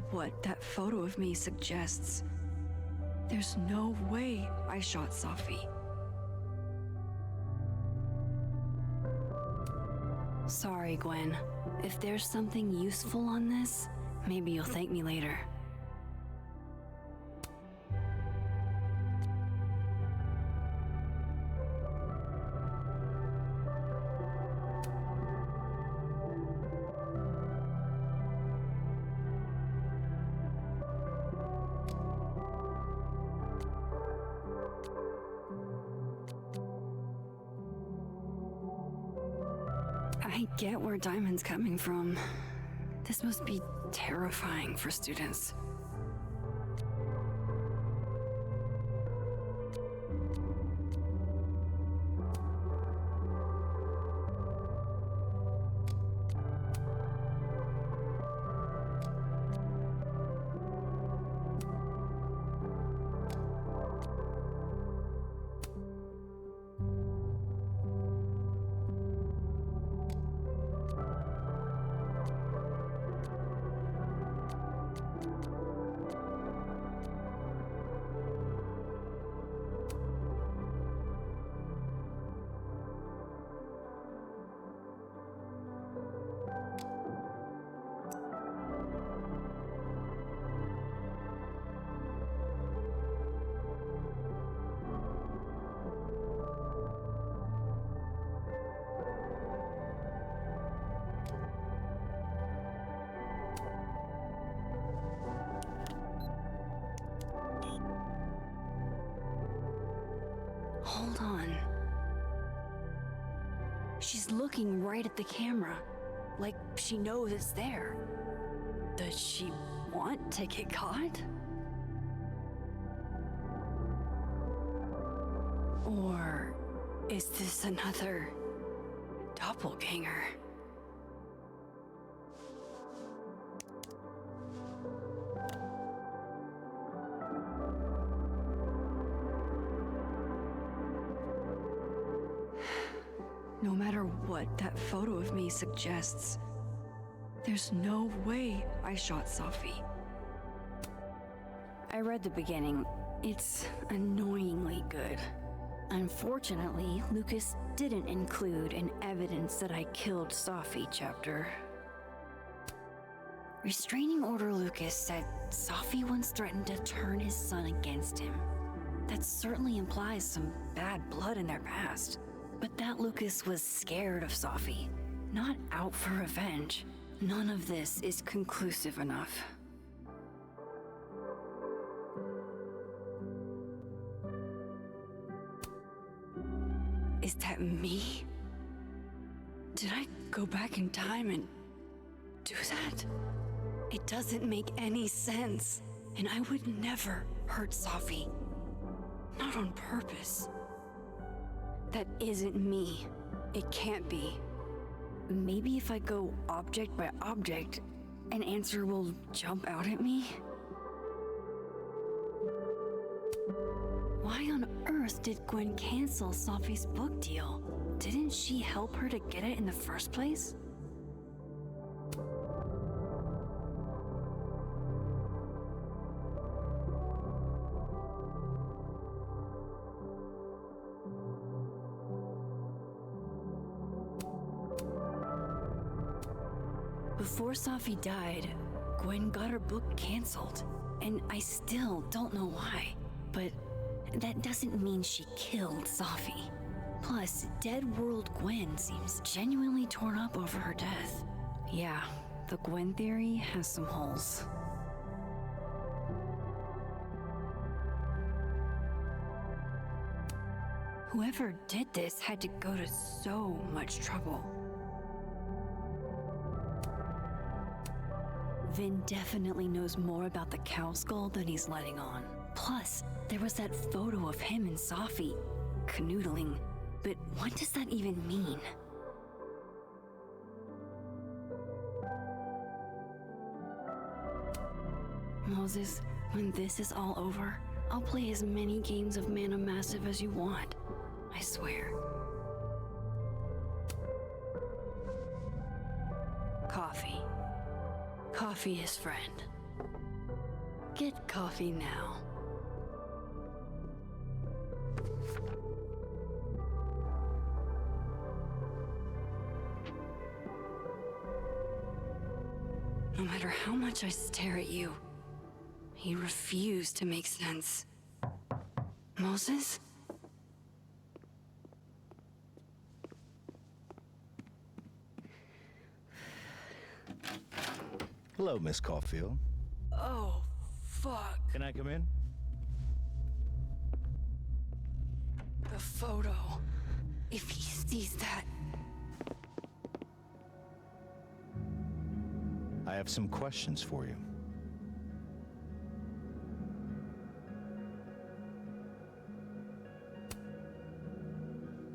what that photo of me suggests, there's no way I shot Safi. Sorry, Gwen. If there's something useful on this, maybe you'll thank me later. I get where Diamond's coming from. This must be terrifying for students. Hold on. She's looking right at the camera, like she knows it's there. Does she want to get caught? Or is this another doppelganger? No matter what that photo of me suggests, there's no way I shot Safi. I read the beginning. It's annoyingly good. Unfortunately, Lucas didn't include an evidence that I killed Safi chapter. Restraining Order Lucas said Safi once threatened to turn his son against him. That certainly implies some bad blood in their past. But that Lucas was scared of Safi, not out for revenge. None of this is conclusive enough. Is that me? Did I go back in time and do that? It doesn't make any sense, and I would never hurt Safi. Not on purpose. That isn't me. It can't be. Maybe if I go object by object, an answer will jump out at me? Why on earth did Gwen cancel Safi's book deal? Didn't she help her to get it in the first place? Before Safi died, Gwen got her book canceled, and I still don't know why. But that doesn't mean she killed Safi. Plus, Dead World Gwen seems genuinely torn up over her death. Yeah, the Gwen theory has some holes. Whoever did this had to go to so much trouble. Vin definitely knows more about the cow skull than he's letting on. Plus, there was that photo of him and Safi canoodling. But what does that even mean? Moses, when this is all over, I'll play as many games of Mana Massive as you want. I swear. Coffee. Coffee is friend. get coffee now. No matter how much I stare at you, he refused to make sense. Moses? Hello, Miss Caulfield. Oh, fuck. Can I come in? The photo. If he sees that... I have some questions for you.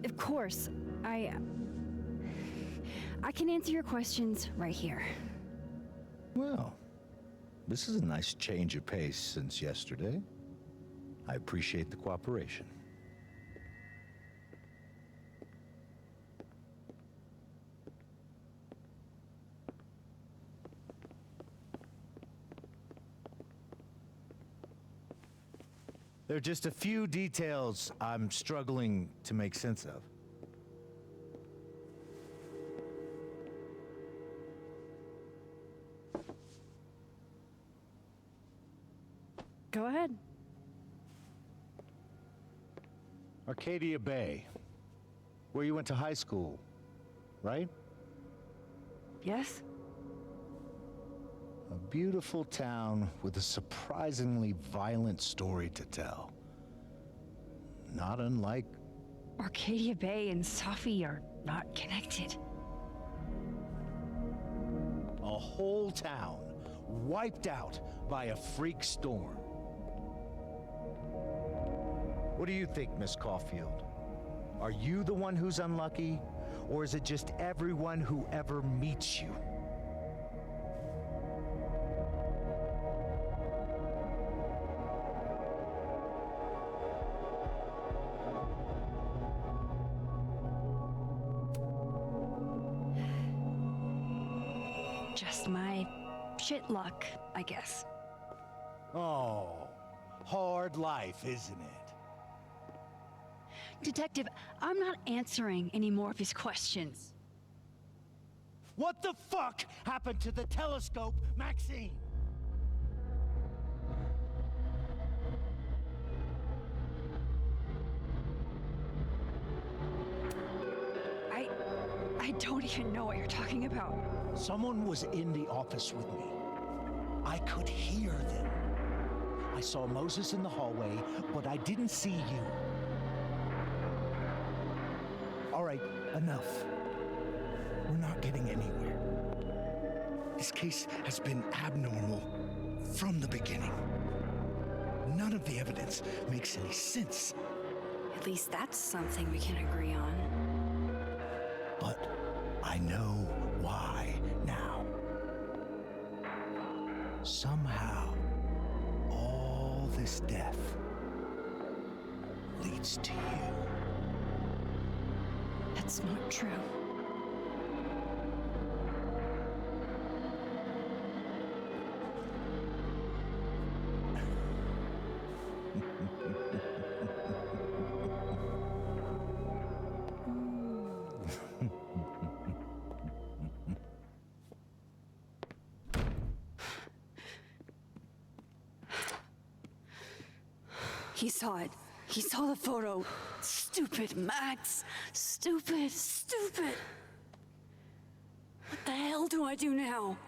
Of course. I can answer your questions right here. Well, this is a nice change of pace since yesterday. I appreciate the cooperation. There are just a few details I'm struggling to make sense of. Go ahead. Arcadia Bay, where you went to high school, right? Yes? A beautiful town with a surprisingly violent story to tell. Not unlike... Arcadia Bay and Safi are not connected. a whole town wiped out by a freak storm. What do you think, Miss Caulfield? Are you the one who's unlucky, or is it just everyone who ever meets you? Just my shit luck, I guess. Oh, hard life, isn't it? Detective, I'm not answering any more of his questions. What the fuck happened to the telescope, Maxine? I don't even know what you're talking about. Someone was in the office with me. I could hear them. I saw Moses in the hallway, but I didn't see you. All right, enough. We're not getting anywhere. This case has been abnormal from the beginning. None of the evidence makes any sense. At least that's something we can agree on. But I know why now. Somehow, all this death leads to you. That's not true. He saw it. He saw the photo. Stupid, Max. Stupid, stupid. What the hell do I do now?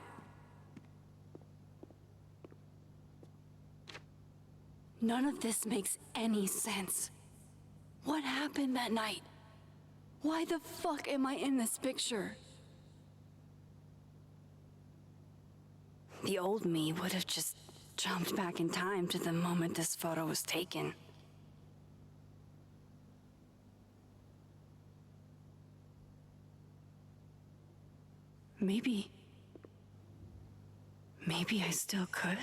None of this makes any sense. What happened that night? Why the fuck am I in this picture? The old me would have just jumped back in time to the moment this photo was taken. Maybe I still could.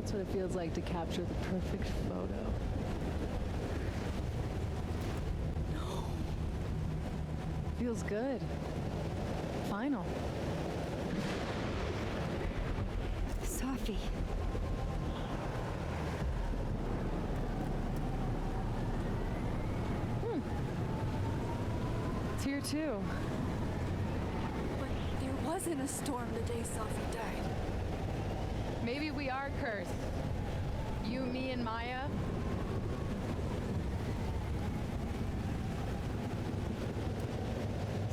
That's what it feels like to capture the perfect photo. No. Feels good. Final. Sophie. It's here too. But there wasn't a storm the day Sophie died. Maybe we are cursed. You, me, and Maya.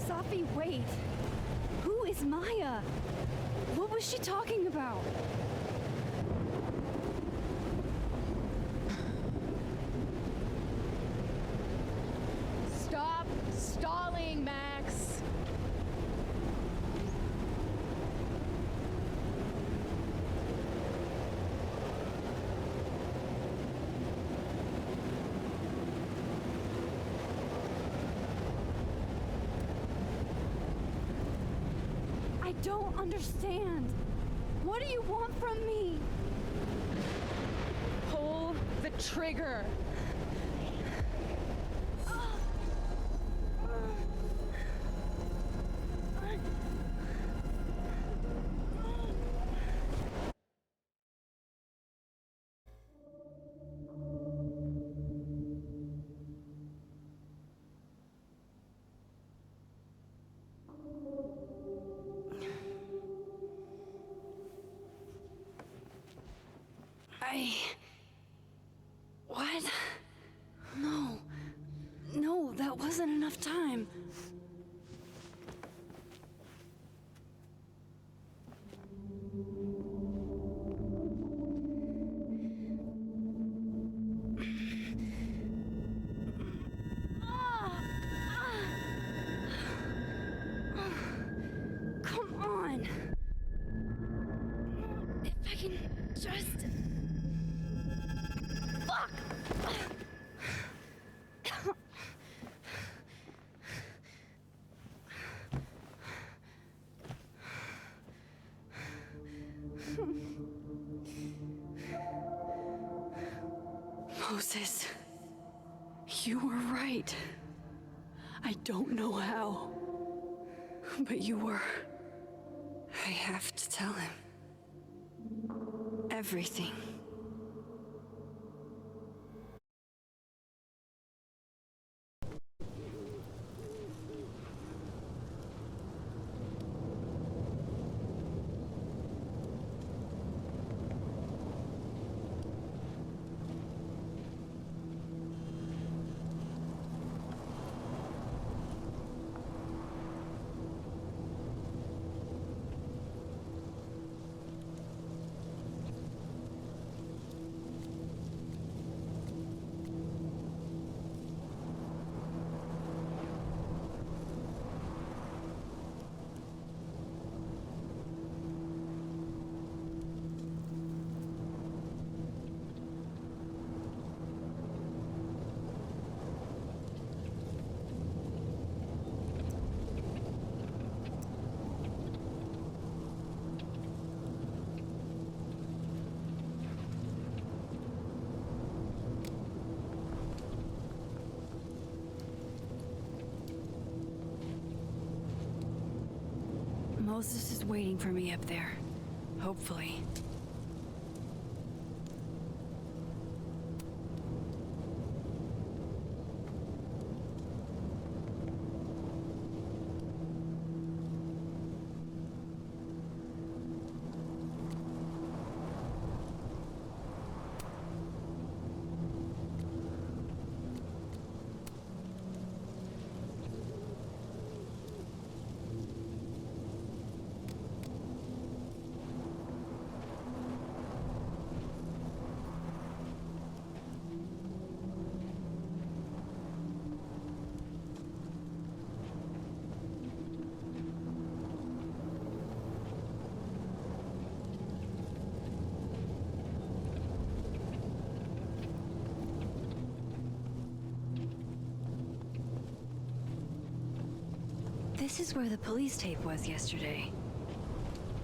Sophie, wait. Who is Maya? What was she talking about? Stop stalling, Max. I don't understand. What do you want from me? Pull the trigger. What? No. No, that wasn't enough time. Come on. If I can just... Fuck! Moses, you were right. I don't know how, but you were. I have to tell him everything. Moses is waiting for me up there. Hopefully. This is where the police tape was yesterday.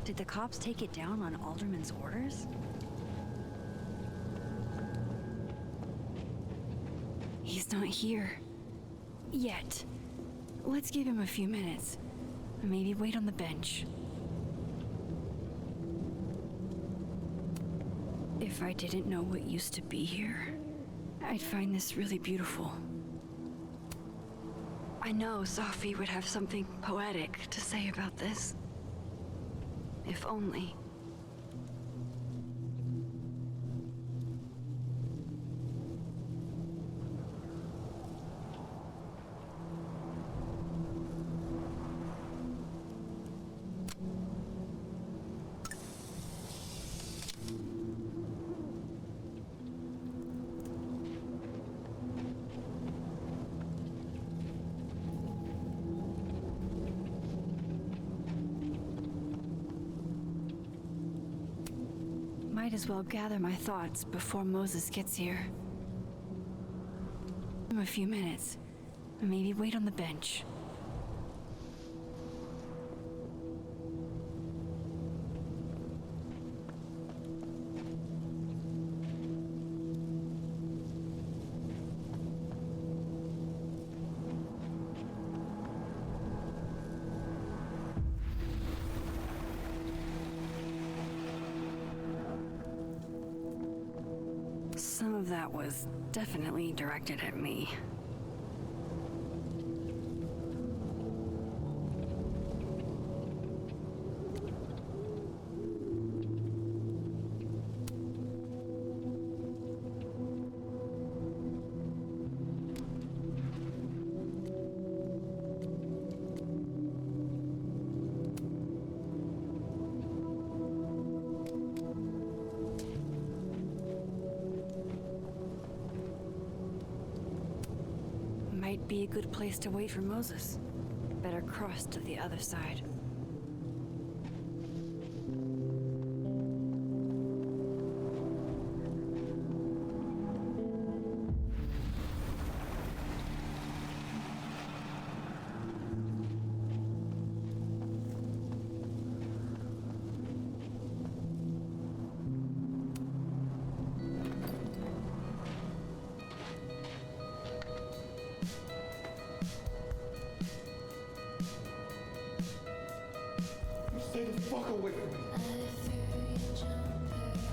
Did the cops take it down on Alderman's orders? He's not here. Yet. Let's give him a few minutes. Maybe wait on the bench. If I didn't know what used to be here, I'd find this really beautiful. I know Sophie would have something poetic to say about this. If only. Might as well gather my thoughts before Moses gets here. Give him a few minutes. Maybe wait on the bench. Some of that was definitely directed at me. Might be a good place to wait for Moses. Better cross to the other side. Stay the fuck away from me.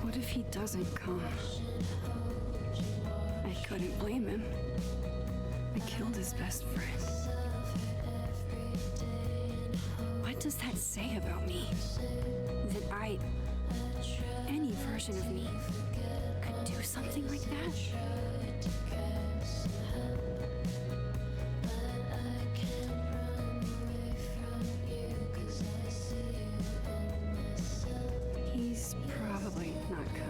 What if he doesn't come? I couldn't blame him. I killed his best friend. What does that say about me? That any version of me, could do something like that? He's probably not coming.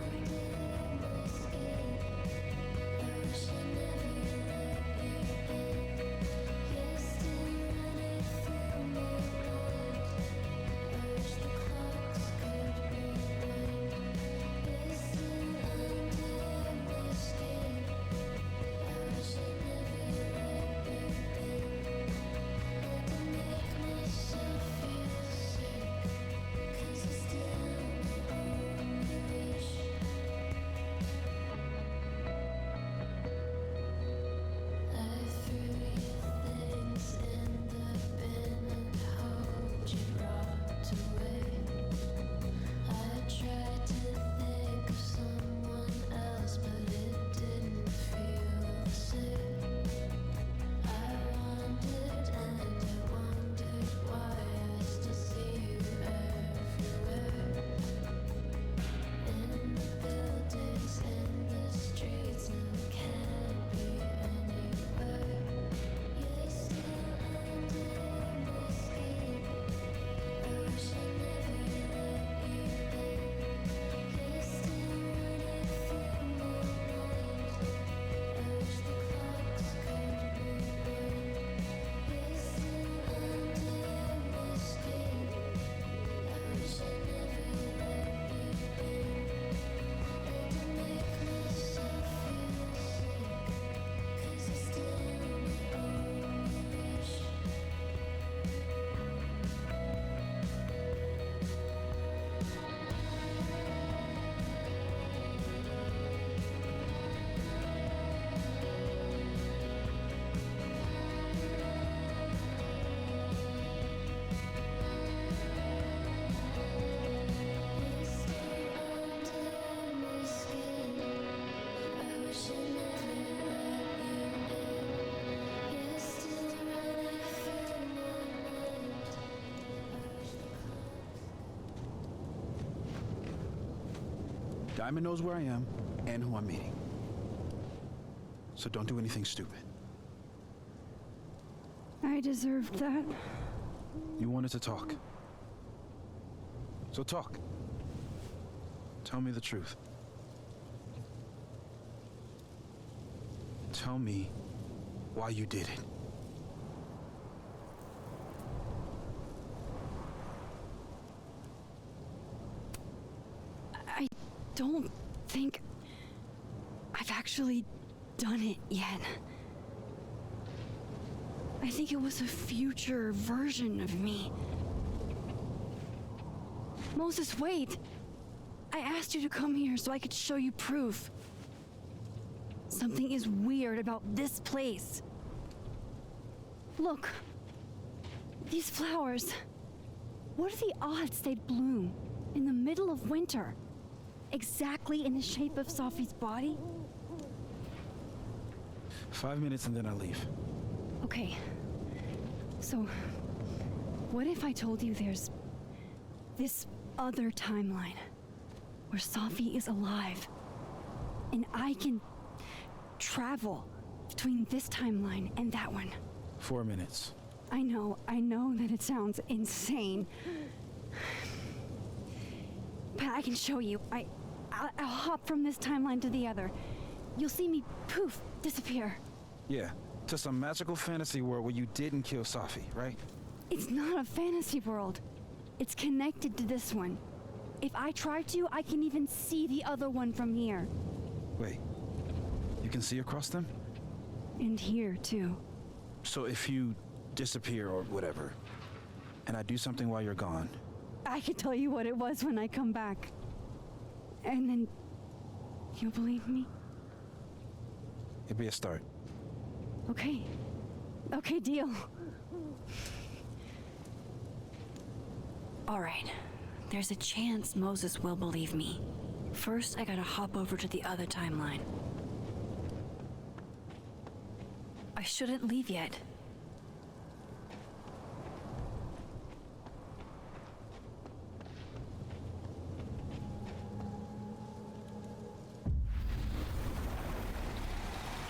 Diamond knows where I am and who I'm meeting. So don't do anything stupid. I deserved that. You wanted to talk. So talk. Tell me the truth. Tell me why you did it. I don't think I've actually done it yet. I think it was a future version of me. Moses, wait! I asked you to come here so I could show you proof. Something is weird about this place. Look. These flowers. What are the odds they'd bloom in the middle of winter? Exactly in the shape of Sophie's body? 5 minutes and then I leave. Okay. So, what if I told you there's this other timeline where Sophie is alive and I can travel between this timeline and that one? 4 minutes. I know that it sounds insane. But I can show you. I'll hop from this timeline to the other. You'll see me, poof, disappear. Yeah, to some magical fantasy world where you didn't kill Safi, right? It's not a fantasy world. It's connected to this one. If I try to, I can even see the other one from here. Wait, you can see across them? And here, too. So if you disappear or whatever, and I do something while you're gone... I can tell you what it was when I come back. And then... you'll believe me? It'd be a start. Okay. Okay, deal. All right. There's a chance Moses will believe me. First, I gotta hop over to the other timeline. I shouldn't leave yet.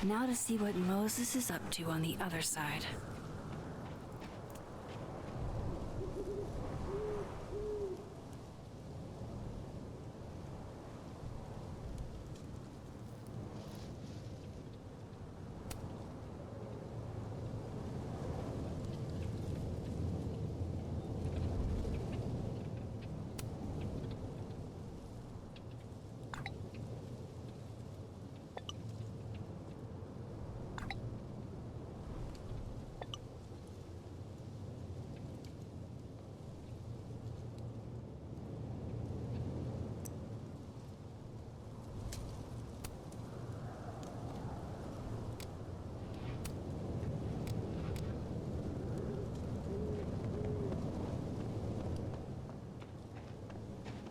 Now to see what Moses is up to on the other side.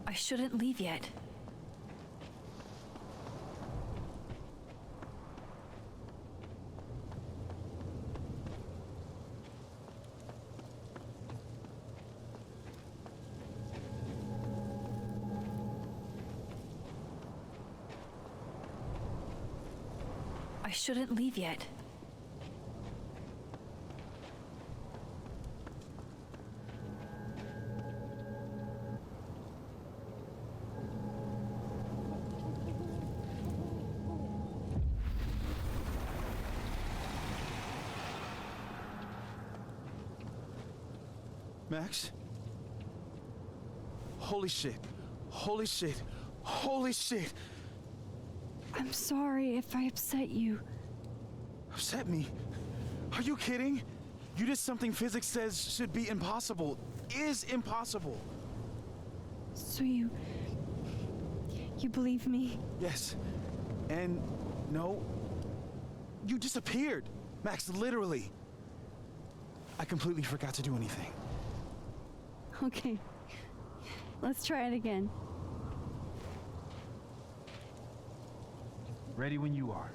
I shouldn't leave yet. I shouldn't leave yet. Max? Holy shit. Holy shit. Holy shit. I'm sorry if I upset you. Upset me? Are you kidding? You did something physics says should be impossible. Is impossible. So you believe me? Yes. And no. You disappeared. Max, literally. I completely forgot to do anything. Okay. Let's try it again. Ready when you are.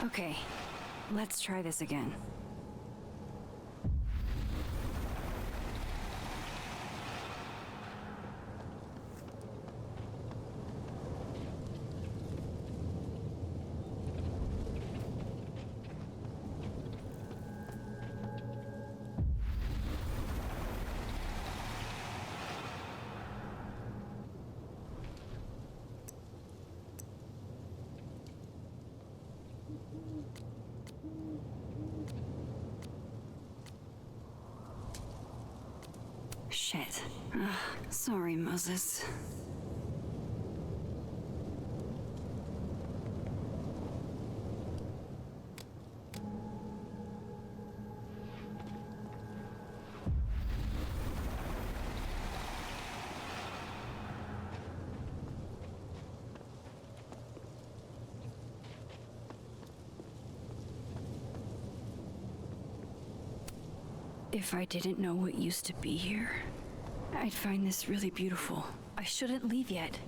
Okay, let's try this again. Shit. Sorry, Moses. If I didn't know what used to be here, I'd find this really beautiful. I shouldn't leave yet.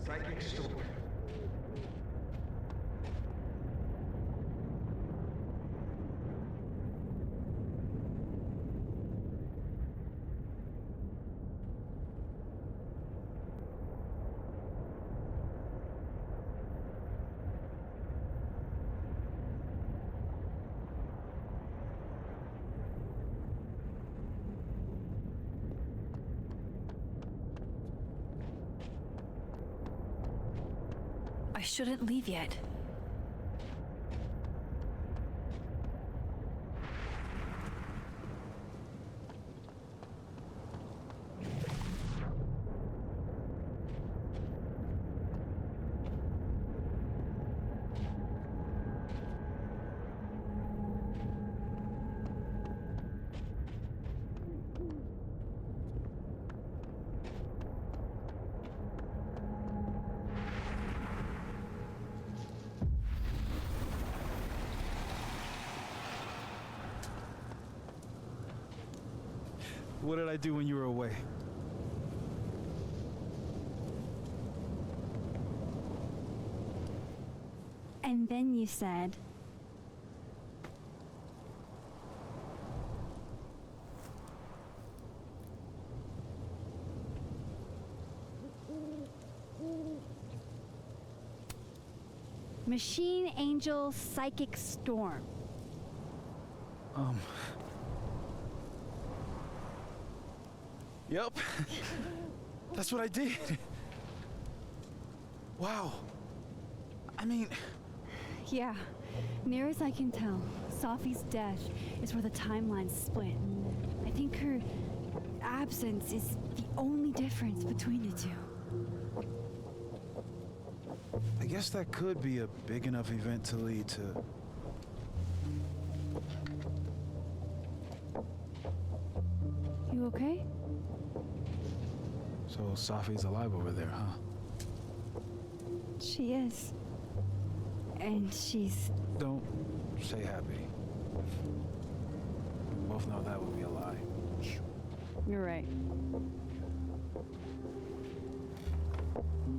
Psychic storm. I shouldn't leave yet. What did I do when you were away? And then you said, Machine Angel Psychic Storm. Yep. That's what I did. Wow. I mean, Yeah, near as I can tell, Safi's death is where the timelines split. I think her absence is the only difference between the two. I guess that could be a big enough event to lead to... You okay? So Safi's alive over there, huh? She is. And she's... Don't say happy. We both know that would be a lie. You're right.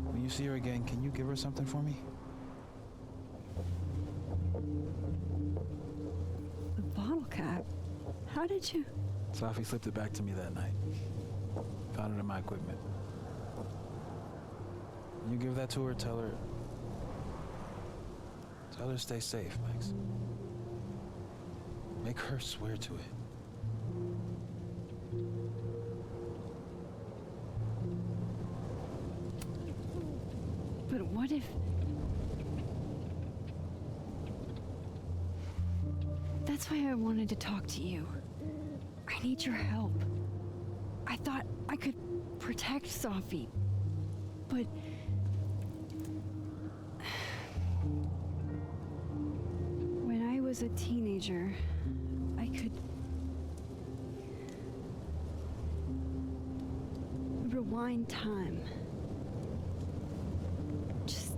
When you see her again, can you give her something for me? The bottle cap? How did you... Safi slipped it back to me that night. Found it in my equipment. When you give that to her, tell her stay safe, Max. Make her swear to it. But what if... That's why I wanted to talk to you. I need your help. I thought I could protect Safi, but... When I was a teenager, I could... rewind time. Just...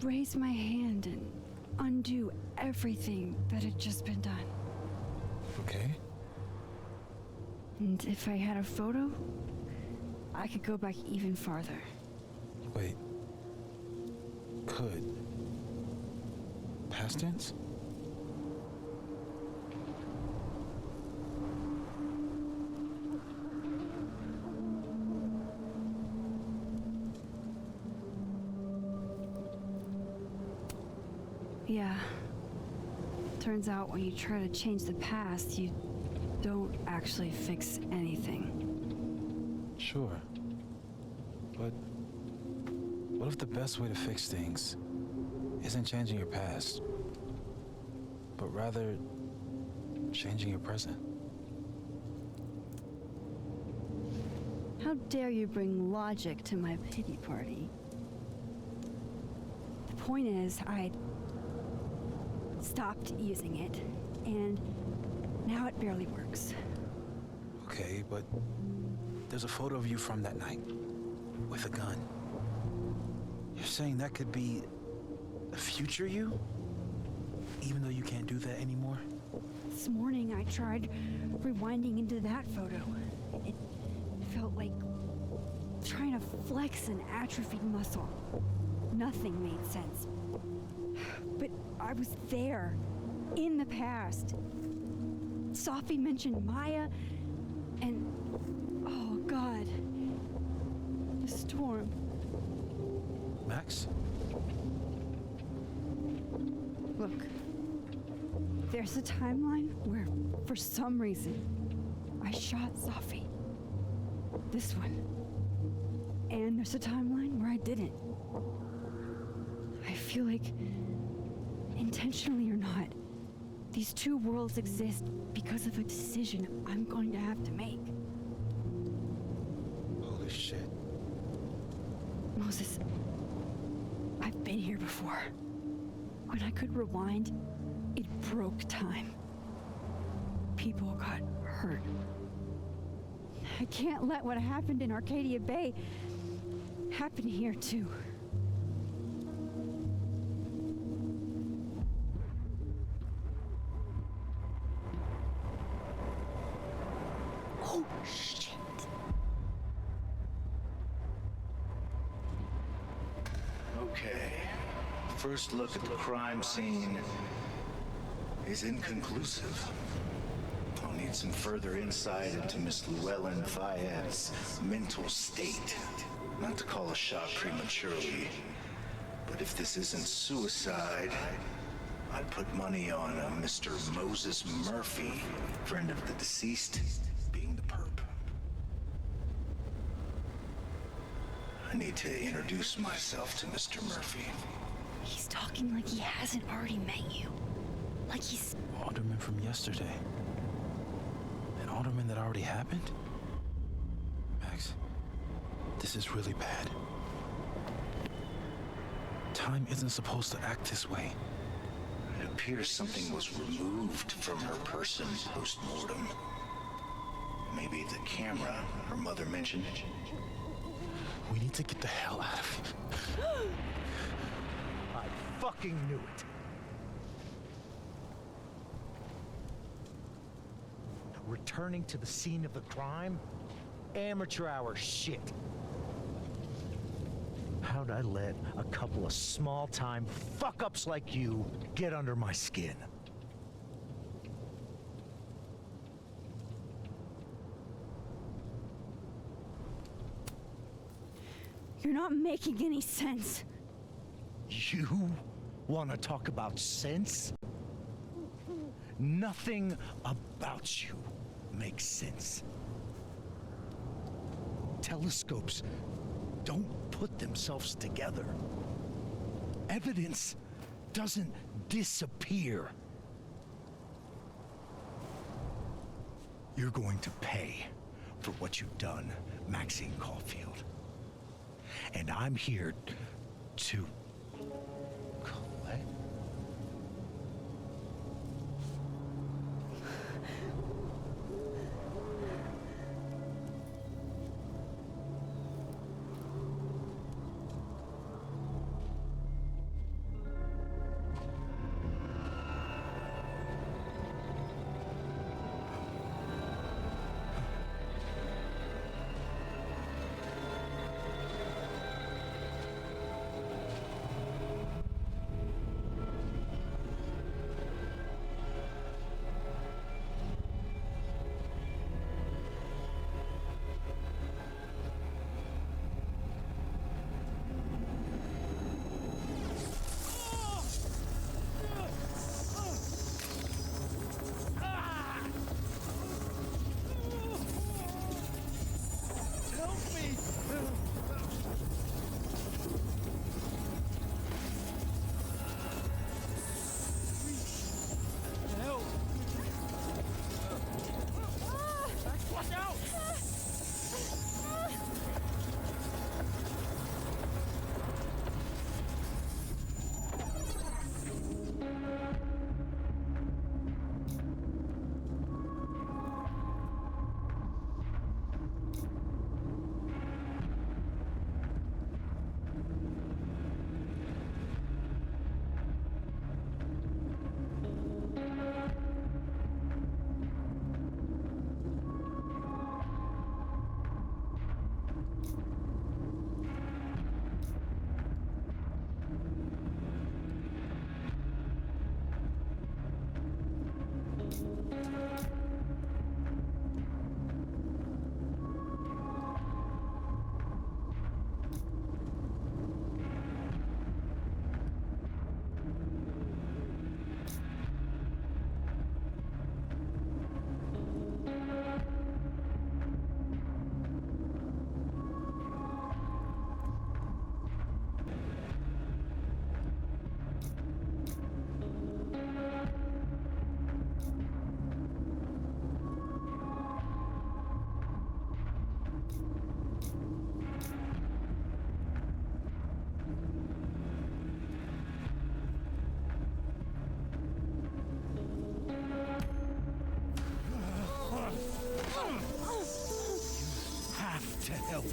raise my hand and undo everything that had just been done. Okay. And if I had a photo, I could go back even farther. Wait. Could. Past tense? Yeah. Turns out when you try to change the past, you don't actually fix anything. Sure. But what if the best way to fix things isn't changing your past, but rather changing your present? How dare you bring logic to my pity party? The point is, I stopped using it, and now it barely works. Okay, but there's a photo of you from that night with a gun. You're saying that could be a future you? Even though you can't do that anymore? This morning I tried rewinding into that photo. It felt like trying to flex an atrophied muscle. Nothing made sense. But I was there, in the past. Sophie mentioned Maya, and oh God, the storm. Max? Look, there's a timeline where, for some reason, I shot Sophie. This one. And there's a timeline where I didn't. I feel like, intentionally or not, these two worlds exist because of a decision I'm going to have to make. Holy shit. Moses, I've been here before. When I could rewind, it broke time. People got hurt. I can't let what happened in Arcadia Bay happen here too. Oh, shit. Okay. First look at the crime scene is inconclusive. I'll need some further insight into Miss Llewellyn Fayette's mental state. Not to call a shot prematurely, but if this isn't suicide, I'd put money on a Mr. Moses Murphy, friend of the deceased, being the perp. I need to introduce myself to Mr. Murphy. He's talking like he hasn't already met you. Like he's... Alderman from yesterday. An alderman that already happened? Max, this is really bad. Time isn't supposed to act this way. It appears something was removed from her person post-mortem. Maybe the camera her mother mentioned. We need to get the hell out of here. I fucking knew it. Returning to the scene of the crime? Amateur hour shit. How'd I let a couple of small-time fuck-ups like you get under my skin? You're not making any sense. You want to talk about sense? Nothing about you makes sense. Telescopes don't put themselves together. Evidence doesn't disappear. You're going to pay for what you've done, Maxine Caulfield. And I'm here to collect.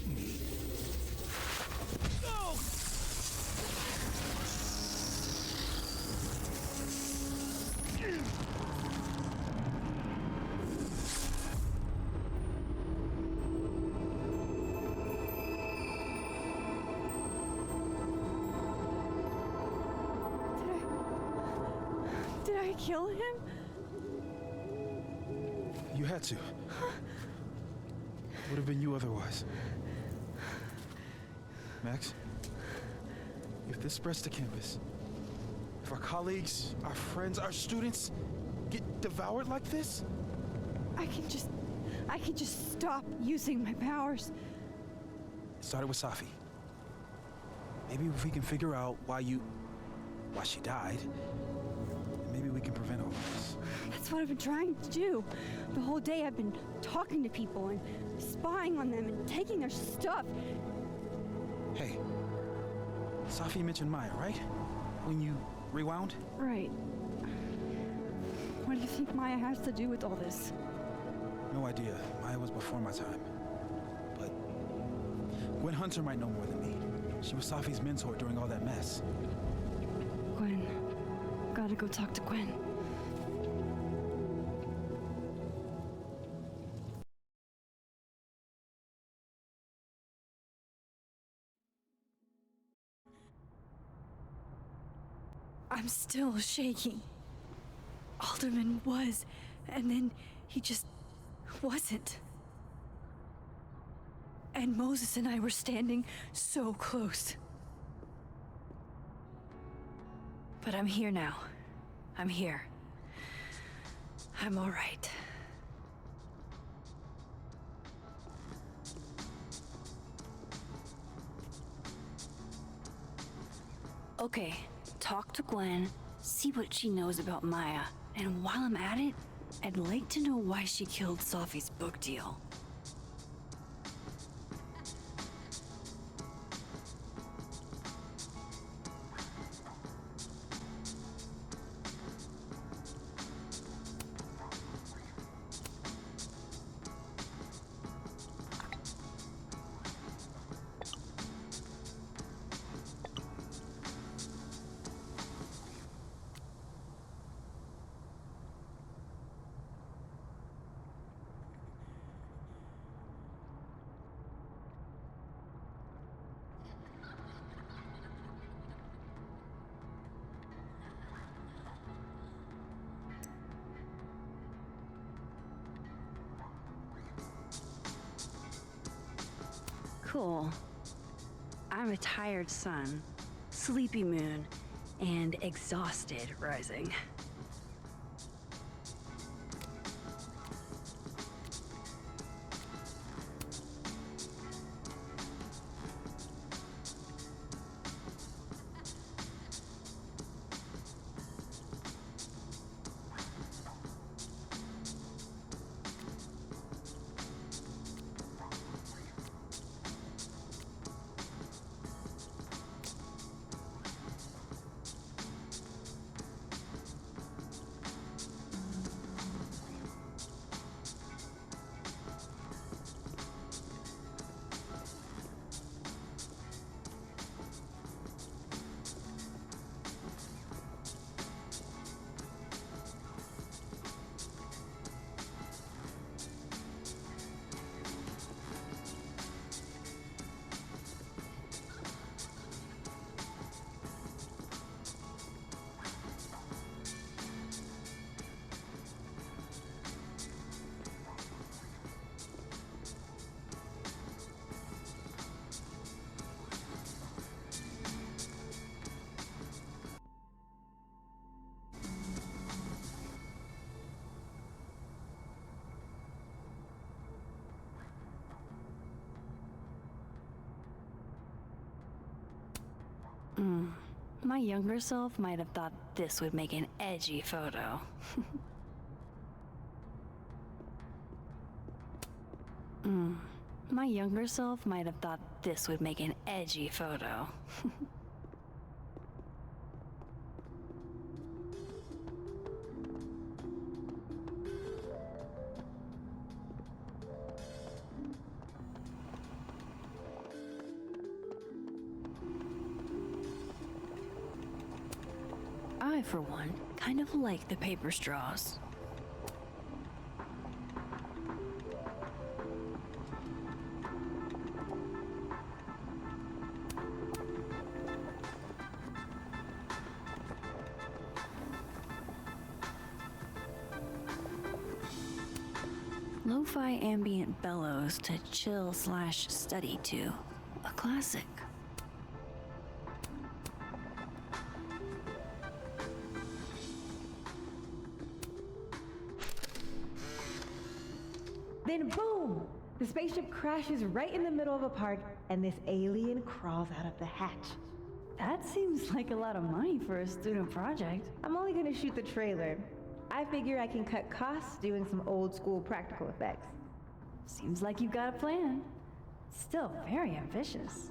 me. No! Did I kill him? You had to. Would have been you otherwise. Max, if this spreads to campus, if our colleagues, our friends, our students get devoured like this, I can just stop using my powers. it started with Safi. Maybe if we can figure out why she died, maybe we can prevent all of this. That's what I've been trying to do. The whole day I've been talking to people and spying on them and taking their stuff. Hey, Safi mentioned Maya, right? When you rewound? Right. What do you think Maya has to do with all this? No idea. Maya was before my time. But Gwen Hunter might know more than me. She was Safi's mentor during all that mess. Gwen. Gotta go talk to Gwen. I'm still shaking. Alderman was, and then he just wasn't. And Moses and I were standing so close. But I'm here now. I'm here. I'm all right. Okay, talk to Gwen, see what she knows about Maya, and while I'm at it, I'd like to know why she killed Safi's book deal. Cool. I'm a tired sun, sleepy moon, and exhausted rising. My younger self might have thought this would make an edgy photo. My younger self might have thought this would make an edgy photo. for one, kind of like the paper straws. Lo-fi ambient bellows to chill/study to. A classic. Then boom! The spaceship crashes right in the middle of a park, and this alien crawls out of the hatch. That seems like a lot of money for a student project. I'm only gonna shoot the trailer. I figure I can cut costs doing some old school practical effects. Seems like you've got a plan. Still very ambitious.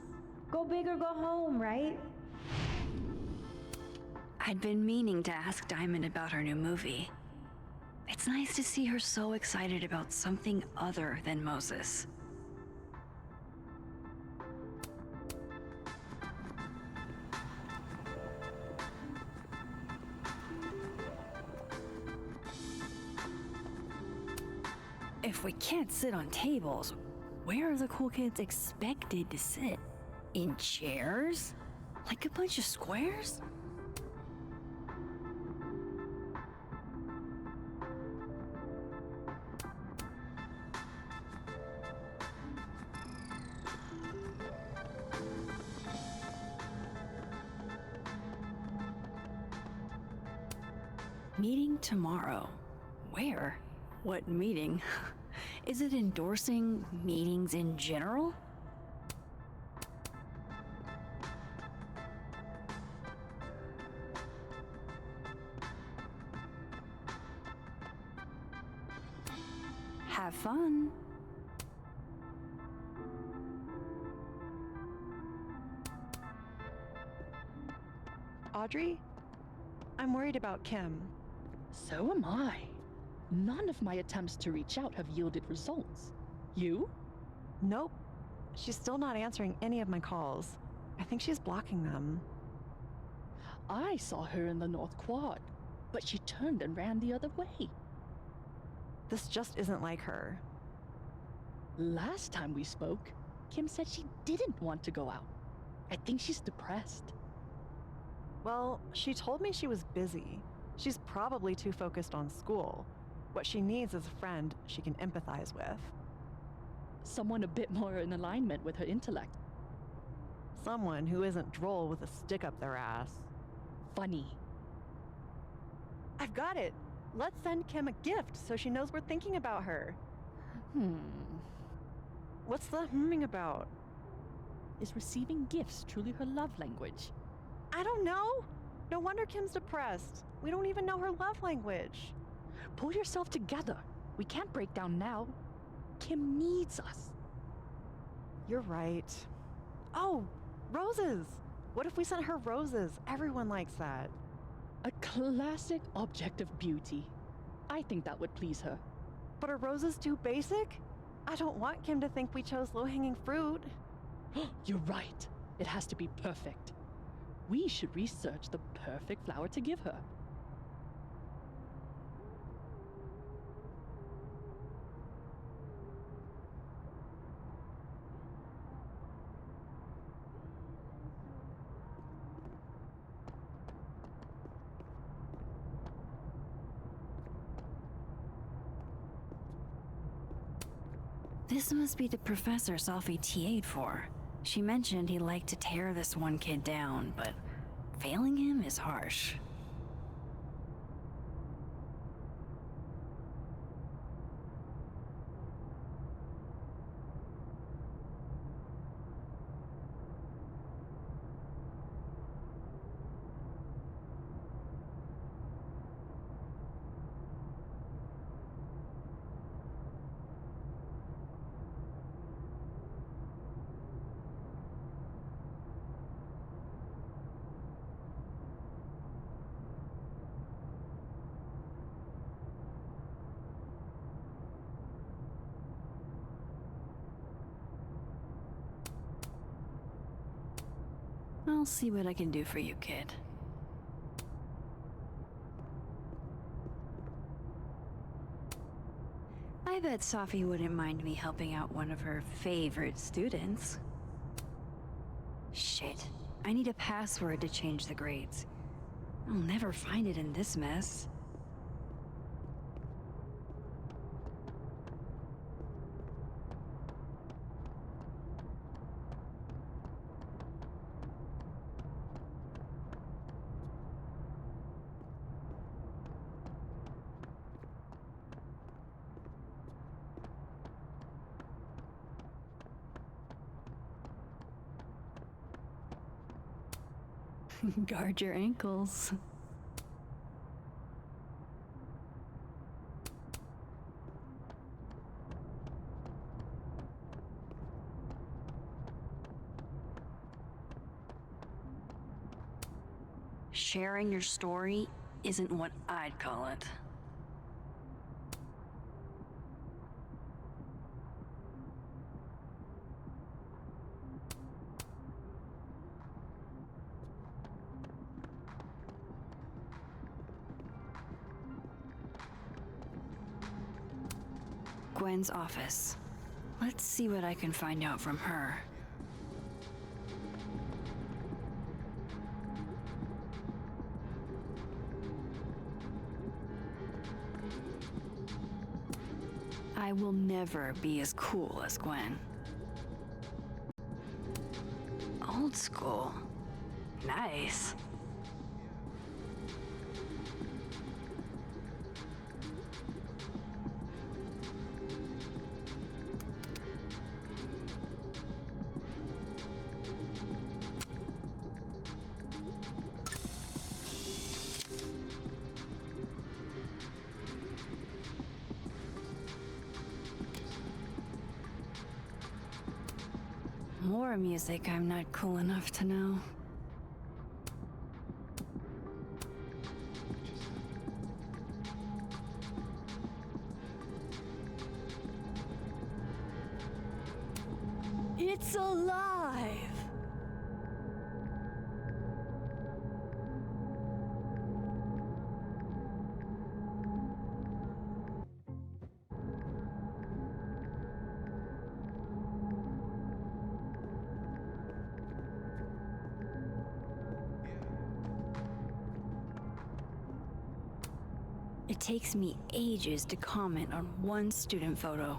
Go big or go home, right? I'd been meaning to ask Diamond about her new movie. It's nice to see her so excited about something other than Moses. If we can't sit on tables, where are the cool kids expected to sit? In chairs? Like a bunch of squares? Meeting tomorrow. Where? What meeting? Is it endorsing meetings in general? Have fun. Audrey, I'm worried about Kim. So am I. None of my attempts to reach out have yielded results. You? Nope. She's still not answering any of my calls. I think she's blocking them. I saw her in the North Quad, but she turned and ran the other way. This just isn't like her. Last time we spoke, Kim said she didn't want to go out. I think she's depressed. Well, she told me she was busy. She's probably too focused on school. What she needs is a friend she can empathize with. Someone a bit more in alignment with her intellect. Someone who isn't droll with a stick up their ass. Funny. I've got it! Let's send Kim a gift so she knows we're thinking about her. What's the humming about? Is receiving gifts truly her love language? I don't know! No wonder Kim's depressed. We don't even know her love language. Pull yourself together. We can't break down now. Kim needs us. You're right. Oh, roses! What if we sent her roses? Everyone likes that. A classic object of beauty. I think that would please her. But are roses too basic? I don't want Kim to think we chose low-hanging fruit. You're right. It has to be perfect. We should research the perfect flower to give her. This must be the professor Sophie TA'd for. She mentioned he liked to tear this one kid down, but failing him is harsh. I'll see what I can do for you, kid. bet Safi wouldn't mind me helping out one of her favorite students. Shit. I need a password to change the grades. I'll never find it in this mess. Guard your ankles. Sharing your story isn't what I'd call it. Gwen's office. Let's see what I can find out from her. I will never be as cool as Gwen. Old school. Nice. More music I'm not cool enough to know. It's alive! It takes me ages to comment on one student photo.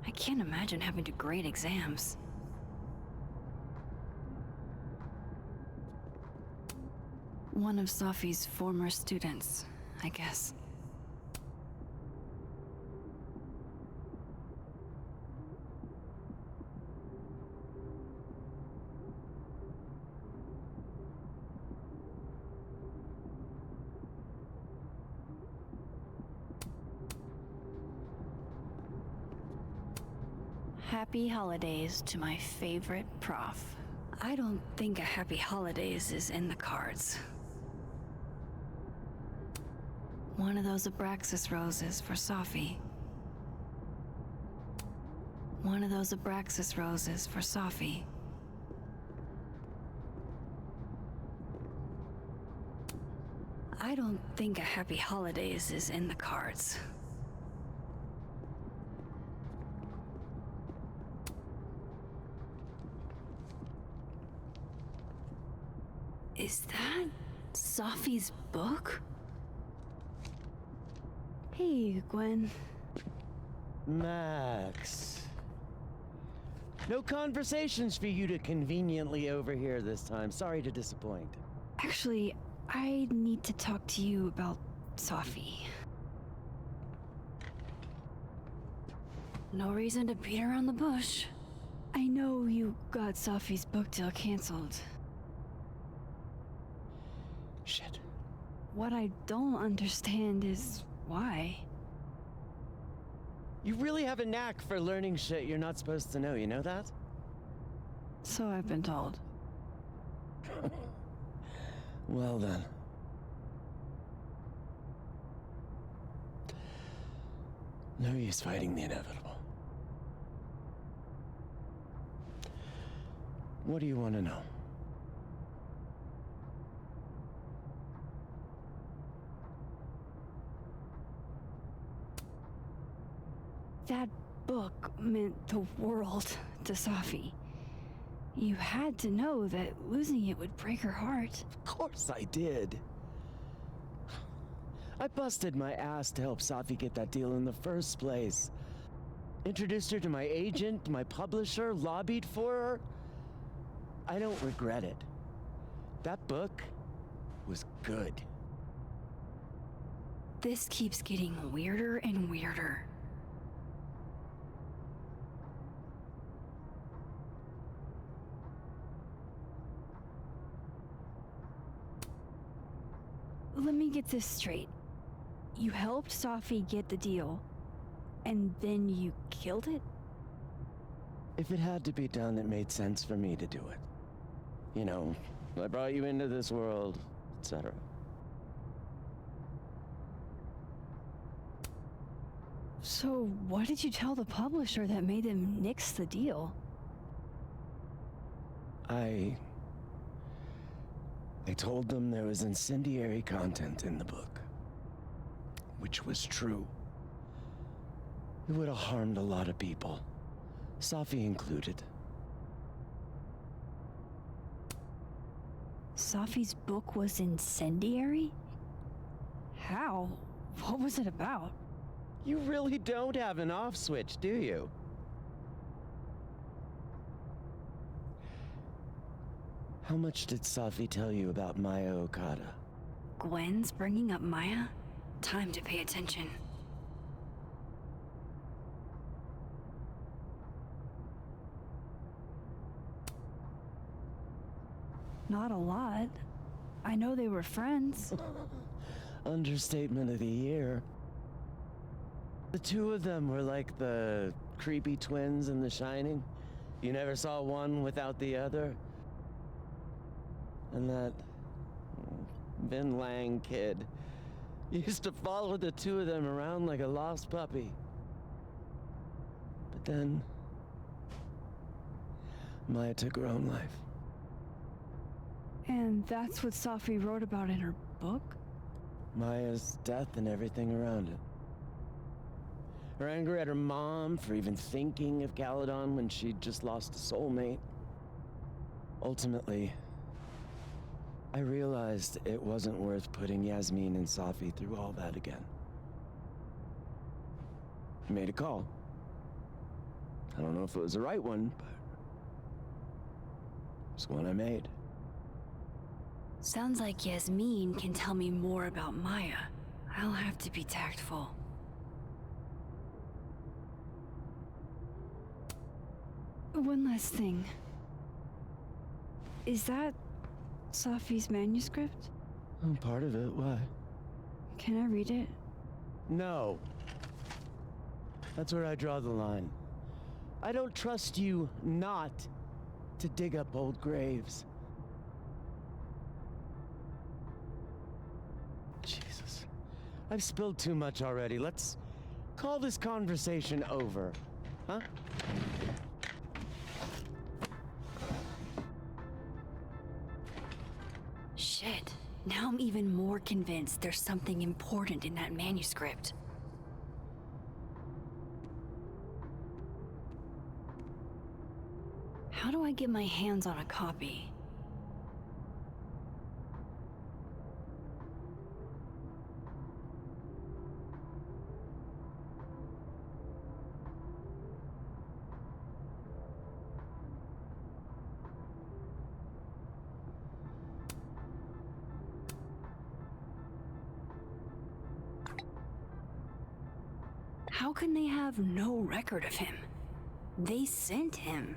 I can't imagine having to grade exams. One of Safi's former students, I guess. Happy holidays to my favorite prof. I don't think a happy holidays is in the cards. One of those Abraxas roses for Safi. One of those Abraxas roses for Safi. I don't think a happy holidays is in the cards. Is that Safi's book? Hey, Gwen. Max. No conversations for you to conveniently overhear this time. Sorry to disappoint. Actually, I need to talk to you about Safi. No reason to beat around the bush. I know you got Safi's book deal canceled. Shit. What I don't understand is why. You really have a knack for learning shit you're not supposed to know, you know that? So I've been told. Well then. No use fighting the inevitable. What do you want to know? that book meant the world to Safi. You had to know that losing it would break her heart. Of course I did. I busted my ass to help Safi get that deal in the first place. Introduced her to my agent, my publisher, lobbied for her. I don't regret it. That book was good. This keeps getting weirder and weirder. Let me get this straight. You helped Safi get the deal, and then you killed it? If it had to be done, it made sense for me to do it. You know, I brought you into this world, etc. So what did you tell the publisher that made them nix the deal? I told them there was incendiary content in the book, which was true. It would have harmed a lot of people, Safi included. Safi's book was incendiary? How? What was it about? You really don't have an off switch, do you? How much did Safi tell you about Maya Okada? Gwen's bringing up Maya? Time to pay attention. Not a lot. I know they were friends. Understatement of the year. The two of them were like the creepy twins in The Shining. You never saw one without the other. And that Vin Lang kid used to follow the two of them around like a lost puppy. But then Maya took her own life. And that's what Safi wrote about in her book? Maya's death and everything around it. Her anger at her mom for even thinking of Caledon when she'd just lost a soulmate. Ultimately, I realized it wasn't worth putting Yasmin and Safi through all that again. I made a call. I don't know if it was the right one, but it's one I made. Sounds like Yasmin can tell me more about Maya. I'll have to be tactful. One last thing. Is that Safi's manuscript? Oh, part of it, why? Can I read it? No. That's where I draw the line. I don't trust you not to dig up old graves. Jesus. I've spilled too much already. Let's call this conversation over, huh? Shit. Now I'm even more convinced there's something important in that manuscript. How do I get my hands on a copy? How can they have no record of him? They sent him.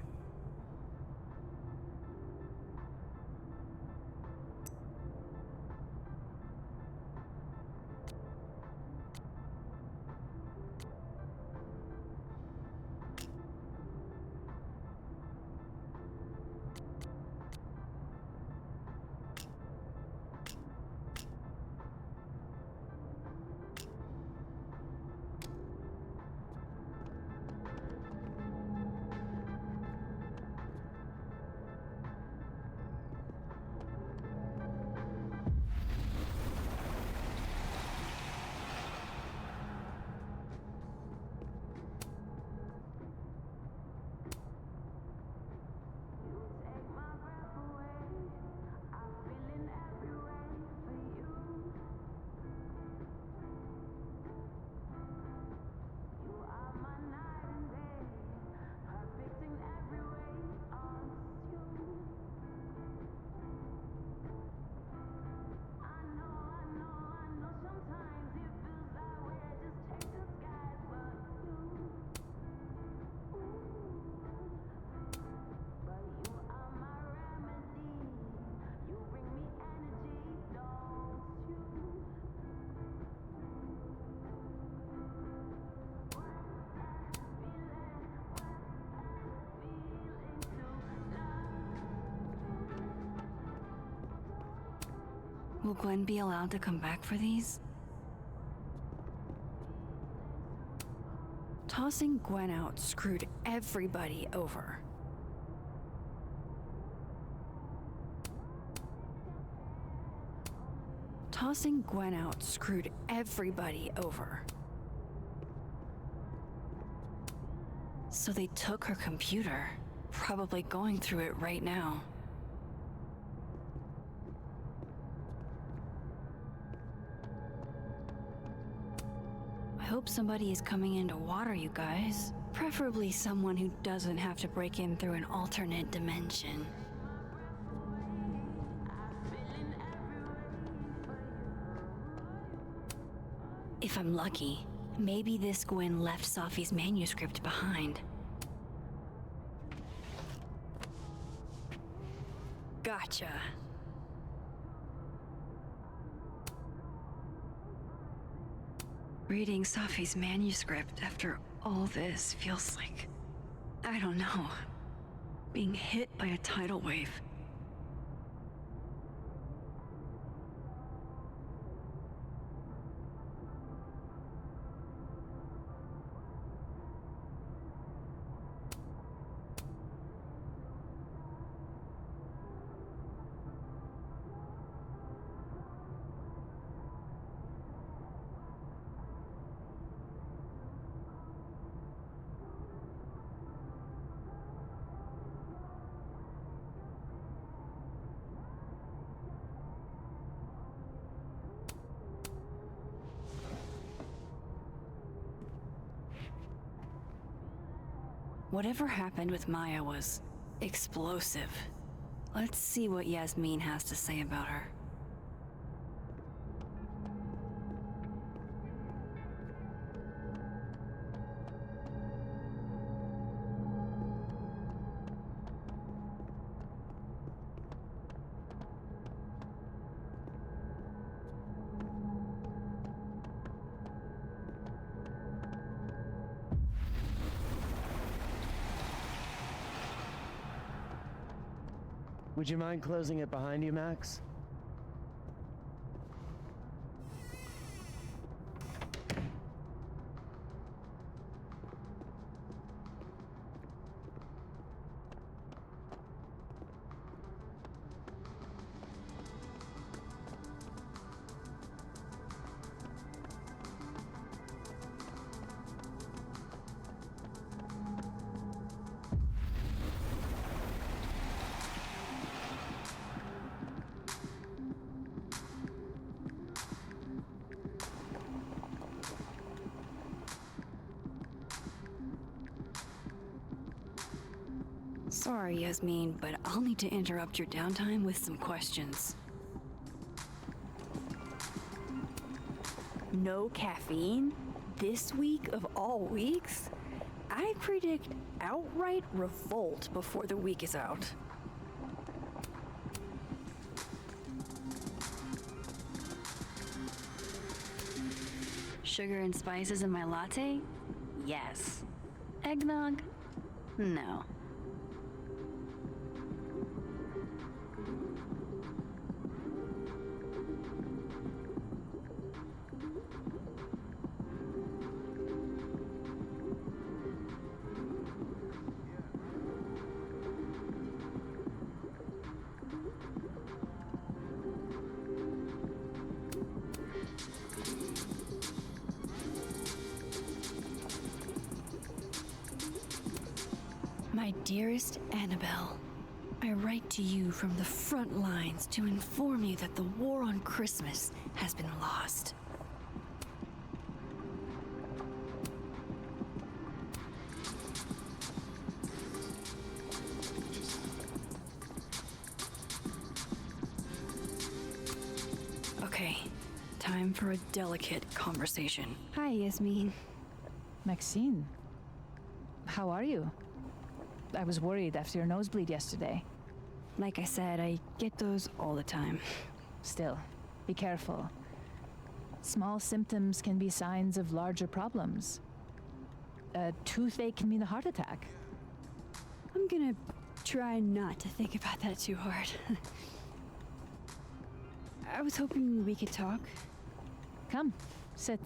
Will Gwen be allowed to come back for these? Tossing Gwen out screwed everybody over. Tossing Gwen out screwed everybody over. So they took her computer, probably going through it right now. I hope somebody is coming in to water you guys. Preferably someone who doesn't have to break in through an alternate dimension. If I'm lucky, maybe this Gwen left Safi's manuscript behind. Gotcha. Reading Safi's manuscript after all this feels like, I don't know, being hit by a tidal wave. Whatever happened with Maya was explosive. Let's see what Yasmin has to say about her. Would you mind closing it behind you, Max? Sorry, Yasmin, but I'll need to interrupt your downtime with some questions. No caffeine? This week of all weeks? I predict outright revolt before the week is out. Sugar and spices in my latte? Yes. Eggnog? No. My dearest Annabelle, I write to you from the front lines to inform you that the war on Christmas has been lost. Okay, time for a delicate conversation. Hi, Yasmin. Maxine, how are you? I was worried after your nosebleed yesterday. Like I said, I get those all the time. Still, be careful. Small symptoms can be signs of larger problems. A toothache can mean a heart attack. I'm gonna try not to think about that too hard. I was hoping we could talk. Come, sit.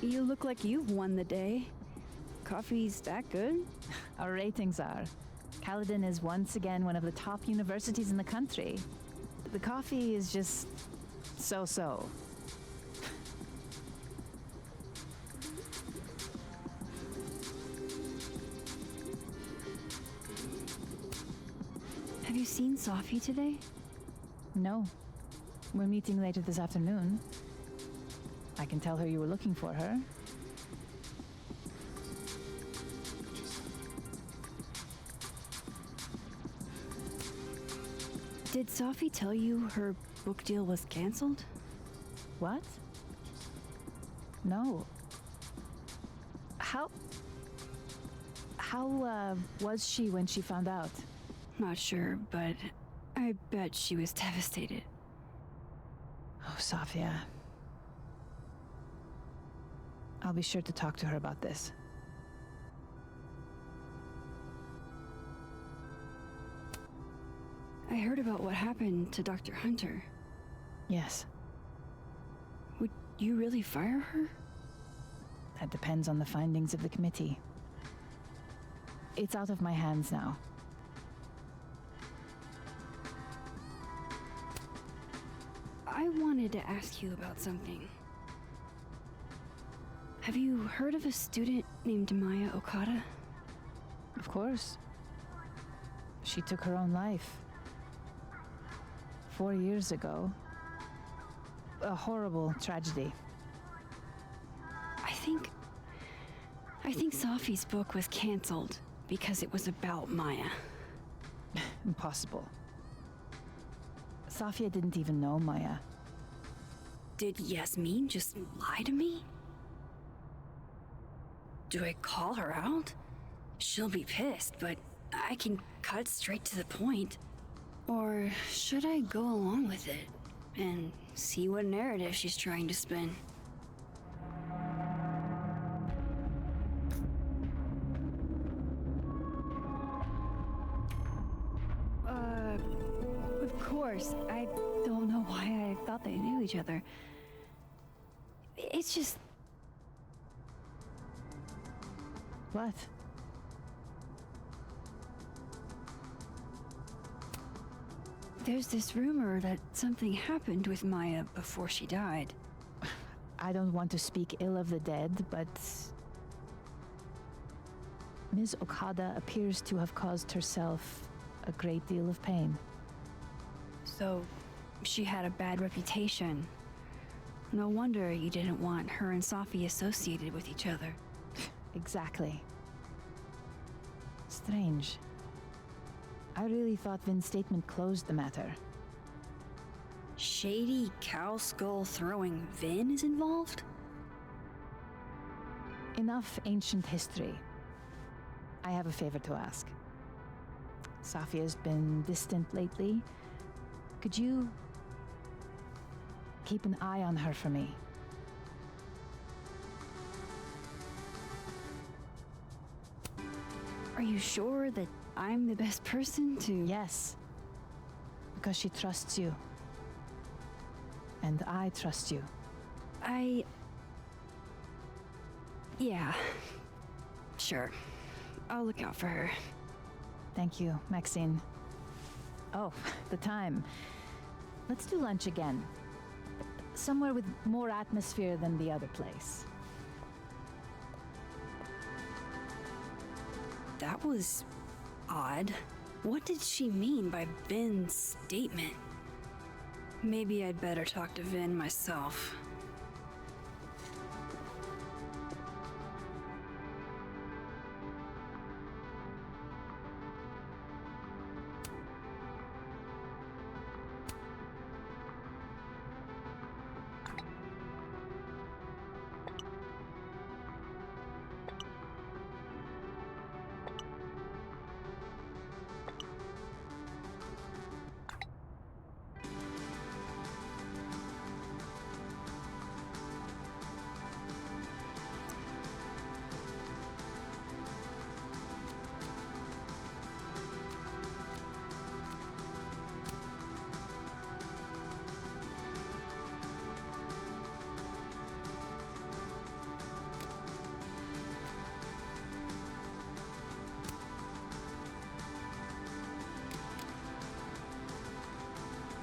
You look like you've won the day. Coffee's that good? Our ratings are. Caledon is once again one of the top universities in the country. The coffee is just so-so. Have you seen Sophie today? No. We're meeting later this afternoon. I can tell her you were looking for her. Did Sophie tell you her book deal was canceled? What? No. How was she when she found out? Not sure, but I bet she was devastated. Oh, Sophia. I'll be sure to talk to her about this. I heard about what happened to Dr. Hunter. Yes, Would you really fire her? that depends on the findings of the committee. It's out of my hands now. I wanted to ask you about something. Have you heard of a student named Maya Okada? Of course. She took her own life. 4 years ago. A horrible tragedy. I think Sophie's book was canceled because it was about Maya. Impossible. Safia didn't even know Maya. Did Yasmin just lie to me? Do I call her out? She'll be pissed, but I can cut straight to the point. Or should I go along with it and see what narrative she's trying to spin? Of course. I don't know why I thought they knew each other. It's just... What? There's this rumor that something happened with Maya before she died. I don't want to speak ill of the dead, but Ms. Okada appears to have caused herself a great deal of pain. So, she had a bad reputation. No wonder you didn't want her and Sophie associated with each other. Exactly. Strange. I really thought Vin's statement closed the matter. Shady cow skull throwing Vin is involved? Enough ancient history. I have a favor to ask. Safia's been distant lately. Could you keep an eye on her for me? Are you sure that I'm the best person to... Yes. Because she trusts you. And I trust you. Yeah. Sure. I'll look out for her. Thank you, Maxine. Oh, the time. Let's do lunch again. Somewhere with more atmosphere than the other place. That was odd. What did she mean by Vin's statement? Maybe I'd better talk to Vin myself.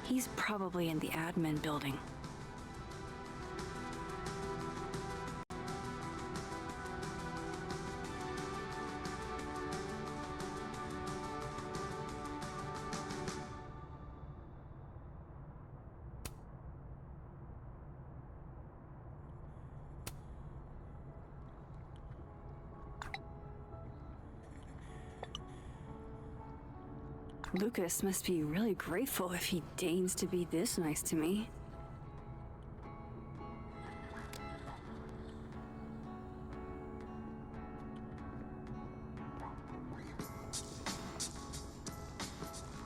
He's probably in the admin building. Lucas must be really grateful if he deigns to be this nice to me.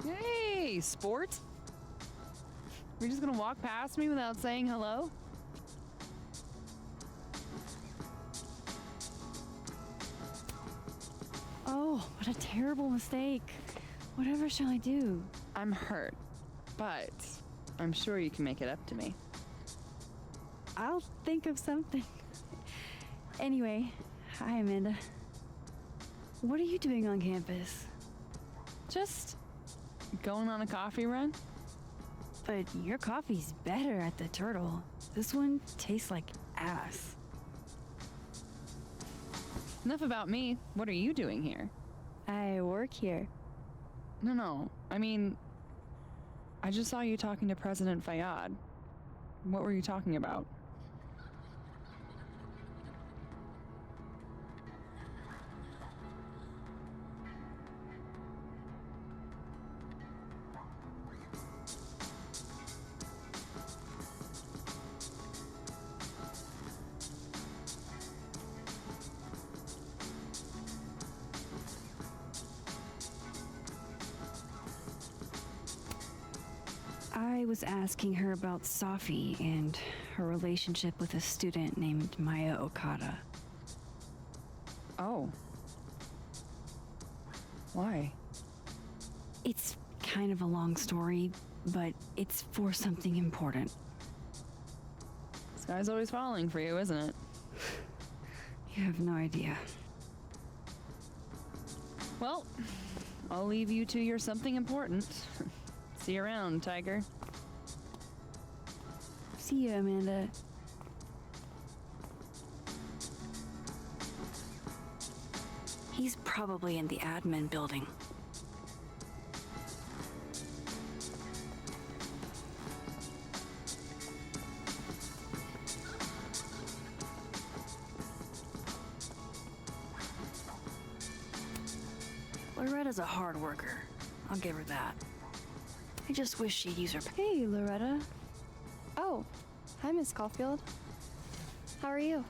Hey, sport! You're just gonna walk past me without saying hello? Oh, what a terrible mistake. Whatever shall I do? I'm hurt, but I'm sure you can make it up to me. I'll think of something. Anyway, hi, Amanda. What are you doing on campus? Just going on a coffee run? But your coffee's better at the Turtle. This one tastes like ass. Enough about me. What are you doing here? I work here. No. I mean, I just saw you talking to President Fayyad. What were you talking about? I was asking her about Safi and her relationship with a student named Maya Okada. Oh. Why? It's kind of a long story, but it's for something important. This guy's always falling for you, isn't it? You have no idea. Well, I'll leave you to your something important. See you around, Tiger. See you, Amanda. He's probably in the admin building. Loretta's a hard worker. I'll give her that. I just wish she'd use her. Hey, Loretta. Oh, hi, Miss Caulfield. How are you?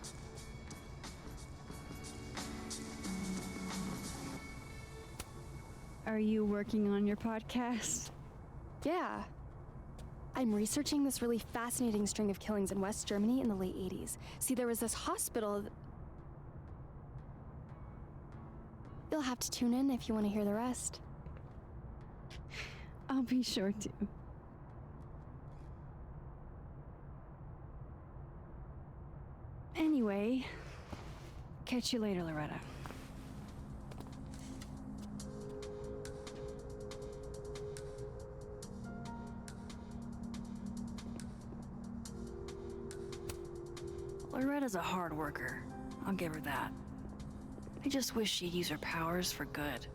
Are you working on your podcast? Yeah. I'm researching this really fascinating string of killings in West Germany in the late 80s. See, there was this hospital. You'll have to tune in if you want to hear the rest. I'll be sure to. Anyway, catch you later, Loretta. Loretta's a hard worker. I'll give her that. I just wish she'd use her powers for good.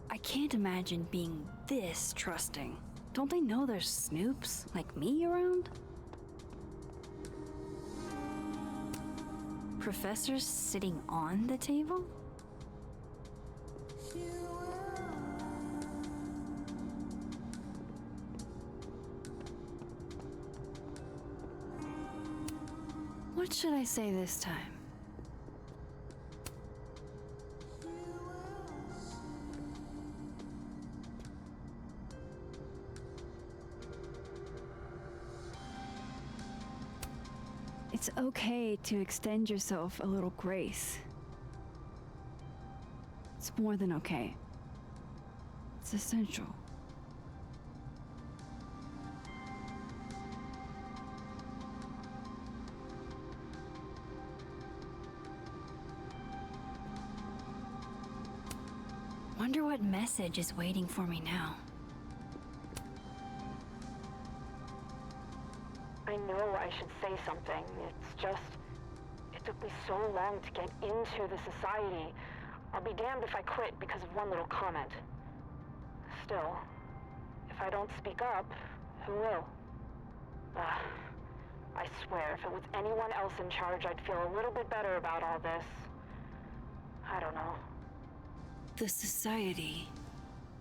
I can't imagine being this trusting. Don't they know there's snoops like me around? Professors sitting on the table? What should I say this time? It's okay to extend yourself a little grace. It's more than okay. It's essential. Wonder what message is waiting for me now. I know I should say something. It's just, it took me so long to get into the society. I'll be damned if I quit because of one little comment. Still, if I don't speak up, who will? I swear, if it was anyone else in charge, I'd feel a little bit better about all this. I don't know. The society.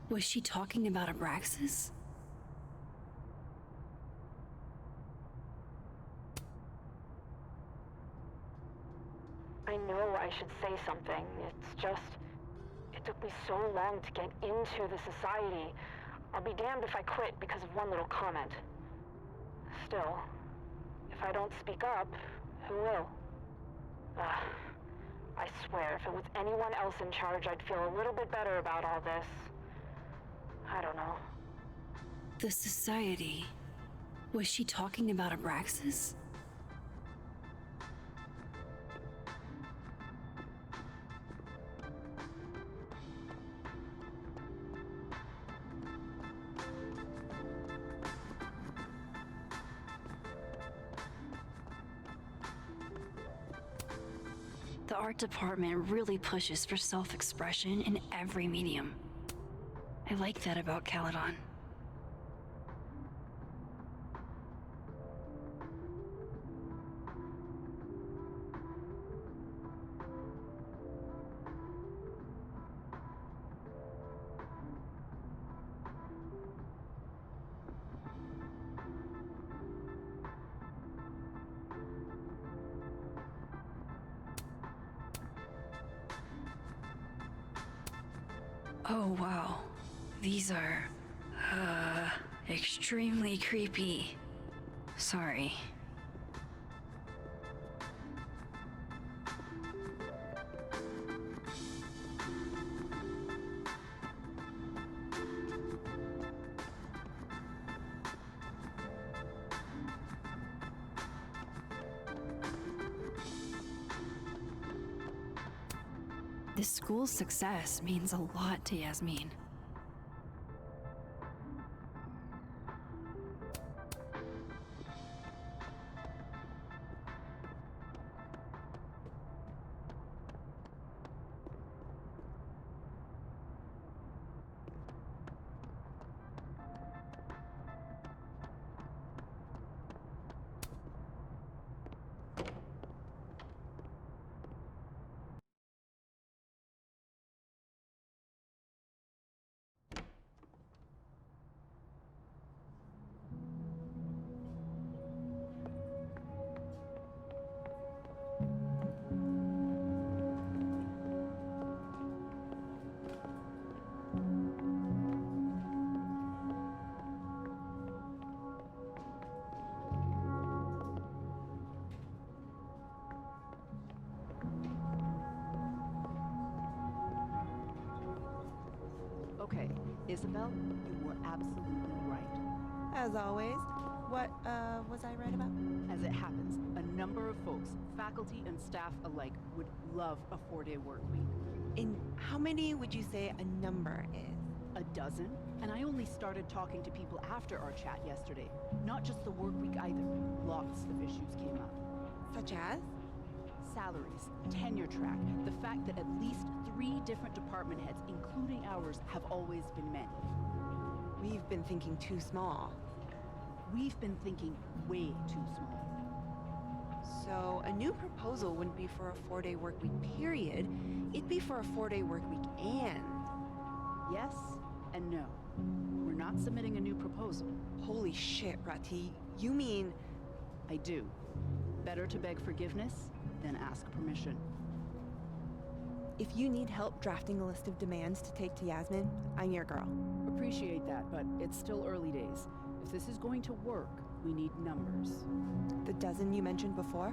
Was she talking about Abraxas? I know I should say something. It's just, it took me so long to get into the society. I'll be damned if I quit because of one little comment. Still, if I don't speak up, who will? I swear, if it was anyone else in charge, I'd feel a little bit better about all this. I don't know. The society. Was she talking about Abraxas? The art department really pushes for self-expression in every medium. I like that about Caledon. Oh wow, these are, extremely creepy. Sorry. This school's success means a lot to Yasmin. Okay, Isabel, you were absolutely right. As always. What, was I right about? As it happens, a number of folks, faculty and staff alike, would love a 4-day work week. And how many would you say a number is? A dozen? And I only started talking to people after our chat yesterday. Not just the work week either. Lots of issues came up. Such as? Salaries, tenure track, the fact that at least 3 different department heads, including ours, have always been men. We've been thinking too small. We've been thinking way too small. So a new proposal wouldn't be for a 4-day work week period. It'd be for a 4-day work week and... Yes and no. We're not submitting a new proposal. Holy shit, Rati. You mean... I do. Better to beg forgiveness than ask permission. If you need help drafting a list of demands to take to Yasmin, I'm your girl. Appreciate that, but it's still early days. If this is going to work, we need numbers. The dozen you mentioned before?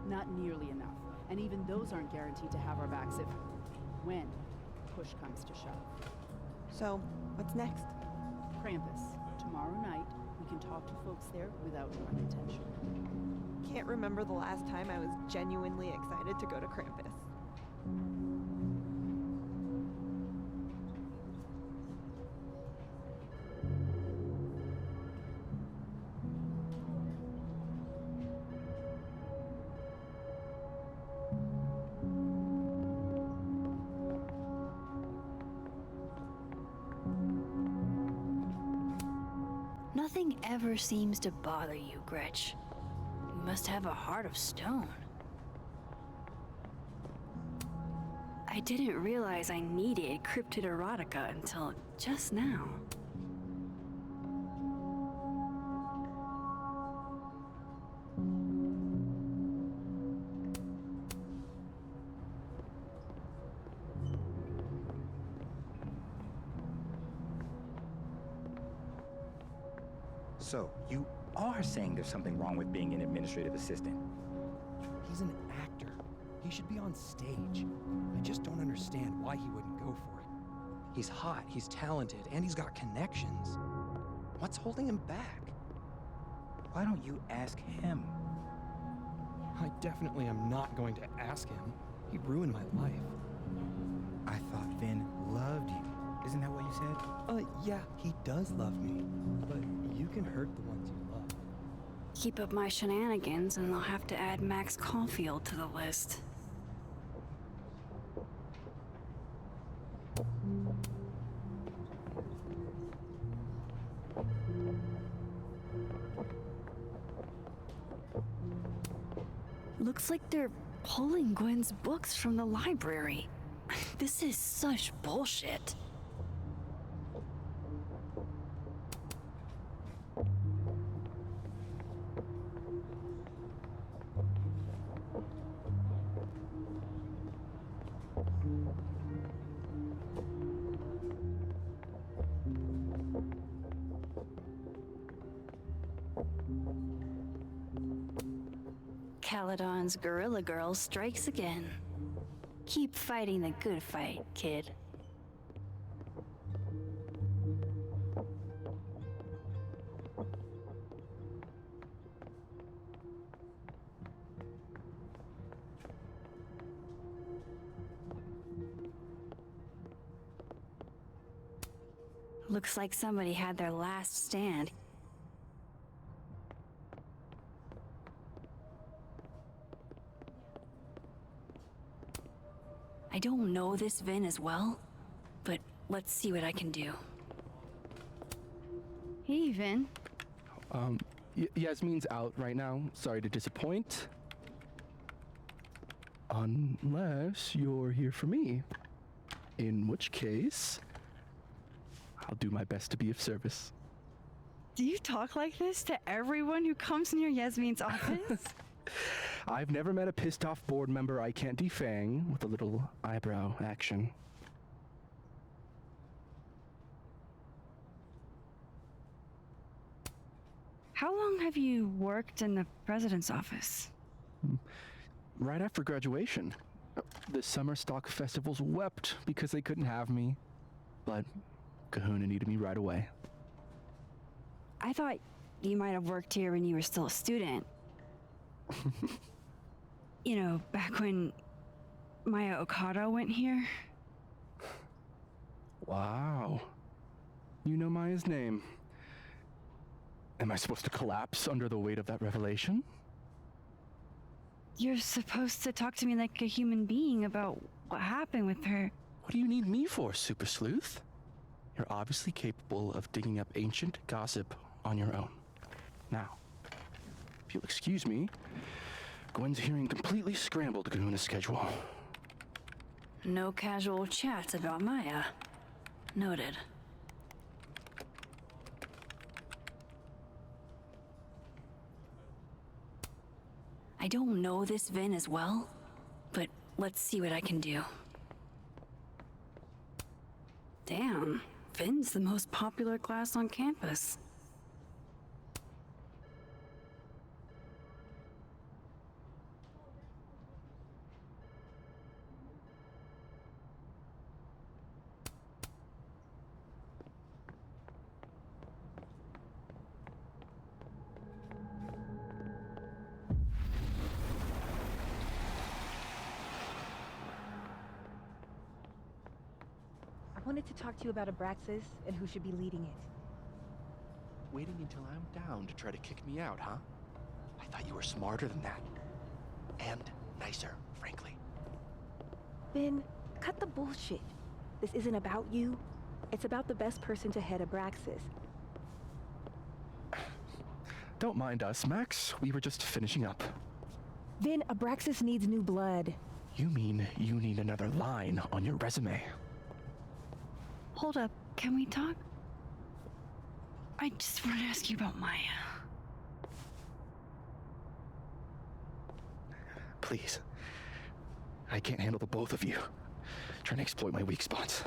Not nearly enough. And even those aren't guaranteed to have our backs if... when push comes to shove. So, what's next? Krampus. Tomorrow night, we can talk to folks there without drawing attention. Can't remember the last time I was genuinely excited to go to Krampus. Nothing ever seems to bother you, Gretch. You must have a heart of stone. I didn't realize I needed cryptid erotica until just now. So, you are saying there's something wrong with being an administrative assistant? He's an actor. He should be on stage. I just don't understand why he wouldn't go for it. He's hot, he's talented, and he's got connections. What's holding him back? Why don't you ask him? I definitely am not going to ask him. He ruined my life. I thought Vin loved you. Isn't that what you said? Yeah, he does love me. But you can hurt the ones you love. Keep up my shenanigans and I'll have to add Max Caulfield to the list. Looks like they're pulling Gwen's books from the library. This is such bullshit. Caledon's Gorilla Girl strikes again. Keep fighting the good fight, kid. Looks like somebody had their last stand. I don't know this Vin as well, but let's see what I can do. Hey, Vin. Yasmin's out right now. Sorry to disappoint. Unless you're here for me. In which case, I'll do my best to be of service. Do you talk like this to everyone who comes near Yasmin's office? I've never met a pissed off board member I can't defang with a little eyebrow action. How long have you worked in the president's office? Right after graduation. The summer stock festivals wept because they couldn't have me. But Kahuna needed me right away. I thought you might have worked here when you were still a student. You know, back when Maya Okada went here. Wow. You know Maya's name. Am I supposed to collapse under the weight of that revelation? You're supposed to talk to me like a human being about what happened with her. What do you need me for, Super Sleuth? You're obviously capable of digging up ancient gossip on your own. Now, if you'll excuse me, Gwen's hearing completely scrambled Kahuna's schedule. No casual chats about Maya. Noted. I don't know this Vin as well, but let's see what I can do. Damn, Vin's the most popular class on campus. I wanted to talk to you about Abraxas and who should be leading it. Waiting until I'm down to try to kick me out, huh? I thought you were smarter than that. And nicer, frankly. Vin, cut the bullshit. This isn't about you. It's about the best person to head Abraxas. Don't mind us, Max. We were just finishing up. Vin, Abraxas needs new blood. You mean you need another line on your resume? Hold up, can we talk? I just want to ask you about Maya. Please. I can't handle the both of you. Trying to exploit my weak spots.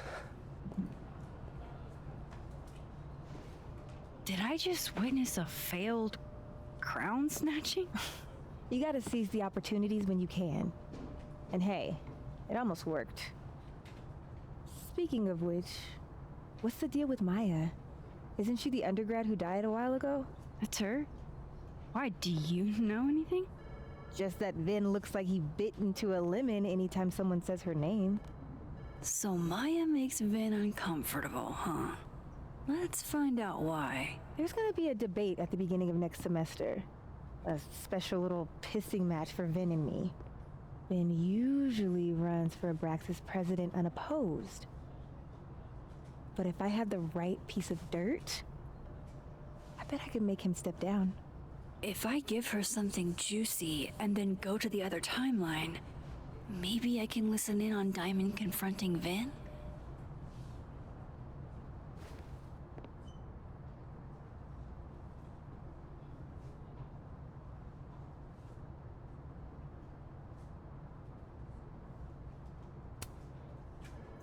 Did I just witness a failed crown snatching? You gotta seize the opportunities when you can. And hey, it almost worked. Speaking of which, what's the deal with Maya? Isn't she the undergrad who died a while ago? That's her? Why, do you know anything? Just that Vin looks like he bit into a lemon anytime someone says her name. So Maya makes Vin uncomfortable, huh? Let's find out why. There's gonna be a debate at the beginning of next semester. A special little pissing match for Vin and me. Vin usually runs for Abraxas president unopposed. But if I had the right piece of dirt, I bet I could make him step down. If I give her something juicy and then go to the other timeline, maybe I can listen in on Diamond confronting Vin?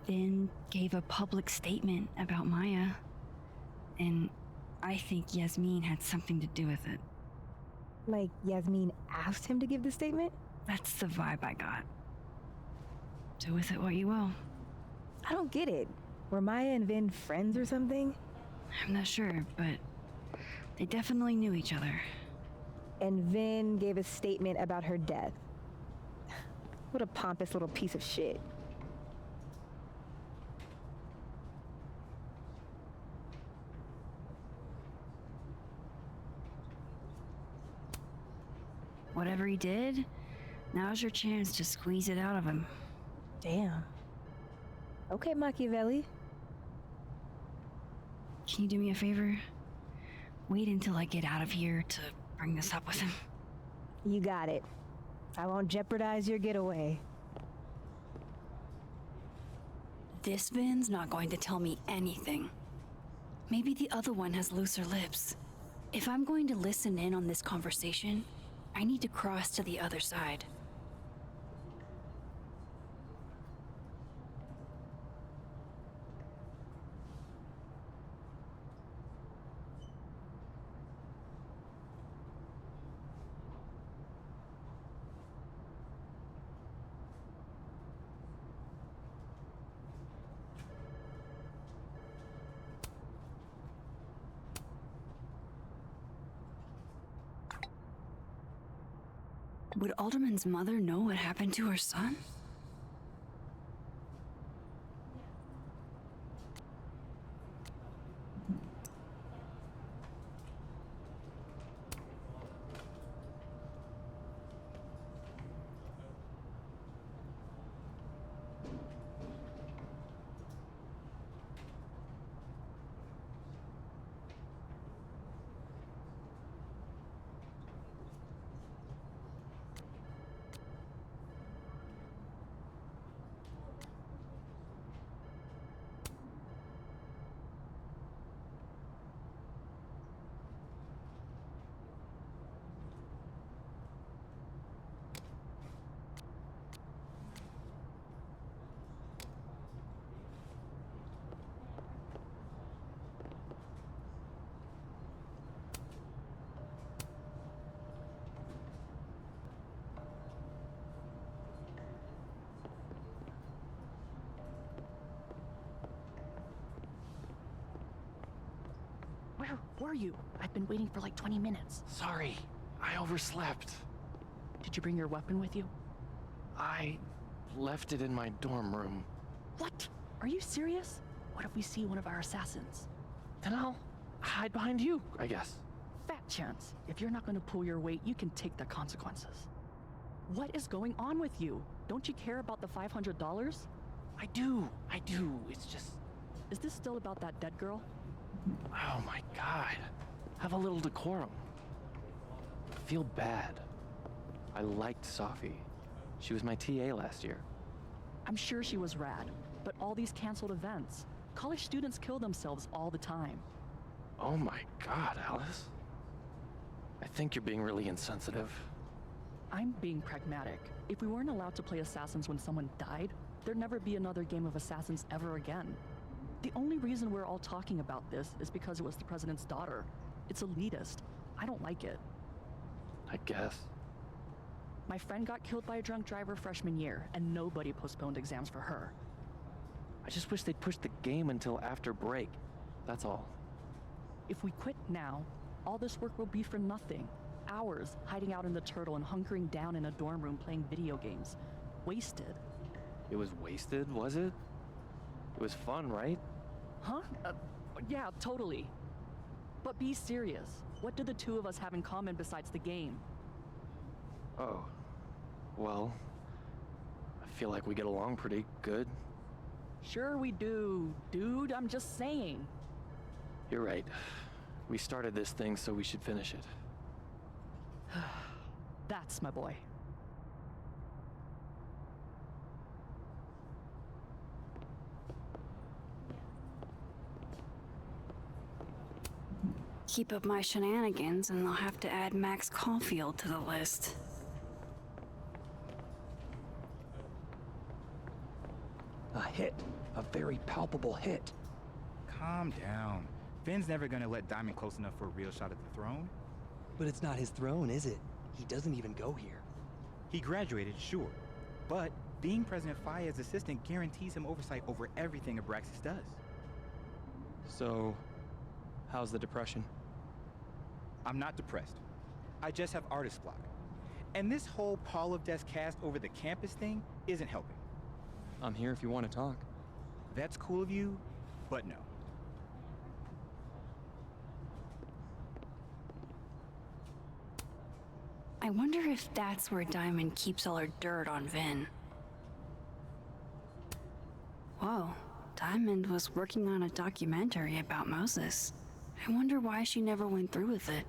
Vin gave a public statement about Maya, and I think Yasmin had something to do with it. Like Yasmin asked him to give the statement? That's the vibe I got. Do with it what you will. I don't get it. Were Maya and Vin friends or something? I'm not sure, but they definitely knew each other. And Vin gave a statement about her death. What a pompous little piece of shit. Whatever he did, now's your chance to squeeze it out of him. Damn. Okay, Machiavelli. Can you do me a favor? Wait until I get out of here to bring this up with him. You got it. I won't jeopardize your getaway. This Vin's not going to tell me anything. Maybe the other one has looser lips. If I'm going to listen in on this conversation, I need to cross to the other side. Would Alderman's mother know what happened to her son? Where were you? I've been waiting for like 20 minutes. Sorry, I overslept. Did you bring your weapon with you? I left it in my dorm room. What? Are you serious? What if we see one of our assassins? Then I'll hide behind you, I guess. Fat chance. If you're not going to pull your weight, you can take the consequences. What is going on with you? Don't you care about the $500? I do. It's just... Is this still about that dead girl? Oh my god. Have a little decorum. feel bad. I liked Sophie. She was my TA last year. I'm sure she was rad, but all these canceled events. College students kill themselves all the time. Oh my god, Alice. I think you're being really insensitive. I'm being pragmatic. If we weren't allowed to play Assassins when someone died, there'd never be another game of Assassins ever again. The only reason we're all talking about this is because it was the president's daughter. It's elitist. I don't like it. I guess. My friend got killed by a drunk driver freshman year, and nobody postponed exams for her. I just wish they'd push the game until after break. That's all. If we quit now, all this work will be for nothing. Hours hiding out in the turtle and hunkering down in a dorm room playing video games. Wasted. It was wasted, was it? It was fun, right? Huh? Yeah, totally. But be serious. What do the two of us have in common besides the game? Oh. Well, I feel like we get along pretty good. Sure we do, dude. I'm just saying. You're right. We started this thing, so we should finish it. That's my boy. Keep up my shenanigans, and they'll have to add Max Caulfield to the list. A hit. A very palpable hit. Calm down. Finn's never gonna let Diamond close enough for a real shot at the throne. But it's not his throne, is it? He doesn't even go here. He graduated, sure. But being President Fayyad's assistant guarantees him oversight over everything Abraxas does. So, how's the depression? I'm not depressed. I just have artist block. And this whole Pall of Death cast over the campus thing isn't helping. I'm here if you want to talk. That's cool of you, but no. I wonder if that's where Diamond keeps all her dirt on Vin. Whoa, Diamond was working on a documentary about Moses. I wonder why she never went through with it.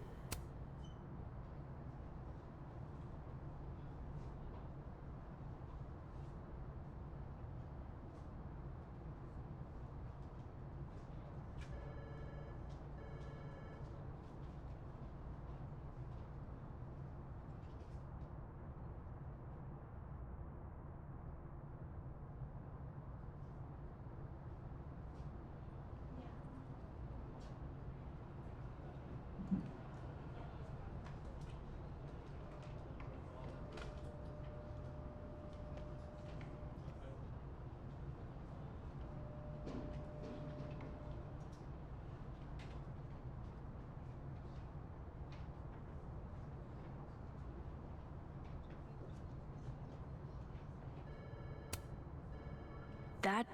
That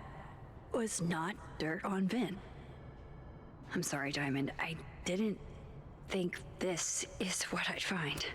was not dirt on Vin. I'm sorry, Diamond. I didn't think this is what I'd find.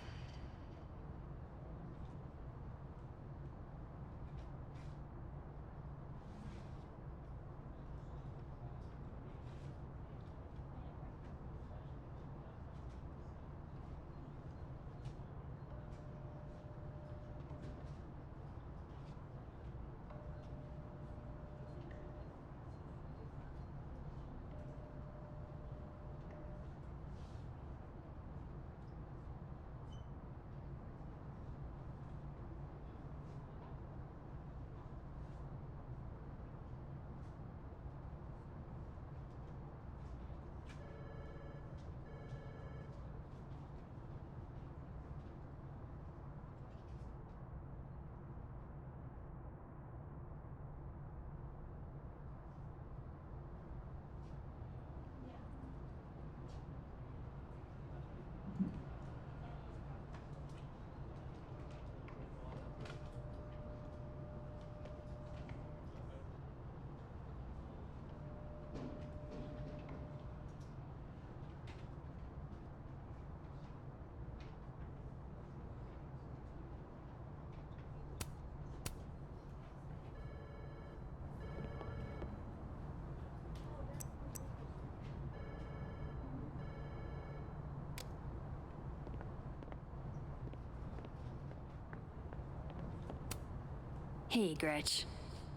Hey, Gretch.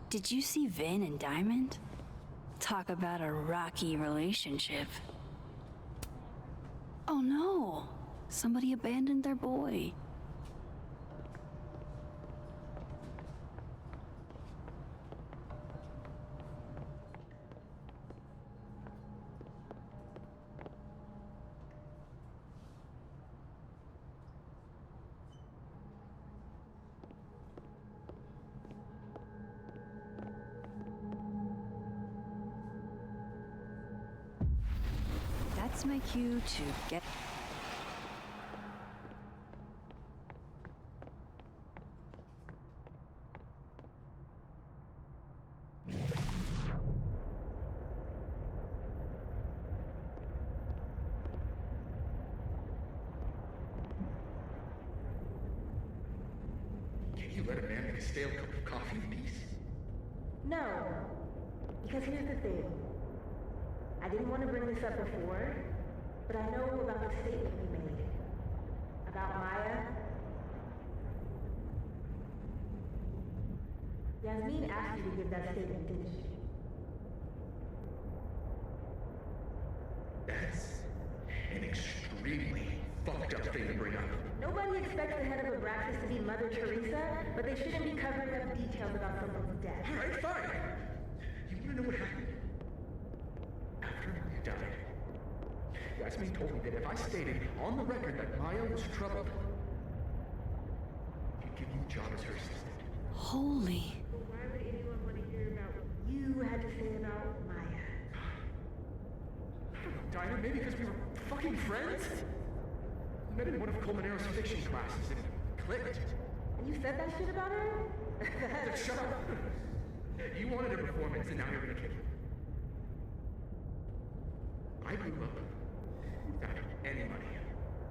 Did you see Vin and Diamond? Talk about a rocky relationship. Oh no! Somebody abandoned their boy. That's my cue to get... Can you let a man make a stale cup of coffee in peace? No. Because here's the thing. I didn't want to bring this up before, but I know about the statement you made. About Maya. Yasmin asked you to give that statement, didn't she? That's an extremely fucked up thing to bring up. Nobody expects the head of Abraxas to be Mother Teresa, but they shouldn't be covering up details about someone's death. Alright, fine. You want to know what happened? After Maya died, Yasmin told me that if I stated on the record that Maya was troubled, he'd give you a job as her assistant. Holy... Why would anyone want to hear about what you had to say about Maya? I don't know, Dinah, maybe because we were fucking friends? We met in one of Colmenaro's fiction classes and it clicked. And you said that shit about her? Shut up! You wanted a performance and now you're gonna kick it. I grew up without any money,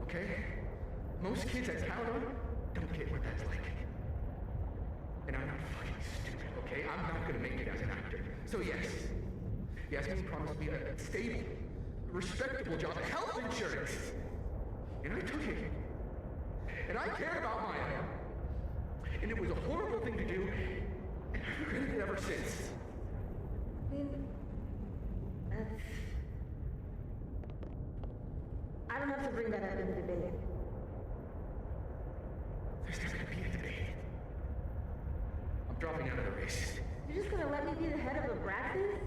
okay? Most kids I count on don't get what that's like. And I'm not fucking stupid, okay? I'm not gonna make it as an actor. So yes, Yasmin promised me a stable, respectable job, health insurance. And I took it. And I cared about Maya. And it was a horrible thing to do, and I've regretted it ever since. I mean, I don't have to bring that up in the debate. There's not gonna be a debate. I'm dropping out of the race. You're just gonna let me be the head of Abraxas?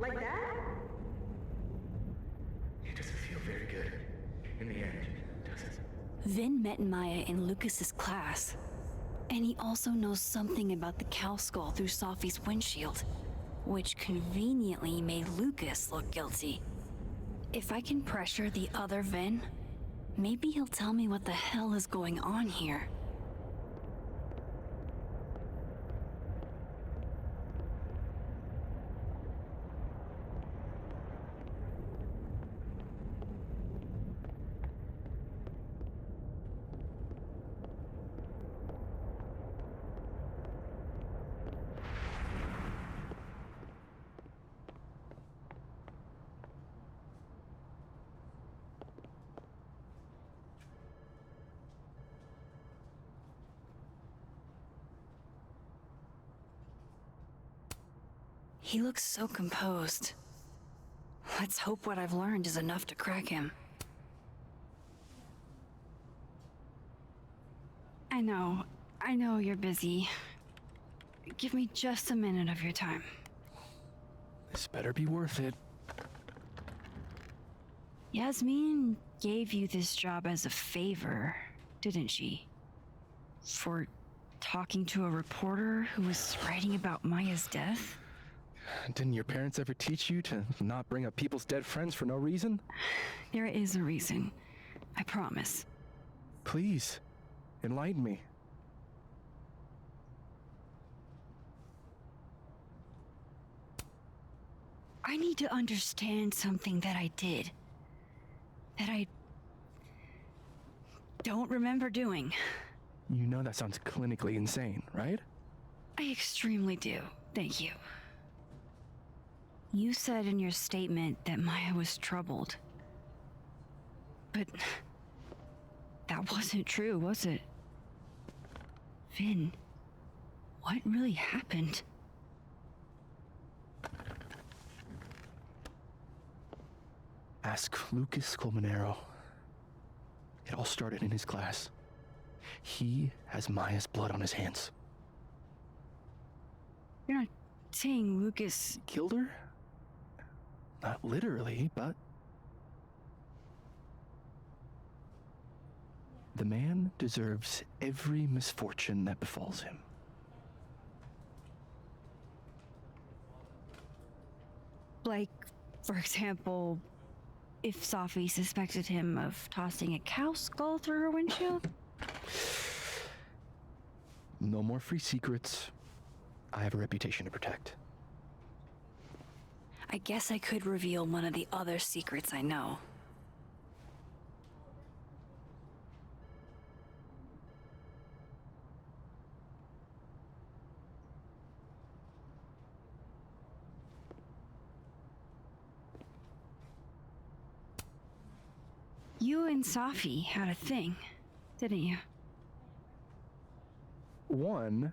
Like that? It doesn't feel very good. In the end, does it? Vin met Maya in Lucas's class. And he also knows something about the cow skull through Sophie's windshield, which conveniently made Lucas look guilty. If I can pressure the other Vin, maybe he'll tell me what the hell is going on here. He looks so composed. Let's hope what I've learned is enough to crack him. I know you're busy. Give me just a minute of your time. This better be worth it. Yasmin gave you this job as a favor, didn't she? For talking to a reporter who was writing about Maya's death? Didn't your parents ever teach you to not bring up people's dead friends for no reason? There is a reason. I promise. Please, enlighten me. I need to understand something that I did. That I don't remember doing. You know that sounds clinically insane, right? I extremely do. Thank you. You said in your statement that Maya was troubled. But that wasn't true, was it? Vin, What really happened? Ask Lucas Colmenero. It all started in his class. He has Maya's blood on his hands. You're not saying Lucas killed her? Not literally, but... The man deserves every misfortune that befalls him. Like, for example, if Safi suspected him of tossing a cow skull through her windshield? No more free secrets. I have a reputation to protect. I guess I could reveal one of the other secrets I know. You and Safi had a thing, didn't you? One,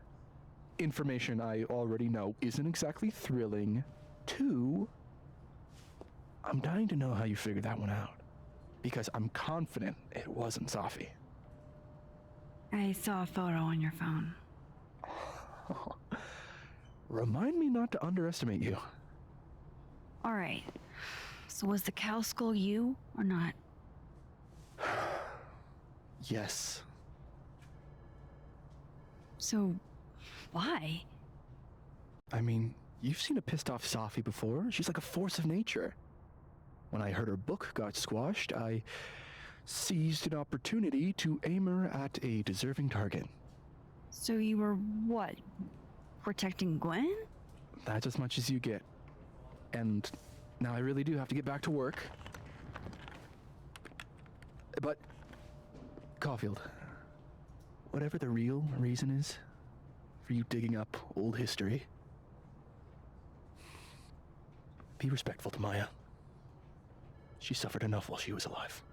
information I already know isn't exactly thrilling. Two, I'm dying to know how you figured that one out. Because I'm confident it wasn't Safi. I saw a photo on your phone. Remind me not to underestimate you. All right. So was the cow skull you or not? Yes. So, why? I mean, you've seen a pissed off Safi before. She's like a force of nature. When I heard her book got squashed, I seized an opportunity to aim her at a deserving target. So you were what? Protecting Gwen? That's as much as you get. And now I really do have to get back to work. But, Caulfield, whatever the real reason is for you digging up old history, be respectful to Maya. She suffered enough while she was alive.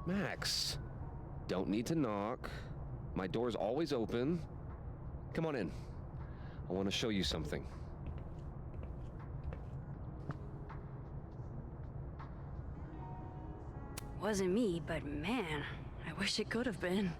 Max, don't need to knock. My door's always open. Come on in. I want to show you something. Wasn't me, but man, I wish it could have been.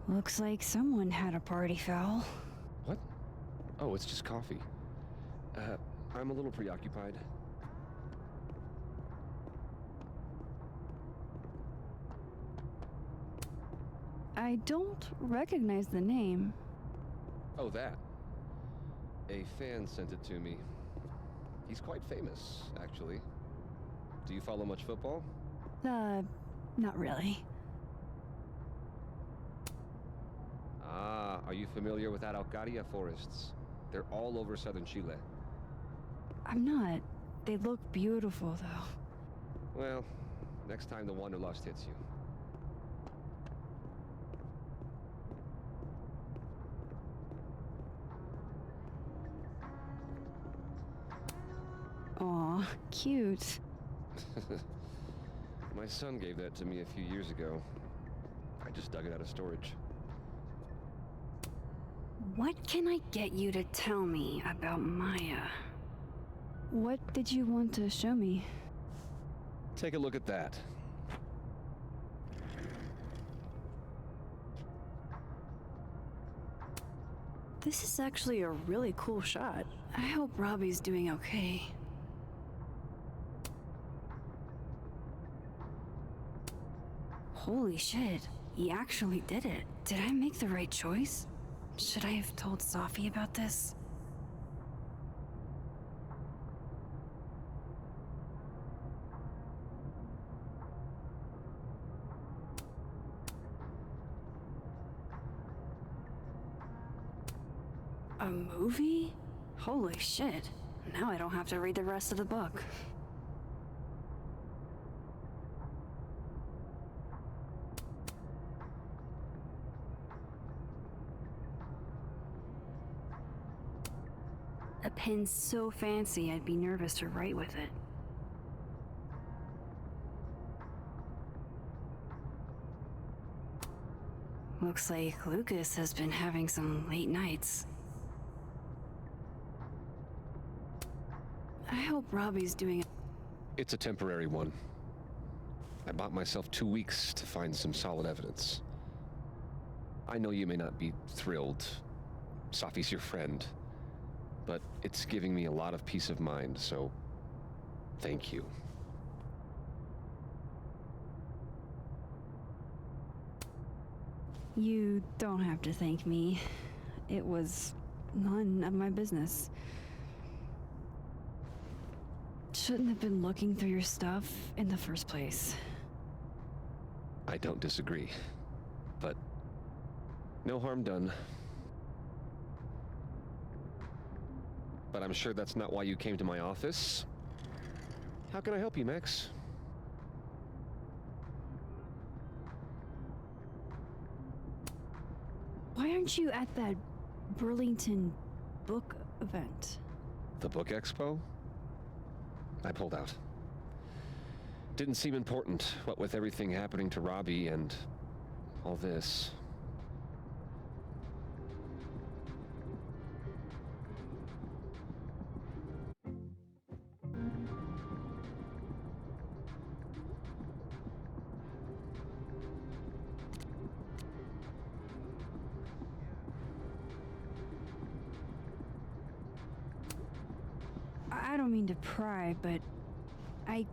Looks like someone had a party foul. What? Oh, it's just coffee. I'm a little preoccupied. I don't recognize the name. Oh, that. A fan sent it to me. He's quite famous, actually. Do you follow much football? Not really. Ah, are you familiar with that Alcaria forests? They're all over southern Chile. I'm not. They look beautiful, though. Well, next time the Wanderlust hits you. Aw, cute. My son gave that to me a few years ago. I just dug it out of storage. What can I get you to tell me about Maya? What did you want to show me? Take a look at that. This is actually a really cool shot. I hope Robbie's doing okay. Holy shit, he actually did it. Did I make the right choice? Should I have told Safi about this? A movie? Holy shit. Now I don't have to read the rest of the book. A pen so fancy I'd be nervous to write with it. Looks like Lucas has been having some late nights. I hope Robbie's doing it. It's a temporary one. I bought myself 2 weeks to find some solid evidence. I know you may not be thrilled. Safi's your friend. But it's giving me a lot of peace of mind, so thank you. You don't have to thank me. It was none of my business. Shouldn't have been looking through your stuff in the first place. I don't disagree, but no harm done. But I'm sure that's not why you came to my office. How can I help you, Max? Why aren't you at that Burlington book event? The book expo? I pulled out. Didn't seem important, what with everything happening to Robbie and all this. I don't mean to pry, but I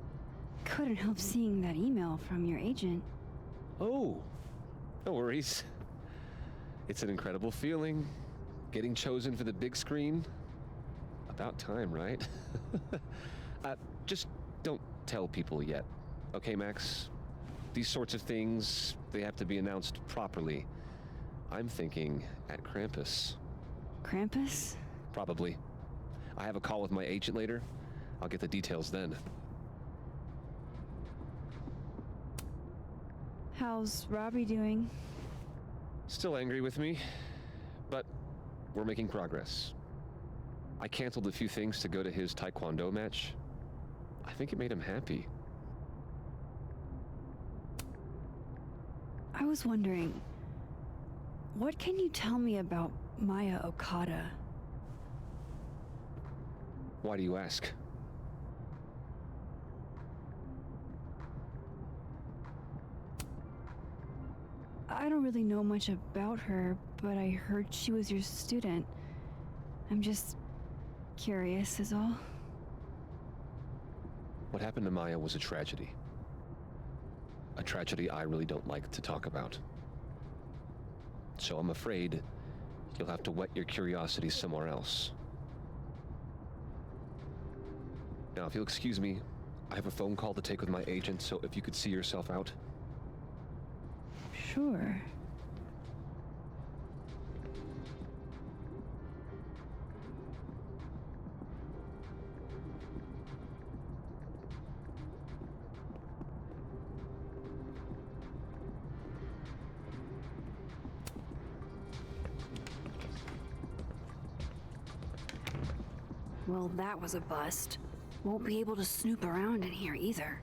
couldn't help seeing that email from your agent. Oh, no worries. It's an incredible feeling. Getting chosen for the big screen. About time, right? Just don't tell people yet. Okay, Max? These sorts of things, they have to be announced properly. I'm thinking at Krampus. Krampus? Probably. I have a call with my agent later. I'll get the details then. How's Robbie doing? Still angry with me, but we're making progress. I canceled a few things to go to his taekwondo match. I think it made him happy. I was wondering, what can you tell me about Maya Okada? Why do you ask? I don't really know much about her, but I heard she was your student. I'm just curious is all. What happened to Maya was a tragedy. A tragedy I really don't like to talk about. So I'm afraid you'll have to whet your curiosity somewhere else. Now, if you'll excuse me, I have a phone call to take with my agent, so if you could see yourself out. Sure. Well, that was a bust. Won't be able to snoop around in here either.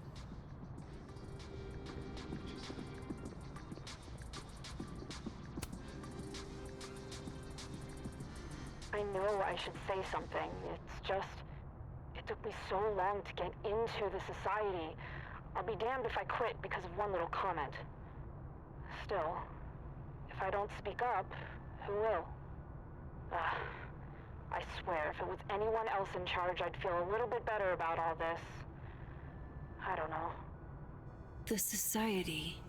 I know I should say something. It's just, it took me so long to get into the society. I'll be damned if I quit because of one little comment. Still, if I don't speak up, who will? I swear, if it was anyone else in charge, I'd feel a little bit better about all this. I don't know. The society.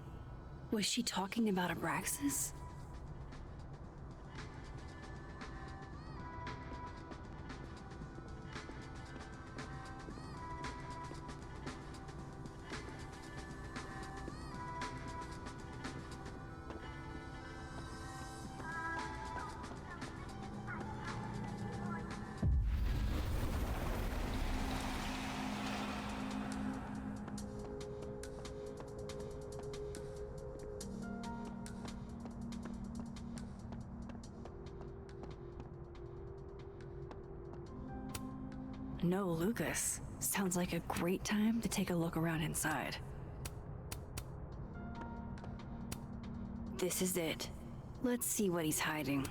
Was she talking about Abraxas? No, Lucas. Sounds like a great time to take a look around inside. This is it. Let's see what he's hiding.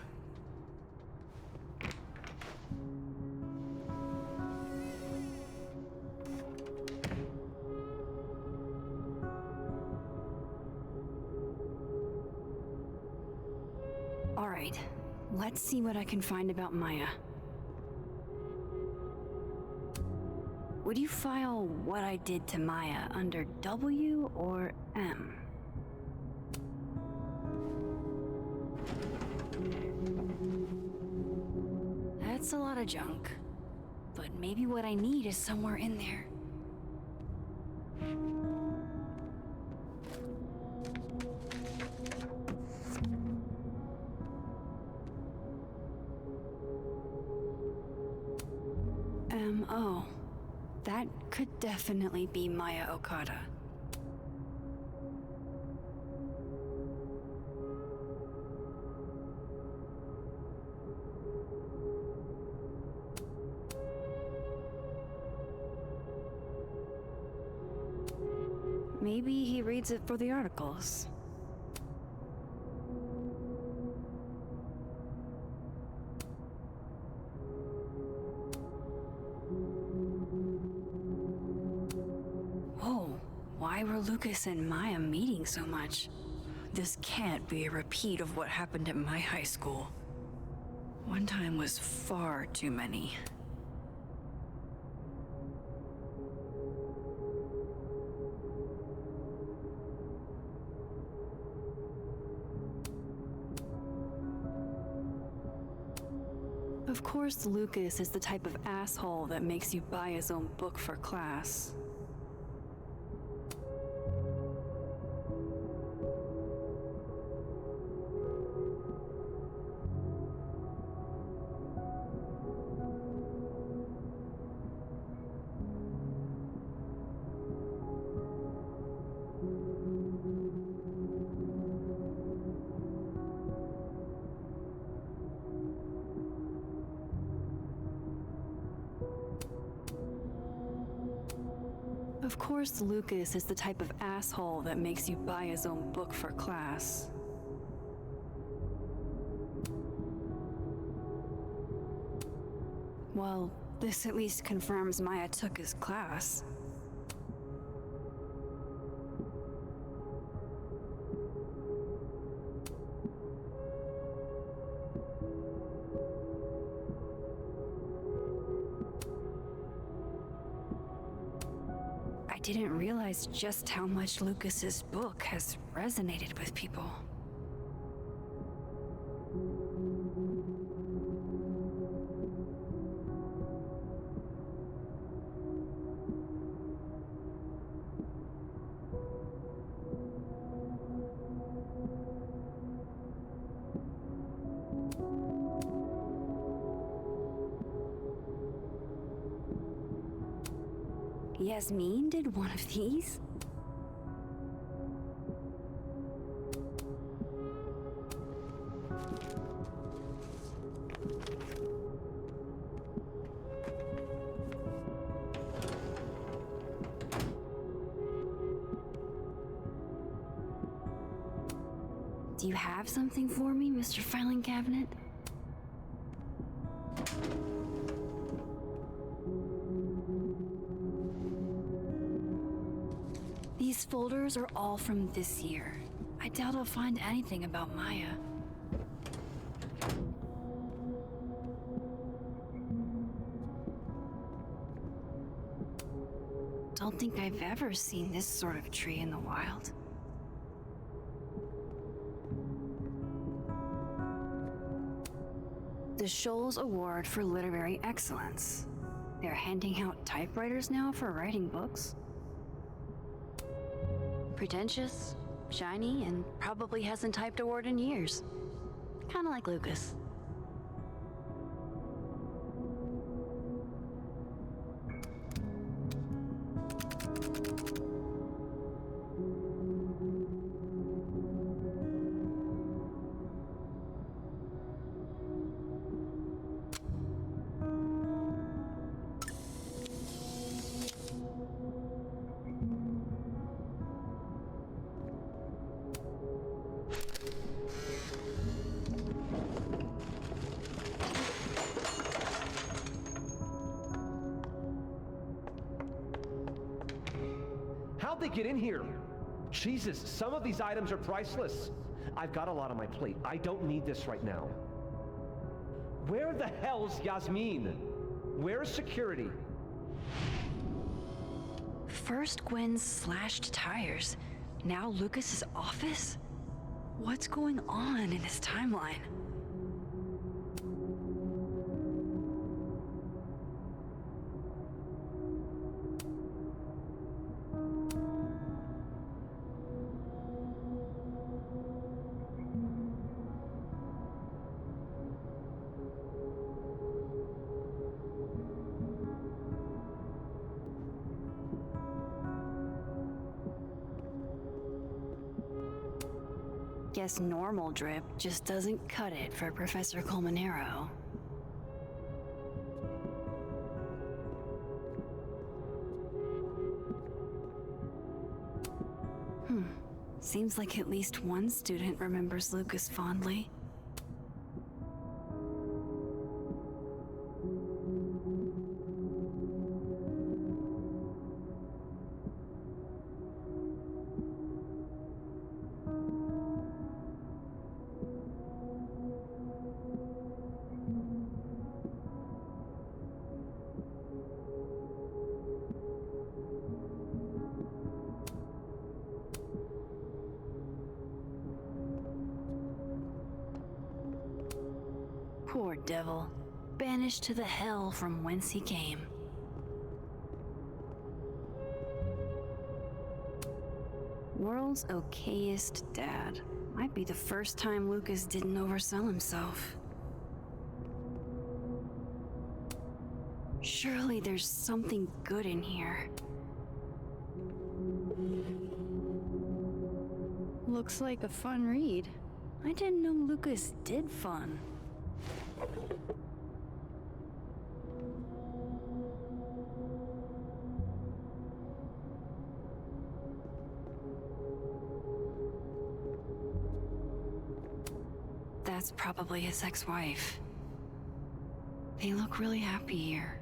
All right, let's see what I can find about Maya. Would you file what I did to Maya under W or M? That's a lot of junk, but maybe what I need is somewhere in there. M.O. That could definitely be Maya Okada. Maybe he reads it for the articles. Whoa, why were Lucas and Maya meeting so much? This can't be a repeat of what happened at my high school. One time was far too many. Of course, Lucas is the type of asshole that makes you buy his own book for class. Of course, Lucas is the type of asshole that makes you buy his own book for class. Well, this at least confirms Maya took his class. I didn't realize just how much Lucas's book has resonated with people. Yasmin did one of these? Do you have something for me, Mr. Filing Cabinet? These folders are all from this year. I doubt I'll find anything about Maya. think I've ever seen this sort of tree in the wild. The Shoals Award for Literary Excellence. They're handing out typewriters now for writing books. Pretentious, shiny, and probably hasn't typed a word in years. Kinda like Lucas. How'd they get in here? Jesus, some of these items are priceless. I've got a lot on my plate. I don't need this right now. Where the hell's Yasmin? Where's security? First Gwen's slashed tires, now Lucas's office? What's going on in his timeline? Guess normal drip just doesn't cut it for Professor Colmenero. Seems like at least one student remembers Lucas fondly. Poor devil, banished to the hell from whence he came. World's okayest dad. Might be the first time Lucas didn't oversell himself. Surely there's something good in here. Looks like a fun read. I didn't know Lucas did fun. That's probably his ex-wife. They look really happy here.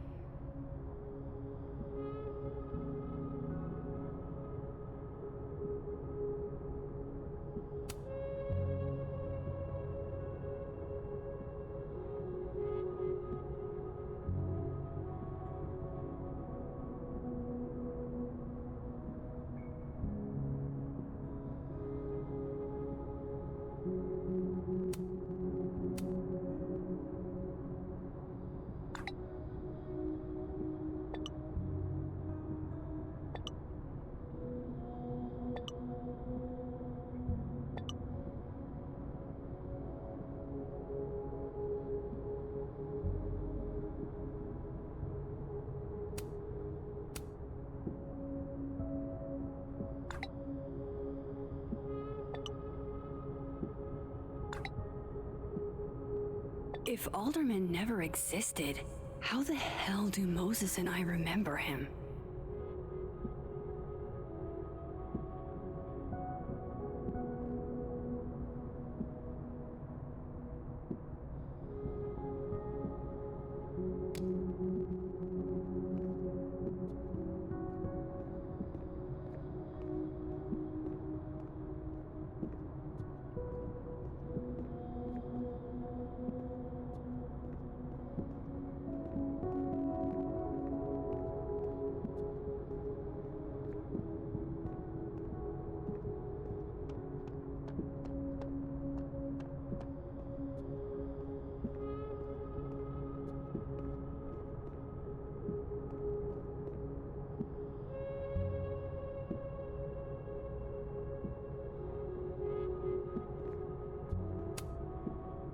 If Alderman never existed, how the hell do Moses and I remember him?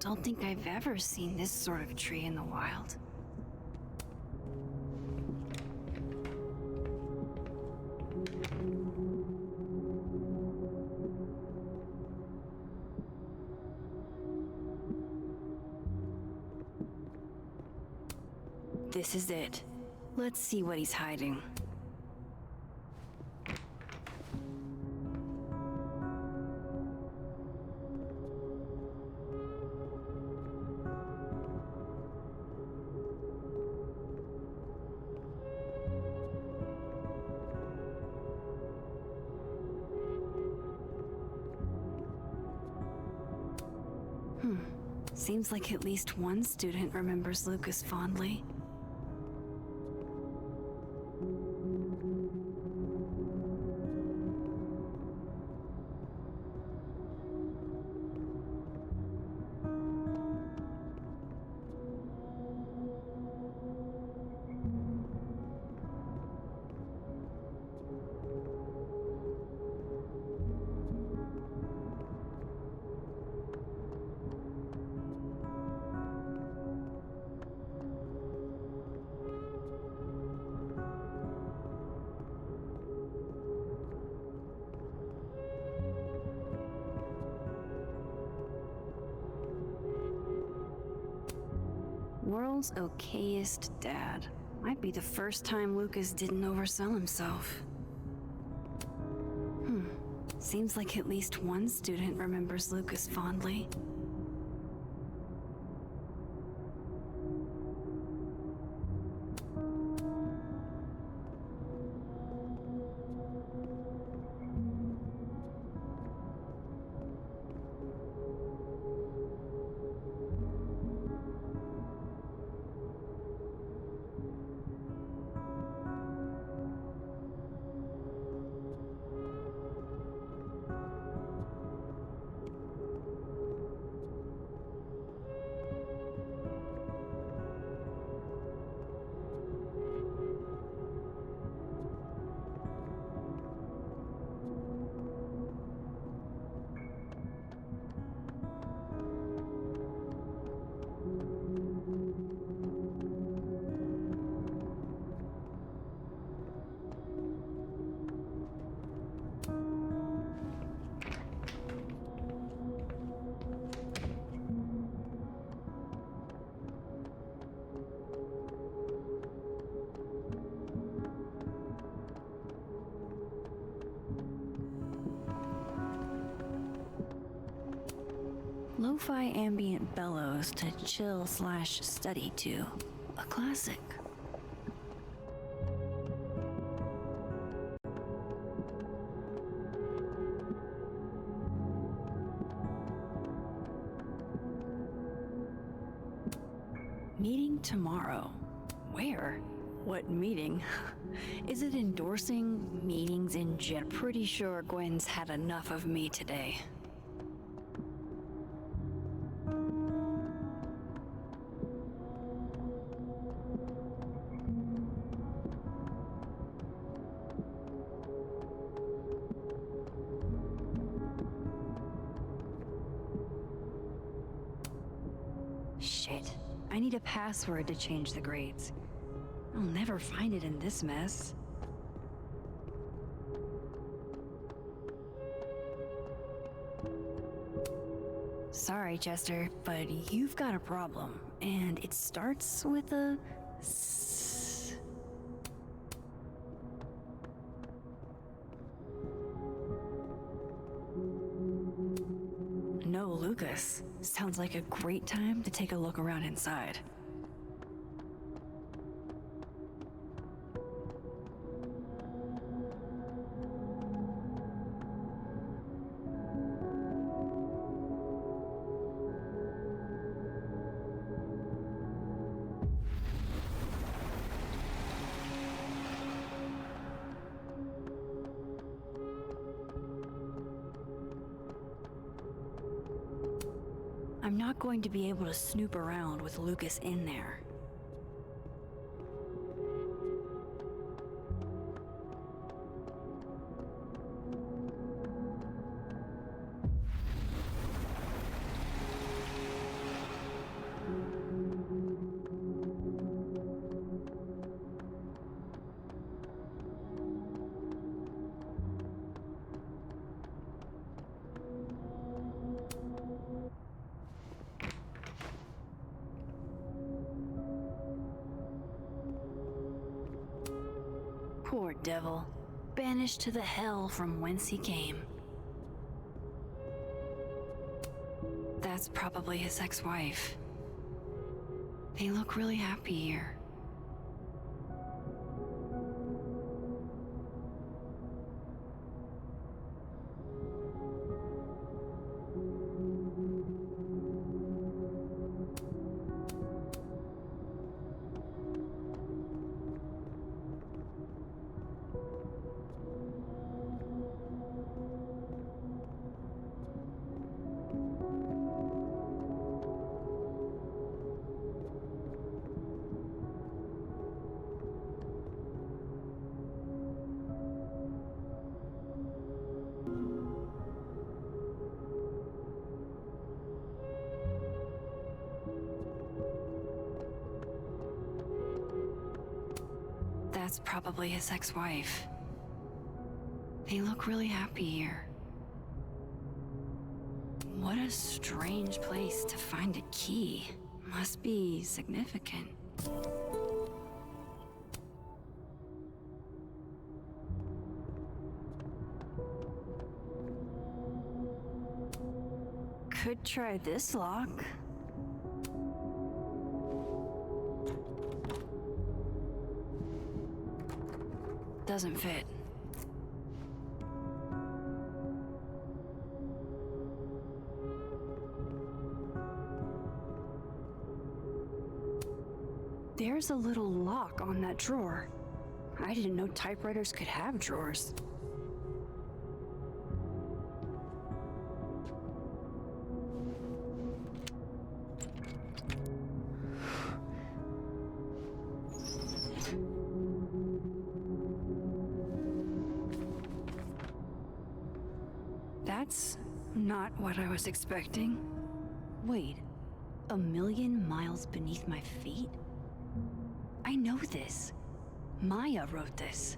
Don't think I've ever seen this sort of tree in the wild. This is it. Let's see what he's hiding. Seems like at least one student remembers Lucas fondly. World's okayest dad. Might be the first time Lucas didn't oversell himself. Seems like at least one student remembers Lucas fondly. Lo-fi ambient bellows to chill/study to. A classic. Meeting tomorrow. Where? What meeting? Is it endorsing meetings in general? Pretty sure Gwen's had enough of me today. Shit. I need a password to change the grades. I'll never find it in this mess. Sorry, Chester, but you've got a problem, and it starts with a S. No, Lucas. Sounds like a great time to take a look around inside. I'm not going to be able to snoop around with Lucas in there. Poor devil, banished to the hell from whence he came. That's probably his ex-wife. They look really happy here. That's probably his ex-wife. They look really happy here. What a strange place to find a key. Must be significant. Could try this lock. Doesn't fit. There's a little lock on that drawer. I didn't know typewriters could have drawers. That's not what I was expecting. Wait, 1,000,000 miles beneath my feet? I know this. Maya wrote this.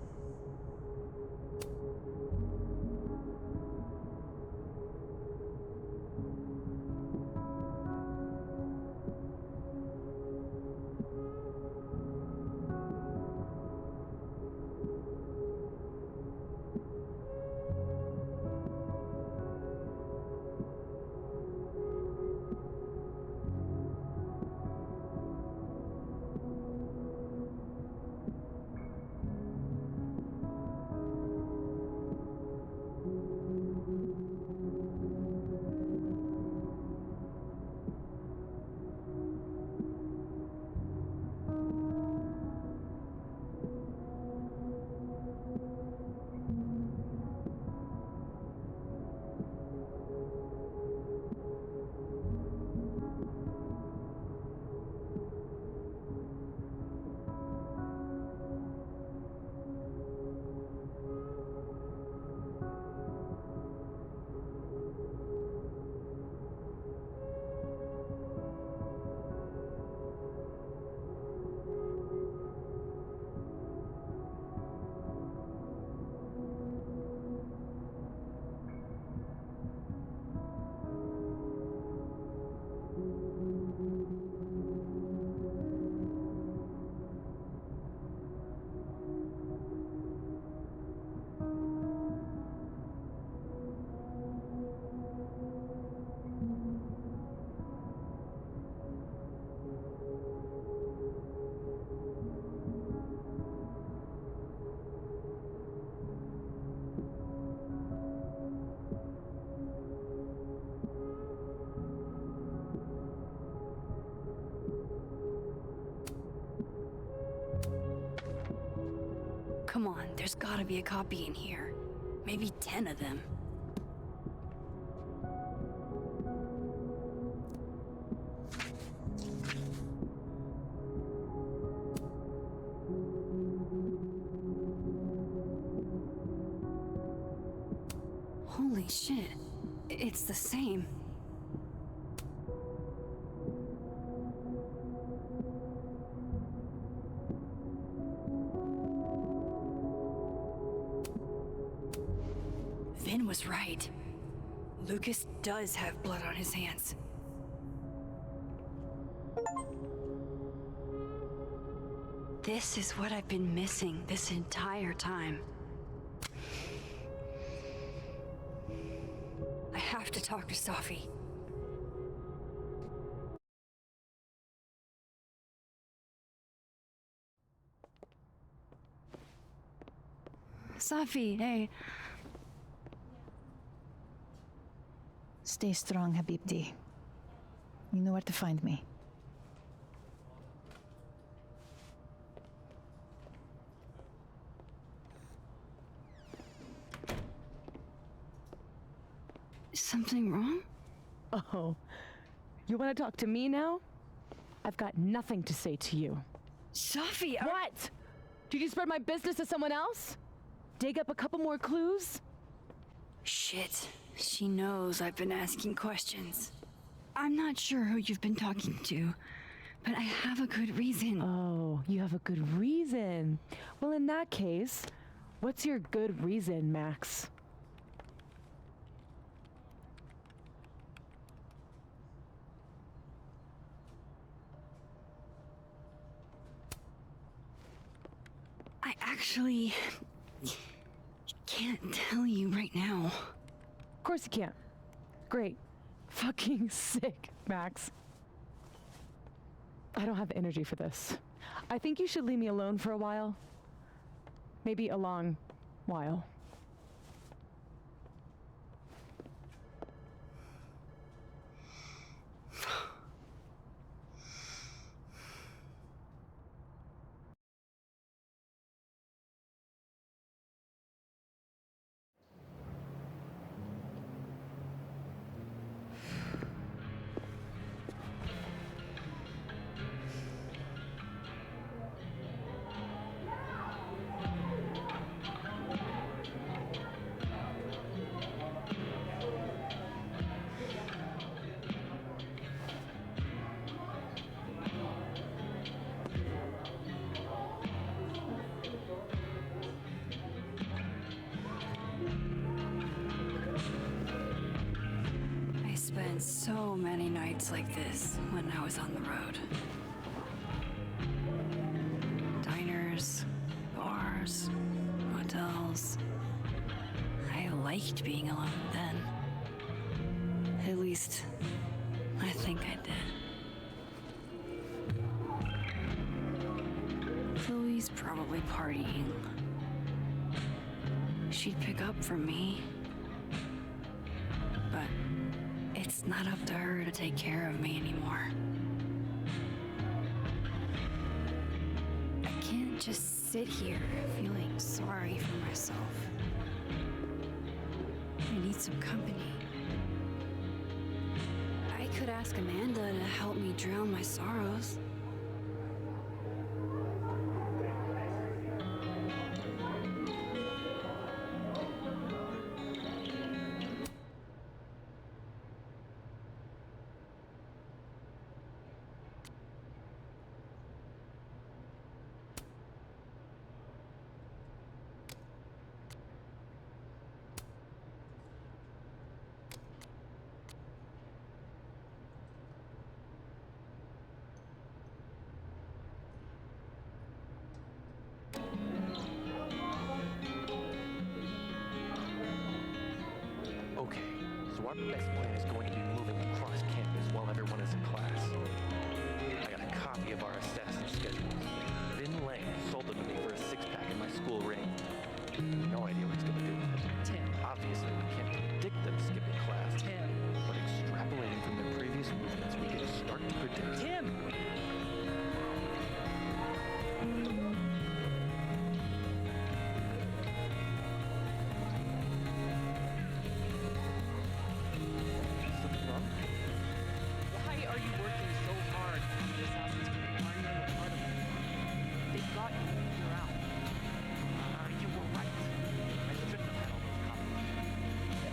Come on, there's gotta be a copy in here. Maybe 10 of them. Holy shit, it's the same. Vin was right. Lucas does have blood on his hands. This is what I've been missing this entire time. I have to talk to Safi. Safi, hey. Stay strong, Habibti. You know where to find me. Is something wrong? Oh, you want to talk to me now? I've got nothing to say to you. Safi, What? Did you spread my business to someone else? Dig up a couple more clues? Shit. She knows I've been asking questions. I'm not sure who you've been talking to, but I have a good reason. Oh, you have a good reason. Well, in that case, what's your good reason, Max? I actually can't tell you right now. Of course you can't. Great. Fucking sick, Max. I don't have energy for this. I think you should leave me alone for a while. Maybe a long while. I spent so many nights like this when I was on the road. Diners, bars, hotels. I liked being alone then. At least, I think I did. Chloe's probably partying. She'd pick up from me. But it's not up to her to take care of me anymore. I can't just sit here feeling sorry for myself. I need some company. I could ask Amanda to help me drown my sorrows. Okay, so our best plan is going to be moving across campus while everyone is in class. I got a copy of our assassin schedules. Vin Lang sold them to me for a six-pack in my school ring. No idea what he's gonna do with it. Tim. Obviously, we can't predict them skipping class. Tim. But extrapolating from their previous movements, we can start to predict. Tim! Something wrong? Why are you working so hard on the assassins when you aren't even a part of it? They got you. You're out. You were right. I shouldn't have had all those copies.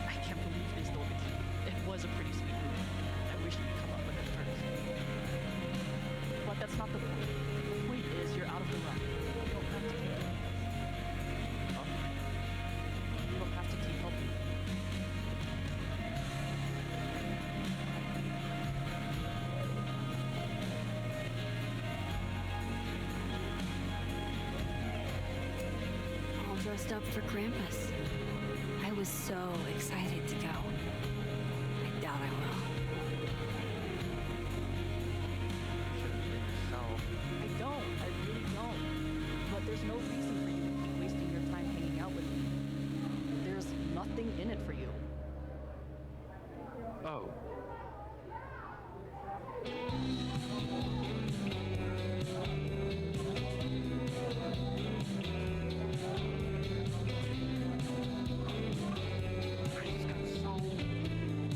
dressed up for Krampus. I was so excited to go. I doubt I will. I don't. I really don't. But there's no reason for you to keep wasting your time hanging out with me. There's nothing in it for you. Oh. I just got so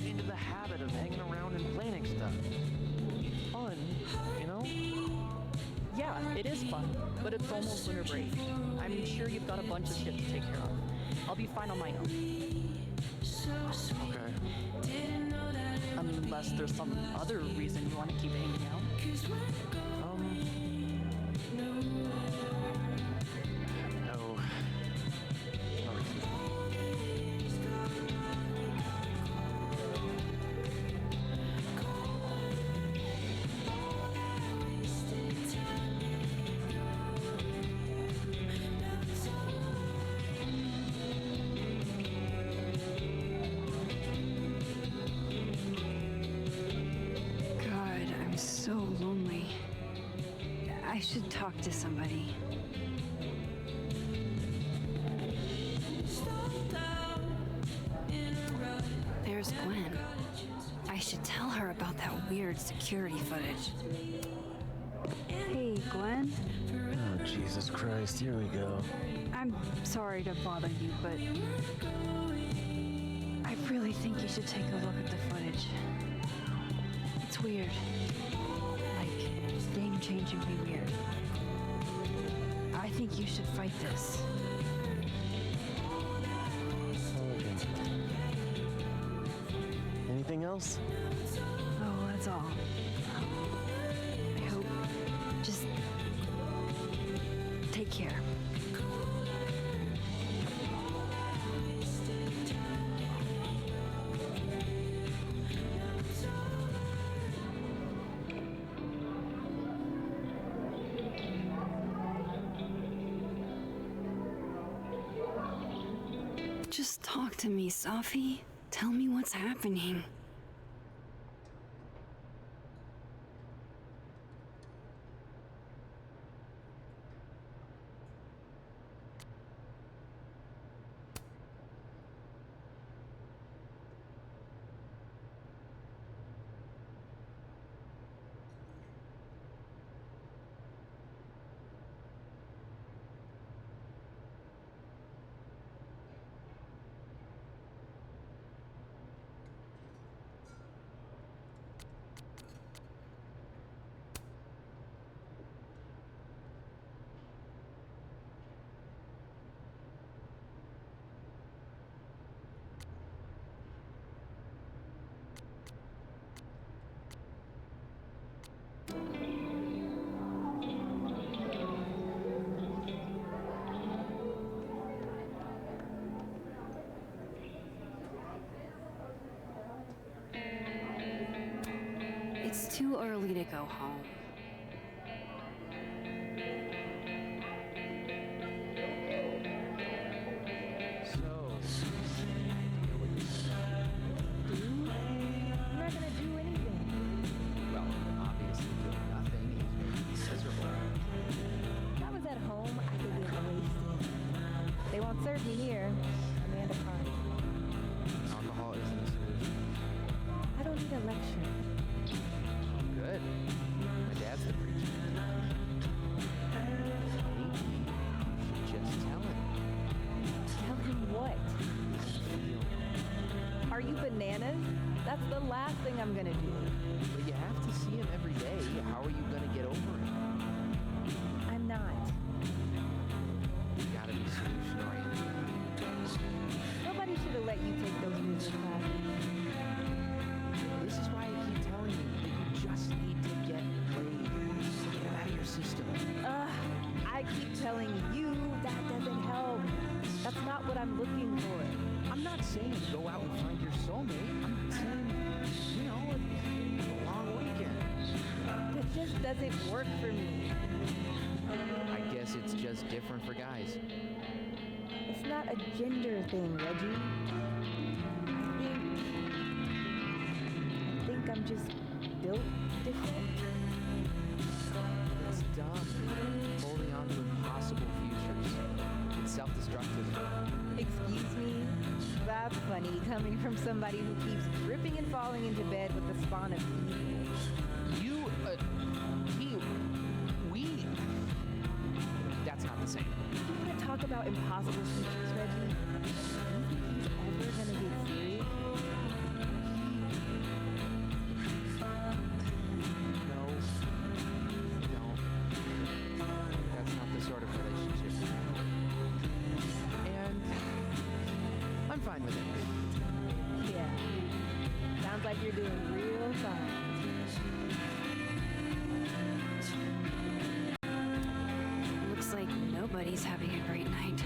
into the habit of hanging around and planning stuff. Fun, you know? Yeah, it is fun, but it's almost winter break. I'm sure you've got a bunch of shit to take care of. I'll be fine on my own. Okay. Unless there's some other reason you want to keep hanging out. No. God, I'm so lonely. I should talk to somebody. There's Gwen. I should tell her about that weird security footage. Hey, Gwen. Oh, Jesus Christ, here we go. I'm sorry to bother you, but I really think you should take a look at the footage. It's weird. Like, game-changingly weird. I think you should fight this. Anything else? Oh, that's all. I hope. Just take care. Just talk to me, Safi. Tell me what's happening. It's too early to go home. I'm not gonna do anything. Well, obviously doing nothing is miserable. If I was at home, I could get wasted. They won't serve me here. Amanda Park. Alcohol isn't a solution. I don't need a lecture. Good. My dad's the preacher. Maybe you should just tell him. Tell him what? Are you bananas? That's the last thing I'm gonna do. But you have to see him every day. How are you gonna get over it? I'm not. You gotta be solution oriented. Nobody should have let you take those music classes. This is why I keep telling you that you just need to get laid. Get it out of your system. I keep telling you that doesn't help. That's not what I'm looking for. I'm not saying go out and find your soulmate. I'm saying, you know, a long weekend. That just doesn't work for me. I guess it's just different for guys. If not a gender thing, Reggie. I think I'm just built different. It's dumb. Holding on to impossible futures. It's self-destructive. Excuse me? That's funny, coming from somebody who keeps tripping and falling into bed with the spawn of evil. We. That's not the same. You want to talk about impossible futures, Reggie? Do you think he's ever gonna get serious? No. That's not the sort of relationship. And I'm fine with it. Yeah. Sounds like you're doing real fine. Looks like nobody's having a great night.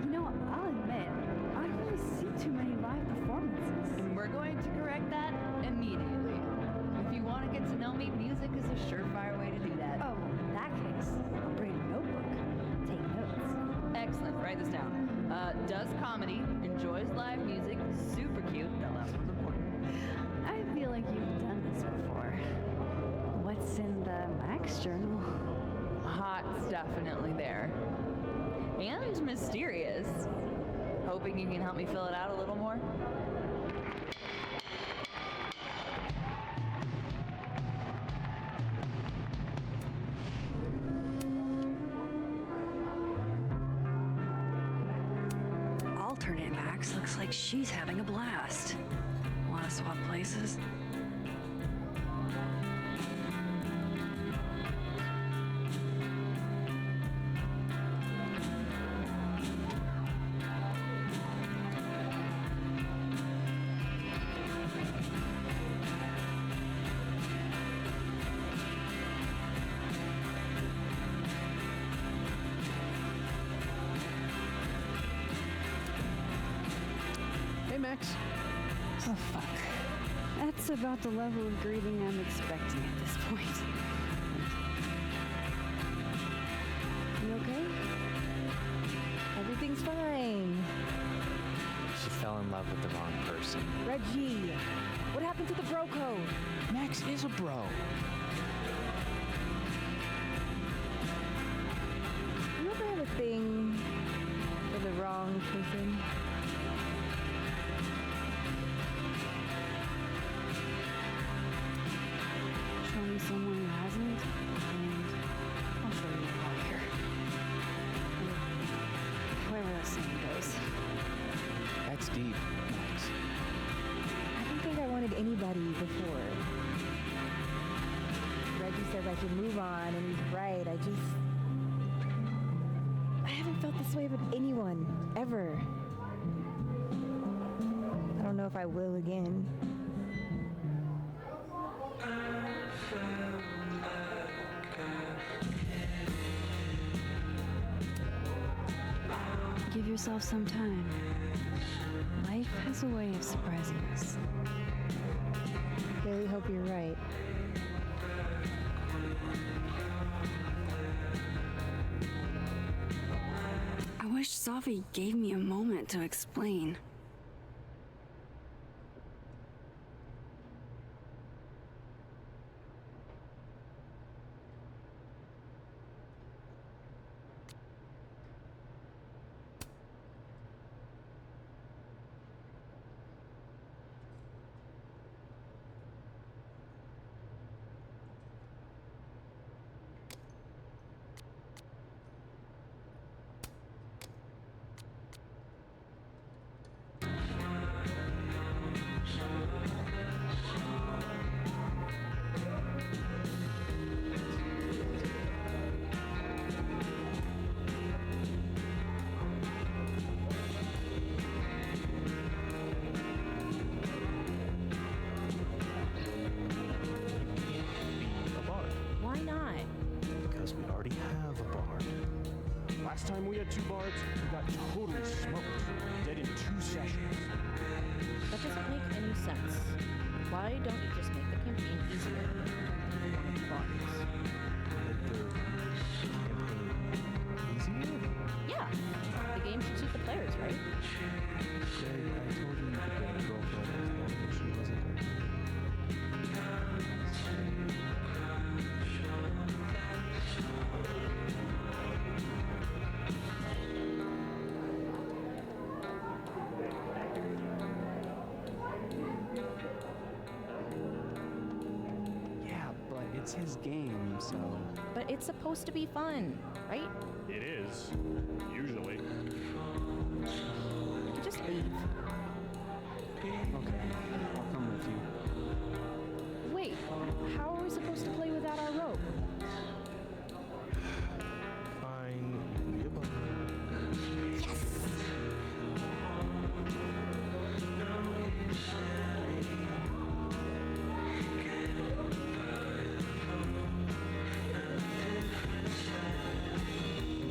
You know, I'll admit, I don't really see too many live performances. And we're going to correct that immediately. If you want to get to know me, music is a surefire way to do that. Oh, in that case, I'll bring a notebook. Take notes. Excellent. Write this down. Does comedy, enjoys live music, super cute. The last one's important. I feel like you've done this before. What's in the Max journal? Hot's definitely there. And mysterious. Hoping you can help me fill it out a little more. Alternate Max looks like she's having a blast. Want to swap places? Hey, Max. Oh, fuck. That's about the level of grieving I'm expecting at this point. You okay? Everything's fine. She fell in love with the wrong person. Reggie, what happened to the bro code? Max is a bro. You ever have a thing for the wrong person? Show me someone who hasn't, and I'll show you a lawyer. Wherever that saying goes. That's deep, Max. I don't think I wanted anybody before. Reggie says I should move on, and he's right. I haven't felt this way with anyone, ever. I don't know if I will again. Give yourself some time. Life has a way of surprising us. I really hope you're right. I wish Safi gave me a moment to explain. Last time we had 2 bards, we got totally smoked. Dead in 2 sessions. That doesn't make any sense. Why don't you just make the campaign easier than people want to funds? Easier? Yeah. The game should suit the players, right? Greg, I told you that your girlfriend was long and she wasn't going to. Yeah, but it's his game, so. But it's supposed to be fun, right? It is. Usually. You could just leave. Okay, I'll come with you. Wait, how are we supposed to play without our rope? Fine, you can be a bummer.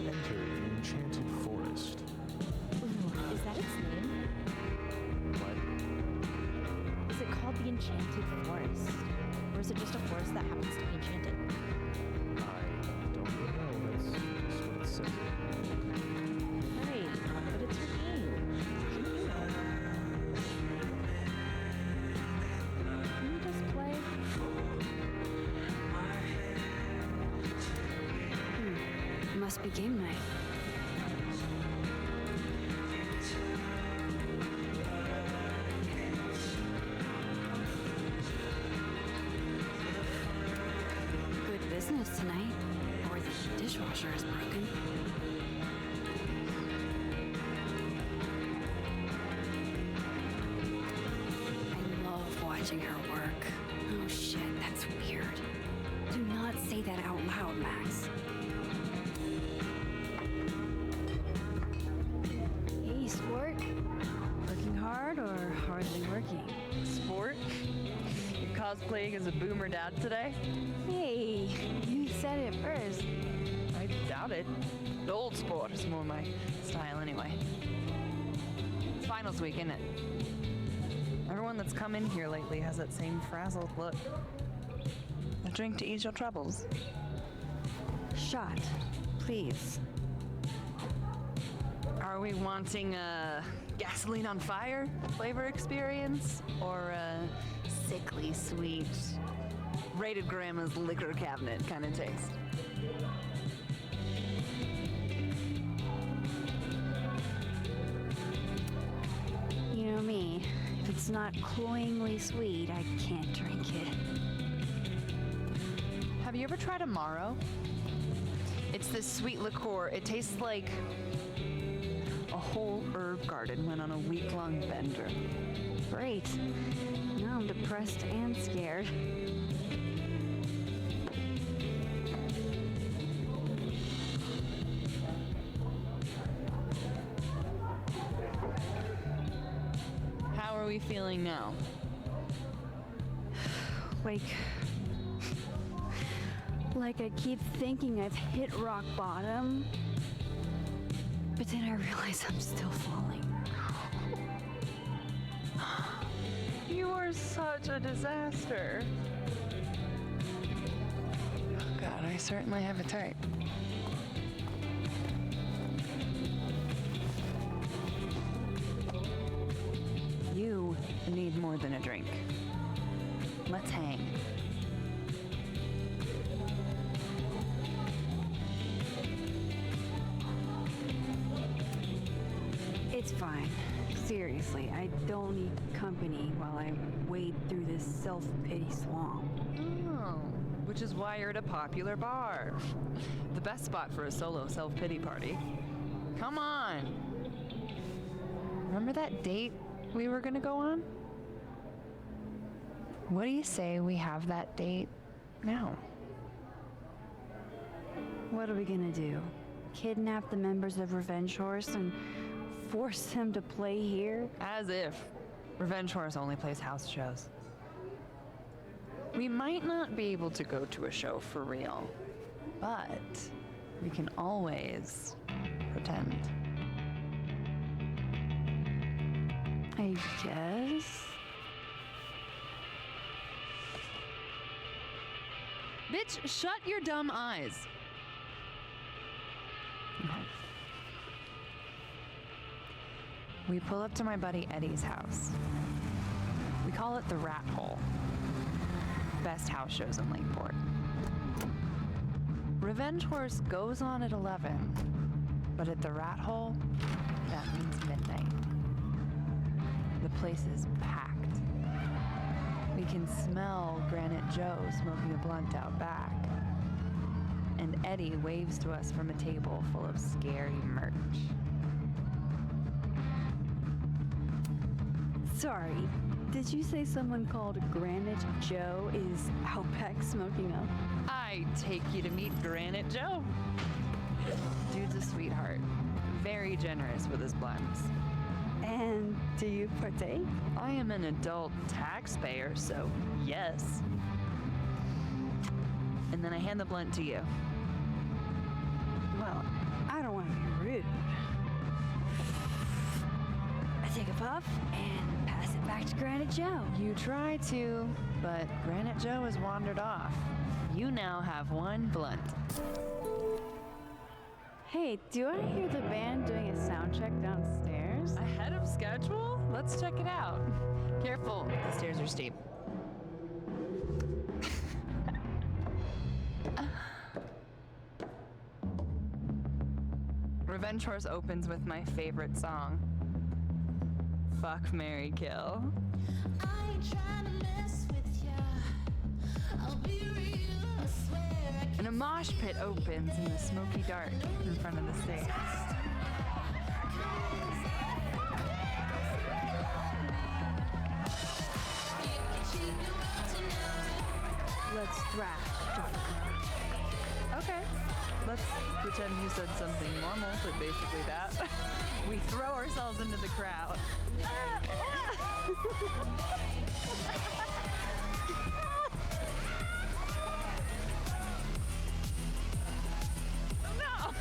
Enter the enchanted forest. Ooh, is that its name? What? Is it called the Enchanted Forest? Or is it just a forest that happens to be enchanted? I don't know. That's what it says. Right, but it's your game. Shouldn't you know? Can you just play? Must be game night. Good business tonight, or the dishwasher is broken. I love watching her work. Oh shit, that's weird. Do not say that out loud, Max. Hey, sport. Working hard or hardly working? Sport? You're cosplaying as a boomer dad today? Hey, you said it first. I doubt it. Old sport is more my style anyway. It's finals week, isn't it? Everyone that's come in here lately has that same frazzled look. A drink to ease your troubles. Shot, please. Are we wanting a gasoline on fire flavor experience or a sickly sweet rated grandma's liquor cabinet kind of taste? You know me. If it's not cloyingly sweet, I can't drink it. Have you ever tried Amaro? It's this sweet liqueur. It tastes like a whole herb garden went on a week-long bender. Great. Now I'm depressed and scared. How are we feeling now? Like I keep thinking I've hit rock bottom, but then I realize I'm still falling. You are such a disaster. Oh God, I certainly have a type. You need more than a drink. Let's hang. It's fine. Seriously, I don't need company while I wade through this self-pity swamp. Oh, which is why you're at a popular bar. The best spot for a solo self-pity party. Come on. Remember that date we were gonna go on? What do you say we have that date now? What are we gonna do? Kidnap the members of Revenge Horse and force them to play here? As if. Revenge Horse only plays house shows. We might not be able to go to a show for real, but we can always pretend. I guess. Bitch, shut your dumb eyes. We pull up to my buddy Eddie's house. We call it the Rat Hole. Best house shows in Lakeport. Revenge Horse goes on at 11, but at the Rat Hole, that means midnight. The place is packed. We can smell Granite Joe smoking a blunt out back. And Eddie waves to us from a table full of scary merch. Sorry, did you say someone called Granite Joe is out back smoking up? I take you to meet Granite Joe. Dude's a sweetheart. Very generous with his blunts. And do you partake? I am an adult taxpayer, so yes. And then I hand the blunt to you. Well, I don't want to be rude. I take a puff and pass it back to Granite Joe. You try to, but Granite Joe has wandered off. You now have one blunt. Hey, do I hear the band doing a sound check downstairs? Ahead of schedule? Let's check it out. Careful, the stairs are steep. Revenge Horse opens with my favorite song. Fuck, Marry, Kill. I ain't trying to mess with ya. I'll be real, I swear. And a mosh pit opens in the smoky dark in front of the stage. Let's thrash. Okay. Let's pretend you said something normal, but basically that. We throw ourselves into the crowd. No!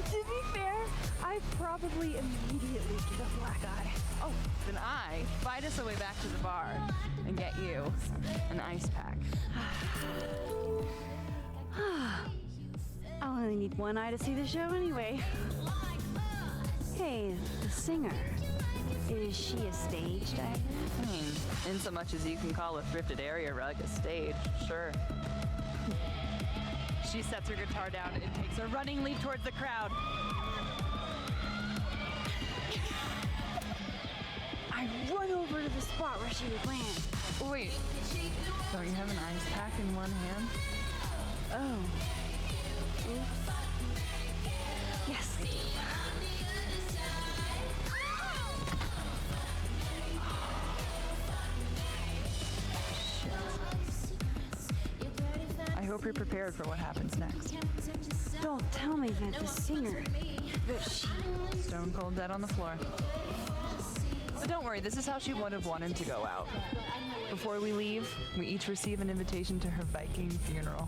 To be fair, I probably immediately get a black eye. Oh, then I fight us a way back to the bar and get you an ice pack. I'll only need one eye to see the show anyway. Hey, the singer. Is she a stage diver? In so much as you can call a thrifted area rug a stage, sure. She sets her guitar down and takes a running leap towards the crowd. I run over to the spot where she would land. Wait, don't you have an ice pack in one hand? Oh. Yes, I do. I hope you're prepared for what happens next. Don't tell me that the singer, that she... Stone cold dead on the floor. But don't worry, this is how she would have wanted to go out. Before we leave, we each receive an invitation to her Viking funeral.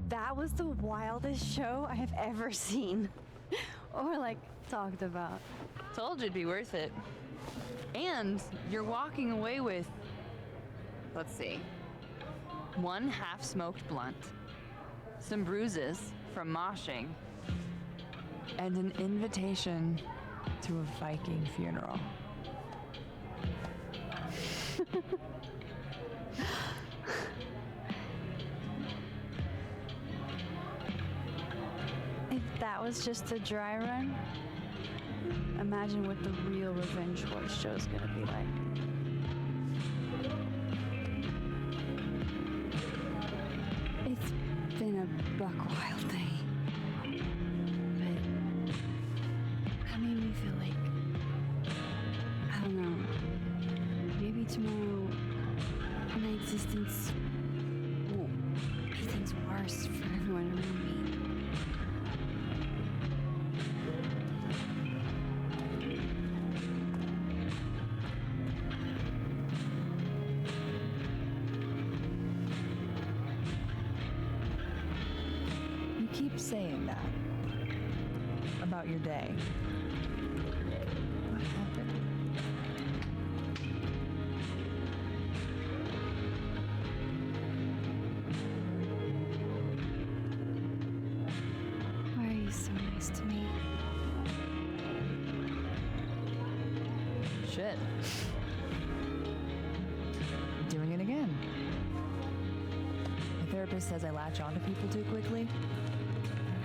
That was the wildest show I have ever seen. Or, like, talked about. Told you it'd be worth it. And you're walking away with, let's see, one half-smoked blunt, some bruises from moshing, and an invitation to a Viking funeral. If that was just a dry run, imagine what the real Revenge Horse show's gonna be like. It's been a buck wild day. But that made me feel like, I don't know, maybe tomorrow my existence won't make things worse for everyone around me. You keep saying that, about your day. What happened? Why are you so nice to me? Shit. Doing it again. My therapist says I latch onto people too quickly.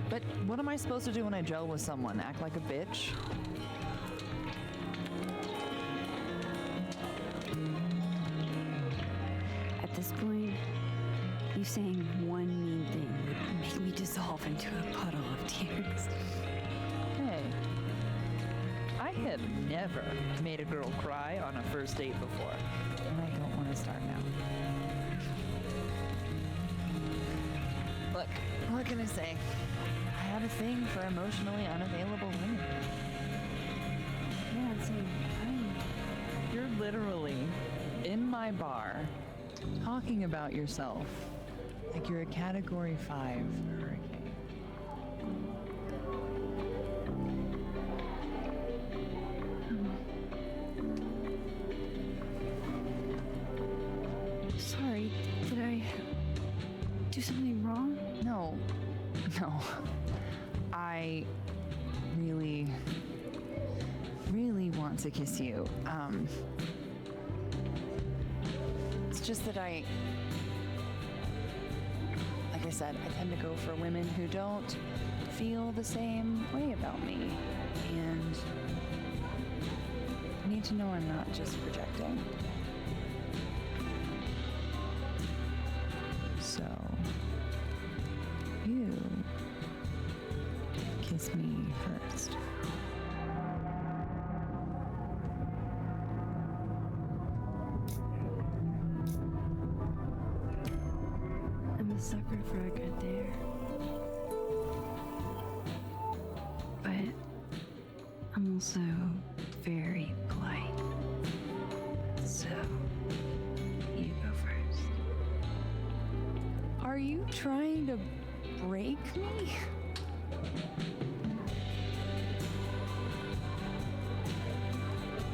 But what am I supposed to do when I gel with someone? Act like a bitch? At this point, you saying one mean thing would make me dissolve into a puddle of tears. Hey, I have never made a girl cry on a first date before, and I don't want to start now. Look, what can I say? I have a thing for emotionally unavailable women. Yeah, same. You're literally in my bar talking about yourself like you're a Category 5 hurricane. Sorry, did I do something wrong? No. I really want to kiss you. It's just that like I said, I tend to go for women who don't feel the same way about me. And I need to know I'm not just projecting. So, you kiss me first. I'm a sucker for a good dare. But I'm also very polite. So, you go first. Are you trying to break me?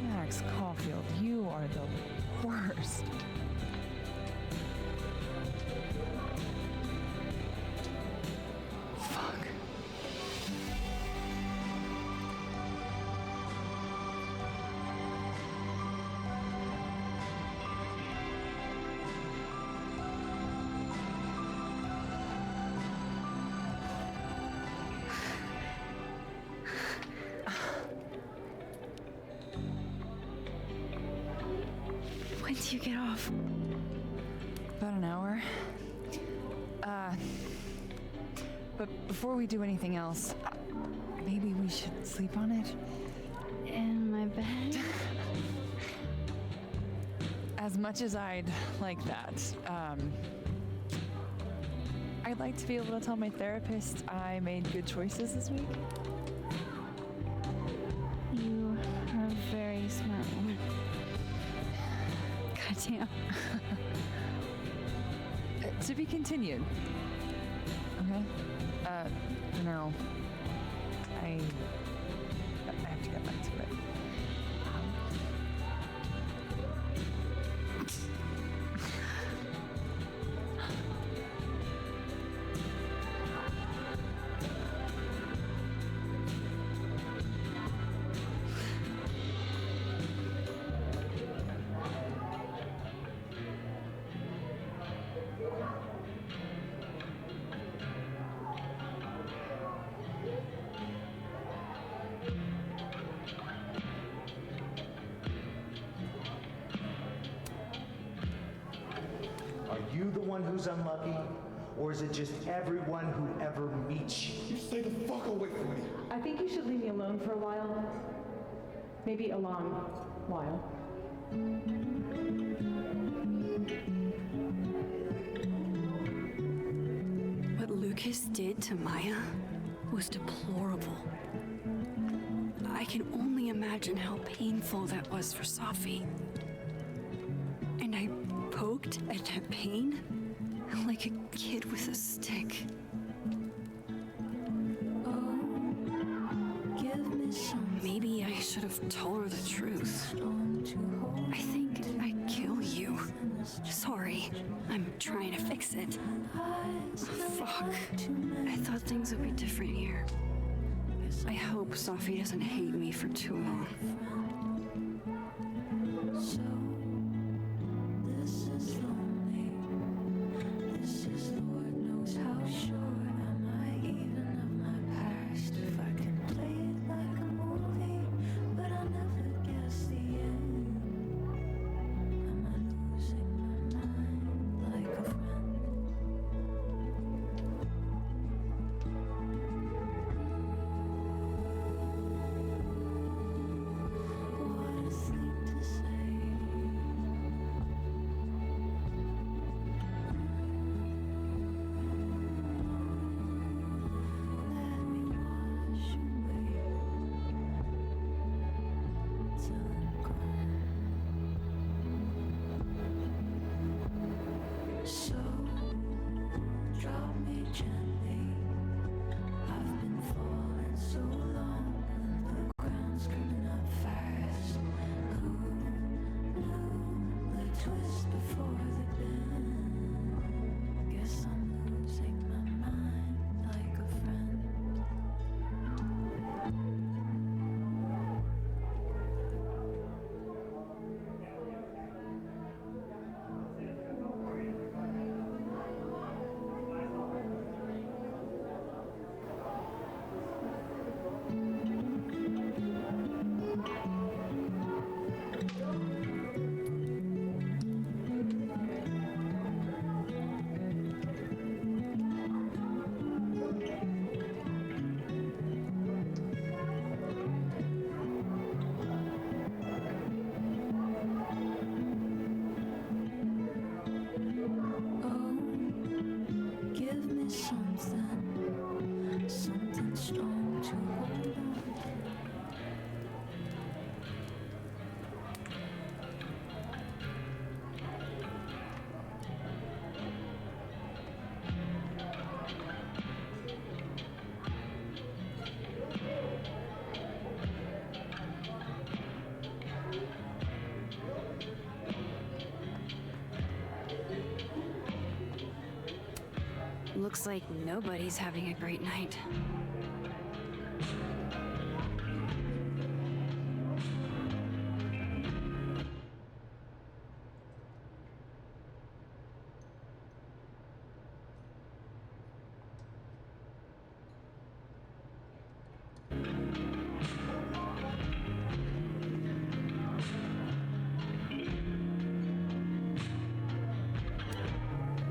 Max Caulfield, you are the worst. Fuck. When do you get off? About an hour. But before we do anything else, maybe we should sleep on it? In my bed? As much as I'd like that, I'd like to be able to tell my therapist I made good choices this week. You are a very smart woman. Goddamn. To be continued. Okay? For now, I have to get back to it. Are you the one who's unlucky? Or is it just everyone who ever meets you? You stay the fuck away from me. I think you should leave me alone for a while. Maybe a long while. What Lucas did to Maya was deplorable. I can only imagine how painful that was for Safi. And I poked at that pain like a kid with a stick. Oh, told her the truth. I think I'd kill you. Sorry, I'm trying to fix it. Fuck. I thought things would be different here. I hope Sophie doesn't hate me for too long. Looks like nobody's having a great night.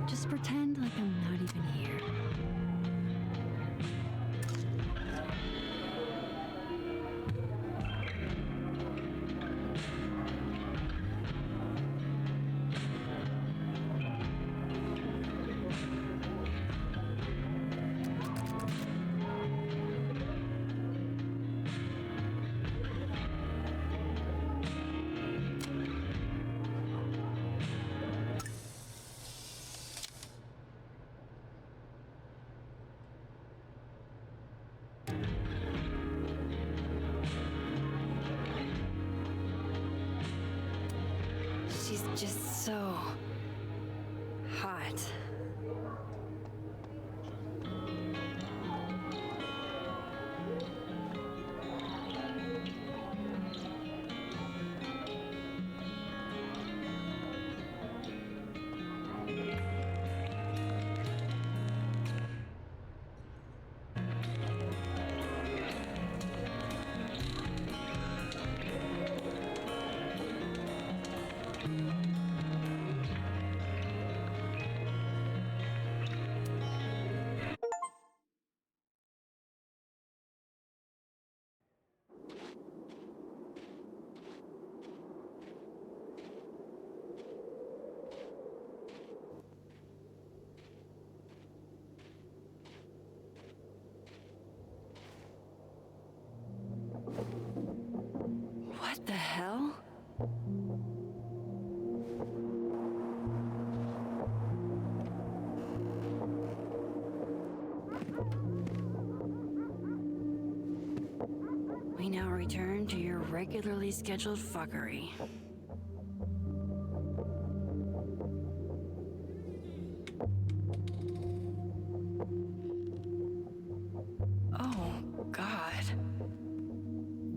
Just pretend like I'm not even here. She's just so hot. return to your regularly scheduled fuckery. Oh, God.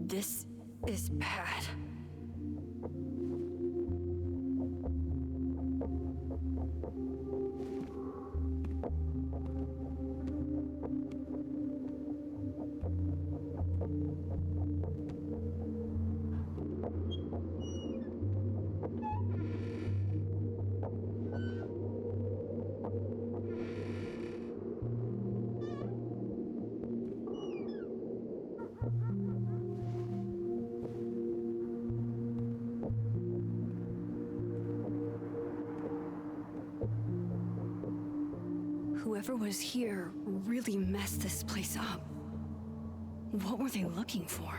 This is bad. Whoever was here really messed this place up. What were they looking for?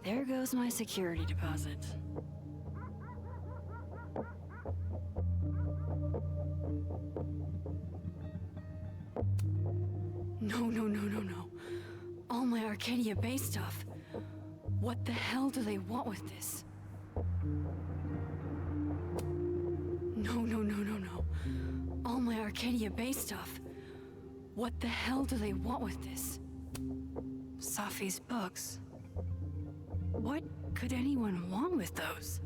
There goes my security deposit. No. All my Arcadia Bay stuff. What the hell do they want with this? No. All my Arcadia Bay stuff. What the hell do they want with this? Safi's books. What could anyone want with those?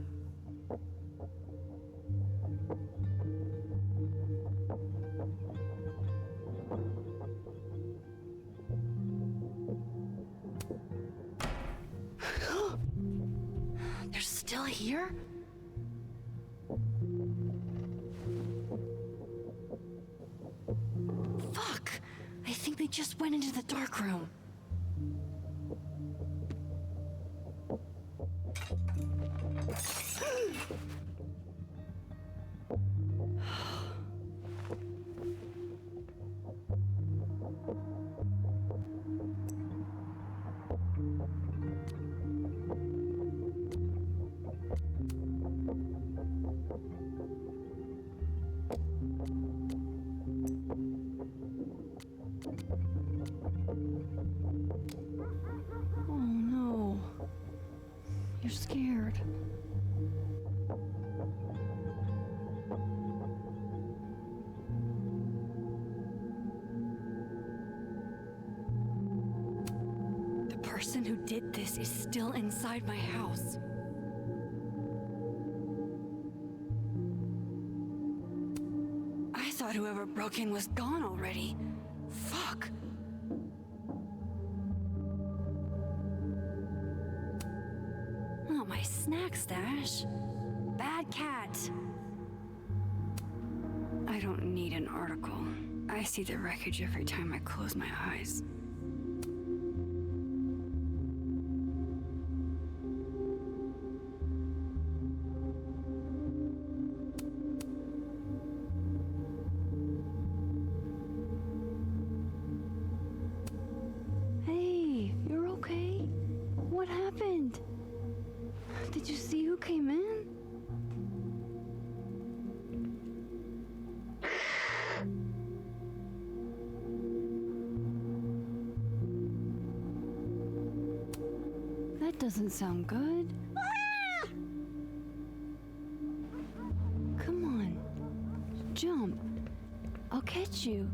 They're still here? Fuck! I think they just went into the dark room. Oh no. You're scared. The person who did this is still inside my house. I thought whoever broke in was gone already. Fuck. Oh, my snack stash. Bad cat. I don't need an article. I see the wreckage every time I close my eyes. Hey, you're okay? What happened? Did you see who came in? That doesn't sound good. Come on. Jump. I'll catch you.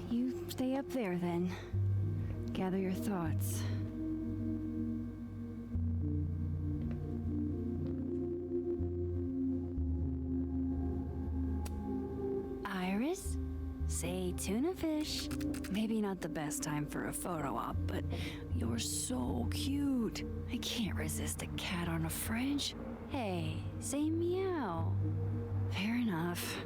You stay up there then. Gather your thoughts. Say tuna fish. Maybe not the best time for a photo op, but you're so cute. I can't resist a cat on a fridge. Hey, say meow. Fair enough.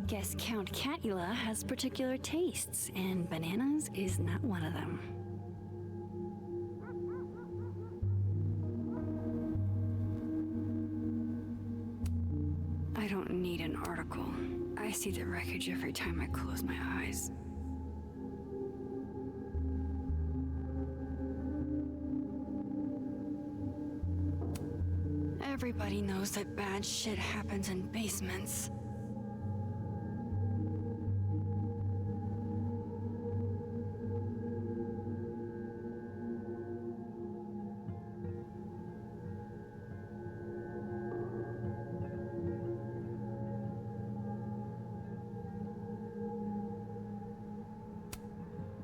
Guess Count Catula has particular tastes, and bananas is not one of them. I don't need an article. I see the wreckage every time I close my eyes. Everybody knows that bad shit happens in basements.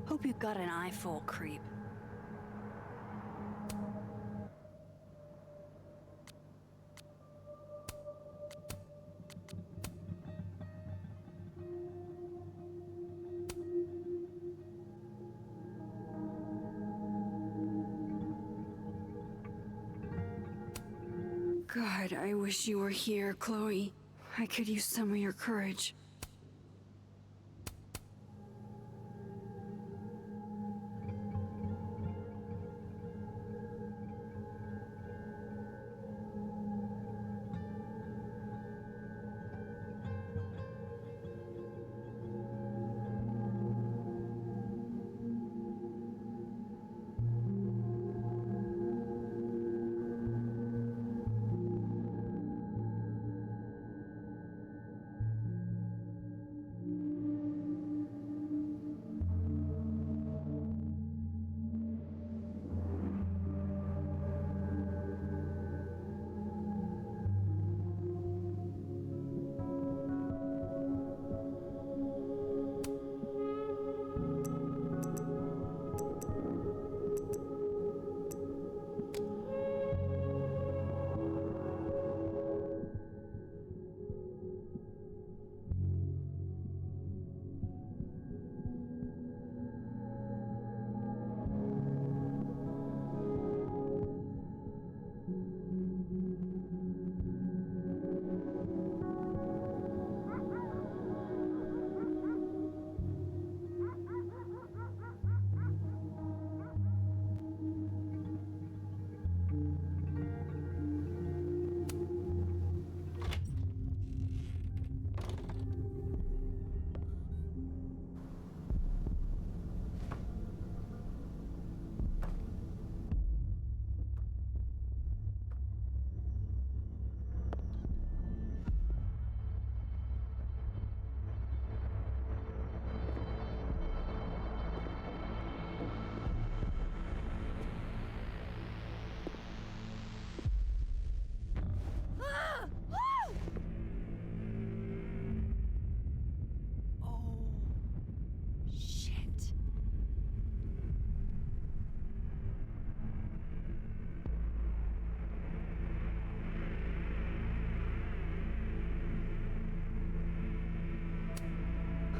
Hope you got an eye full, creep. God, I wish you were here, Chloe. I could use some of your courage.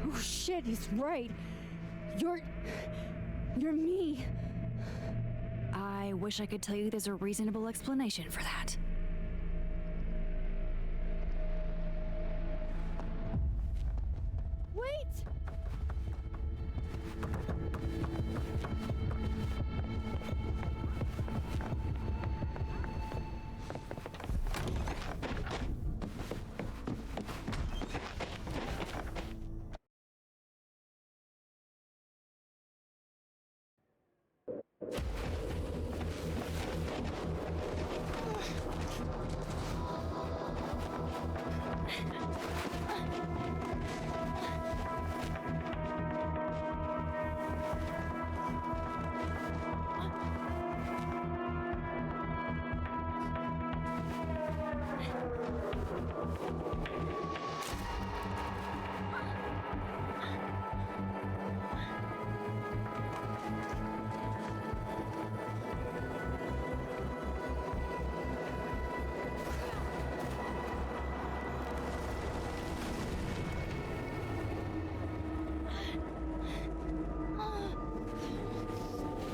Oh shit, he's right. You're me. I wish I could tell you there's a reasonable explanation for that. Wait!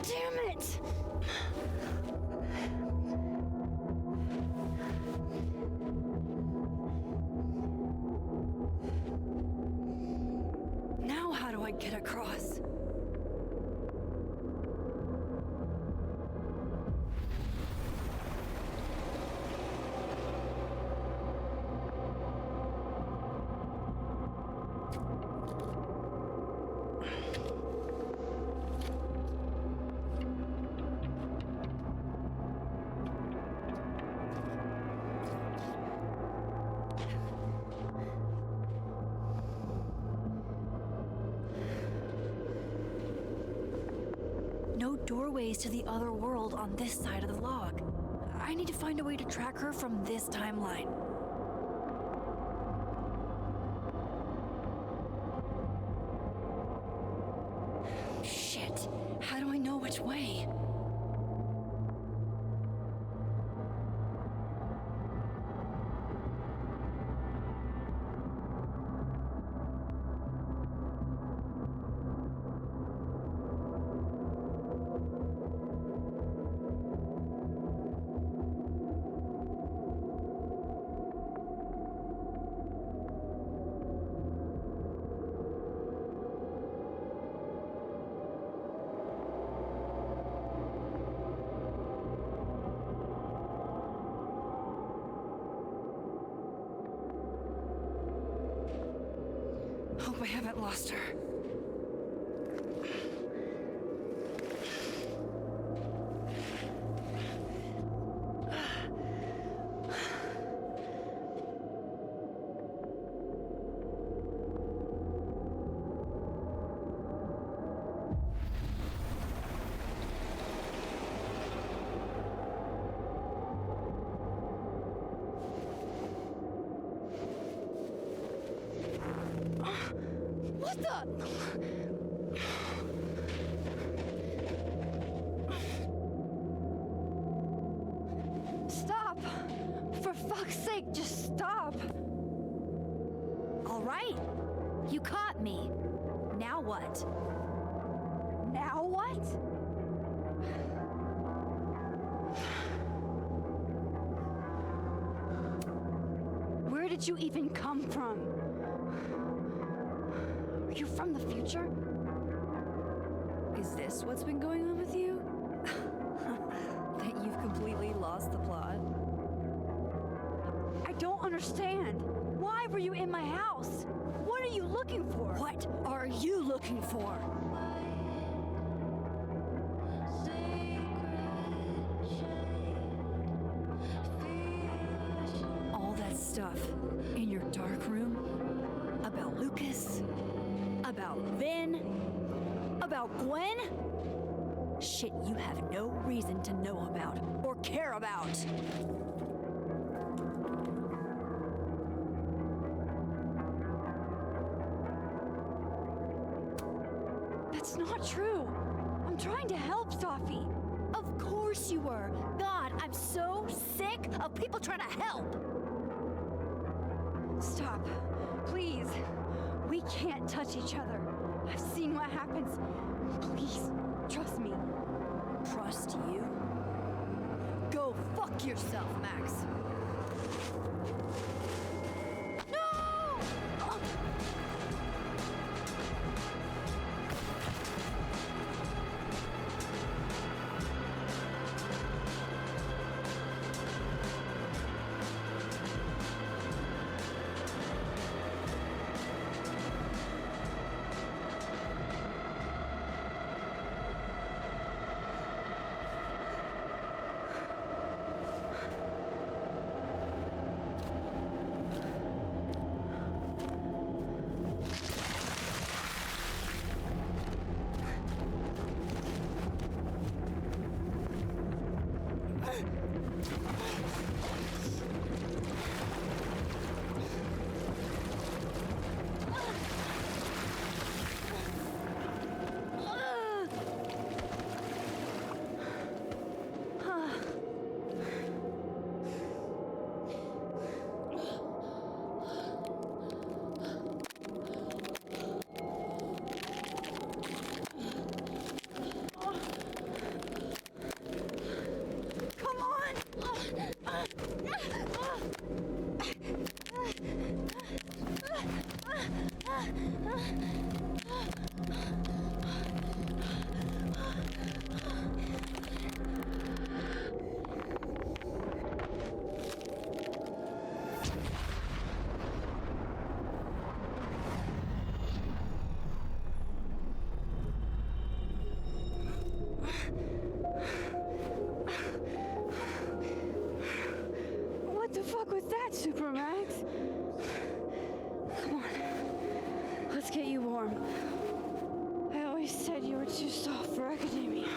Damn it! Now how do I get across? No doorways to the other world on this side of the log. I need to find a way to track her from this timeline. Shit! How do I know which way? Hope I haven't lost her. What the? Stop! For fuck's sake, just stop! All right. You caught me. Now what? Now what? Where did you even come from? Are you from the future? Is this what's been going on with you? That you've completely lost the plot? I don't understand. Why were you in my house? What are you looking for? What are you looking for? All that stuff in your dark room about Lucas, about Vin, about Gwen? Shit you have no reason to know about or care about. That's not true. I'm trying to help, Safi. Of course you were. God, I'm so sick of people trying to help. Stop. Please. We can't touch each other. I've seen what happens. Please, trust me. Trust you? Go fuck yourself, Max. for Max? Come on. Let's get you warm. I always said you were too soft for academia.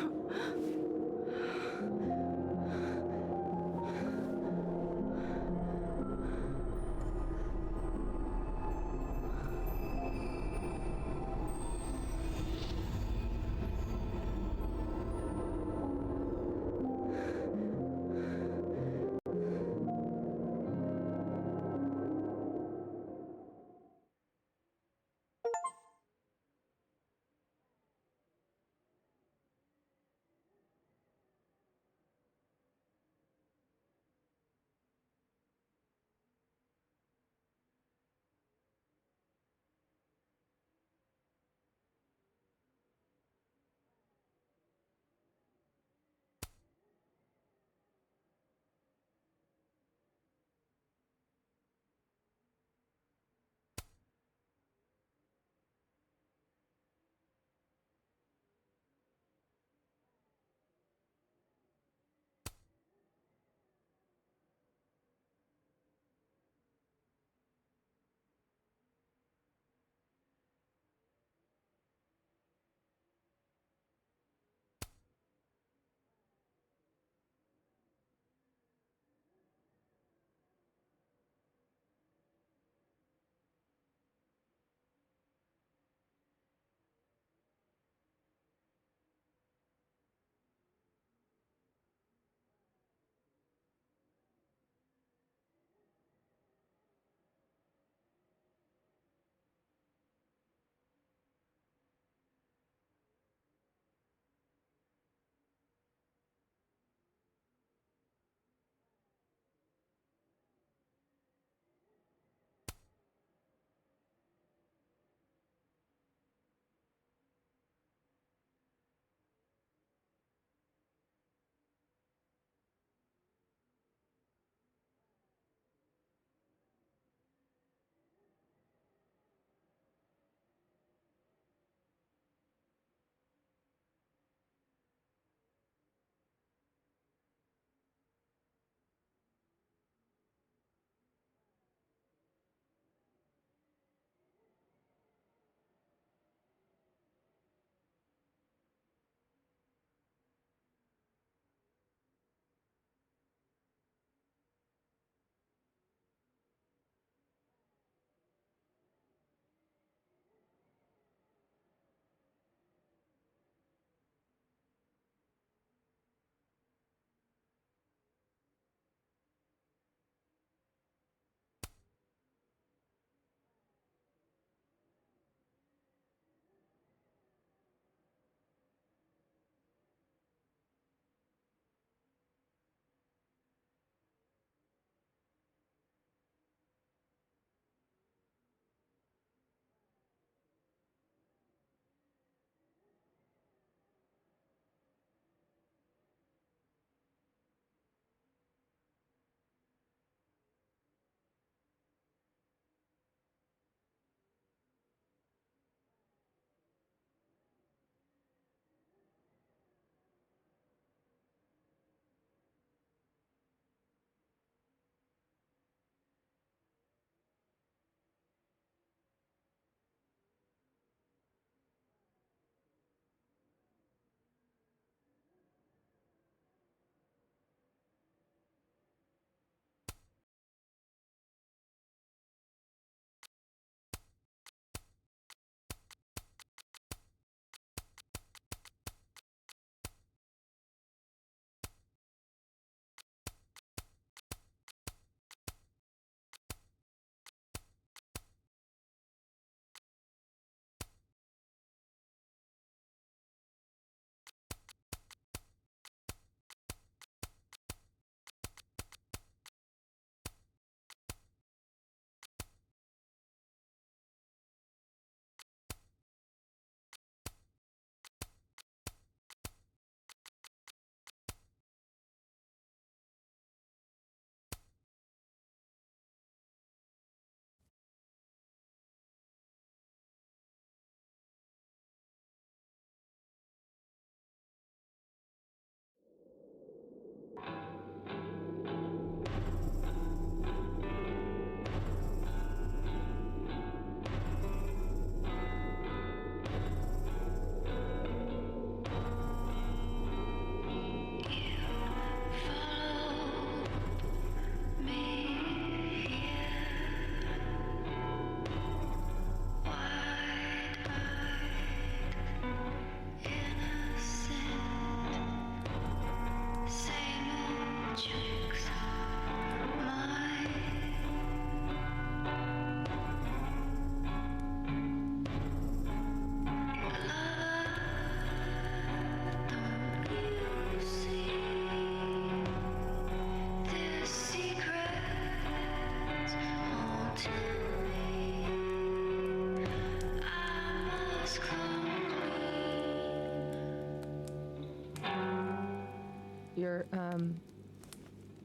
for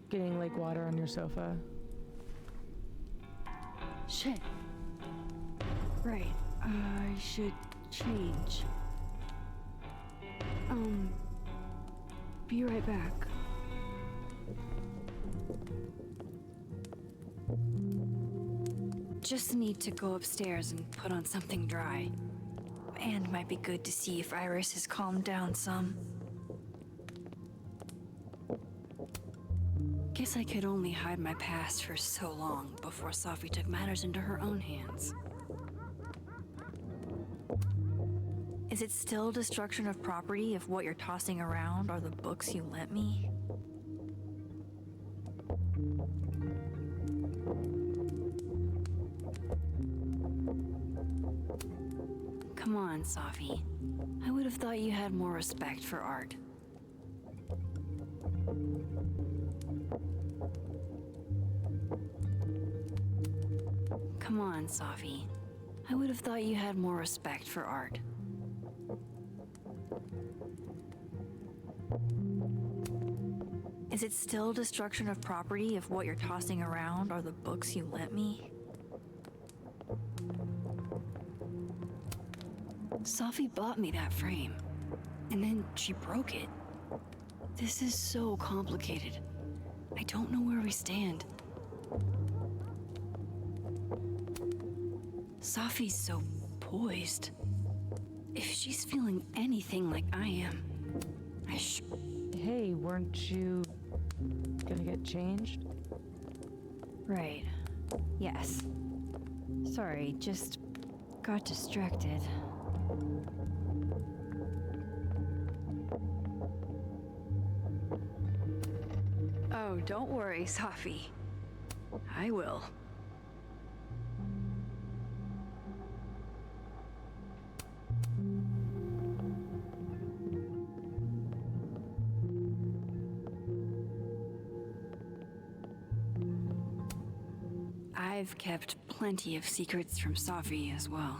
getting lake water on your sofa. Shit. Right. I should change. Be right back. Just need to go upstairs and put on something dry. And might be good to see if Iris has calmed down some. Guess I could only hide my past for so long before Safi took matters into her own hands. Is it still destruction of property if what you're tossing around are the books you lent me? Come on, Safi. I would have thought you had more respect for art. Come on, Safi. I would have thought you had more respect for art. Is it still destruction of property if what you're tossing around are the books you lent me? Safi bought me that frame, and then she broke it. This is so complicated. I don't know where we stand. Safi's so poised. If she's feeling anything like I am, Hey, weren't you gonna get changed? Right. Yes. Sorry, just got distracted. Oh, don't worry, Safi. I will. I've kept plenty of secrets from Safi as well.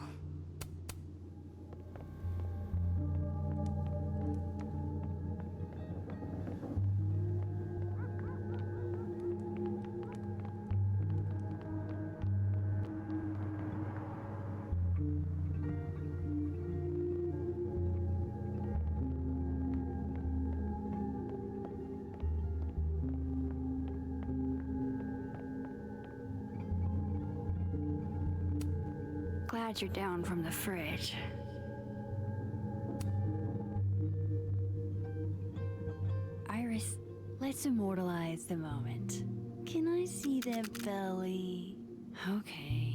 Glad you're down from the fridge. Iris, let's immortalize the moment. Can I see that belly? Okay.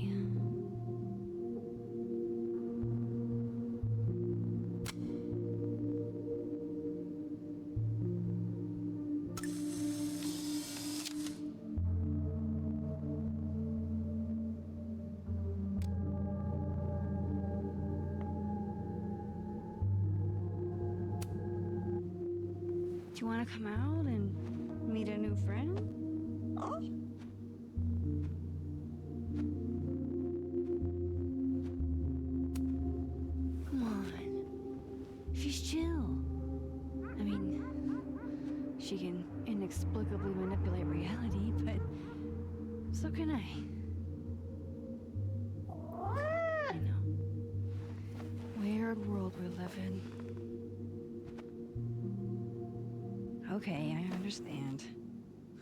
Do you want to come out and meet a new friend? Oh. Come on. She's chill. I mean, she can inexplicably manipulate reality, but so can I. I know. Weird world we live in. Okay, I understand.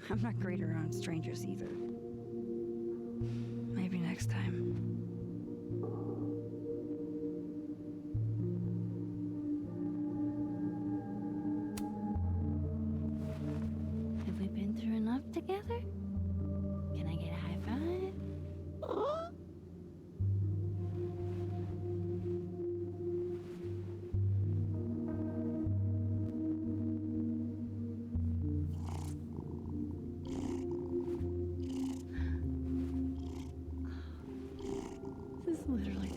I'm not great around strangers either. Maybe next time. Have we been through enough together? Can I get a high five? This is literally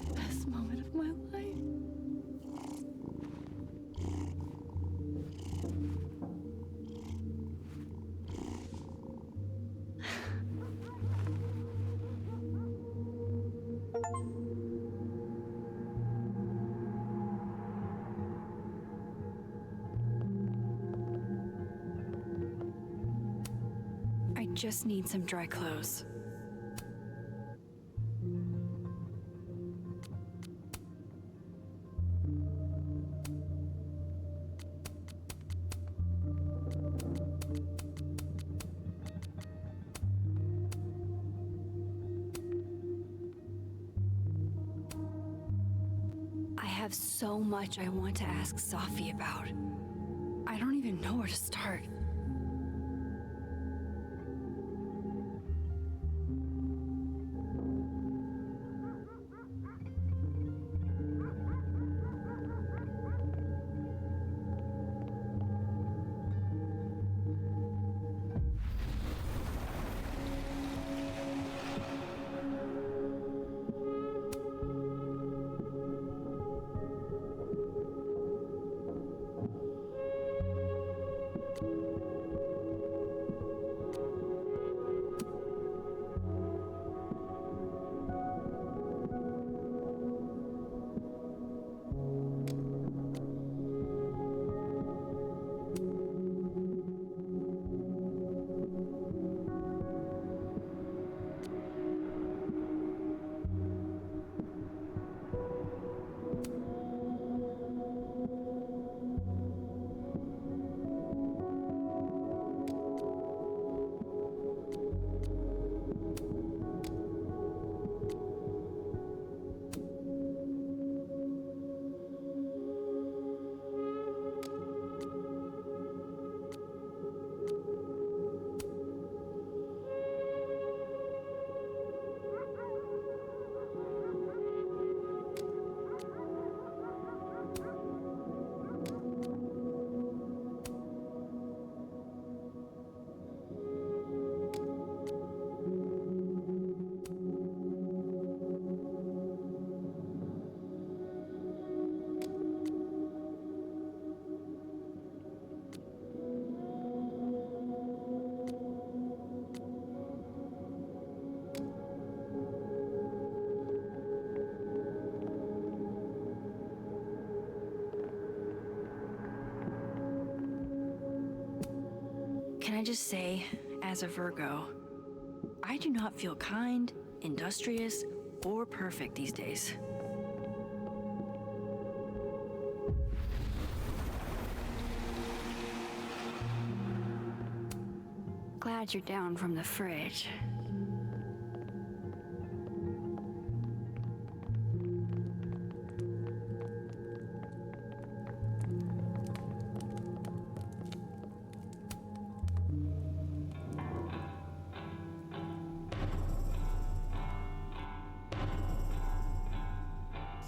just need some dry clothes. I have so much I want to ask Safi about. I don't even know where to start. Can I just say, as a Virgo, I do not feel kind, industrious, or perfect these days. Glad you're down from the fridge.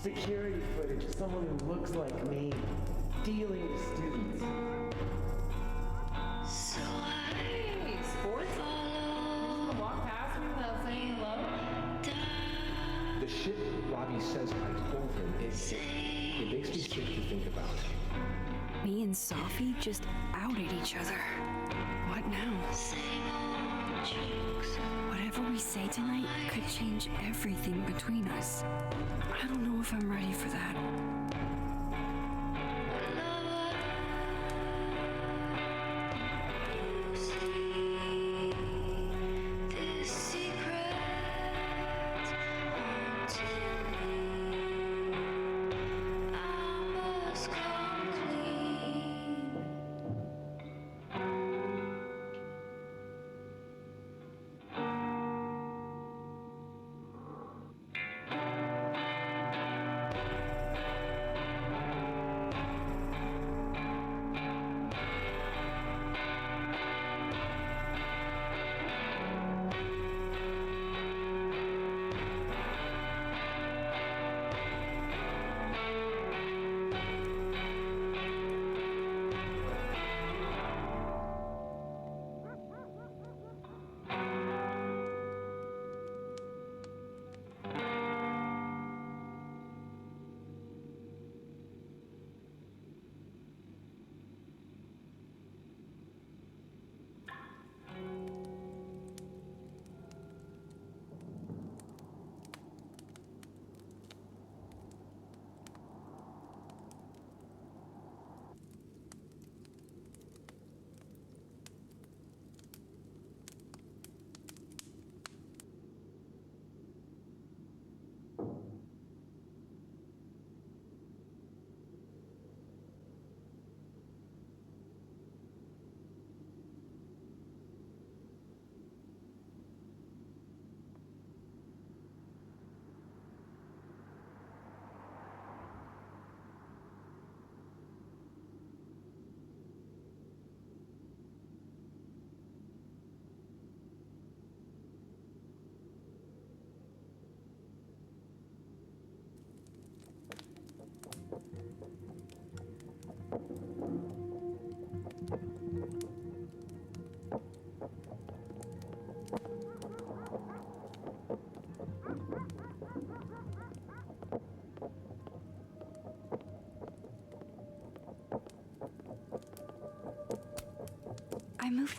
Security footage of someone who looks like me, dealing with students. So Hey, sports? You just gonna walk past me without saying hello? The shit Robbie says I told him it makes me sick to think about. Me and Safi just outed each other. What now? Whatever we say tonight could change everything between us. I don't know if I'm ready for that.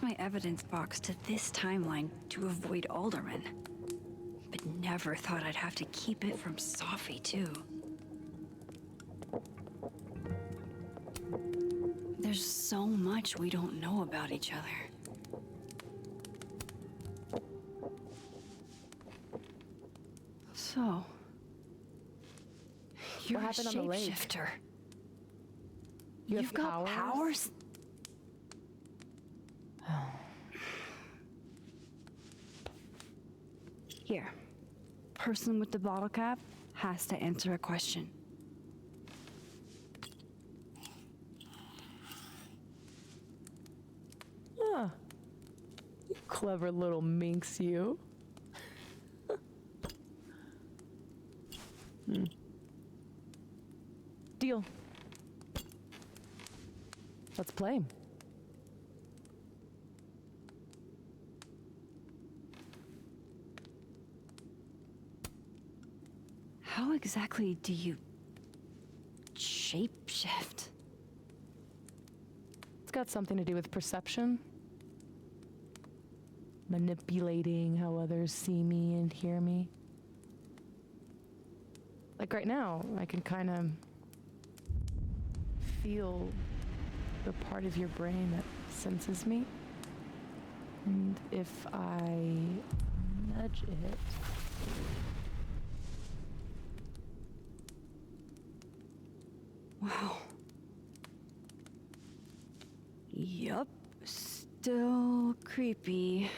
moved my evidence box to this timeline to avoid Alderman. But never thought I'd have to keep it from Sophie, too. There's so much we don't know about each other. So, you're What happened a on the lake? shapeshifter. You've got powers? Here. Person with the bottle cap has to answer a question. Ah, you clever little minx, you. Deal. Let's play. How exactly do you shapeshift? It's got something to do with perception. Manipulating how others see me and hear me. Like right now, I can kind of feel the part of your brain that senses me. And if I nudge it, wow. Yup, still creepy.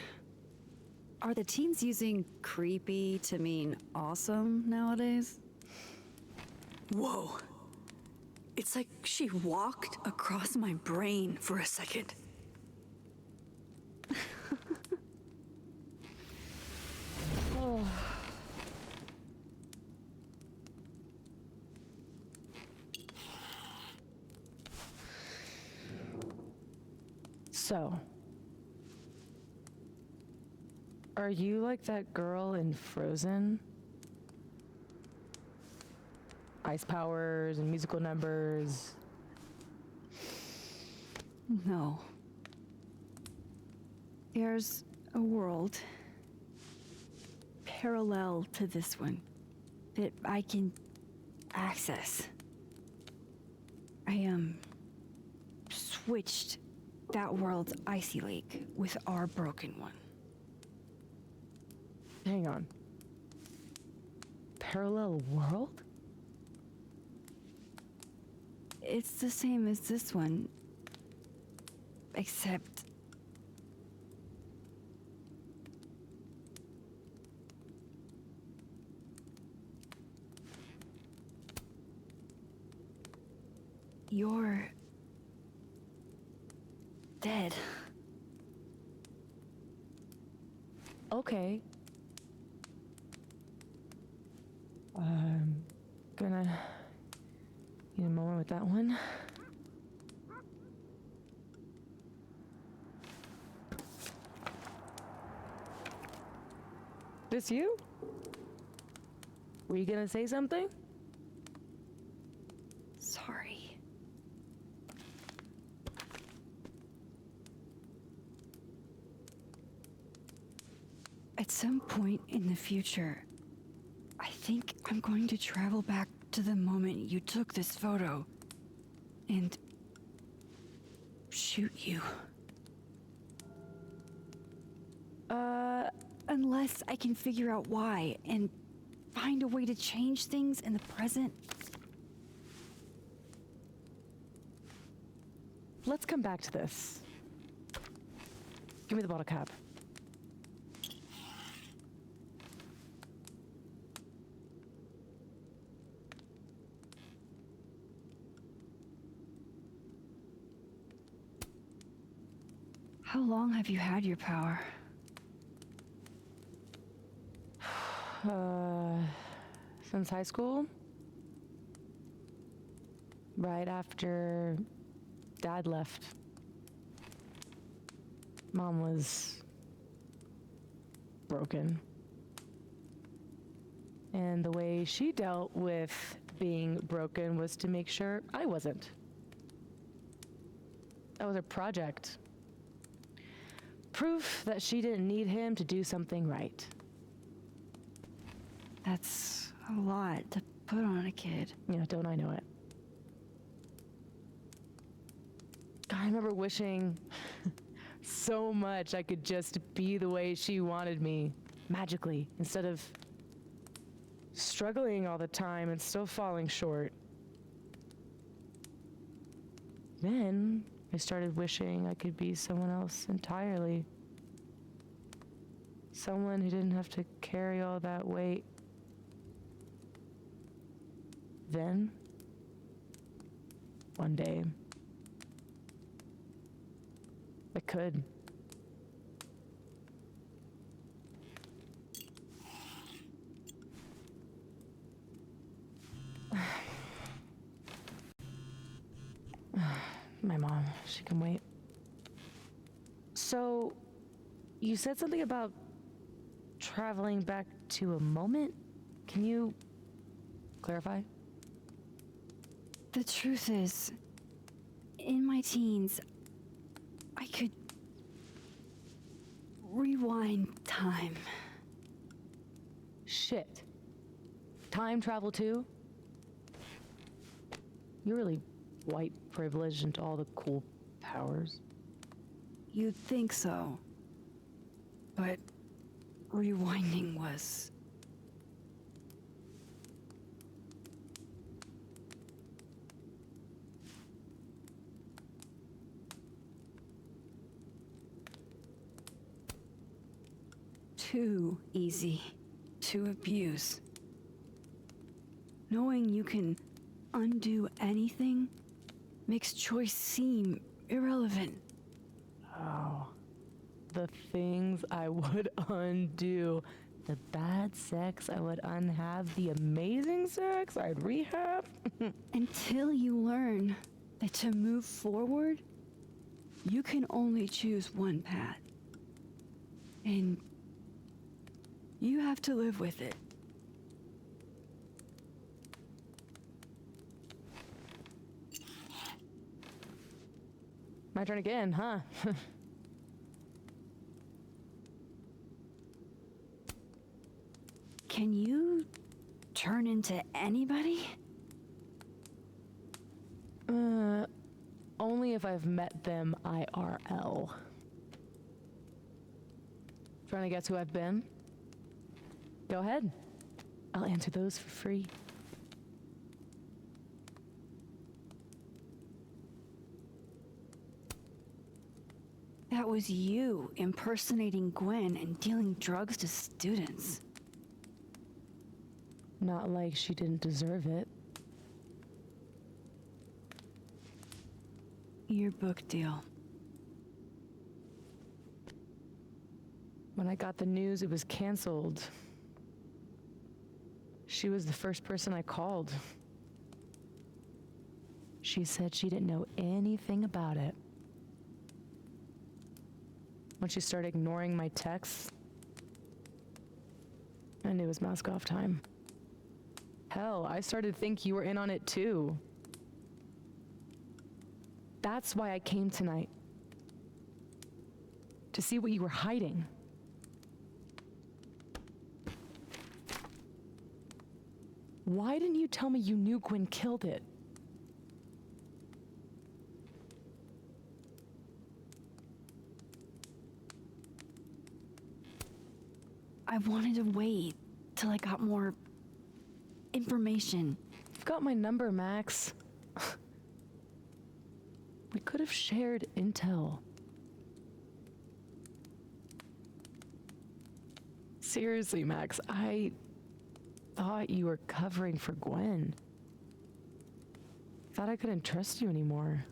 Are the teens using creepy to mean awesome nowadays? Whoa. It's like she walked across my brain for a second. oh. So, are you like that girl in Frozen? Ice powers and musical numbers. No. There's a world parallel to this one that I can access. I switched that world's icy lake with our broken one. Hang on. Parallel world? It's the same as this one, except you're dead. Okay. I'm gonna need a moment with that one. This you? Were you gonna say something? Sorry. At some point in the future, I think I'm going to travel back to the moment you took this photo and shoot you. Unless I can figure out why and find a way to change things in the present. Let's come back to this. Give me the bottle cap. How long have you had your power? Since high school. Right after Dad left. Mom was broken. And the way she dealt with being broken was to make sure I wasn't. That was a project. Proof that she didn't need him to do something right. That's a lot to put on a kid. Yeah, don't I know it? God, I remember wishing so much I could just be the way she wanted me, magically, instead of struggling all the time and still falling short. Then I started wishing I could be someone else entirely. Someone who didn't have to carry all that weight. Then, one day, I could. My mom, she can wait. So, you said something about traveling back to a moment? Can you clarify? The truth is, in my teens, I could rewind time. Shit. Time travel too? You're really white privileged into all the cool powers. You'd think so. But rewinding was... too easy to abuse. Knowing you can undo anything makes choice seem irrelevant. Oh, the things I would undo. The bad sex I would unhave, the amazing sex I'd rehab. Until you learn that to move forward, you can only choose one path. And you have to live with it. My turn again, huh? Can you turn into anybody? Only if I've met them IRL. Trying to guess who I've been? Go ahead. I'll answer those for free. That was you impersonating Gwen and dealing drugs to students. Not like she didn't deserve it. Your book deal. When I got the news it was canceled, she was the first person I called. She said she didn't know anything about it. When she started ignoring my texts, I knew it was mask off time. Hell, I started to think you were in on it too. That's why I came tonight. To see what you were hiding. Why didn't you tell me you knew Gwen killed it? I wanted to wait till I got more information. You've got my number, Max. We could have shared intel. Seriously, Max, I thought you were covering for Gwen. Thought I couldn't trust you anymore.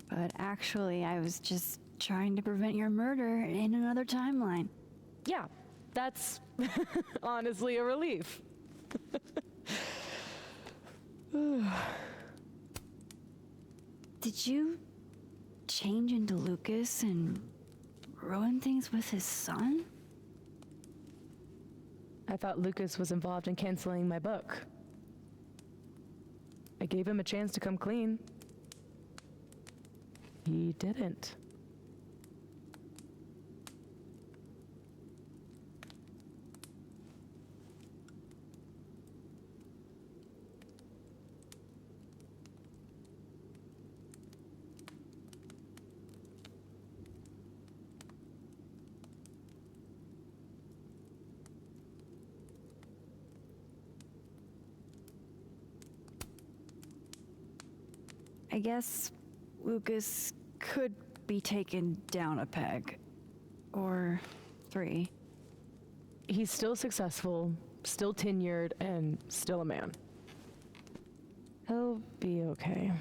But actually, I was just trying to prevent your murder in another timeline. Yeah, that's honestly a relief. Did you change into Lucas and ruin things with his son? I thought Lucas was involved in canceling my book. I gave him a chance to come clean. He didn't. I guess Lucas could be taken down a peg. Or 3. He's still successful, still tenured, and still a man. He'll be okay.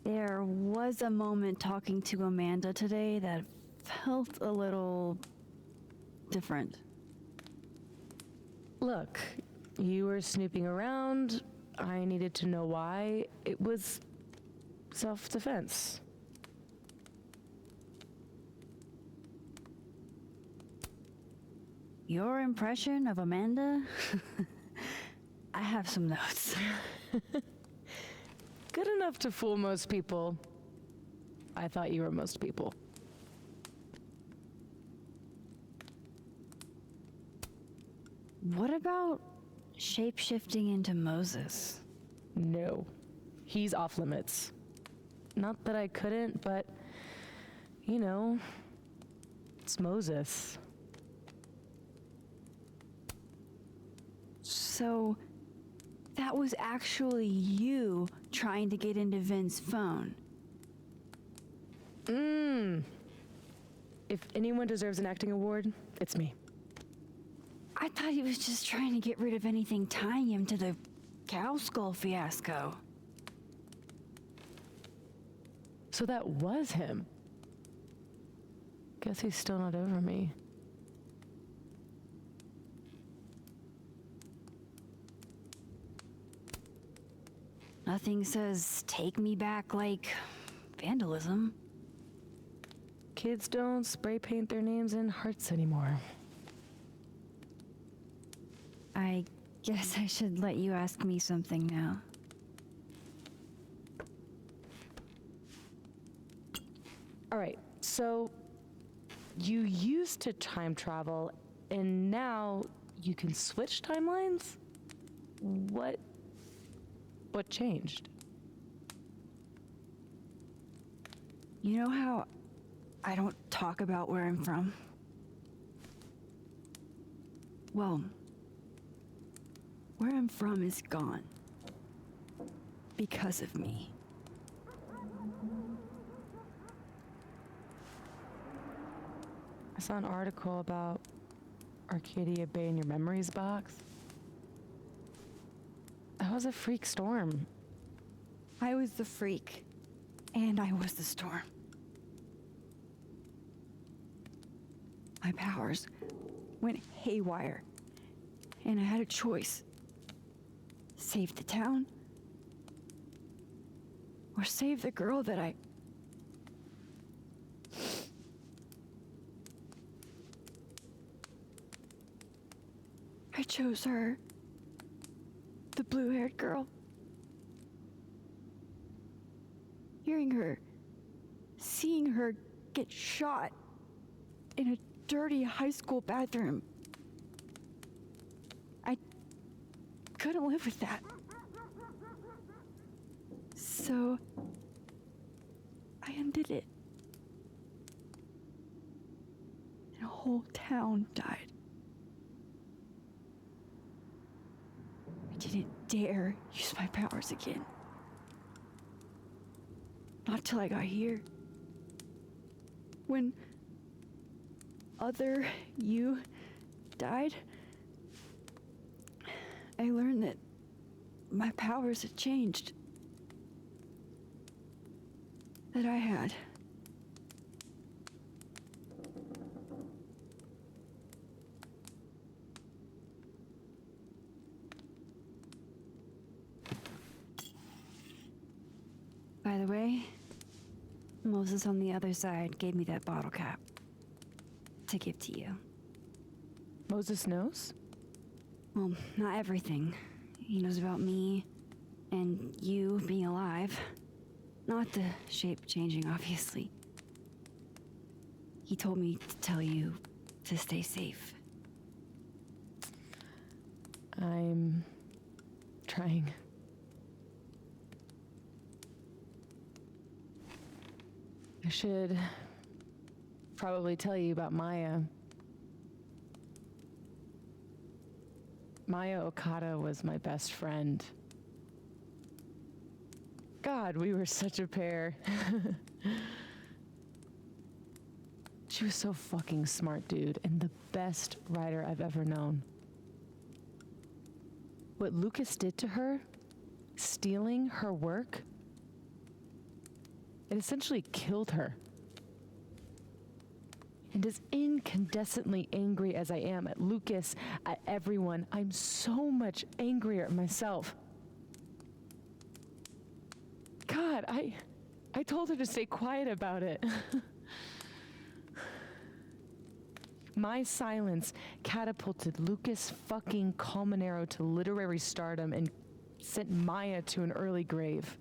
There was a moment talking to Amanda today that felt a little different. Look, you were snooping around. I needed to know why. It was self-defense. Your impression of Amanda? I have some notes. Good enough to fool most people. I thought you were most people. What about shape-shifting into Moses? No. He's off limits. Not that I couldn't, but, you know, it's Moses. So, that was actually you trying to get into Vin's phone. If anyone deserves an acting award, it's me. I thought he was just trying to get rid of anything tying him to the cow skull fiasco. So that was him. Guess he's still not over me. Nothing says take me back like vandalism. Kids don't spray paint their names in hearts anymore. I guess I should let you ask me something now. All right, so you used to time travel, and now you can switch timelines? What changed? You know how I don't talk about where I'm from? Well, where I'm from is gone. Because of me. I saw an article about Arcadia Bay in your memories box. That was a freak storm. I was the freak, and I was the storm. My powers went haywire, and I had a choice. Save the town, or save the girl that I chose her. The blue-haired girl. Hearing her, seeing her get shot in a dirty high school bathroom. I couldn't live with that. So, I undid it. And a whole town died. I didn't dare use my powers again. Not till I got here. When other you died, I learned that my powers had changed. That I had. By the way, Moses on the other side gave me that bottle cap to give to you. Moses knows? Well, not everything. He knows about me and you being alive. Not the shape changing, obviously. He told me to tell you to stay safe. I'm trying. I should probably tell you about Maya. Maya Okada was my best friend. God, we were such a pair. She was so fucking smart, dude, and the best writer I've ever known. What Lucas did to her, stealing her work, it essentially killed her. And as incandescently angry as I am at Lucas, at everyone, I'm so much angrier at myself. God, I told her to stay quiet about it. My silence catapulted Lucas fucking Colmenero to literary stardom and sent Maya to an early grave.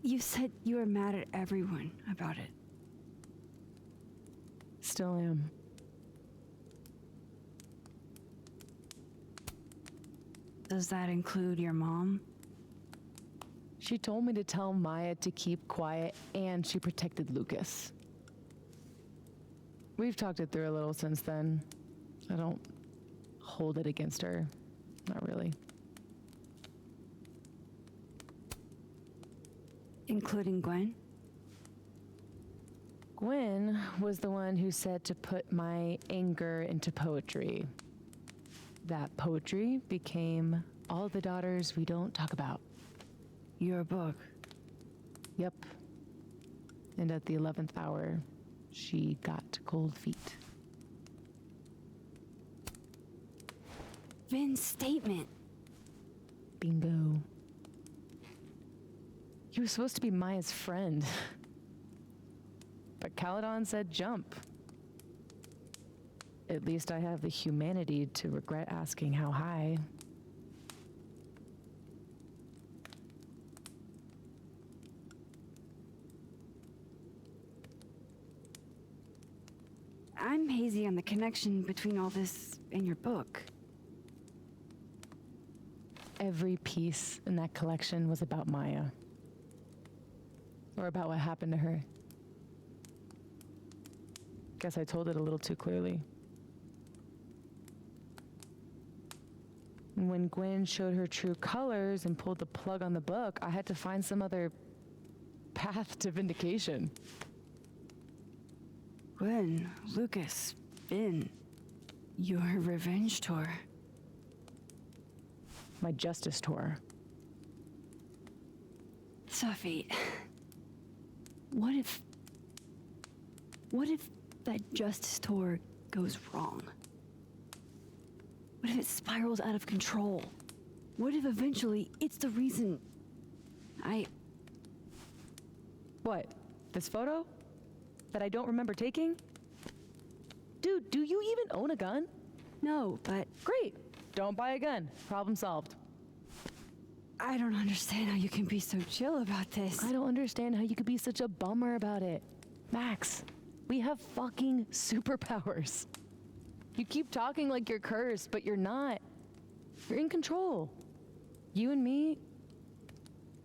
You said you were mad at everyone about it. Still am. Does that include your mom? She told me to tell Maya to keep quiet, and she protected Lucas. We've talked it through a little since then. I don't hold it against her. Not really. Including Gwen? Gwen was the one who said to put my anger into poetry. That poetry became All the Daughters We Don't Talk About. Your book? Yep. And at the 11th hour, she got cold feet. Vin's statement. Bingo. He was supposed to be Maya's friend. But Caledon said jump. At least I have the humanity to regret asking how high. I'm hazy on the connection between all this and your book. Every piece in that collection was about Maya. Or about what happened to her. Guess I told it a little too clearly. And when Gwen showed her true colors and pulled the plug on the book, I had to find some other path to vindication. Gwen, Lucas, Vin, your revenge tour. My justice tour. Sophie, what if that justice tour goes wrong? What if it spirals out of control? What if eventually it's the reason What? This photo? That I don't remember taking? Dude, do you even own a gun? No, but... Great. Don't buy a gun. Problem solved. I don't understand how you can be so chill about this. I don't understand how you could be such a bummer about it. Max, we have fucking superpowers. You keep talking like you're cursed, but you're not. You're in control. You and me,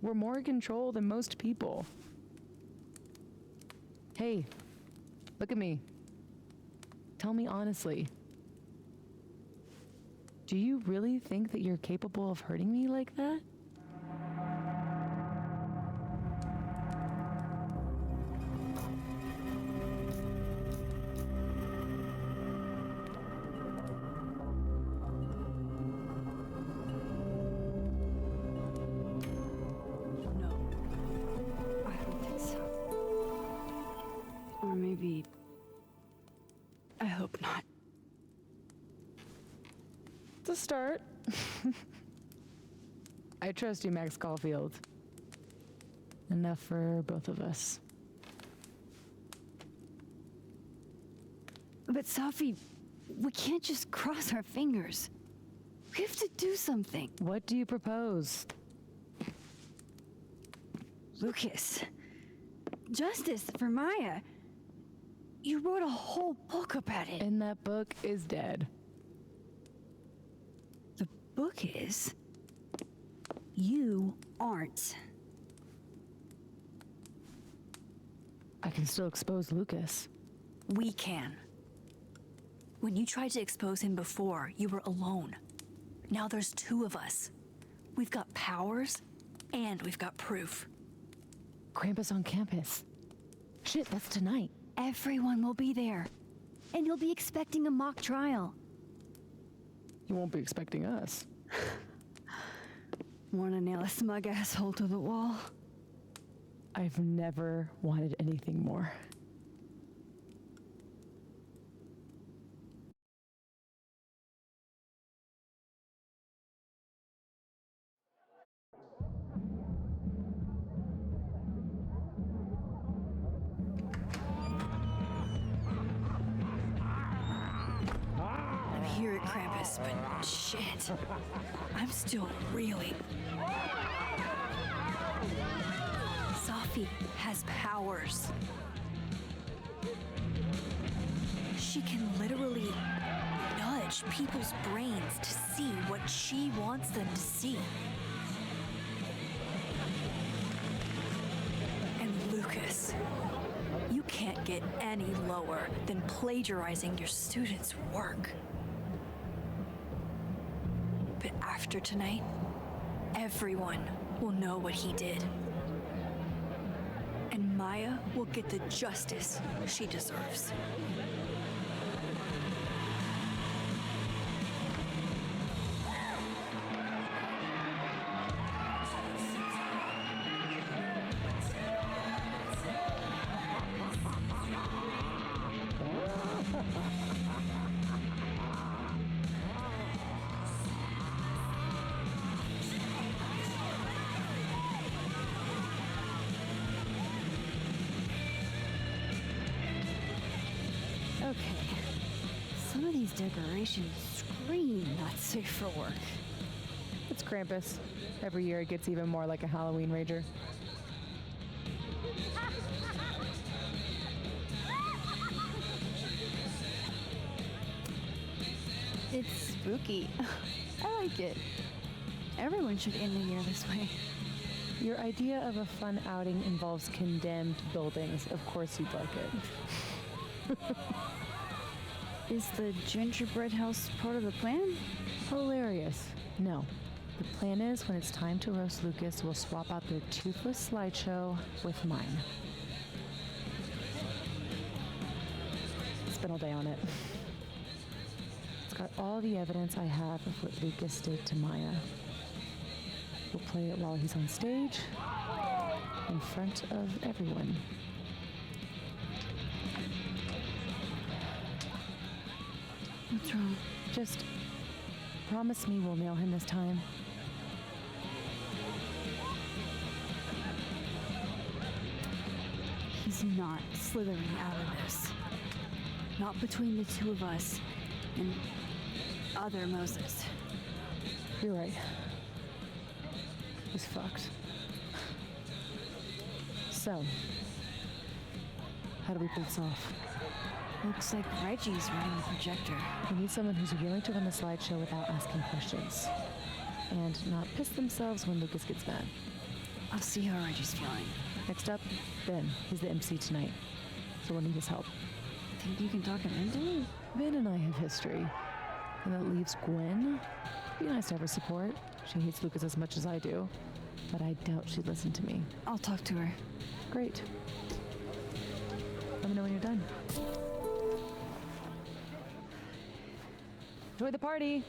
we're more in control than most people. Hey, look at me. Tell me honestly. Do you really think that you're capable of hurting me like that? I hope not. To start. I trust you, Max Caulfield. Enough for both of us. But Sophie, we can't just cross our fingers. We have to do something. What do you propose? Lucas, justice for Maya. You wrote a whole book about it. And that book is dead. The book is... You aren't. I can still expose Lucas. We can. When you tried to expose him before, you were alone. Now there's two of us. We've got powers, and we've got proof. Krampus on campus. Shit, that's tonight. Everyone will be there. And you'll be expecting a mock trial. You won't be expecting us. Wanna nail a smug asshole to the wall? I've never wanted anything more. I'm here at Krampus, but shit. I'm still reeling. Sophie has powers. She can literally nudge people's brains to see what she wants them to see. And Lucas, you can't get any lower than plagiarizing your students' work. But after tonight, everyone will know what he did. And Maya will get the justice she deserves. Okay. Some of these decorations scream not safe for work. It's Krampus. Every year it gets even more like a Halloween rager. It's spooky. I like it. Everyone should end the year this way. Your idea of a fun outing involves condemned buildings. Of course you'd like it. Is the gingerbread house part of the plan? Hilarious. No. The plan is when it's time to roast Lucas, we'll swap out their toothless slideshow with mine. Spent all day on it. It's got all the evidence I have of what Lucas did to Maya. We'll play it while he's on stage, in front of everyone. What's wrong? Just promise me we'll nail him this time. He's not slithering out of this. Not between the two of us and other Moses. You're right. He's fucked. So, how do we pull this off? Looks like Reggie's running the projector. We need someone who's willing to run the slideshow without asking questions. And not piss themselves when Lucas gets mad. I'll see how Reggie's feeling. Next up, Ben. He's the MC tonight. So we'll need his help. Think you can talk him into it? Ben and I have history. And that leaves Gwen. Be nice to have her support. She hates Lucas as much as I do. But I doubt she'd listen to me. I'll talk to her. Great. Let me know when you're done. Enjoy the party!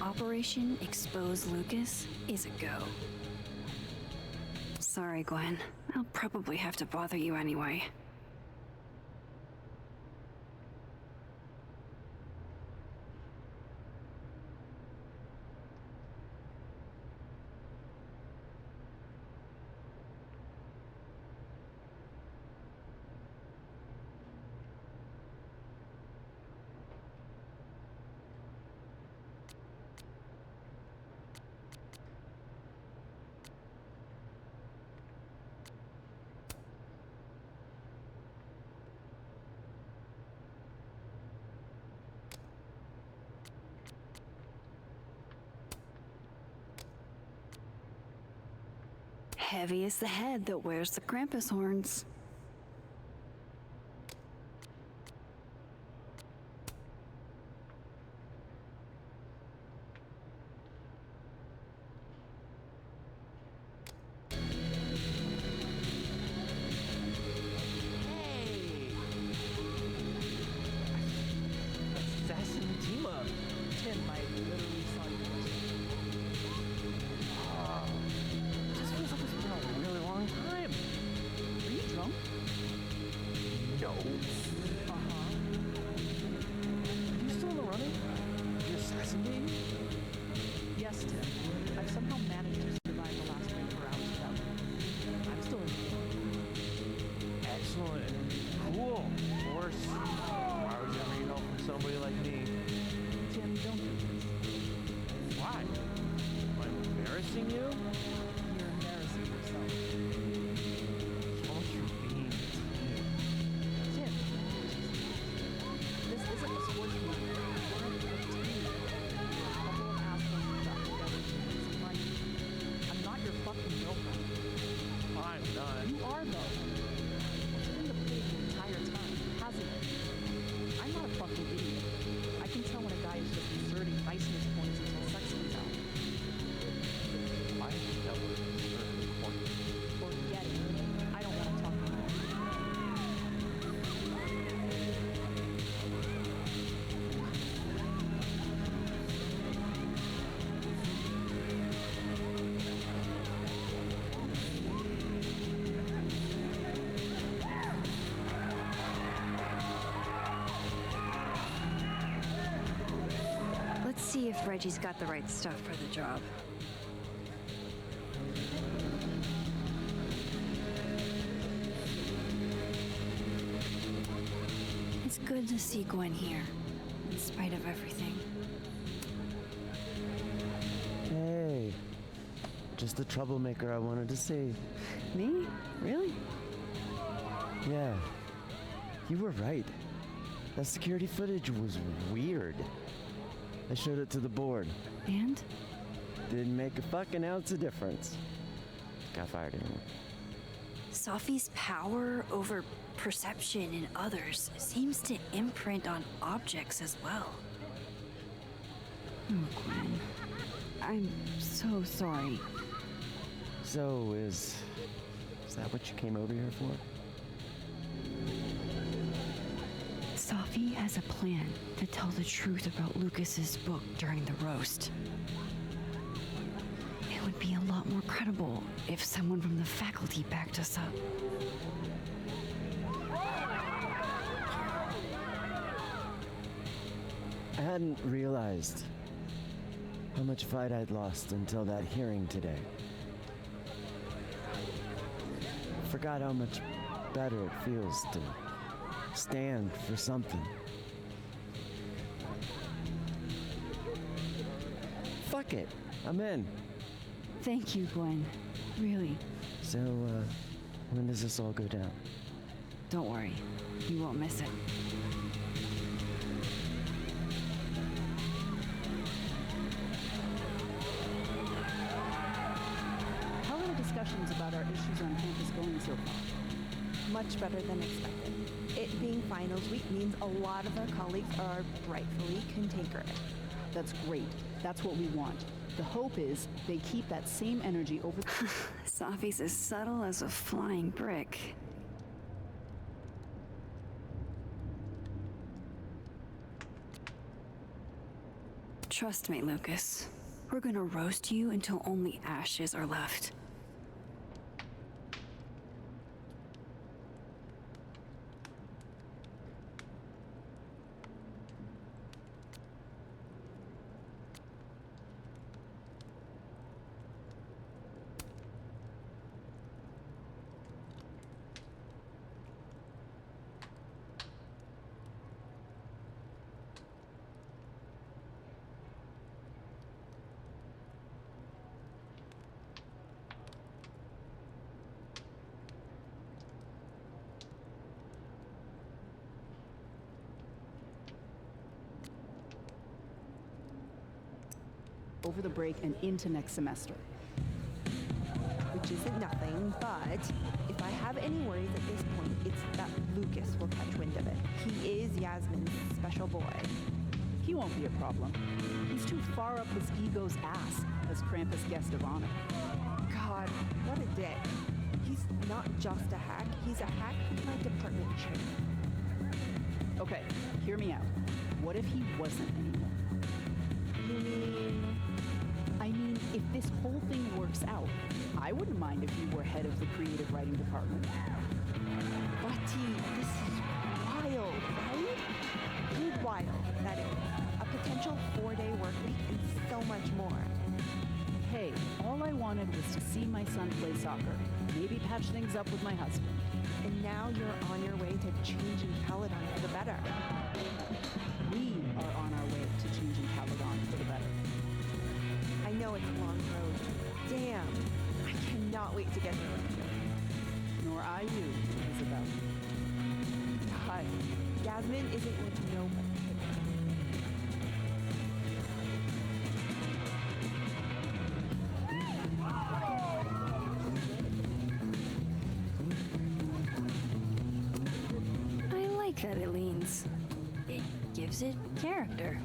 Operation Expose Lucas is a go. Sorry, Gwen. I'll probably have to bother you anyway. heavy as the head that wears the Krampus horns. Assassin team up. Tim, I literally saw you. It just feels like it's been a really long time. Are you drunk? No. Are you still in the running? The assassin game? Yes, Tim. I've somehow managed to survive the last 24 hours without you. I'm still in. Excellent. Cool. Of course. Why would you ever need help from somebody like me? Tim, don't do this. Why? Am I embarrassing you? You're embarrassing yourself. So much for being a team. Tim, this isn't a sports movie. We're a team. You're a couple of assholes who got together to make some money. I'm not your fucking girlfriend. I'm not. You are, though. It's been the pig the entire time, hasn't it? I'm not a fucking idiot. I can tell when a guy is just inserting niceness points until sex comes out. I never inserted a point. Forget it. I don't want to talk about it. Let's see if Reggie's got the right stuff for the job. It's good to see Gwen here, in spite of everything. Hey, just the troublemaker I wanted to see. Me? Really? Yeah, you were right. That security footage was weird. I showed it to the board. And? Didn't make a fucking ounce of difference. Got fired anyway. Sophie's power over perception in others seems to imprint on objects as well. Oh, Gwen. I'm so sorry. So, is that what you came over here for? Sophie has a plan to tell the truth about Lucas's book during the roast. It would be a lot more credible if someone from the faculty backed us up. I hadn't realized how much fight I'd lost until that hearing today. Forgot how much better it feels to stand for something. Fuck it, I'm in. Thank you, Gwen. Really. So, when does this all go down? Don't worry. You won't miss it. How are the discussions about our issues on campus going so far? Much better than expected. It being finals week means a lot of our colleagues are rightfully cantankerous. That's great. That's what we want. The hope is they keep that same energy over. Sophie's as subtle as a flying brick. Trust me, Lucas. We're gonna roast you until only ashes are left. Over the break and into next semester. We which isn't nothing, but if I have any worries at this point, it's that Lucas will catch wind of it. He is Yasmin's special boy. He won't be a problem. He's too far up his ego's ass as Krampus guest of honor. God, what a dick. He's not just a hack, he's a hack with my department chair. Okay, hear me out. What if he wasn't anymore? You mean... I mean, if this whole thing works out, I wouldn't mind if you were head of the creative writing department. Buddy, this is wild, right? Dude, wild, that is. A potential 4-day work week and so much more. Hey, all I wanted was to see my son play soccer. Maybe patch things up with my husband. And now you're on your way to changing Caledon for the better. We are on our way to changing Caledon for the better. I know it's a long road. Damn, I cannot wait to get there with you. Nor I you, Isabel. God, Yasmin isn't with nobody. I like that it leans. It gives it character.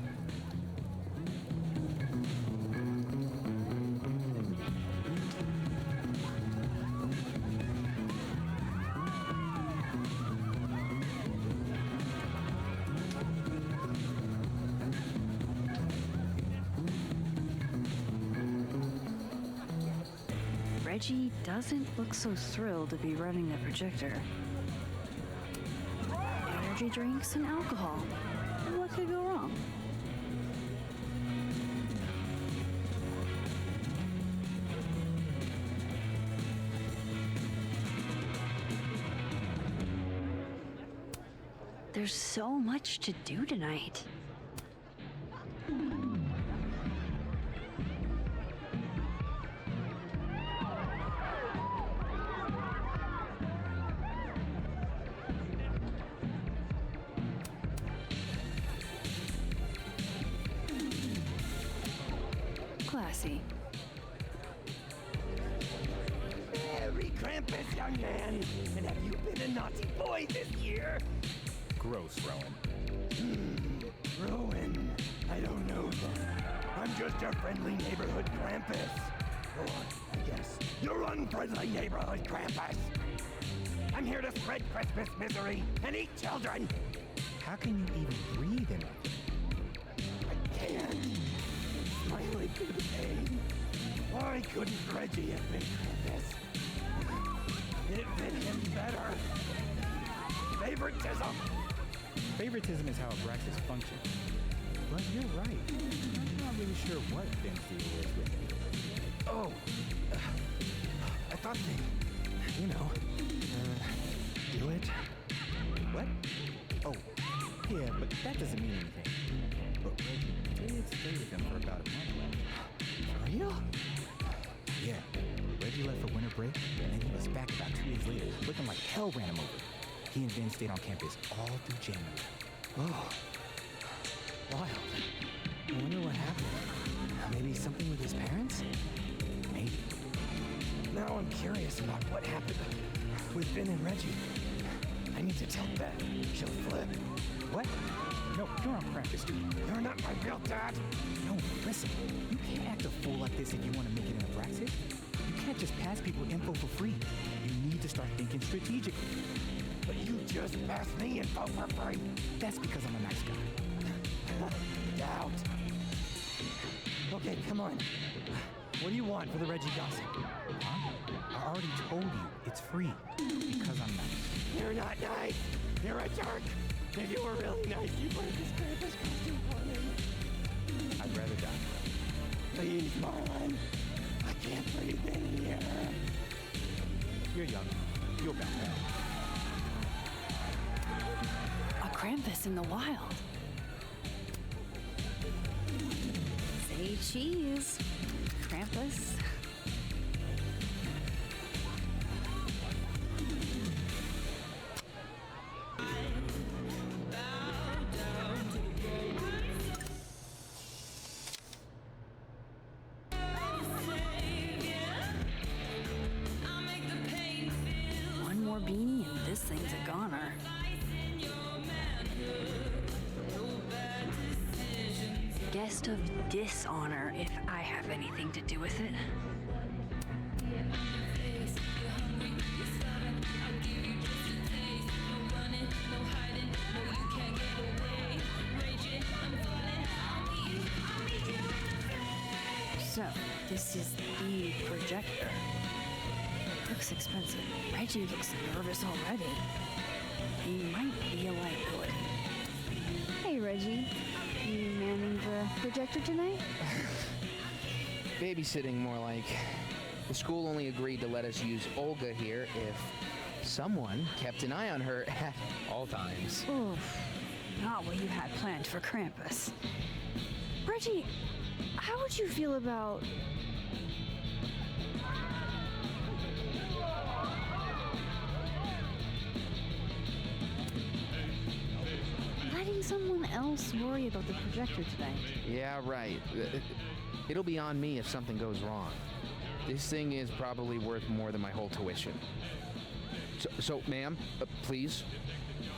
Reggie doesn't look so thrilled to be running the projector. Energy drinks and alcohol. What could go wrong? There's so much to do tonight. Classy. Merry Krampus, young man! And have you been a naughty boy this year? Gross, Rowan. Rowan. I don't know then. I'm just your friendly neighborhood Krampus. Or, I guess, your unfriendly neighborhood Krampus. I'm here to spread Christmas misery and eat children. How can you even breathe in it? I can't. Smiley could pain. Why couldn't Reggie have been Krampus? It fit him better. Favoritism. Favoritism is how Abraxas functions. But you're right. I'm not really sure what Ben's deal is with it. Oh, I thought they, do it. What? Oh, yeah, but that doesn't mean anything. But Reggie did stay with him for about a month. For real? Yeah. Reggie left for winter break, and then he was back about 2 days later, looking like hell ran him over. He and Ben stayed on campus all through January. Oh, wild. I wonder what happened. Maybe something with his parents? Maybe. Now I'm curious about what happened with Ben and Reggie. I need to tell Beth. She'll flip. What? No, you're on Krampus, dude. You're not my real dad. No, listen. You can't act a fool like this if you want to make it in Abraxas. You can't just pass people info for free. You need to start thinking strategically. But you just passed me info for free. That's because I'm a nice guy. Doubt. Okay, come on. What do you want for the Reggie gossip? Huh? I already told you it's free. Because I'm nice. You're not nice. You're a jerk. If you were really nice, you'd wear this Krampus costume for me. I'd rather die. Please, Marlon. I can't breathe in here. You're young. You'll bounce back. A Krampus in the wild. Say cheese. Krampus. just of dishonor if I have anything to do with it. So, this is the projector. Looks expensive. Reggie looks nervous already. He might be a liability. Hey, Reggie. You manning the projector tonight? Babysitting, more like. The school only agreed to let us use Olga here if someone kept an eye on her at all times. Oof. Not what you had planned for Krampus. Reggie, how would you feel about... letting someone else worry about the projector tonight? Yeah, right. It'll be on me if something goes wrong. This thing is probably worth more than my whole tuition. So ma'am, please.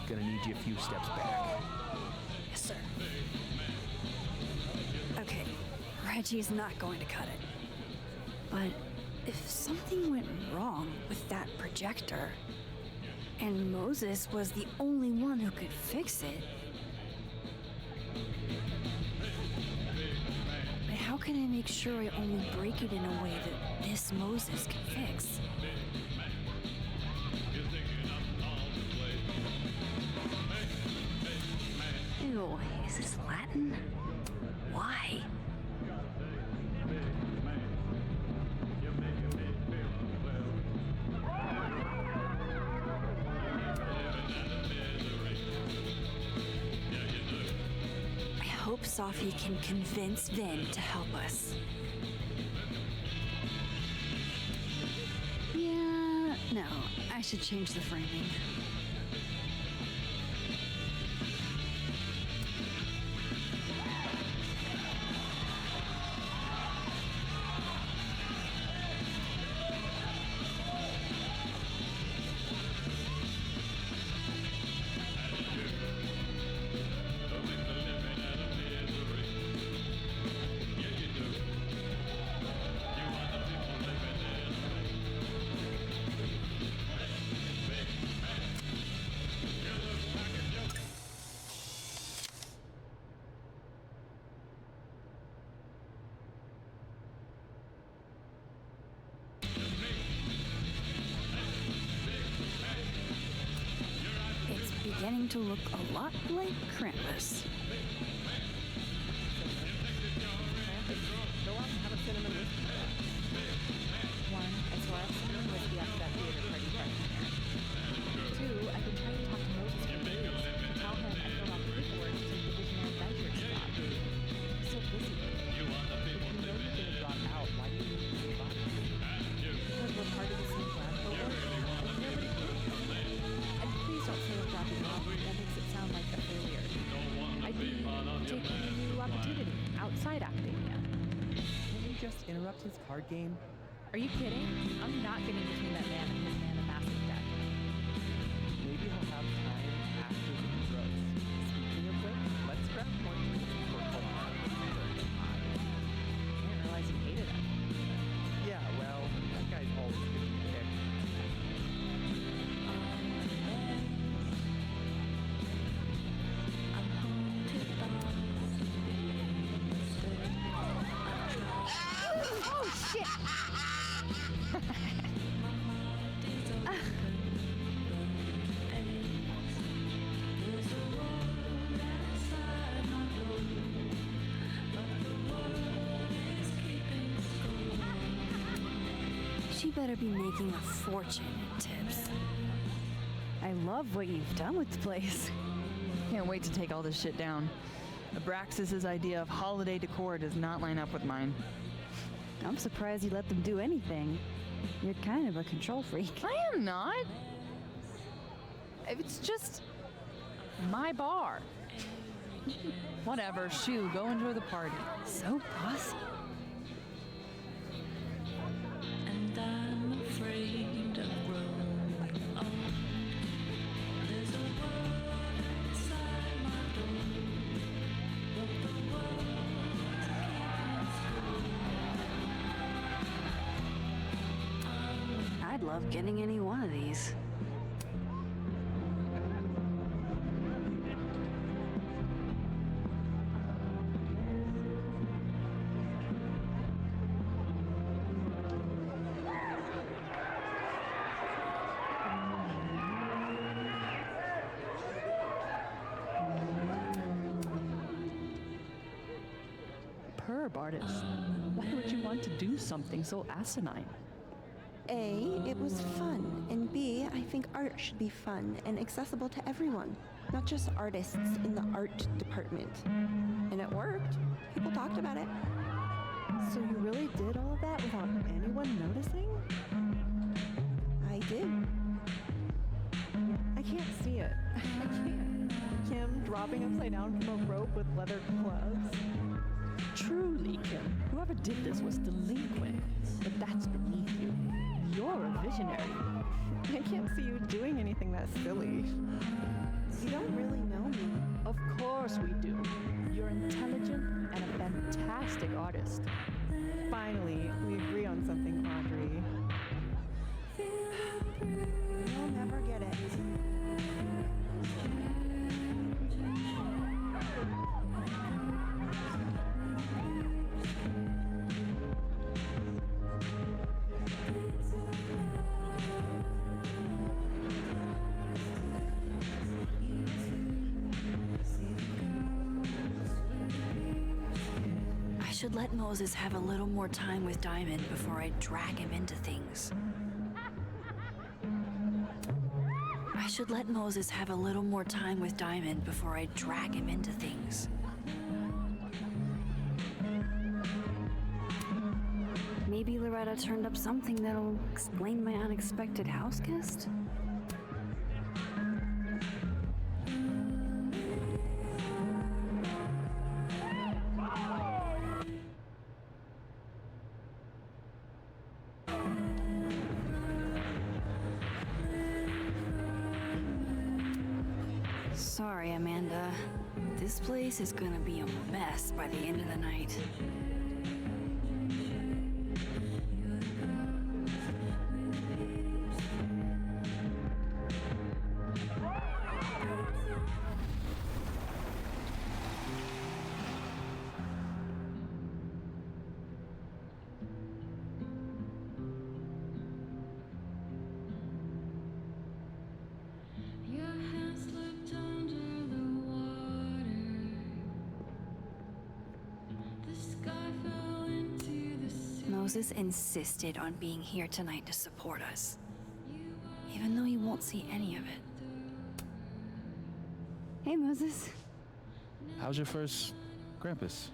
Gonna need you a few steps back. Yes, sir. Okay, Reggie's not going to cut it. But if something went wrong with that projector, and Moses was the only one who could fix it, but how can I make sure I only break it in a way that this Moses can fix? Ew, is this Latin? Why? I hope Sophie can convince Vin to help us. Yeah, no, I should change the framing. Beginning to look a lot like Krampus. Go out and have a cinnamon whiskey. One, I swear I've cinnamon whiskey after that theater party freshman year. Two, I've been trying to talk to Moses for days and tell him I filled out paperwork to take the Visionary Adventures job. He's so busy. If you know you're gonna drop out, why do you need to give up? Because we're part of the same lab cohort, and nobody cares. And please don't say I'm dropping out. That makes it sound like a failure. I'd be taking a new opportunity outside academia. Can you just interrupt his card game? Are you kidding? I'm not getting between that man and his man of massive deck. Maybe he'll have time after the grows. Speaking of which, let's grab more drinks before Omar. I didn't realize you hated him. Yeah, well, that guy's always getting picked. Oh, shit! She better be making a fortune in tips. I love what you've done with the place. Can't wait to take all this shit down. Abraxas's idea of holiday decor does not line up with mine. I'm surprised you let them do anything. You're kind of a control freak. I am not. It's just my bar. Whatever, shoo, go enjoy the party. So bossy. And I'm afraid of growing old. There's a world inside my door, but the world love getting any one of these. Perb artist. Why would you want to do something so asinine? A, it was fun, and B, I think art should be fun and accessible to everyone, not just artists in the art department. And it worked. People talked about it. So you really did all of that without anyone noticing? I did. I can't see it. I can't. Kim dropping upside down from a rope with leather gloves. Truly, Kim, whoever did this was delinquent, but that's beneath you. You're a visionary. I can't see you doing anything that silly. You don't really know me. Of course we do. You're intelligent and a fantastic artist. Finally, we agree on something, Audrey. You'll never get it. I should let Moses have a little more time with Diamond before I drag him into things. I should let Moses have a little more time with Diamond before I drag him into things. Maybe Loretta turned up something that'll explain my unexpected house guest? Sorry, Amanda. This place is gonna be a mess by the end of the night. Moses insisted on being here tonight to support us, even though he won't see any of it. Hey, Moses. How's your first Krampus?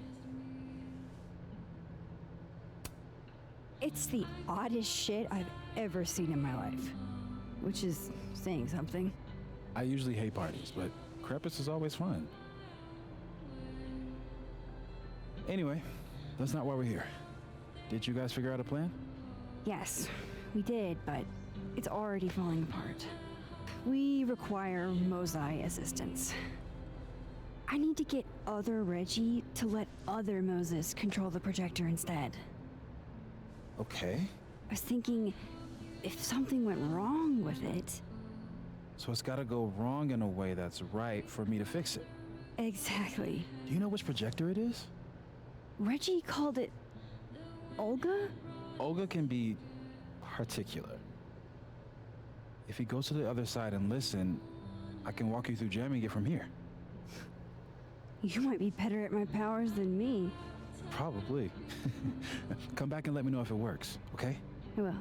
It's the oddest shit I've ever seen in my life, which is saying something. I usually hate parties, but Krampus is always fun. Anyway, that's not why we're here. Did you guys figure out a plan? Yes, we did, but it's already falling apart. We require Mosai assistance. I need to get other Reggie to let other Moses control the projector instead. Okay. I was thinking, if something went wrong with it... So it's gotta go wrong in a way that's right for me to fix it. Exactly. Do you know which projector it is? Reggie called it... Olga? Olga can be particular. If he goes to the other side and listen, I can walk you through jamming it from here. You might be better at my powers than me. Probably. Come back and let me know if it works, okay? I will.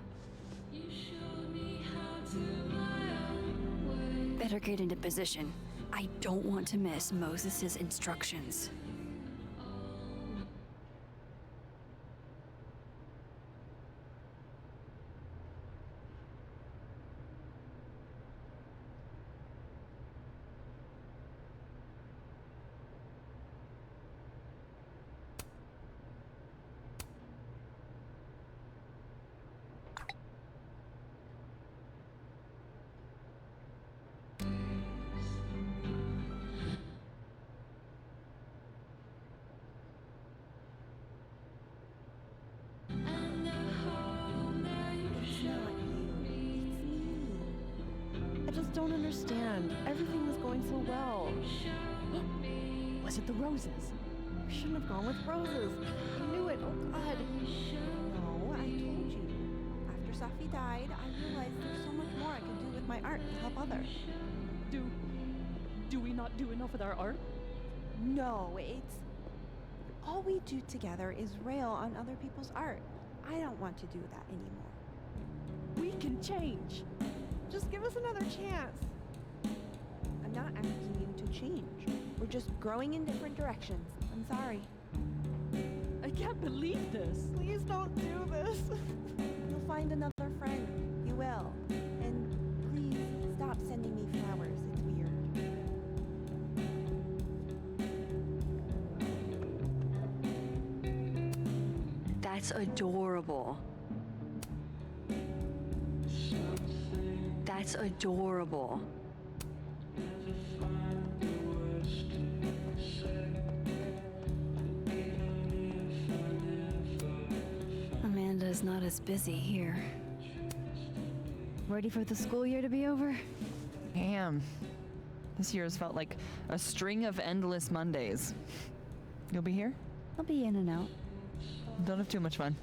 Better get into position. I don't want to miss Moses' instructions. don't understand. Everything was going so well. Was it the roses? I shouldn't have gone with roses. I knew it. Oh, God. No, I told you. After Safi died, I realized there's so much more I can do with my art to help others. Do we not do enough with our art? No, it's... All we do together is rail on other people's art. I don't want to do that anymore. We can change. Just give us another chance. I'm not asking you to change. We're just growing in different directions. I'm sorry. I can't believe this. Please don't do this. You'll find another friend. You will. And please stop sending me flowers. It's weird. That's adorable. That's adorable. Amanda's not as busy here. Ready for the school year to be over? I am. This year has felt like a string of endless Mondays. You'll be here? I'll be in and out. Don't have too much fun.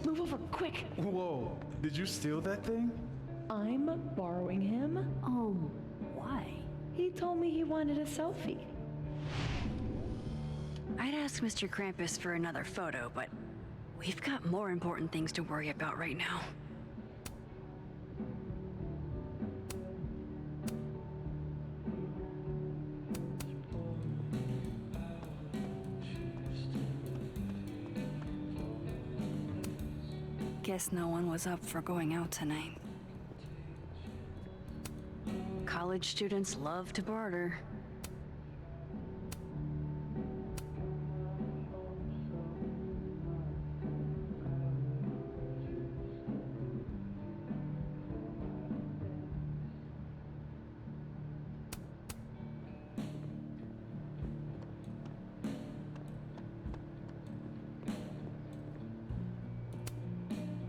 Move over, quick! Whoa, did you steal that thing? I'm borrowing him. Oh, why? He told me he wanted a selfie. I'd ask Mr. Krampus for another photo, but we've got more important things to worry about right now. Guess no one was up for going out tonight. College students love to barter.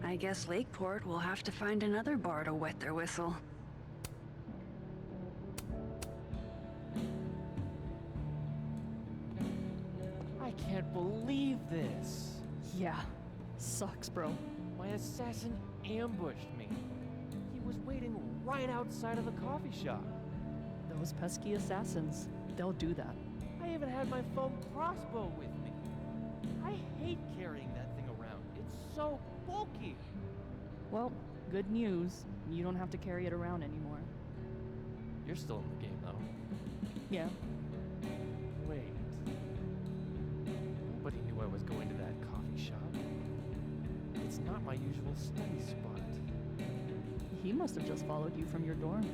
I guess Lakeport will have to find another bar to wet their whistle. I can't believe this. Yeah. Sucks, bro. My assassin ambushed me. He was waiting right outside of the coffee shop. Those pesky assassins. They'll do that. I even had my foam crossbow with me. I hate carrying that thing around. It's so bulky. Well, good news. You don't have to carry it around anymore. You're still in the game, though. Yeah. Wait. Nobody knew I was going to that coffee shop. It's not my usual study spot. He must have just followed you from your dorm.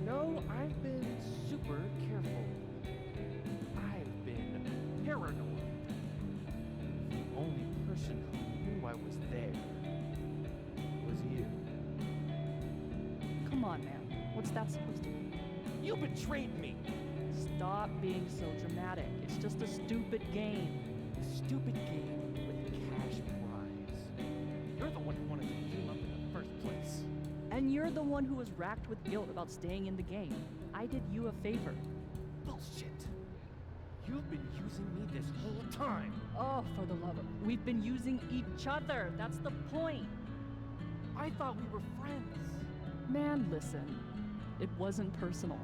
No, I've been super careful. I've been paranoid. The only person who knew I was there was you. Come on, man. What's that supposed to mean? You betrayed me! Stop being so dramatic. It's just a stupid game. A stupid game with cash prize. You're the one who wanted to team up in the first place. And you're the one who was racked with guilt about staying in the game. I did you a favor. Bullshit. You've been using me this whole time. Oh, for the love of... We've been using each other. That's the point. I thought we were friends. Man, listen. It wasn't personal.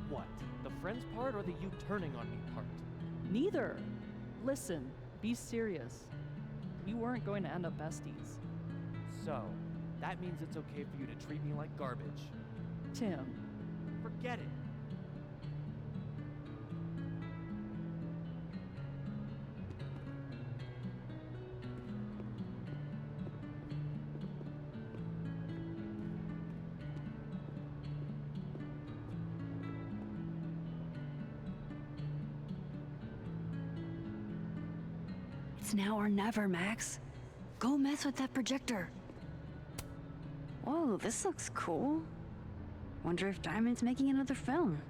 What? The friends part or the you turning on me part? Neither. Listen, be serious. We weren't going to end up besties. So, that means it's okay for you to treat me like garbage. Tim. Forget it. It's now or never, Max. Go mess with that projector. Whoa, this looks cool. Wonder if Diamond's making another film.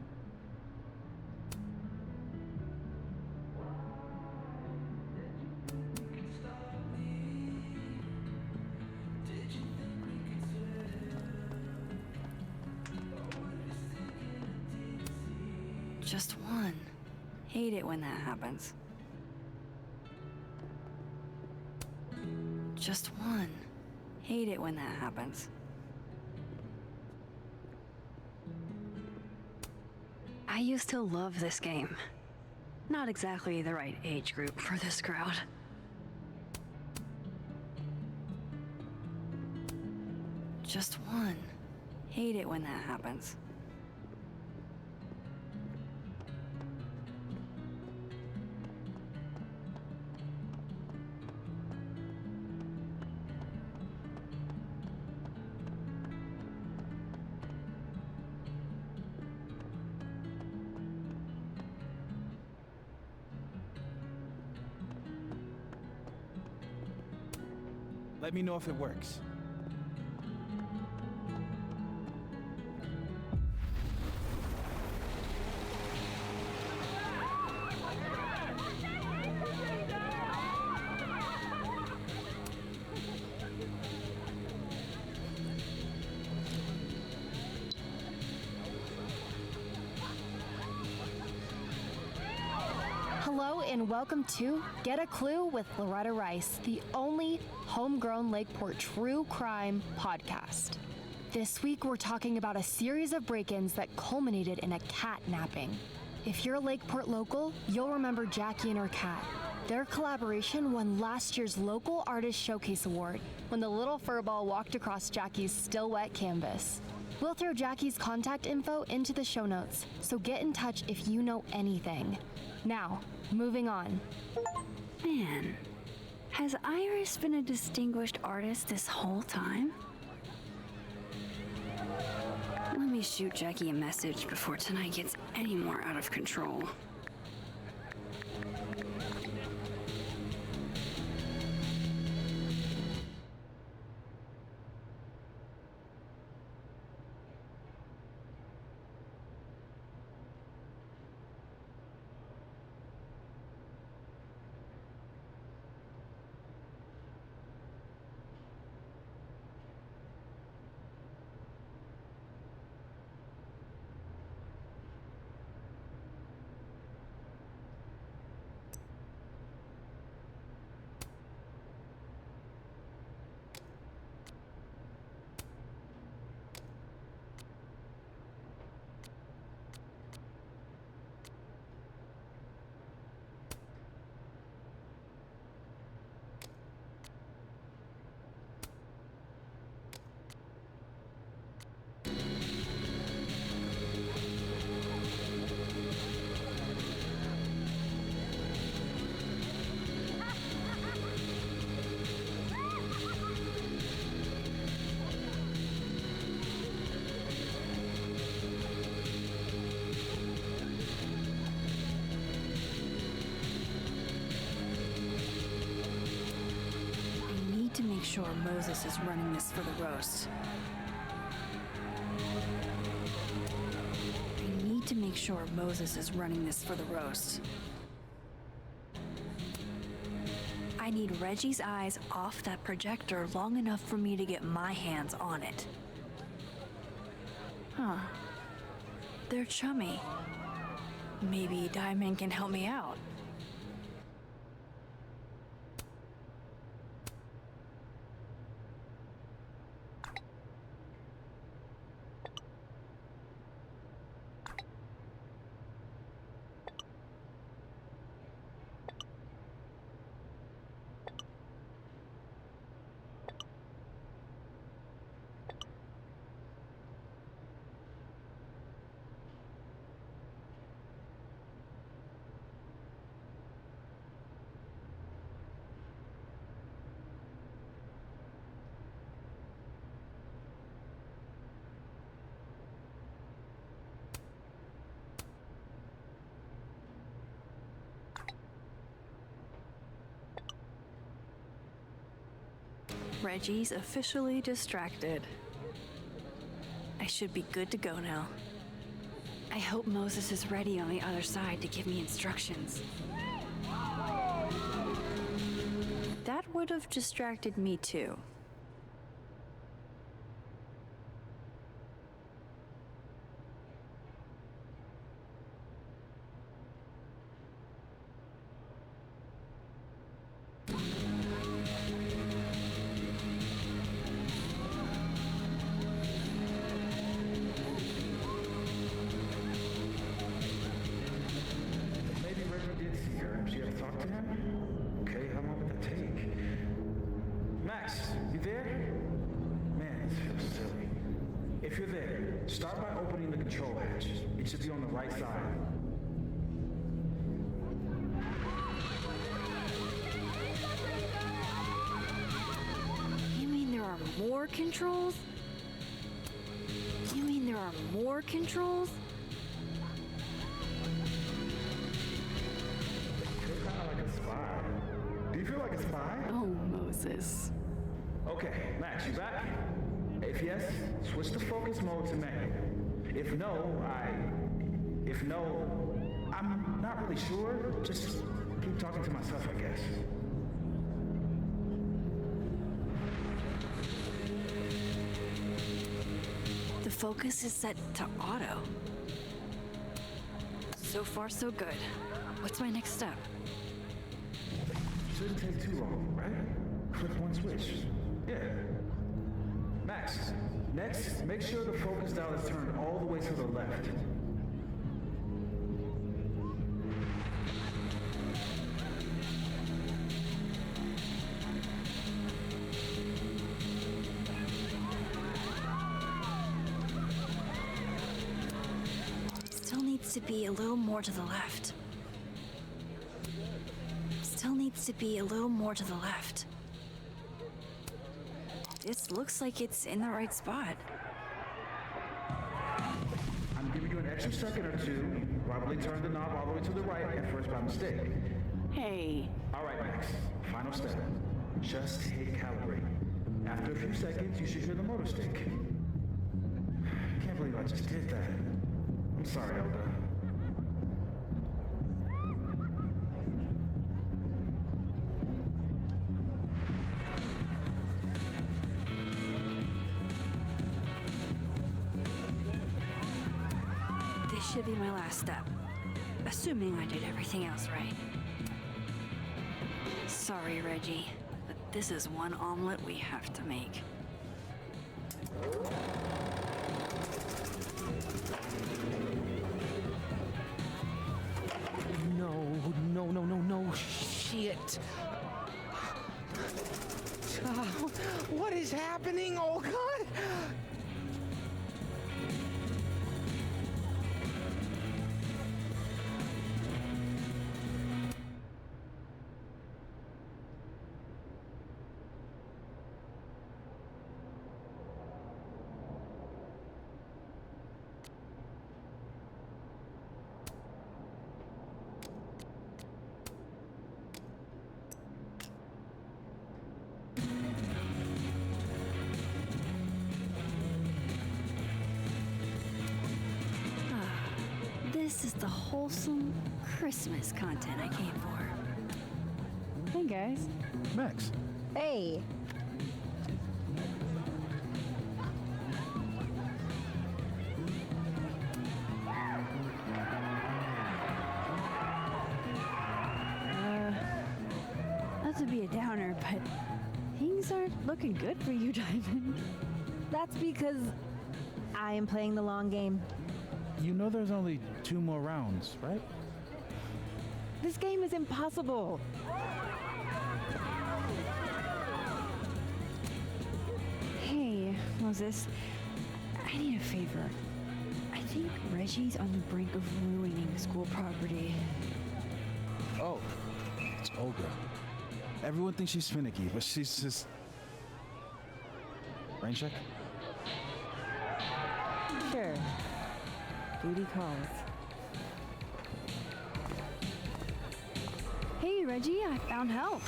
Just one. Hate it when that happens. Just one. Hate it when that happens. I used to love this game. Not exactly the right age group for this crowd. Just one. Hate it when that happens. Let me know if it works. Hello and welcome to Get a Clue with Loretta Rice, the only homegrown Lakeport true crime podcast. This week we're talking about a series of break-ins that culminated in a cat napping. If you're a Lakeport local, you'll remember Jackie and her cat. Their collaboration won last year's Local Artist Showcase Award when the little furball walked across Jackie's still wet canvas. We'll throw Jackie's contact info into the show notes, so get in touch if you know anything. Now, moving on. Man, has Iris been a distinguished artist this whole time? Let me shoot Jackie a message before tonight gets any more out of control. To make sure Moses is running this for the roast. I need to make sure Moses is running this for the roast. I need Reggie's eyes off that projector long enough for me to get my hands on it. Huh. They're chummy. Maybe Diamond can help me out. Reggie's officially distracted. I should be good to go now. I hope Moses is ready on the other side to give me instructions. That would have distracted me too. Maybe Reggie did see her and she had to talk to him? Okay, how long did that take? Max, you there? Man, this feels silly. If you're there, start by opening the control hatch. It should be on the right side. You mean there are more controls? You mean there are more controls? You're kind of like a spy. Do you feel like a spy? Oh, Moses. Okay, Max, you back? If yes, switch to focus mode to manual. If no, I'm not really sure. Just keep talking to myself, I guess. The focus is set to auto. So far, so good. What's my next step? Shouldn't take too long, right? Flip one switch. Yeah. Max, next, make sure the focus dial is turned all the way to the left. Still needs to be a little more to the left. Still needs to be a little more to the left. This looks like it's in the right spot. I'm giving you an extra second or two. You probably turned the knob all the way to the right at first by mistake. Hey. All right, Max. Final step. Just hit calibrate. After a few seconds, you should hear the motor stick. Can't believe I just did that. I'm sorry, Elda. This should be my last step. Assuming I did everything else right. Sorry, Reggie, but this is one omelet we have to make. No, shit. What is happening? Oh, God. This is the wholesome Christmas content I came for. Hey, guys. Max. Hey. Not to be a downer, but things aren't looking good for you, Diamond. That's because I am playing the long game. You know there's only 2 more rounds, right? This game is impossible. Hey, Moses. I need a favor. I think Reggie's on the brink of ruining school property. Oh, it's Olga. Everyone thinks she's finicky, but she's just... Rain check? Sure. Duty calls. Hey, Reggie, I found help.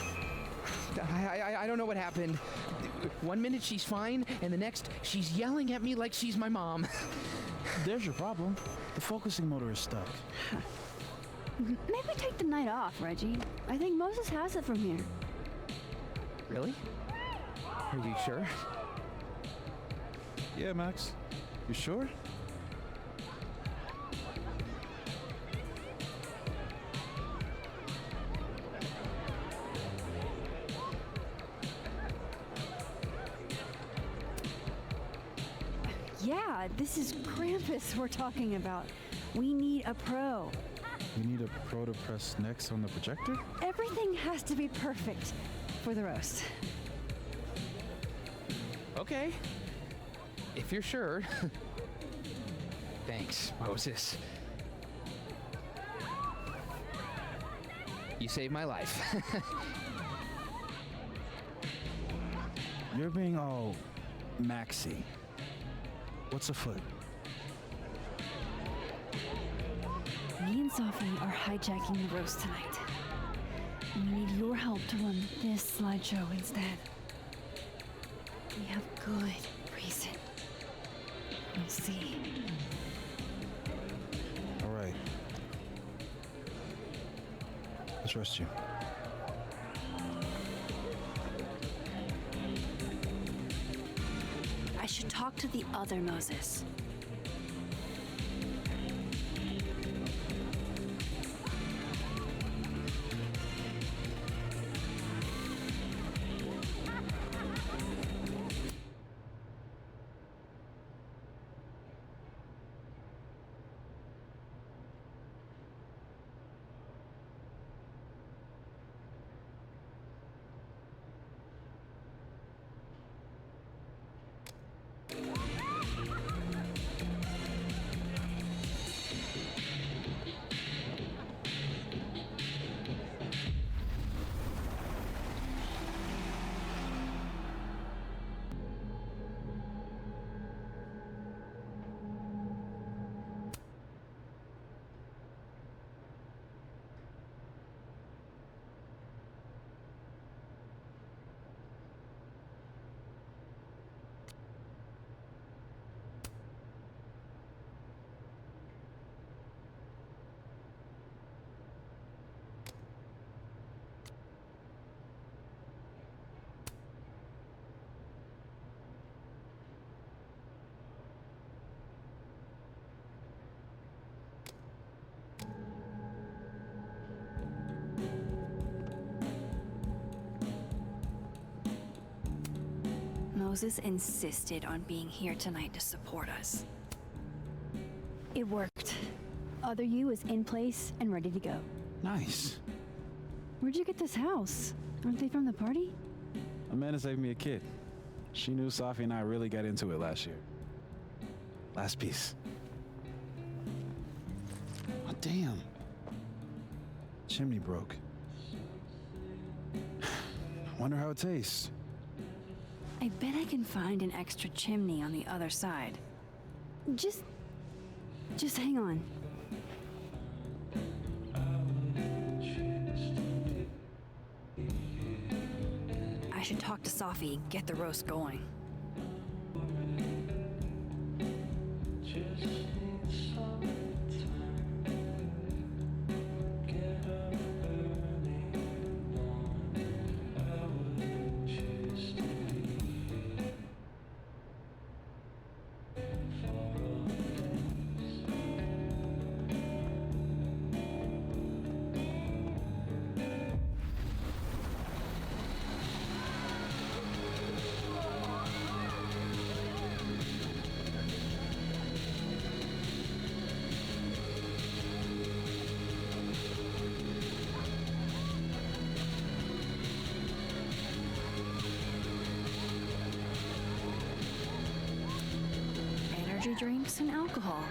I don't know what happened. One minute she's fine, and the next she's yelling at me like she's my mom. There's your problem. The focusing motor is stuck. Maybe take the night off, Reggie. I think Moses has it from here. Really? Are you sure? Yeah, Max. You sure? Yeah, this is Krampus we're talking about. We need a pro. We need a pro to press next on the projector? Everything has to be perfect for the roast. Okay. If you're sure. Thanks, Moses. You saved my life. You're being all Maxy. What's afoot? Me and Sophie are hijacking the roast tonight. We need your help to run this slideshow instead. We have good reason. You'll see. All right. I trust you. I should talk to the other Moses. Moses insisted on being here tonight to support us. It worked. Other you is in place and ready to go. Nice. Where'd you get this house? Aren't they from the party? Amanda saved me a kid. She knew Sophie and I really got into it last year. Last piece. Oh, damn. Chimney broke. Wonder how it tastes. I bet I can find an extra chimney on the other side. Just hang on. I should talk to Sophie and get the roast going. Energy drinks and alcohol.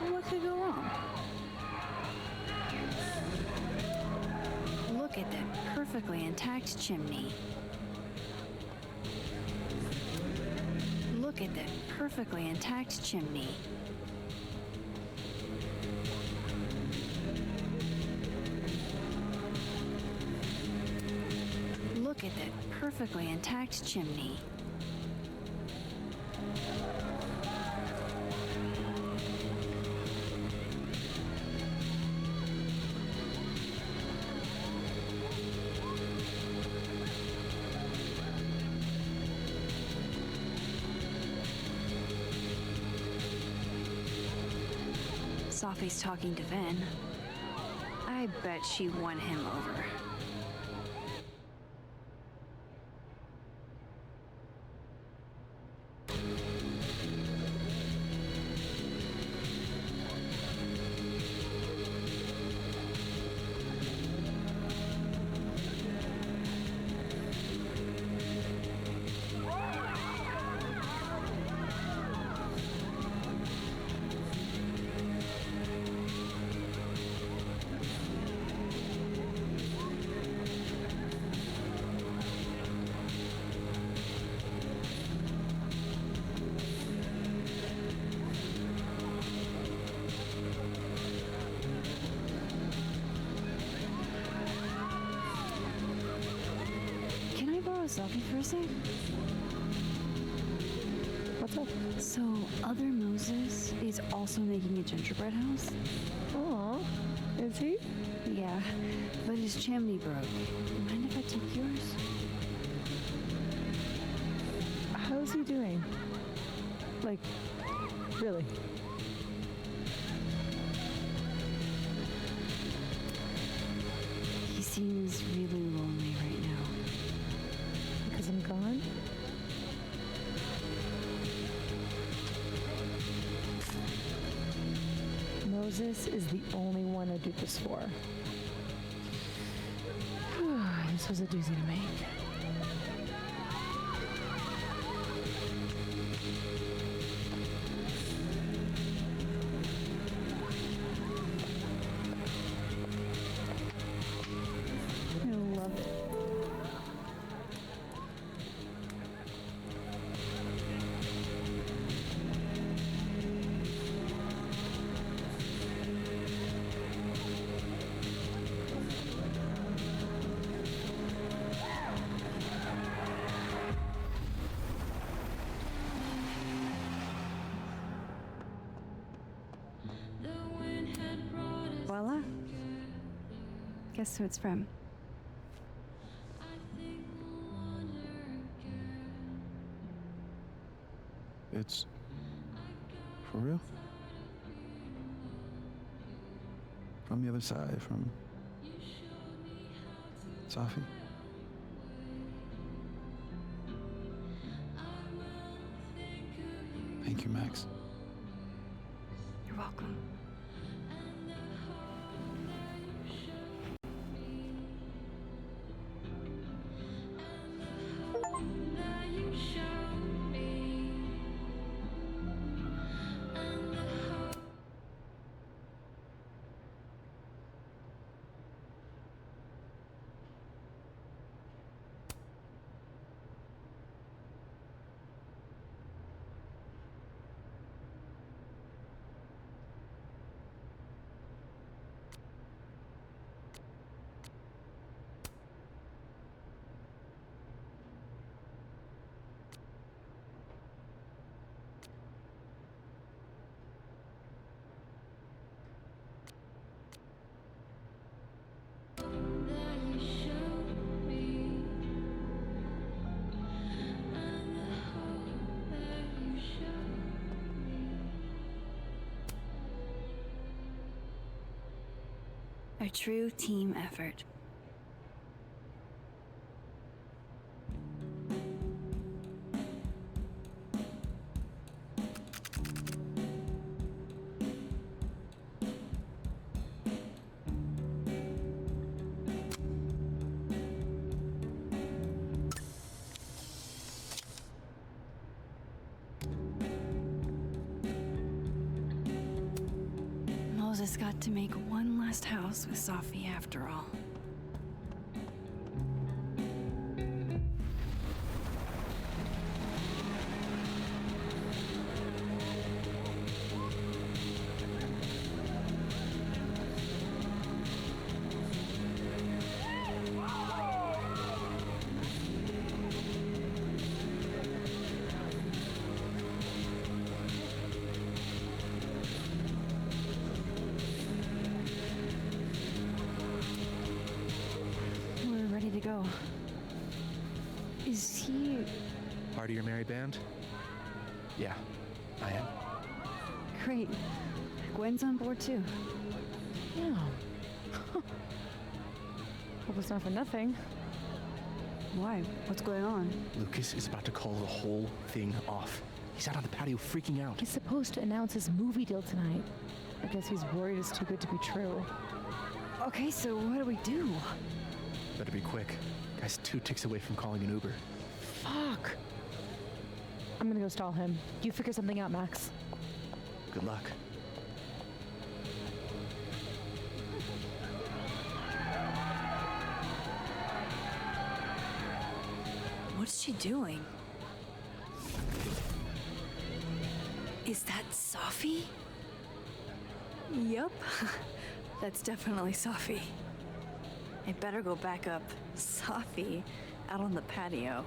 What could go wrong? Look at that perfectly intact chimney. Look at that perfectly intact chimney. Look at that perfectly intact chimney. Sophie's talking to Vin. I bet she won him over. Sophie for a sec? What's up? So, other Moses is also making a gingerbread house? Aw, is he? Yeah, but his chimney broke. Mind if I take yours? How's he doing? Like, really? He seems really lonely right now. Because I'm gone? Moses is the only one I do this for. This was a doozy to make. I love it. Voila. Guess who it's from? It's for real? From the other side, from Sophie? Thank you, Max. You're welcome. A true team effort. Moses got to make one last house with Sophie after all. To go. Is he Part of your merry band? Yeah, I am. great? Gwen's on board too. Yeah. Hope it's not for nothing. Why? What's going on? Lucas is about to call the whole thing off. He's out on the patio freaking out. He's supposed to announce his movie deal tonight. I guess he's worried it's too good to be true. Okay, so what do we do? Better be quick. Guy's 2 ticks away from calling an Uber. Fuck. I'm gonna go stall him. You figure something out, Max. Good luck. What's she doing? Is that Sophie? Yup. That's definitely Sophie. I better go back up Sophie out on the patio.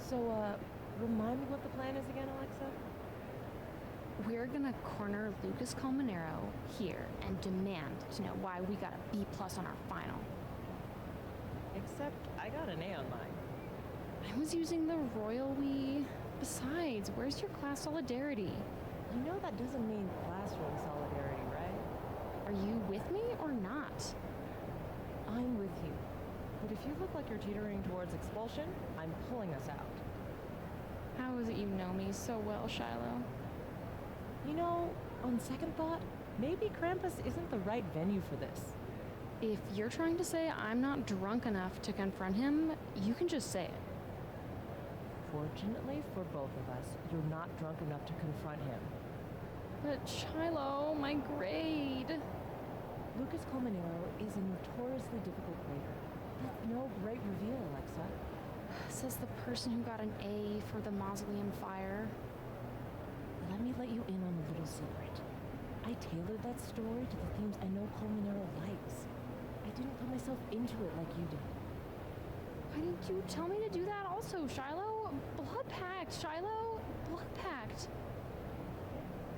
So, remind me what the plan is again, Alexa? We're gonna corner Lucas Colmenero here and demand to know why we got a B+ on our final. Except I got an A on mine. I was using the royal we. Besides, where's your class solidarity? You know that doesn't mean classroom solidarity, right? Are you with me or not? I'm with you. But if you look like you're teetering towards expulsion, I'm pulling us out. How is it you know me so well, Shiloh? You know, on second thought, maybe Krampus isn't the right venue for this. If you're trying to say I'm not drunk enough to confront him, you can just say it. Fortunately for both of us, you're not drunk enough to confront him. But Shiloh, my grade. Lucas Colmenero is a notoriously difficult grader. That's no great reveal, Alexa. Says the person who got an A for the mausoleum fire. Let me let you in on a little secret. I tailored that story to the themes I know Colmenero likes. I didn't put myself into it like you did. Why didn't you tell me to do that also, Shiloh? Blood pact, Shiloh. Blood pact.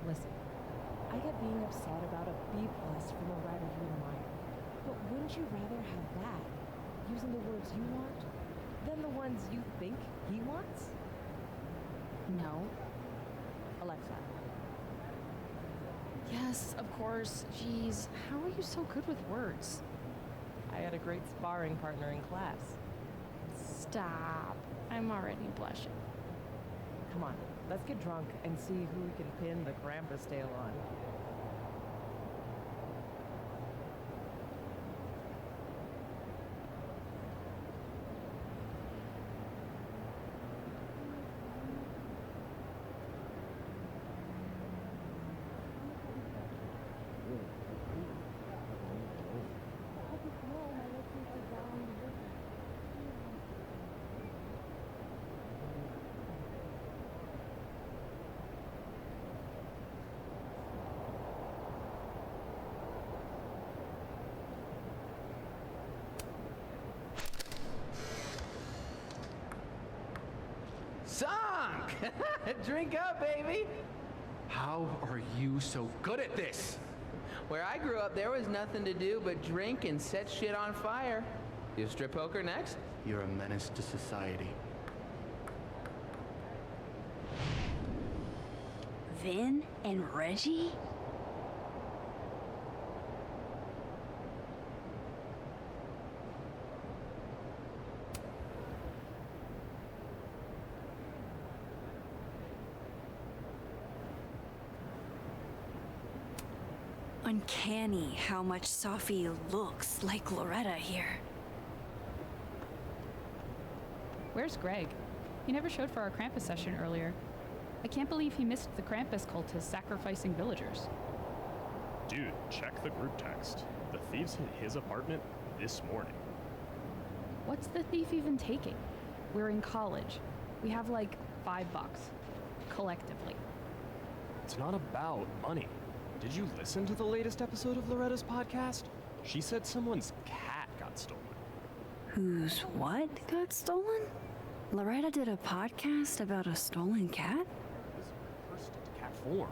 Listen, I get being upset about a B+ from a writer you admire. But wouldn't you rather have that, using the words you want, than the ones you think he wants? No. Alexa. Yes, of course. Jeez, how are you so good with words? I had a great sparring partner in class. Stop. I'm already blushing. Come on, let's get drunk and see who we can pin the Krampus tail on. Drink up, baby! How are you so good at this? Where I grew up, there was nothing to do but drink and set shit on fire. You strip poker next? You're a menace to society. Vin and Reggie? Uncanny how much Sophie looks like Loretta here. Where's Greg? He never showed for our Krampus session earlier. I can't believe he missed the Krampus cultists sacrificing villagers. Dude, check the group text. The thieves hit his apartment this morning. What's the thief even taking? We're in college. We have like $5, collectively. It's not about money. Did you listen to the latest episode of Loretta's podcast? She said someone's cat got stolen. Whose what got stolen? Loretta did a podcast about a stolen cat? Cursed into cat form.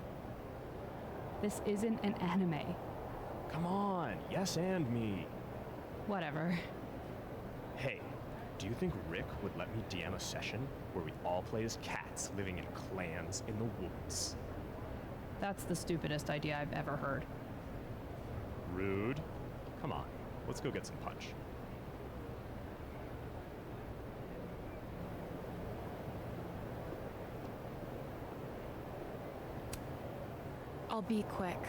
This isn't an anime. Come on, yes and me. Whatever. Hey, do you think Rick would let me DM a session where we all play as cats living in clans in the woods? That's the stupidest idea I've ever heard. Rude. Come on, let's go get some punch. I'll be quick.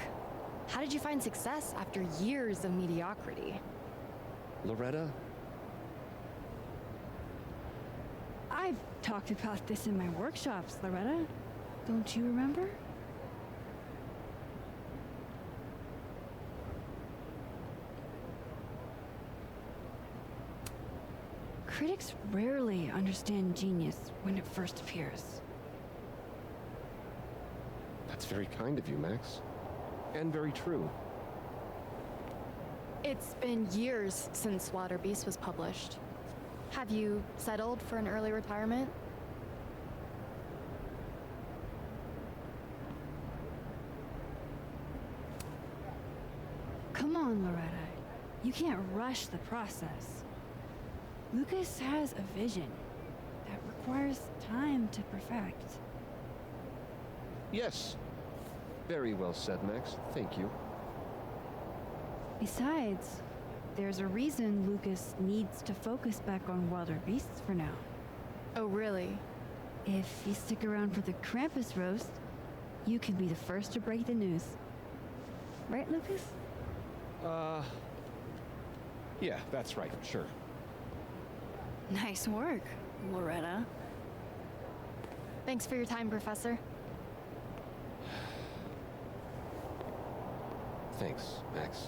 How did you find success after years of mediocrity? Loretta? I've talked about this in my workshops, Loretta. Don't you remember? Critics rarely understand genius when it first appears. That's very kind of you, Max. And very true. It's been years since Water Beast was published. Have you settled for an early retirement? Come on, Loretta. You can't rush the process. Lucas has a vision that requires time to perfect. Yes. Very well said, Max. Thank you. Besides, there's a reason Lucas needs to focus back on wilder beasts for now. Oh, really? If you stick around for the Krampus roast, you can be the first to break the news. Right, Lucas? Yeah, that's right, sure. Nice work, Loretta. Thanks for your time, Professor. Thanks, Max.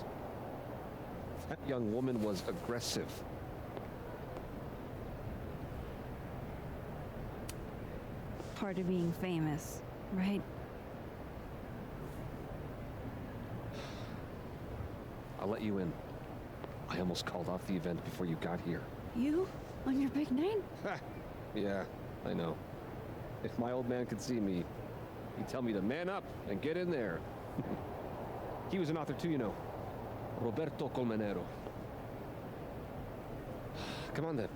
That young woman was aggressive. Part of being famous, right? I'll let you in. I almost called off the event before you got here. You? On your big night? Yeah, I know. If my old man could see me, he'd tell me to man up and get in there. He was an author too, you know. Roberto Colmenero. Come on then.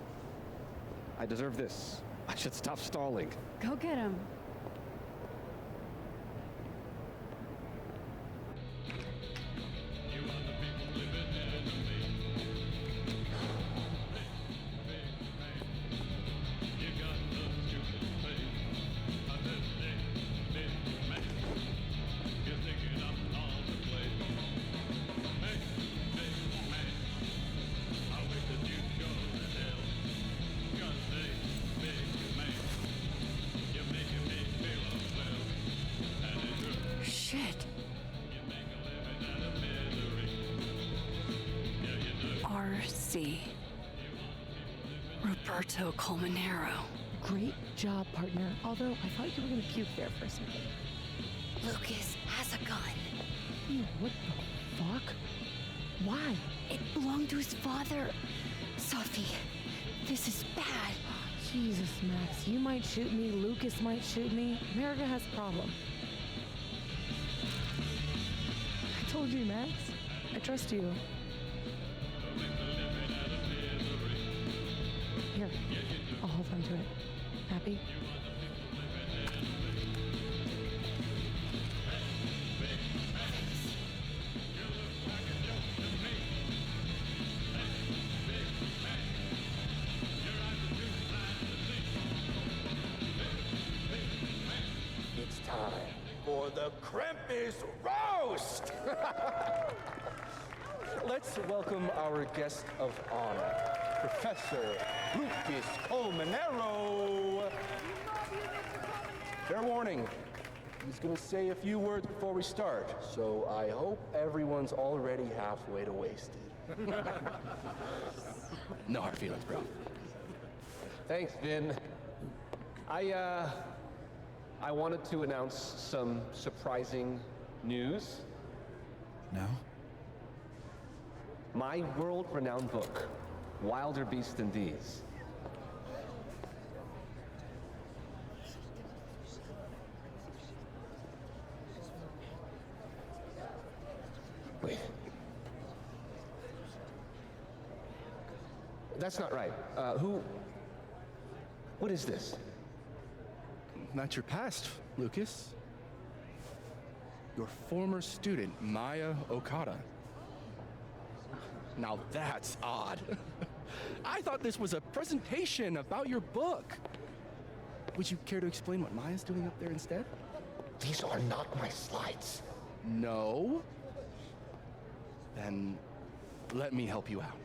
I deserve this. I should stop stalling. Go get him. Shit. R.C. Roberto Colmenero. Great job, partner. Although I thought you were gonna puke there for a second. Lucas has a gun. Ew, what the fuck? Why? It belonged to his father. Sophie, this is bad. Jesus, Max, you might shoot me, Lucas might shoot me. America has a problem. I told you, Max. I trust you. Here, I'll hold on to it. Happy? It's time for the Krampus roast! Let's welcome our guest of honor, Professor Lucas Colmenero. Fair warning, he's gonna say a few words before we start, so I hope everyone's already halfway to wasted. No hard feelings, bro. Thanks, Vin. I wanted to announce some surprising news. No? My world-renowned book, Wilder Beasts Than These. Wait. That's not right. What is this? Not your past, Lucas. Your former student, Maya Okada. Now that's odd. I thought this was a presentation about your book. Would you care to explain what Maya's doing up there instead? These are not my slides. No? Then let me help you out.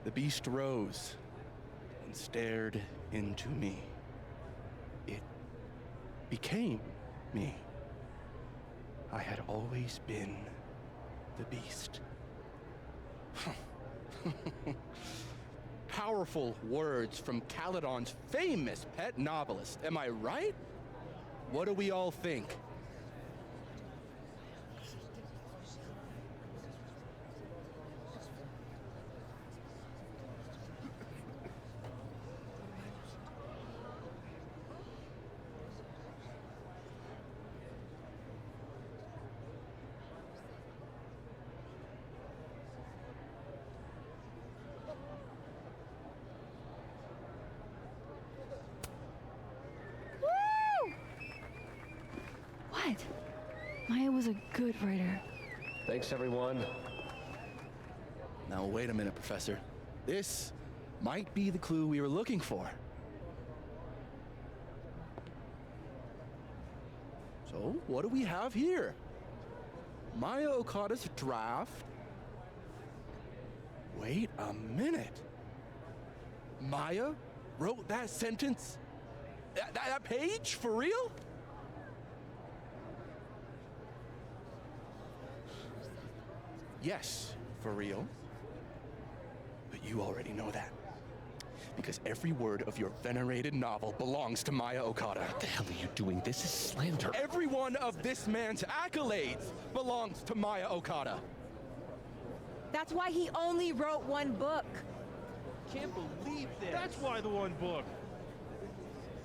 The beast rose and stared into me. It became me. I had always been the beast. Powerful words from Caledon's famous pet novelist. Am I right? What do we all think? What? Maya was a good writer. Thanks, everyone. Now, wait a minute, Professor. This might be the clue we were looking for. So, what do we have here? Maya Okada's draft. Wait a minute. Maya wrote that sentence? That page? For real? Yes, for real. But you already know that. Because every word of your venerated novel belongs to Maya Okada. What the hell are you doing? This is slander. Every one of this man's accolades belongs to Maya Okada. That's why he only wrote one book. Can't believe this. That's why the one book.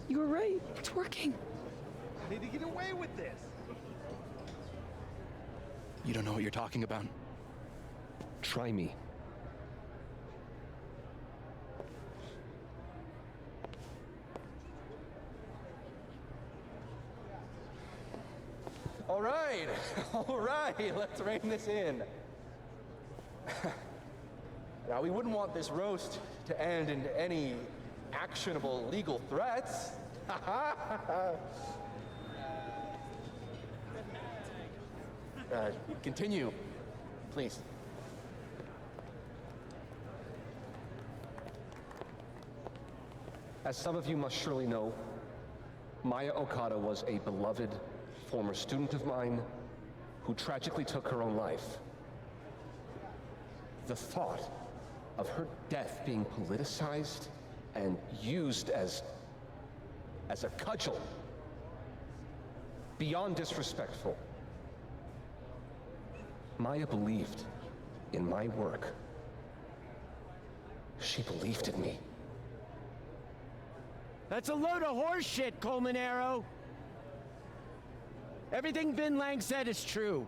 You were right. It's working. How did he get away with this? You don't know what you're talking about. Try me. All right, let's rein this in. Now, we wouldn't want this roast to end in any actionable legal threats. Continue, please. As some of you must surely know, Maya Okada was a beloved former student of mine who tragically took her own life. The thought of her death being politicized and used as a cudgel, beyond disrespectful. Maya believed in my work. She believed in me. That's a load of horseshit, Coleman Arrow. Everything Vin Lang said is true.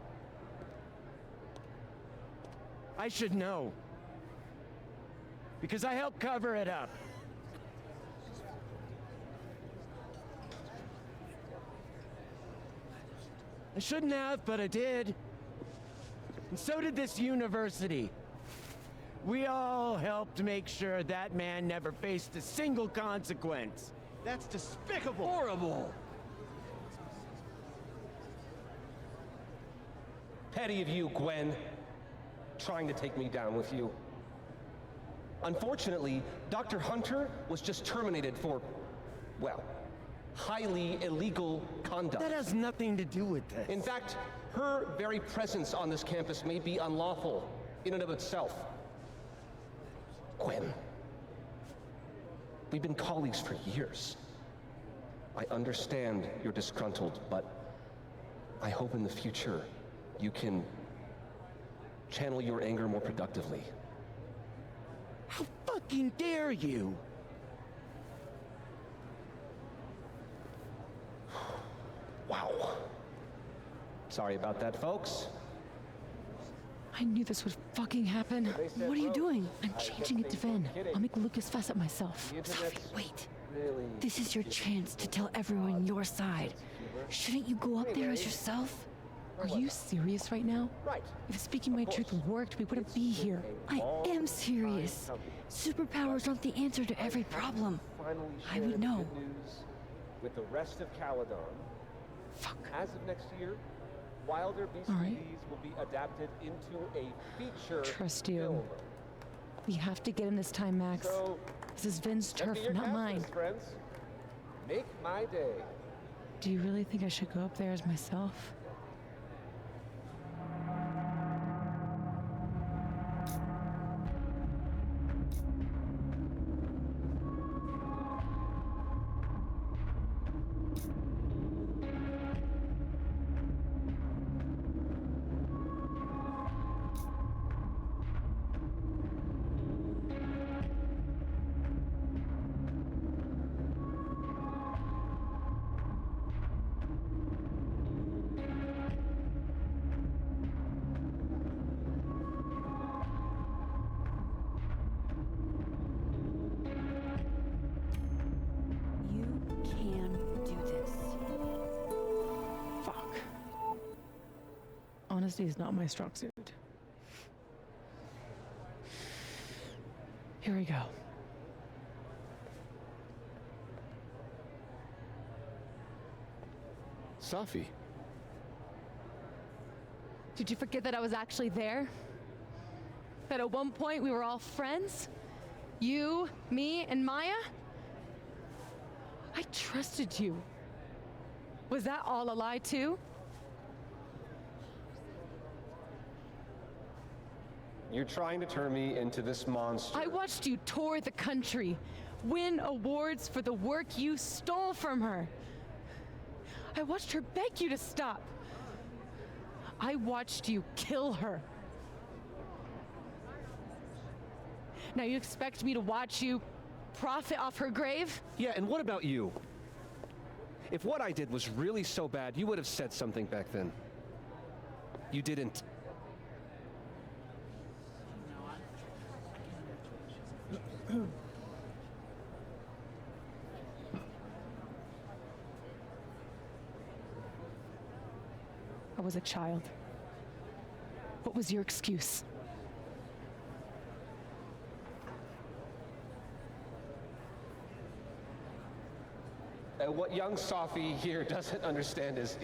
I should know. Because I helped cover it up. I shouldn't have, but I did. And so did this university. We all helped make sure that man never faced a single consequence. That's despicable! Horrible! Petty of you, Gwen. Trying to take me down with you. Unfortunately, Dr. Hunter was just terminated for, well, highly illegal conduct. That has nothing to do with this. In fact, her very presence on this campus may be unlawful in and of itself. Gwen, we've been colleagues for years. I understand you're disgruntled, but I hope in the future you can channel your anger more productively. How fucking dare you? Wow. Sorry about that, folks. I knew this would fucking happen. What are you doing? I'm changing it to Vin. I'll make Lucas fuss at myself. Sophie, wait. This is your chance to tell everyone your side. Shouldn't you go up there as yourself? Are you serious right now? Right. If speaking my truth worked, we wouldn't be here. I am serious. Superpowers aren't the answer to every problem. I would know. With the rest of Caledon. Fuck. As of next year, Wilder Beast right. will be adapted into a feature Trust you. film. We have to get in this time, Max. So, This is Vin's turf, your not cast mine. list, friends. Make my day. Do you really think I should go up there as myself? Honesty is not my strong suit. Here we go. Safi. Did you forget that I was actually there? That at one point we were all friends? You, me, and Maya? I trusted you. Was that all a lie too? You're trying to turn me into this monster. I watched you tour the country, win awards for the work you stole from her. I watched her beg you to stop. I watched you kill her. Now you expect me to watch you profit off her grave? Yeah, and what about you? If what I did was really so bad, you would have said something back then. You didn't. I was a child. What was your excuse? What young Safi here doesn't understand is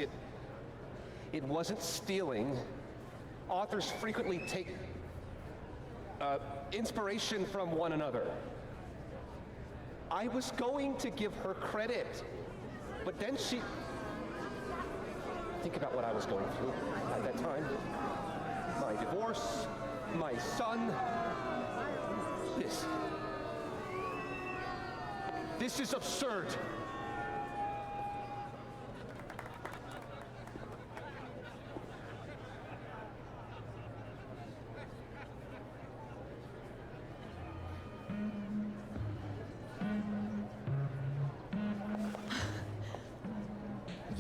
it wasn't stealing. Authors frequently take inspiration from one another. I was going to give her credit, but then she... Think about what I was going through at that time. My divorce, my son. This is absurd.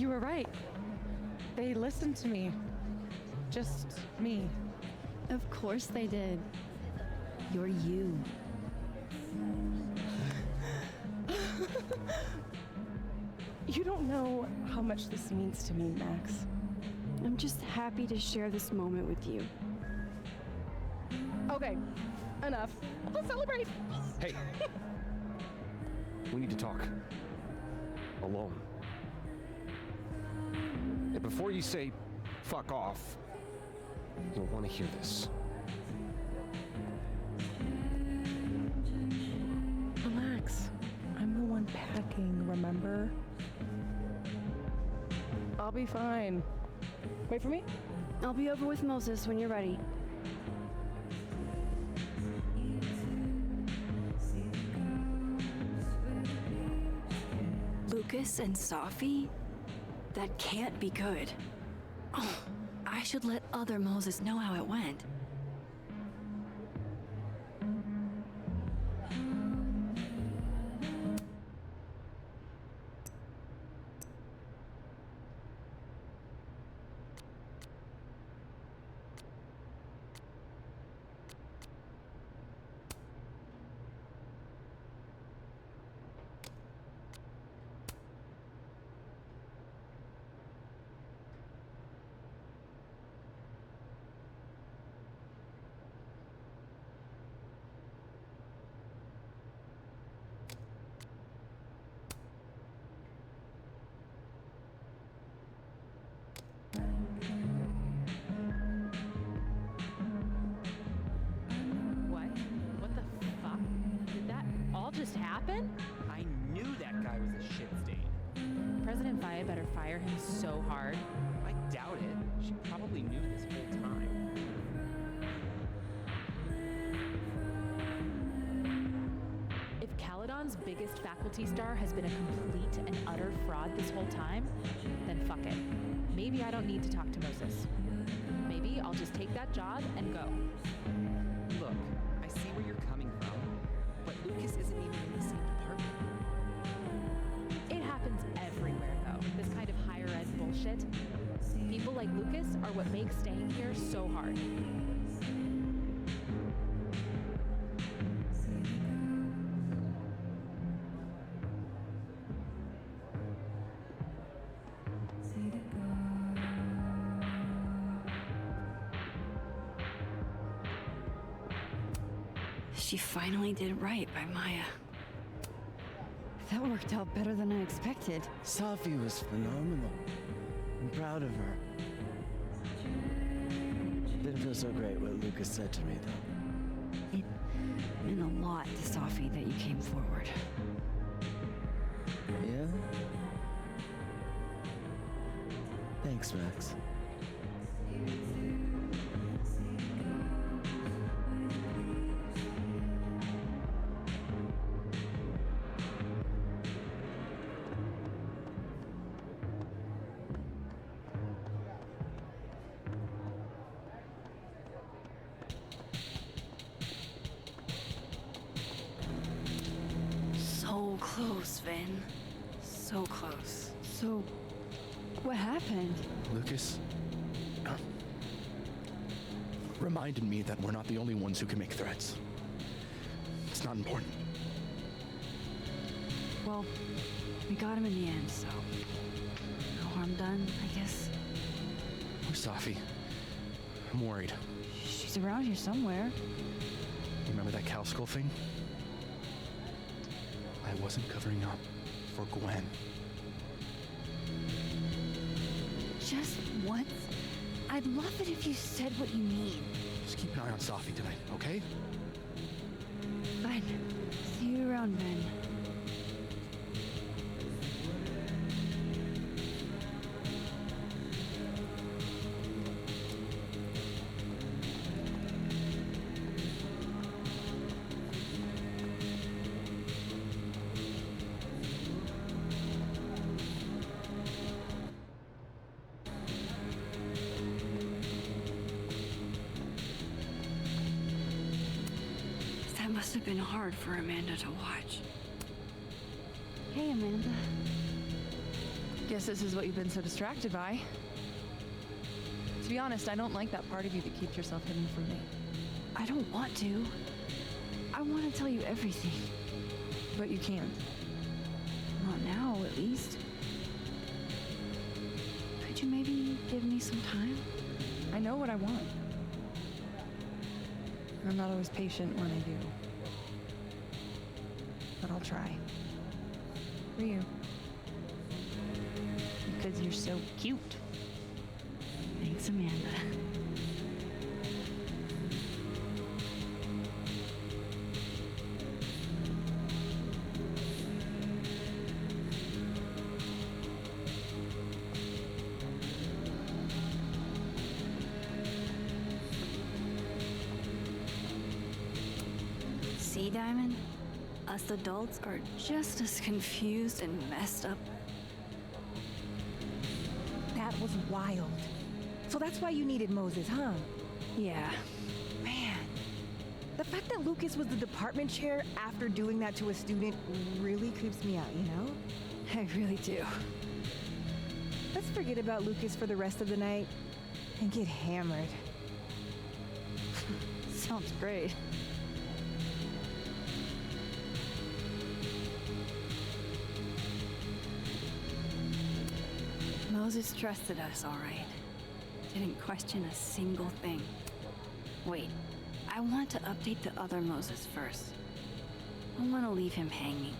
You were right. They listened to me. Just me. Of course they did. You're you. You don't know how much this means to me, Max. I'm just happy to share this moment with you. Okay, enough. Let's celebrate. Hey. We need to talk. Alone. And before you say, fuck off, you'll want to hear this. Relax. I'm the one packing, remember? I'll be fine. Wait for me? I'll be over with Moses when you're ready. Lucas and Safi? That can't be good. Oh, I should let other Moses know how it went. Just happened? I knew that guy was a shit stain. President Vaya better fire him so hard. I doubt it. She probably knew this whole time. If Caledon's biggest faculty star has been a complete and utter fraud this whole time, then fuck it. Maybe I don't need to talk to Moses. Maybe I'll just take that job and go. Look, I see where you're coming from. But Lucas isn't even in the same department. It happens everywhere, though, this kind of higher ed bullshit. People like Lucas are what makes staying here so hard. She finally did right by Maya. That worked out better than I expected. Safi was phenomenal. I'm proud of her. Didn't feel so great what Lucas said to me, though. It meant a lot to Safi that you came forward. Yeah? Thanks, Max. So close, Vin. So close. So, what happened? Lucas reminded me that we're not the only ones who can make threats. It's not important. Well, we got him in the end, so no harm done, I guess. Where's Safi? I'm worried. She's around here somewhere. Remember that cow skull thing? I wasn't covering up for Gwen. Just once? I'd love it if you said what you mean. Just keep an eye on Safi tonight, okay? Fine. See you around, Ben. Must have been hard for Amanda to watch. Hey, Amanda. Guess this is what you've been so distracted by. To be honest, I don't like that part of you that keeps yourself hidden from me. I don't want to. I want to tell you everything. But you can't. Not now, at least. Could you maybe give me some time? I know what I want. I'm not always patient when I do. But I'll try. For you. Because you're so cute. Thanks, Amanda. See, Diamond? Us adults are just as confused and messed up. That was wild. So that's why you needed Moses, huh? Yeah. Man, the fact that Lucas was the department chair after doing that to a student really creeps me out, you know? I really do. Let's forget about Lucas for the rest of the night and get hammered. Sounds great. Moses trusted us, all right. Didn't question a single thing. Wait, I want to update the other Moses first. I want to leave him hanging.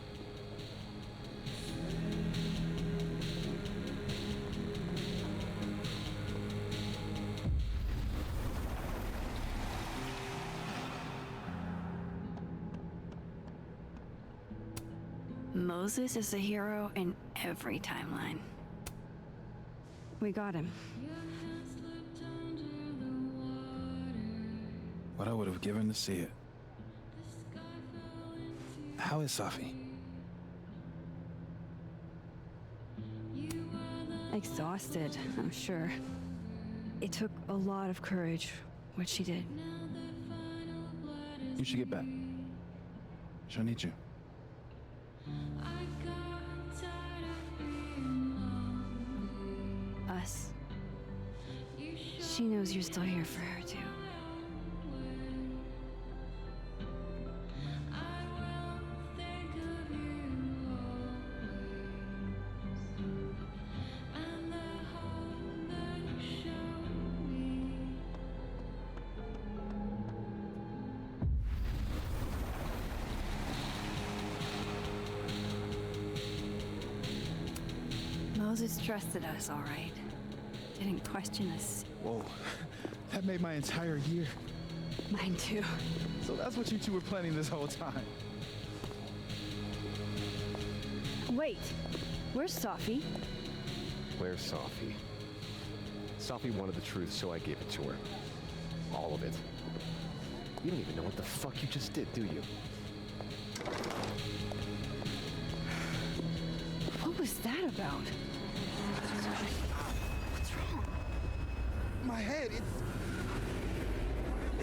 Moses is a hero in every timeline. We got him. What I would have given to see it. How is Safi? Exhausted, I'm sure. It took a lot of courage, what she did. You should get back. She'll need you. Us. She knows you're still here for her, too. Moses trusted us, all right. Didn't question us. Whoa, that made my entire year. Mine too. So that's what you two were planning this whole time. Wait, where's Safi? Where's Safi? Safi wanted the truth, so I gave it to her. All of it. You don't even know what the fuck you just did, do you? What was that about? What's wrong? My head, it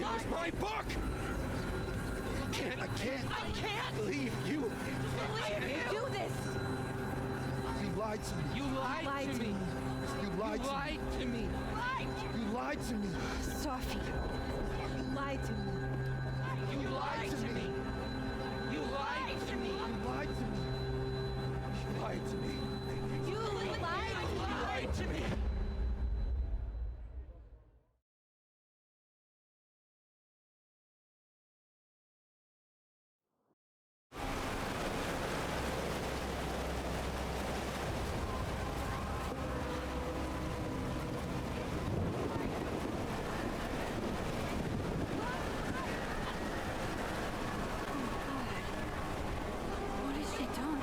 was my book! I can't believe you! Do this! You lied to me. You lied to me. You lied to me. You lied to me. Safi, you lied to me. You lied to me. You lied to me. You lied to me. You lied to me. You lied to me. What has she done?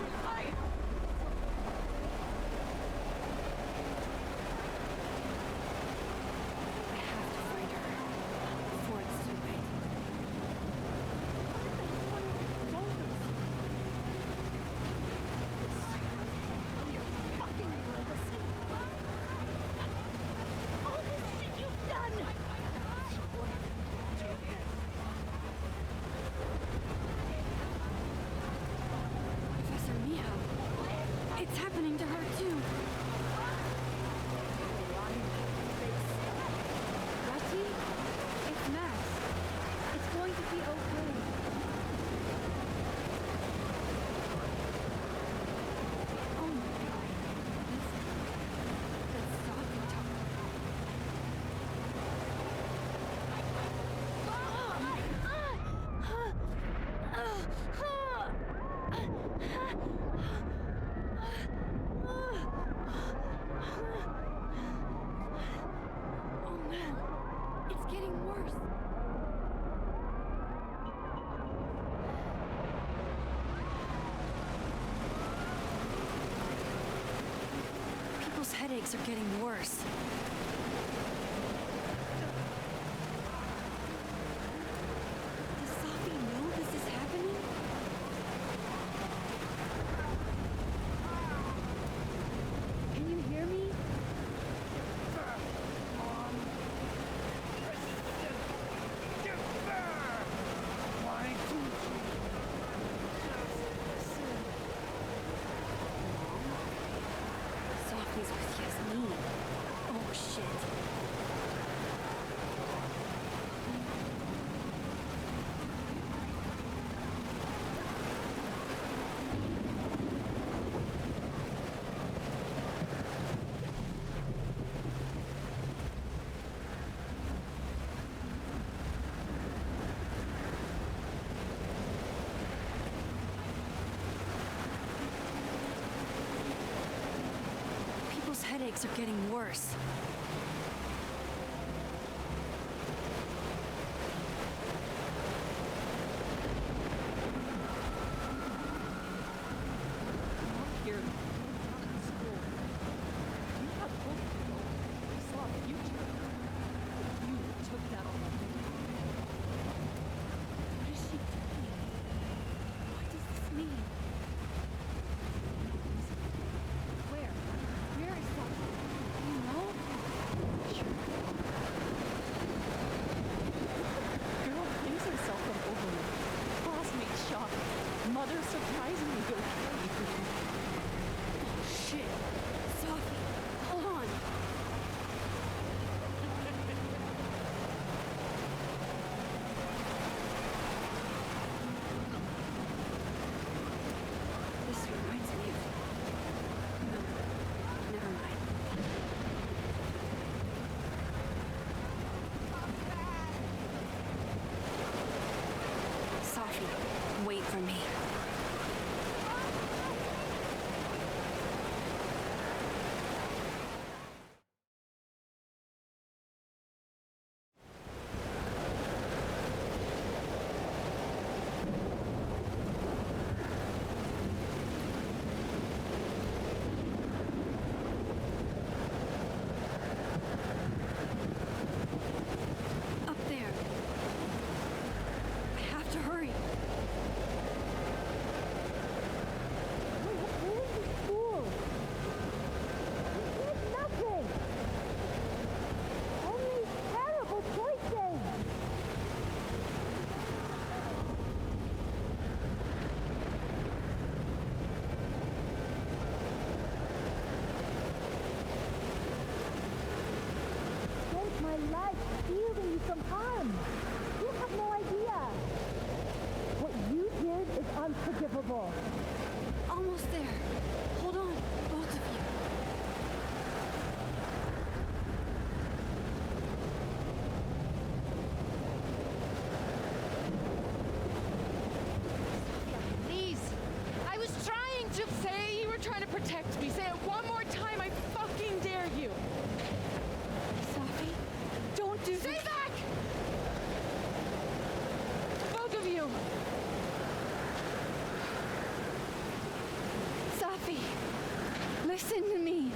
headaches are getting worse. Does Safi know this is happening? Can you hear me? Safi's with Yasmin. Oh shit. People's headaches are getting worse. Here, not in school. You have hope, though. You saw a future. You took that on. What is she doing? What does this mean? Where? Where is Safi? You know? Girl flings herself from over me. Classmate shocked. Mother surprisingly okay. Shit. Safi, hold on. This reminds me of... No, never mind. Safi, wait for me. Up there. I have to hurry. My life shielding you from harm. You have no idea. What you did is unforgivable. Almost there. Hold on, both of you. Please. I was trying to say you were trying to protect me. Say it one more time. I fucking dare you. Safi, don't do Stay this. back! Both of you. Safi, listen to me.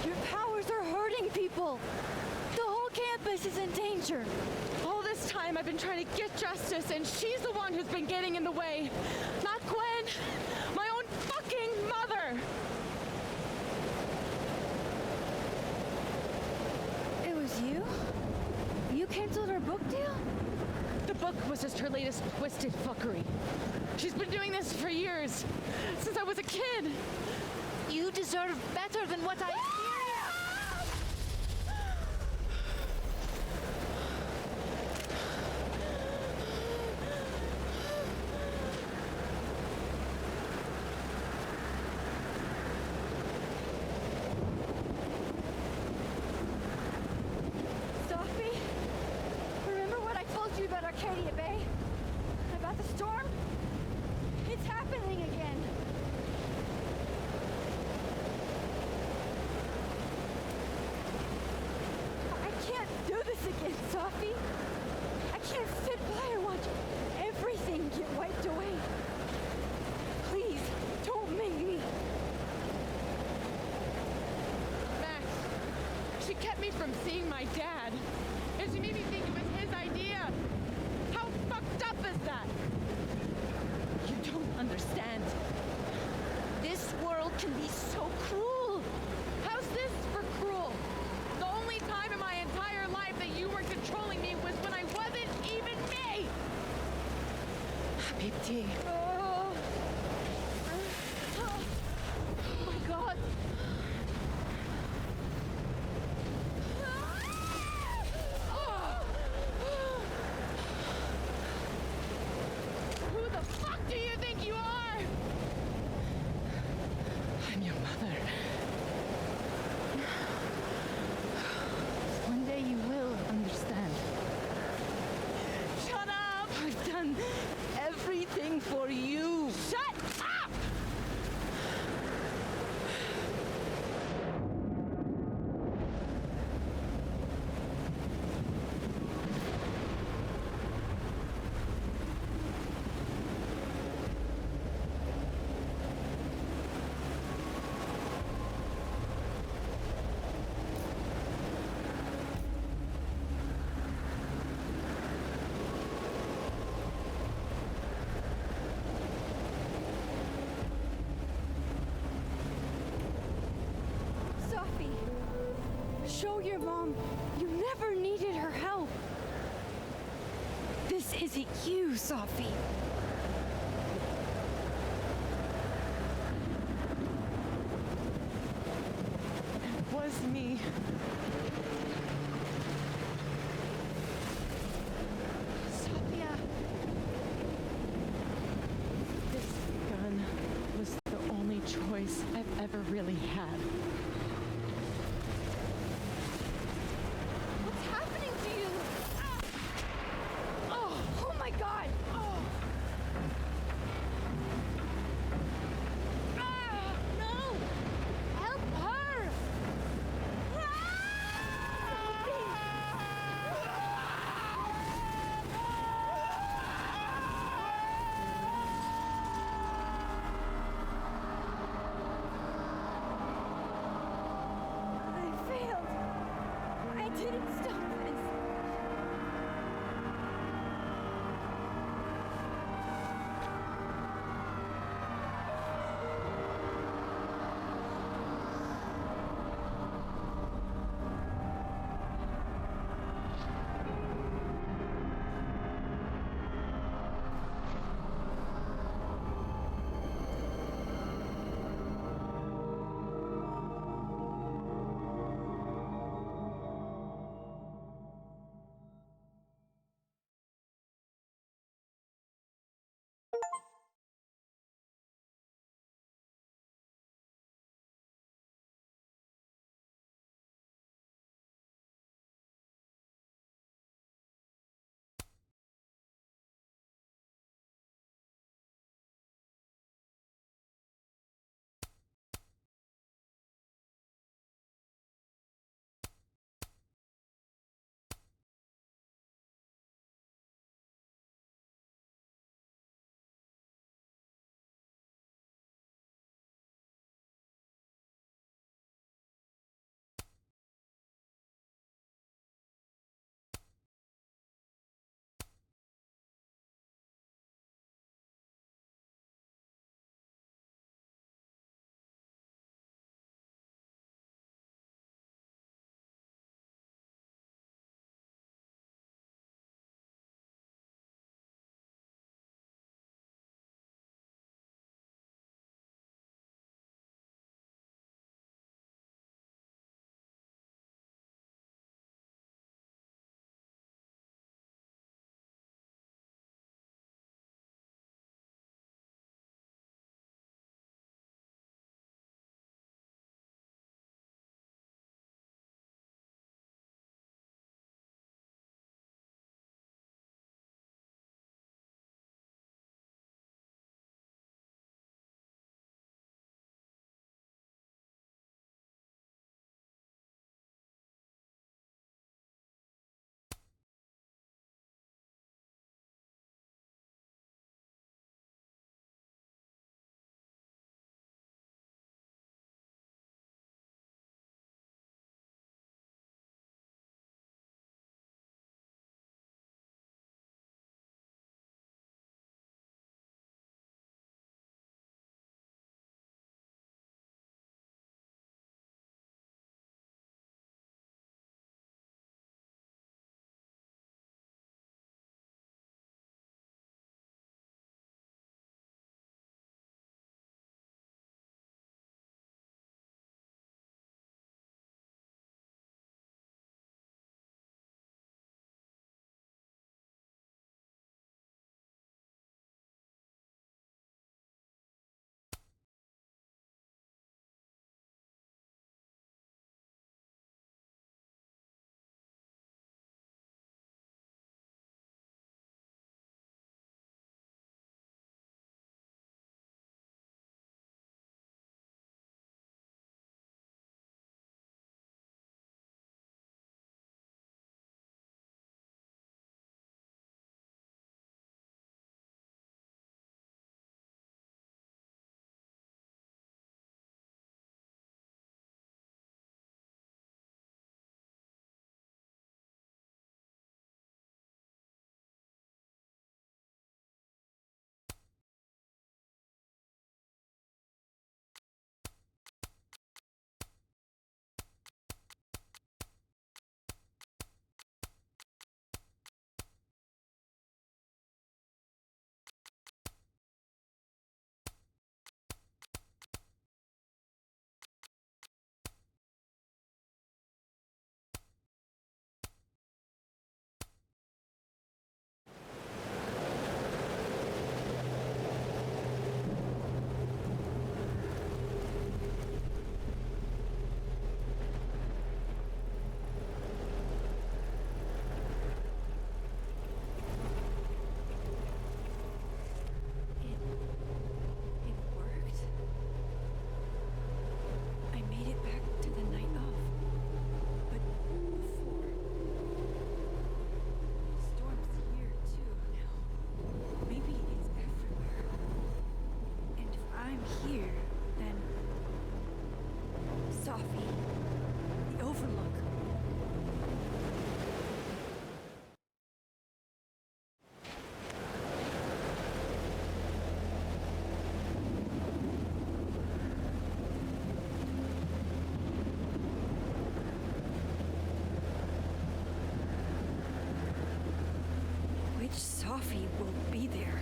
Your powers are hurting people. The whole campus is in danger. All this time I've been trying to get justice, and she's the one who's been getting in the way. Not Gwen. My own fucking mother. It was you? You canceled her book deal? The book was just her latest twisted fuckery. She's been doing this for years. Since I was a kid. You deserve better than what I experienced. Sophie, remember what I told you about Arcadia Bay? About the storm? It's happening again. kept me from seeing my dad. And she made me think it was his idea. How fucked up is that? You don't understand. This world can be so cruel. How's this for cruel? The only time in my entire life that you were controlling me was when I wasn't even me. Habibti. Oh my God. Who the fuck do you think you are? I'm your mother. One day you will understand. Shut up! I've done everything for you. Shut up! Sophie, show your mom you never needed her help. This isn't you, Sophie. It was me. Sophia. This gun was the only choice I've ever really had. What's happening to you? Oh my God! No! Help her! Safi will be there.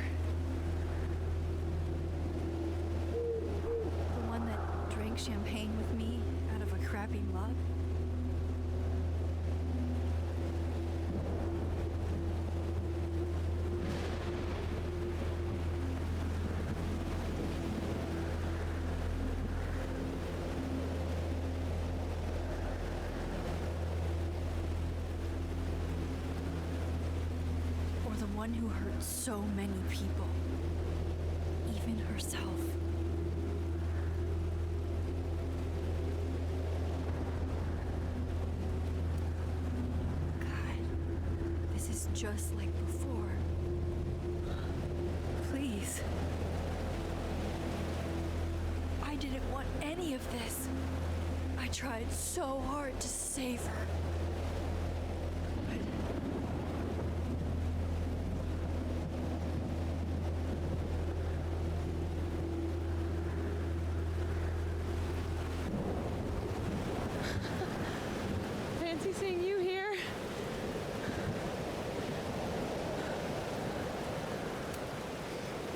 The one that drank champagne with me out of a crappy mug? One who hurt so many people, even herself. God, this is just like before. Please. I didn't want any of this. I tried so hard to save her. Seeing you here.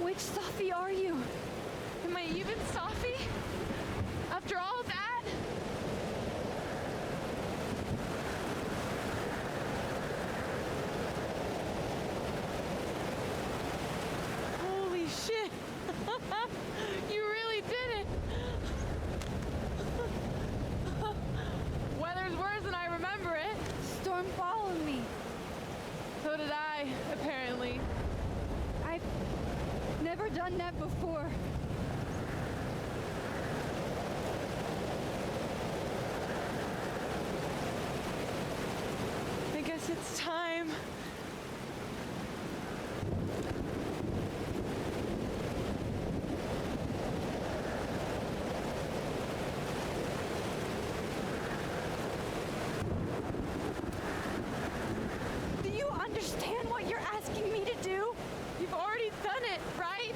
Which Safi are you? Am I even Safi? After all that? Holy shit! You really did it! Weather's worse than I remember it. Storm followed me. So did I, apparently. I've never done that before. I guess it's time. Understand what you're asking me to do? You've already done it, right?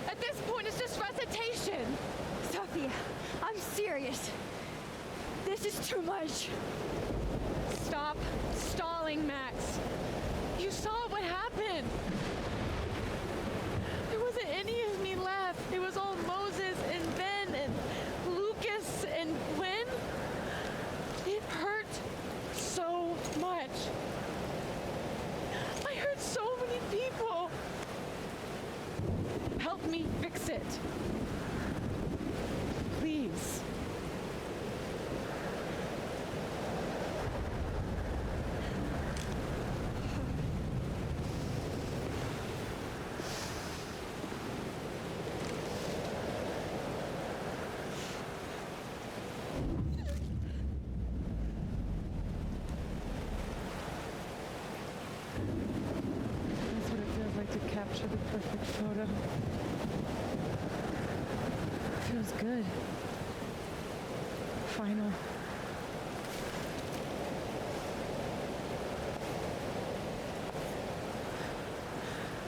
At this point, it's just recitation. Sophia, I'm serious. This is too much. Stop stalling, Max. You saw what happened. There wasn't any of me left. It was all Moses and Ben and Lucas and Gwen. It hurt so much. So many people. Help me fix it. Please. Capture the perfect photo. Feels good. Final.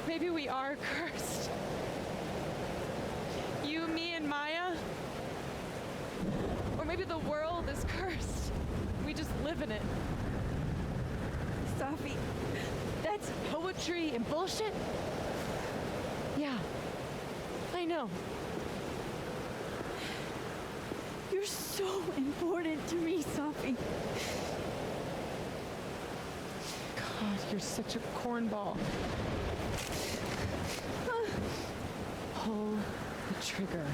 Maybe we are cursed. You, me, and Maya. Or maybe the world is cursed. We just live in it. Safi, that's poetry and bullshit. Yeah, I know. You're so important to me, Safi. God, you're such a cornball. Pull the trigger.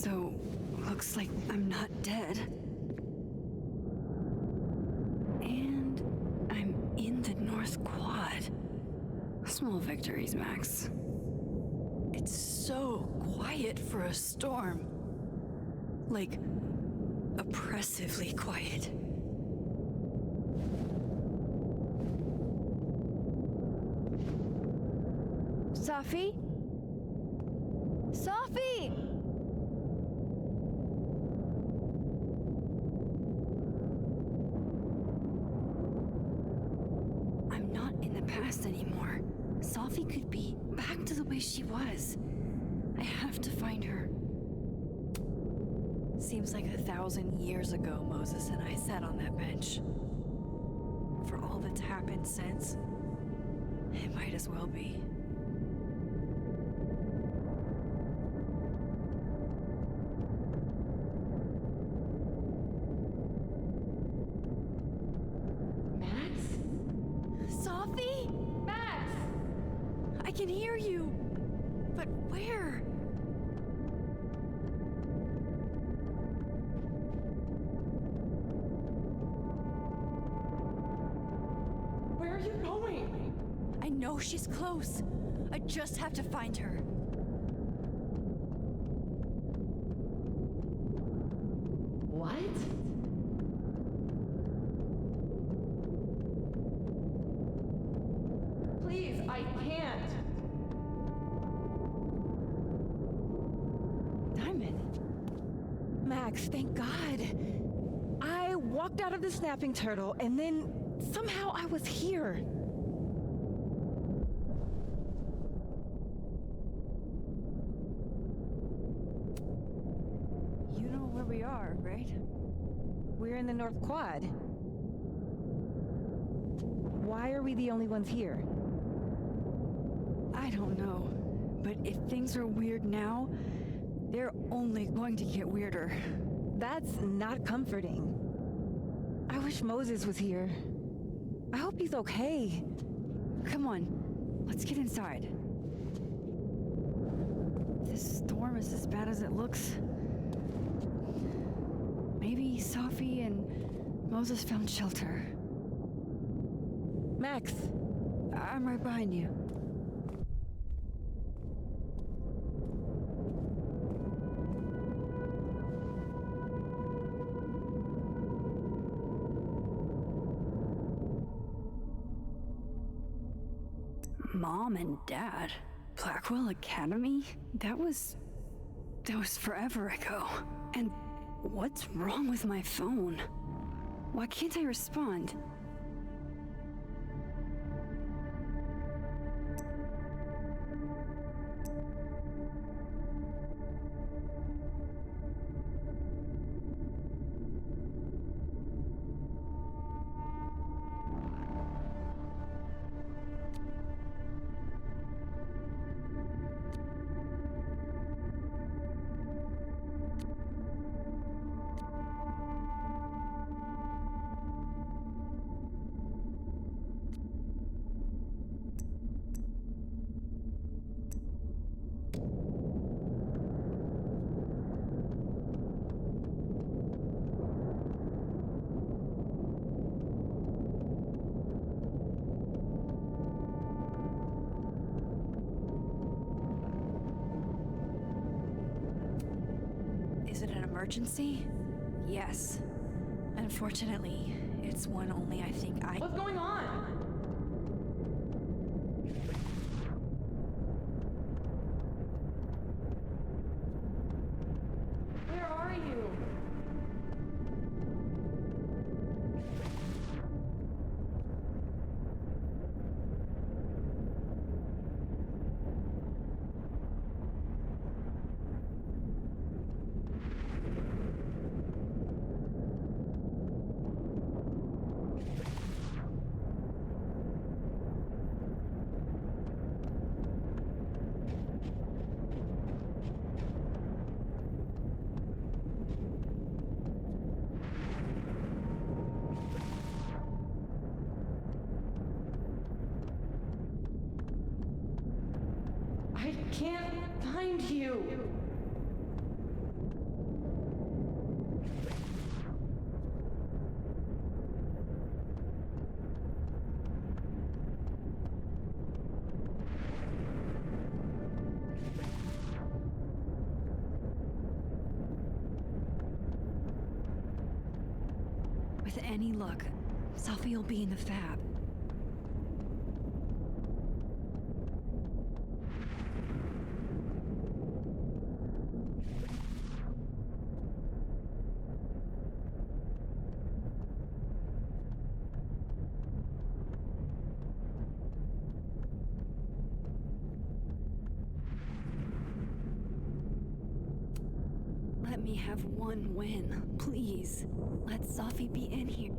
So, looks like I'm not dead. And I'm in the North Quad. Small victories, Max. It's so quiet for a storm. Like, oppressively quiet. Safi? Safi! I'm not in the past anymore. Safi could be back to the way she was. I have to find her. Seems like 1,000 years ago Moses and I sat on that bench. For all that's happened since, it might as well be. Safi? Max! I can hear you. But where? Where are you going? I know she's close. I just have to find her. What? Please, I can't. Diamond. Max, thank God. I walked out of the snapping turtle and then somehow I was here. You know where we are, right? We're in the North Quad. Why are we the only ones here? I don't know. But if things are weird now, they're only going to get weirder. That's not comforting. I wish Moses was here. I hope he's okay. Come on, let's get inside. This storm is as bad as it looks. Maybe Safi and Moses found shelter. Max. I'm right behind you. Mom and Dad? Blackwell Academy? That was forever ago. And what's wrong with my phone? Why can't I respond? Is it an emergency? Yes. Unfortunately, it's one only I think I... What's going on? Where are you? I can't find you. With any luck, Safi will be in the fab. Let me have one win, please. Let Safi be in here.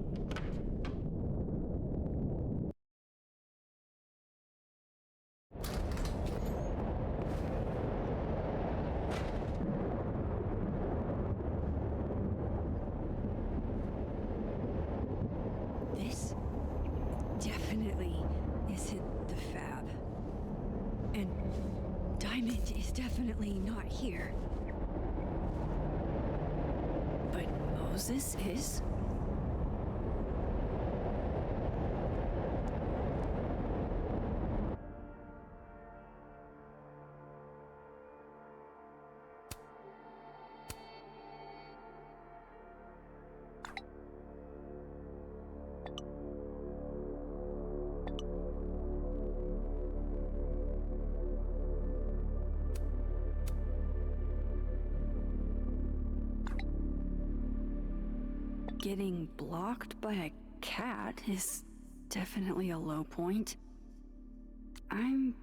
This definitely isn't the fab. And Diamond is definitely not here. But Moses is? Getting blocked by a cat is definitely a low point. I'm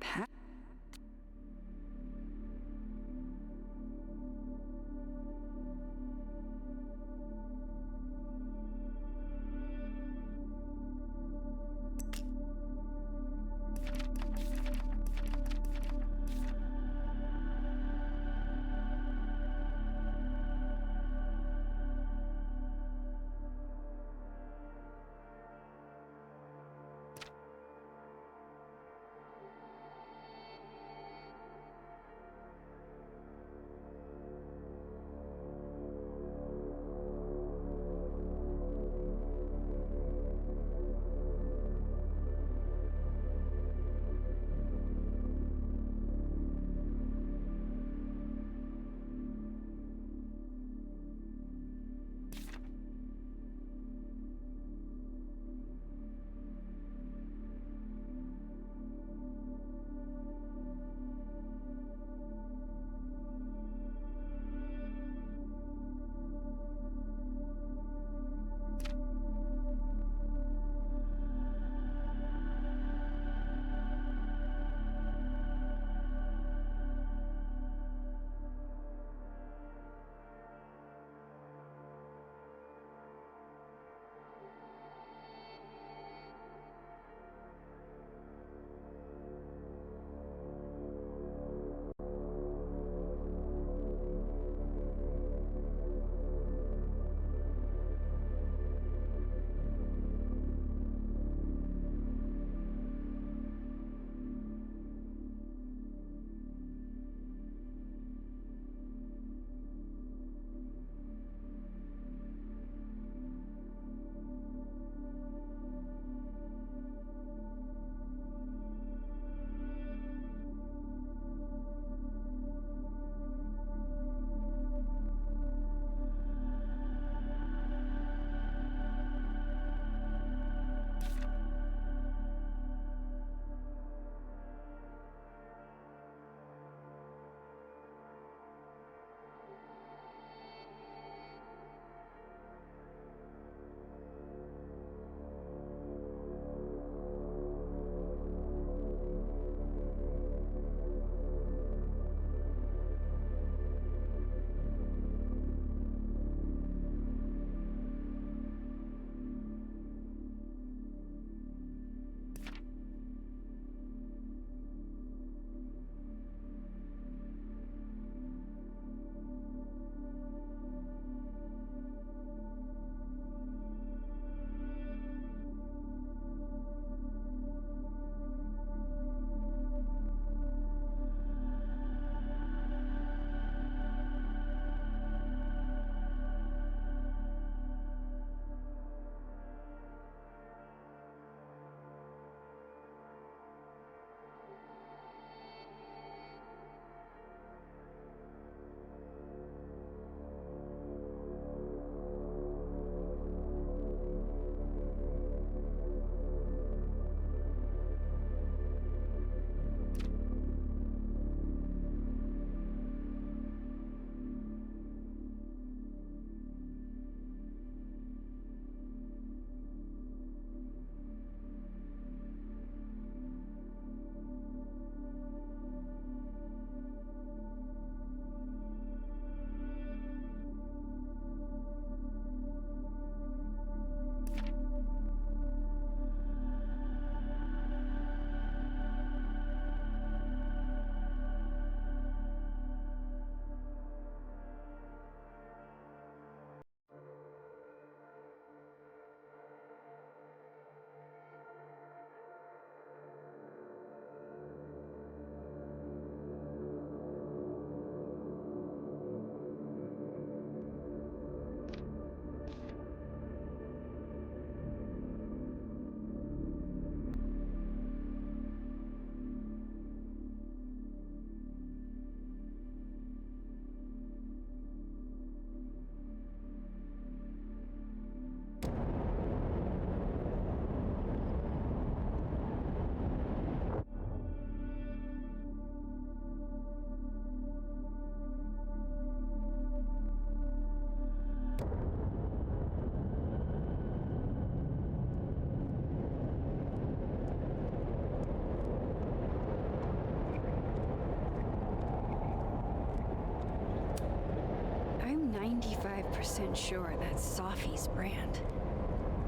95% sure that's Safi's brand.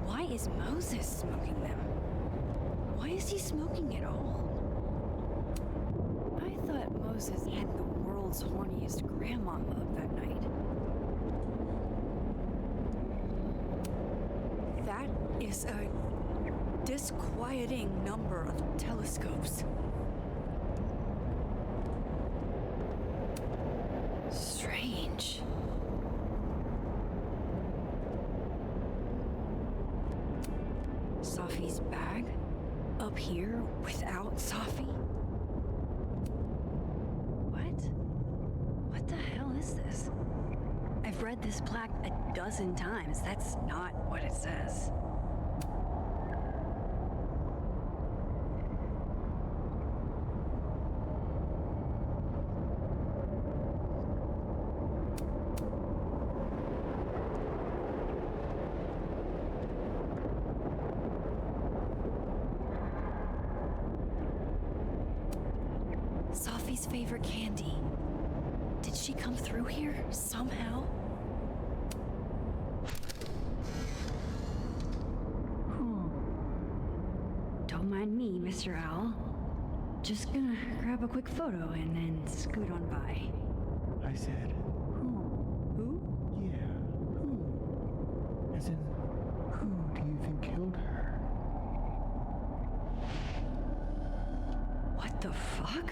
Why is Moses smoking them? Why is he smoking it all? I thought Moses had the world's horniest grandma mug that night. That is a disquieting number of telescopes. Strange. Safi's bag? Up here without Safi? What the hell is this? I've read this plaque a dozen times. That's not what it says. Safi's favorite candy. Did she come through here somehow? Don't mind me, Mr. Owl. Just gonna grab a quick photo and then scoot on by. I said, Who? yeah, who? As in, who do you think killed her? What the fuck?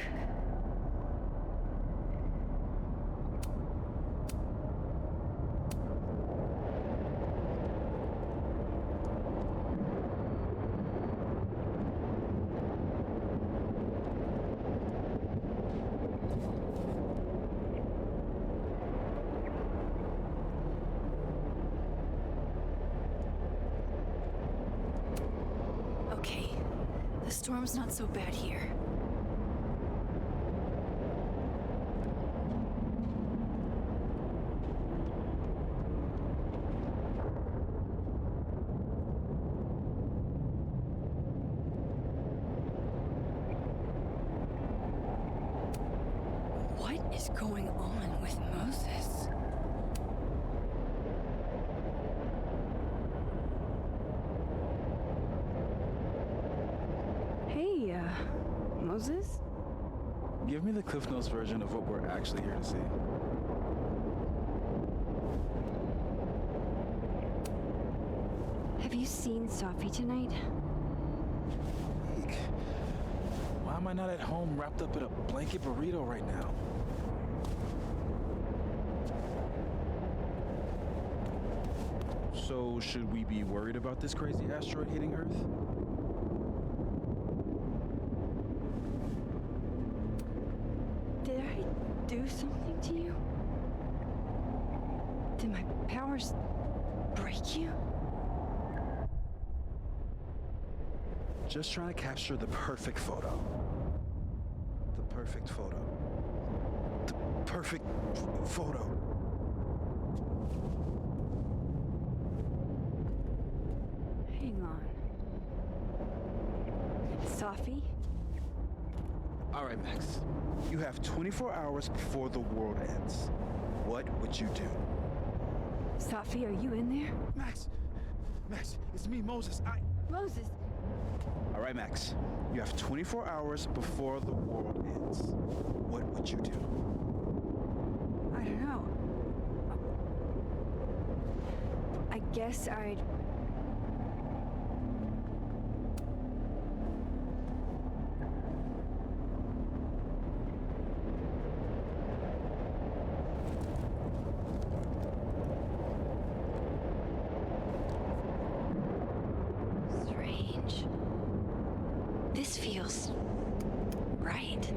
Okay, the storm's not so bad here. What is going on with Moses? Hey, Moses? Give me the Cliff Notes version of what we're actually here to see. Have you seen Safi tonight? Eek. Why am I not at home wrapped up in a blanket burrito right now? So, should we be worried about this crazy asteroid hitting Earth? Did I do something to you? Did my powers break you? Just trying to capture the perfect photo. The perfect photo. The perfect photo. Hang on. Safi? All right, Max. You have 24 hours before the world ends. What would you do? Safi, are you in there? Max, it's me, Moses. Moses! All right, Max. You have 24 hours before the world ends. What would you do? I don't know. I guess I'd... Strange. This feels right.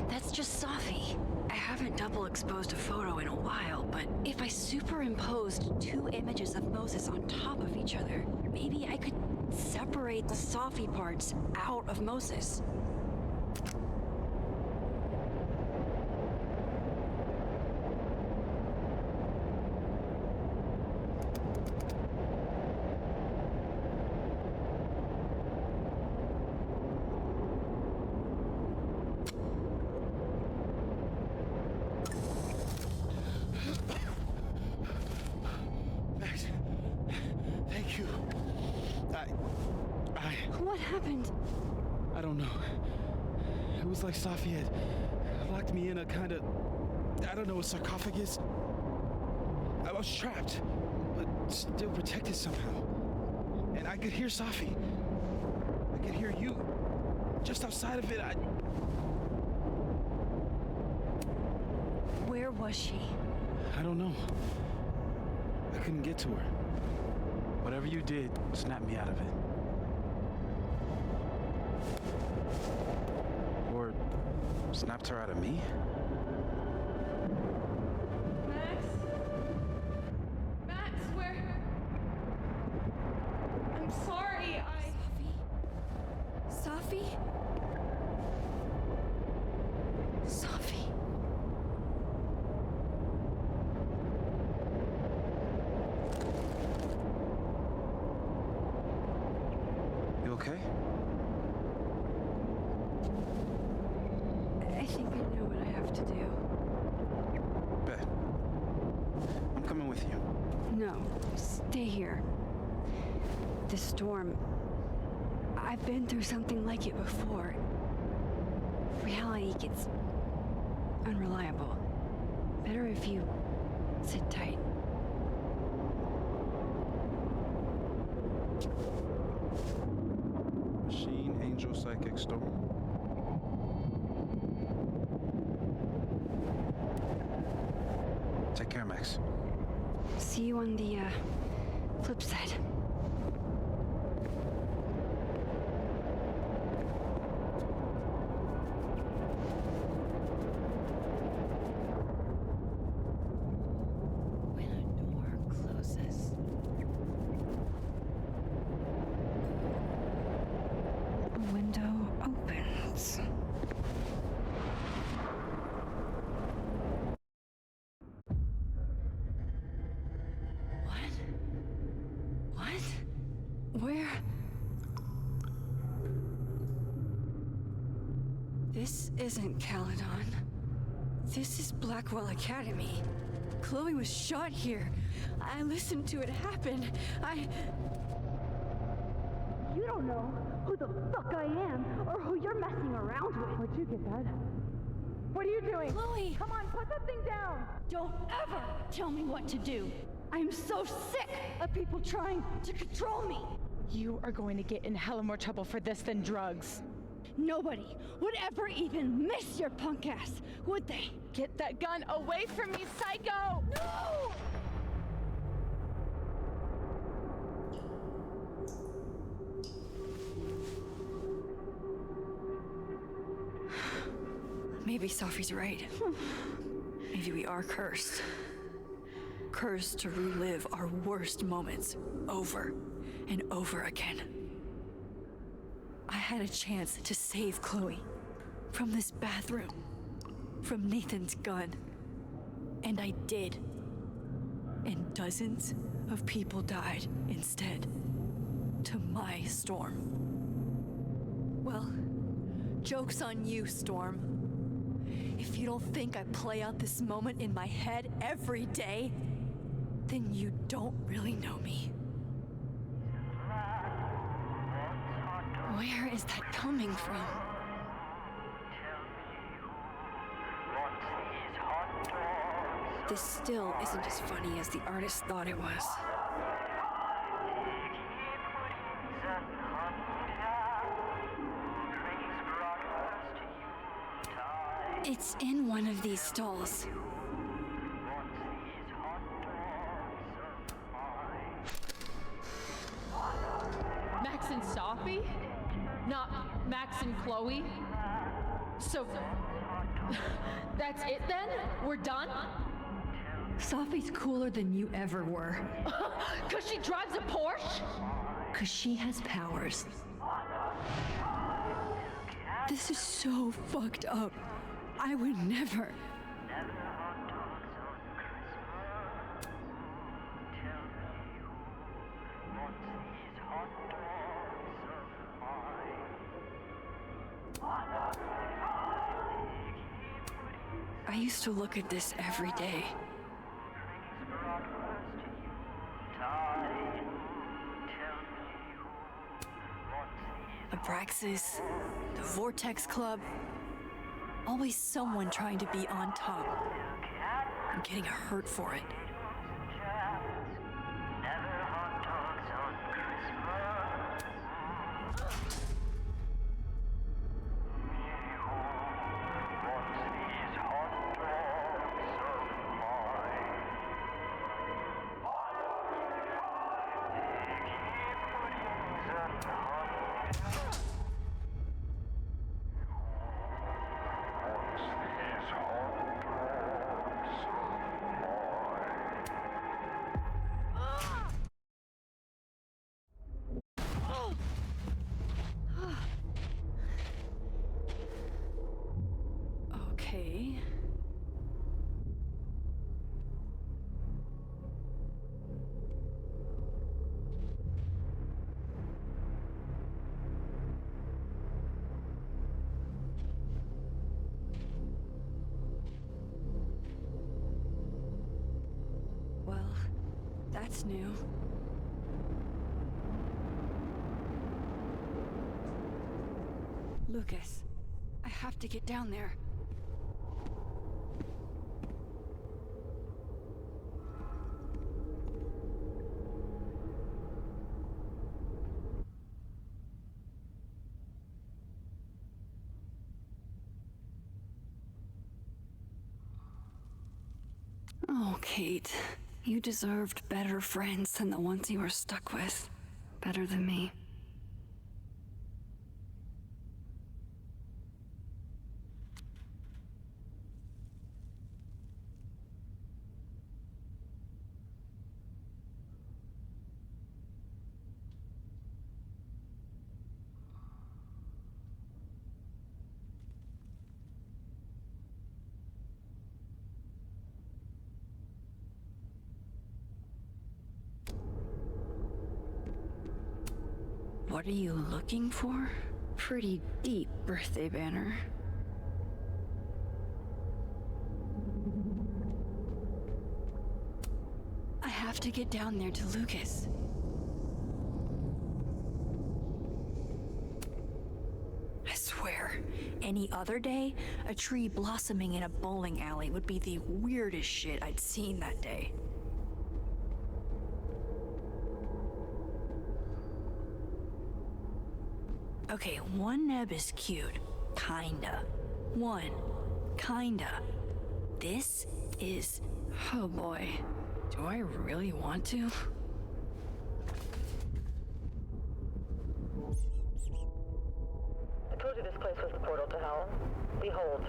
That's just Safi. I haven't double exposed a photo in a while, but if I superimposed 2 images of Moses on top of each other, maybe I could separate the Safi parts out of Moses. Thank you. What happened? I don't know. It was like Safi had locked me in a kind of, I don't know, a sarcophagus. I was trapped, but still protected somehow. And I could hear Safi. I could hear you. Just outside of it, Where was she? I don't know. I couldn't get to her. Whatever you did, snapped me out of it. Or snapped her out of me? Max, where? I'm sorry, Safi? Safi? You okay? I think I know what I have to do. Bet. I'm coming with you. No, stay here. This storm... I've been through something like it before. Reality gets unreliable. Better if you sit tight. Machine, Angel, Psychic, Storm. Take care, Max. See you on the, flip side. When a door closes, a window opens. What? Where? This isn't Caledon. This is Blackwell Academy. Chloe was shot here. I listened to it happen. You don't know who the fuck I am or who you're messing around with. Where'd you get that? What are you doing? Chloe! Come on, put that thing down! Don't ever tell me what to do. I'm so sick of people trying to control me. You are going to get in hella more trouble for this than drugs. Nobody would ever even miss your punk ass, would they? Get that gun away from me, psycho! No! Maybe Safi's right. Maybe we are cursed. Cursed to relive our worst moments over and over again. I had a chance to save Chloe from this bathroom, from Nathan's gun, and I did. And dozens of people died instead, to my Storm. Well, joke's on you, Storm. If you don't think I play out this moment in my head every day, then you don't really know me. Where is that coming from? This still isn't as funny as the artist thought it was. It's in one of these stalls. Max and Safi? Not Max and Chloe? So, That's it then? We're done? Sophie's cooler than you ever were. 'Cause she drives a Porsche? 'Cause she has powers. This is so fucked up. I would never. I used to look at this every day. Abraxas, the Vortex Club. Always someone trying to be on top. I'm getting hurt for it. Okay. Well, that's new. Lucas, I have to get down there. Oh, Kate, you deserved better friends than the ones you were stuck with. Better than me. What are you looking for? Pretty deep birthday banner. I have to get down there to Lucas. I swear, any other day, a tree blossoming in a bowling alley would be the weirdest shit I'd seen that day. Okay, one neb is cute. Kinda. One. Kinda. This is... oh boy. Do I really want to? I told you this place was the portal to hell. Behold,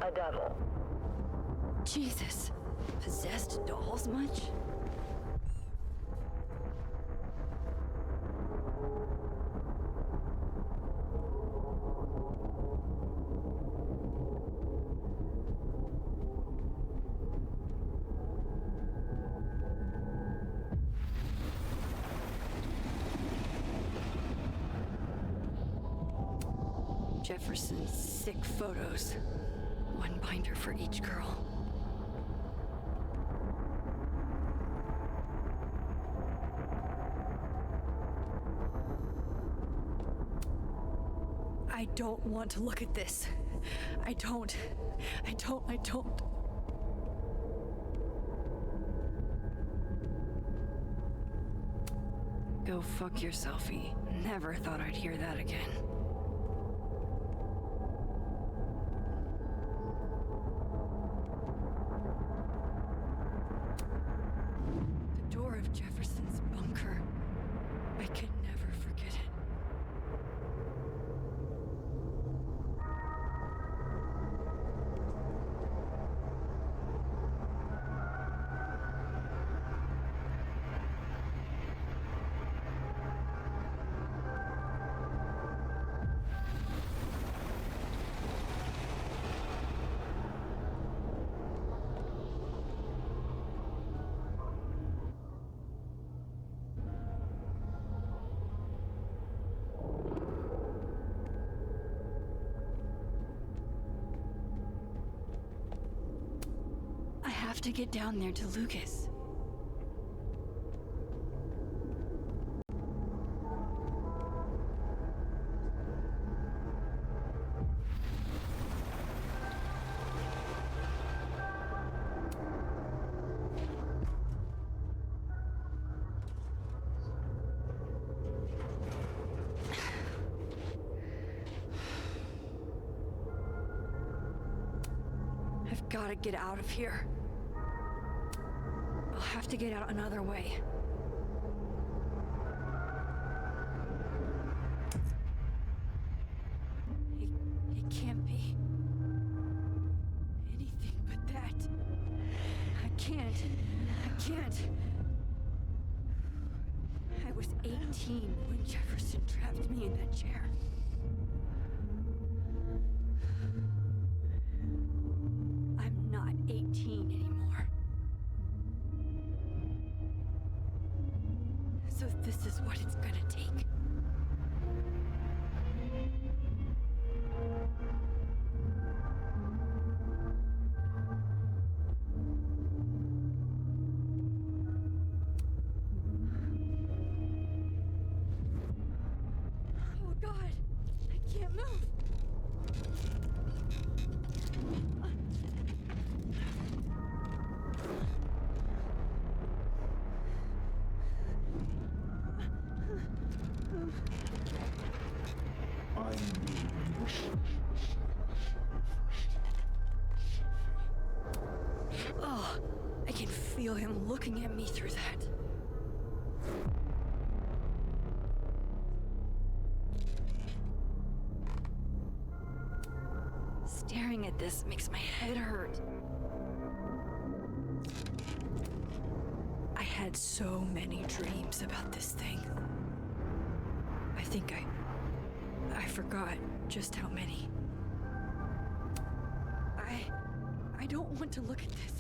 a devil. Jesus. Possessed dolls much? Jefferson's sick photos. One binder for each girl. I don't want to look at this. I don't. Go fuck yourselfie. Never thought I'd hear that again. The door of Jefferson's bunker. I can never forget it. have to get down there to Lucas. I've got to get out of here. I'll have to get out another way. It can't be anything but that. I can't. I was 18 when Jefferson trapped me in that chair. I'm not 18 anymore. So this is what it's gonna take. Oh God, I can't move. Oh, I can feel him looking at me through that. Staring at this makes my head hurt. I had so many dreams about this thing. I think I forgot just how many. I don't want to look at this.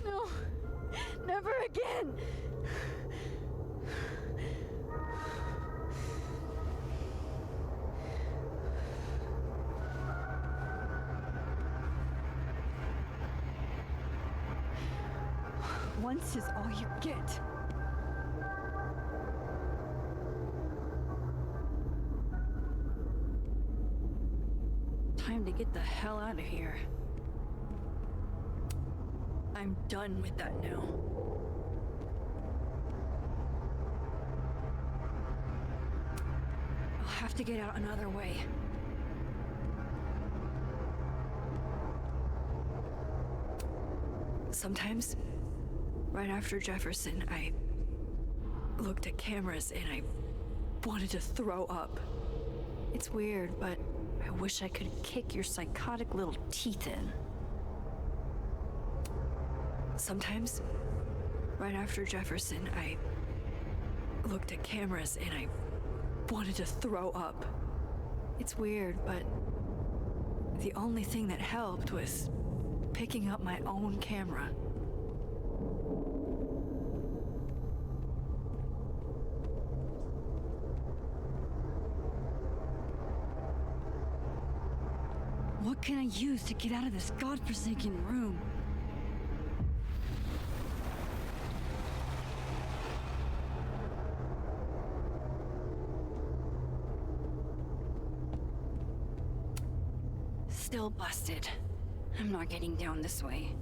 No, never again. Once is all you get. Time to get the hell out of here. I'm done with that now. I'll have to get out another way. Sometimes, right after Jefferson, I looked at cameras and I wanted to throw up. It's weird, but I wish I could kick your psychotic little teeth in. Sometimes, right after Jefferson, I looked at cameras and I wanted to throw up. It's weird, but the only thing that helped was picking up my own camera. What can I use to get out of this godforsaken room? Still busted. I'm not getting down this way.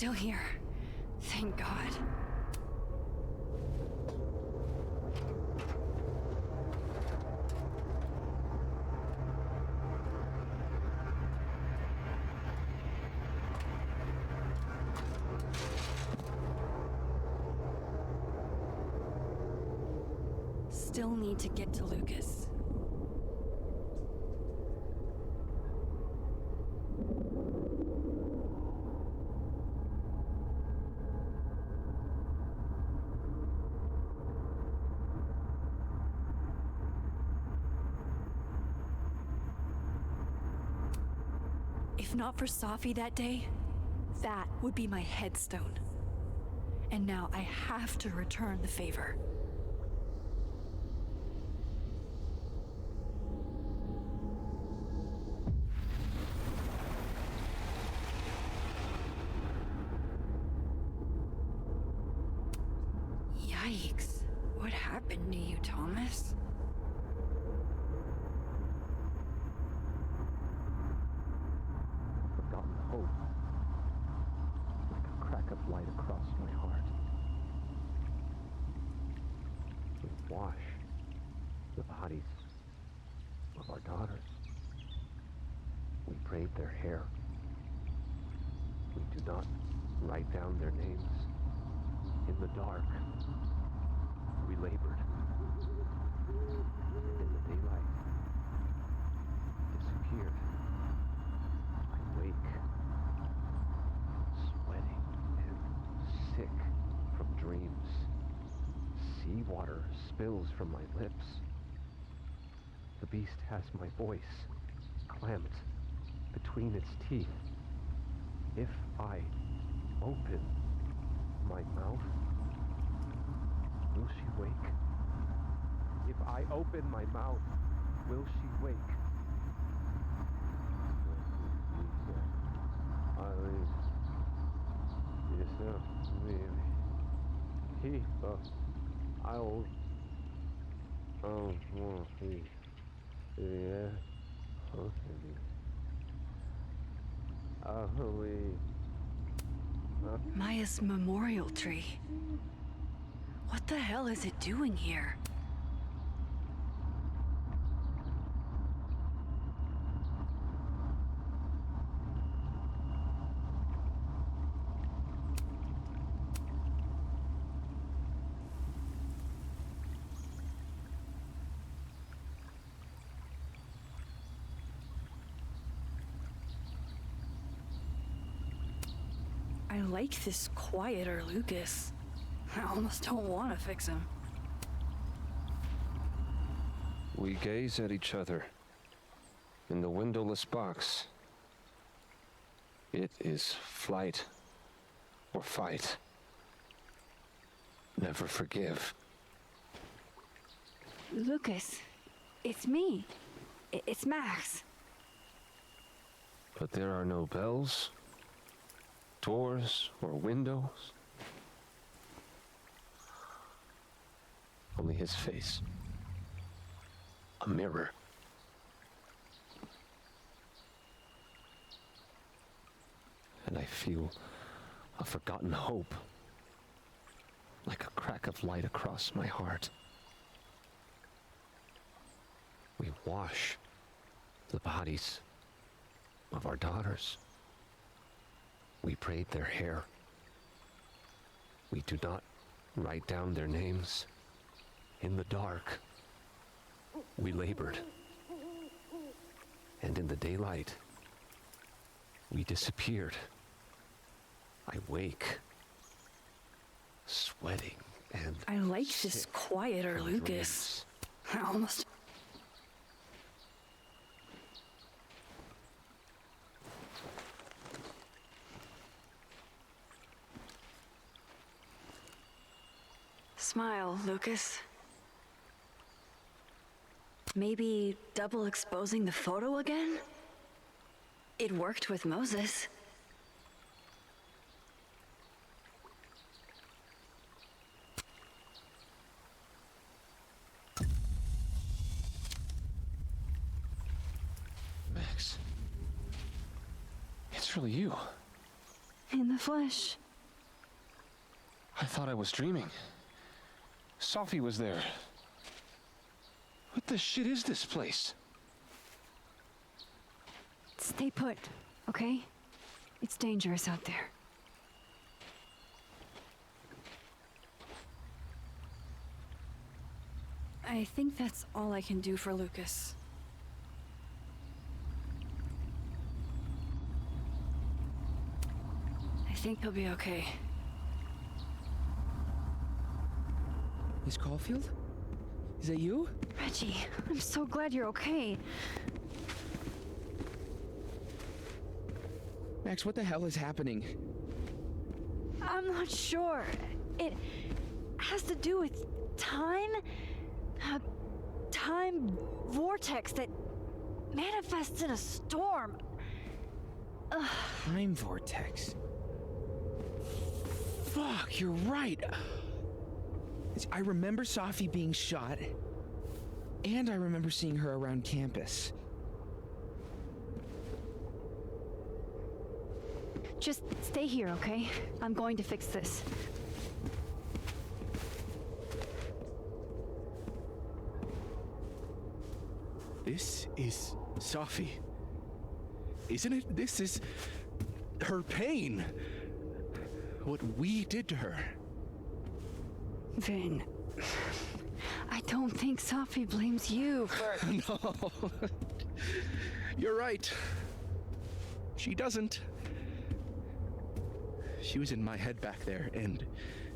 still here. Thank God. Still need to get to Lucas. If not for Safi that day, that would be my headstone. And now I have to return the favor. Yikes. What happened to you, Thomas? Forgotten hope. Like a crack of light across my heart. We wash the bodies of our daughters. We braid their hair. We do not write down their names. In the dark, we labored. And in the daylight, disappeared. I wake, sweating and sick from dreams. Seawater spills from my lips. The beast has my voice clamped between its teeth. If I open my mouth, will she wake? If I open my mouth, will she wake? Maya's memorial tree. What the hell is it doing here? I like this quieter Lucas. I almost don't want to fix him. We gaze at each other in the windowless box. It is flight or fight. Never forgive. Lucas, it's me. It's Max. But there are no bells, doors, or windows. Only his face. A mirror. And I feel a forgotten hope, like a crack of light across my heart. We wash the bodies of our daughters. We braid their hair. We do not write down their names. In the dark, we labored. And in the daylight, we disappeared. I wake, sweating and I like this sick quieter from Lucas. I almost... Smile, Lucas. Maybe double exposing the photo again? It worked with Moses. Max, it's really you. In the flesh. I thought I was dreaming. Sophie was there. What the shit is this place? Stay put, okay? It's dangerous out there. I think that's all I can do for Lucas. I think he'll be okay. Miss Caulfield? Is that you? Reggie, I'm so glad you're okay. Max, what the hell is happening? I'm not sure. It has to do with time? A time vortex that manifests in a storm. Ugh. Time vortex. Fuck, you're right. I remember Sophie being shot, and I remember seeing her around campus. Just stay here, okay? I'm going to fix this. This is Sophie. Isn't it? This is her pain. What we did to her. Vin, I don't think Sophie blames you for... No. You're right. She doesn't. She was in my head back there, and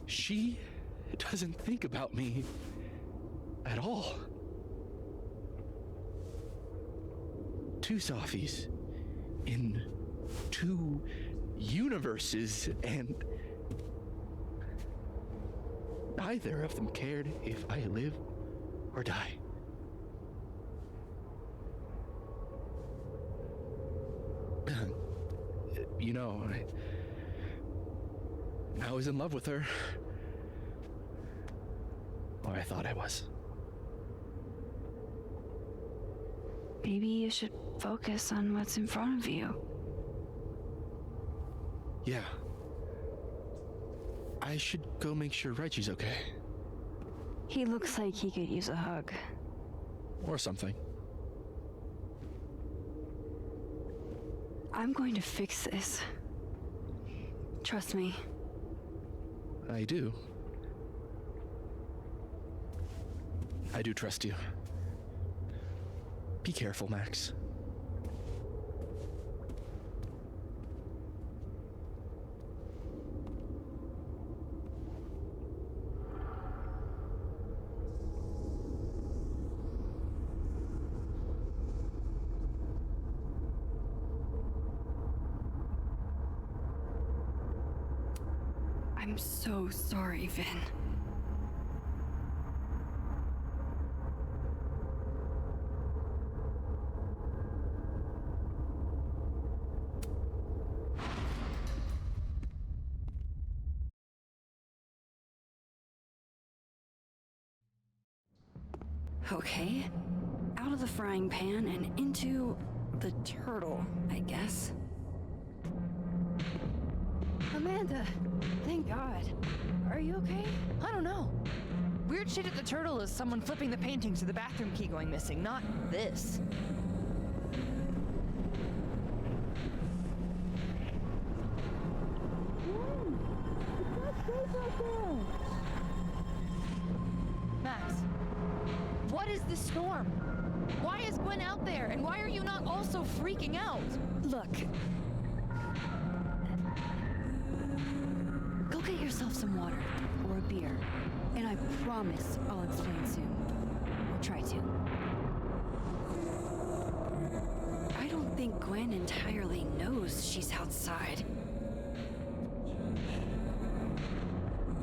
she doesn't think about me at all. Two Sophies in two universes, and neither of them cared if I live or die. You know, I was in love with her. Or I thought I was. Maybe you should focus on what's in front of you. Yeah. I should go make sure Reggie's okay. He looks like he could use a hug. Or something. I'm going to fix this. Trust me. I do. I do trust you. Be careful, Max. I'm so sorry, Vin. Okay, out of the frying pan and into the turtle, I guess. Amanda, thank God. Are you okay? I don't know. Weird shit at the turtle is someone flipping the paintings or the bathroom key going missing, not this. Max, what is this storm? Why is Gwen out there, and why are you not also freaking out? Look. Go get yourself some water or a beer, and I promise I'll explain soon. I'll try to. I don't think Gwen entirely knows she's outside.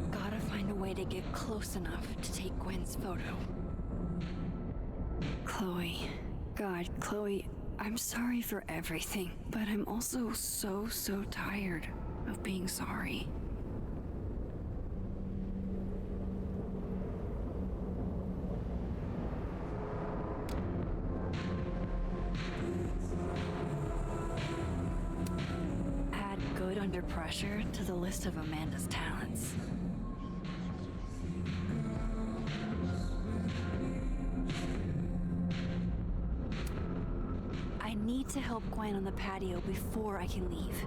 Gotta find a way to get close enough to take Gwen's photo. Chloe. God, Chloe, I'm sorry for everything, but I'm also so tired of being sorry. under pressure to the list of Amanda's talents. I need to help Gwen on the patio before I can leave.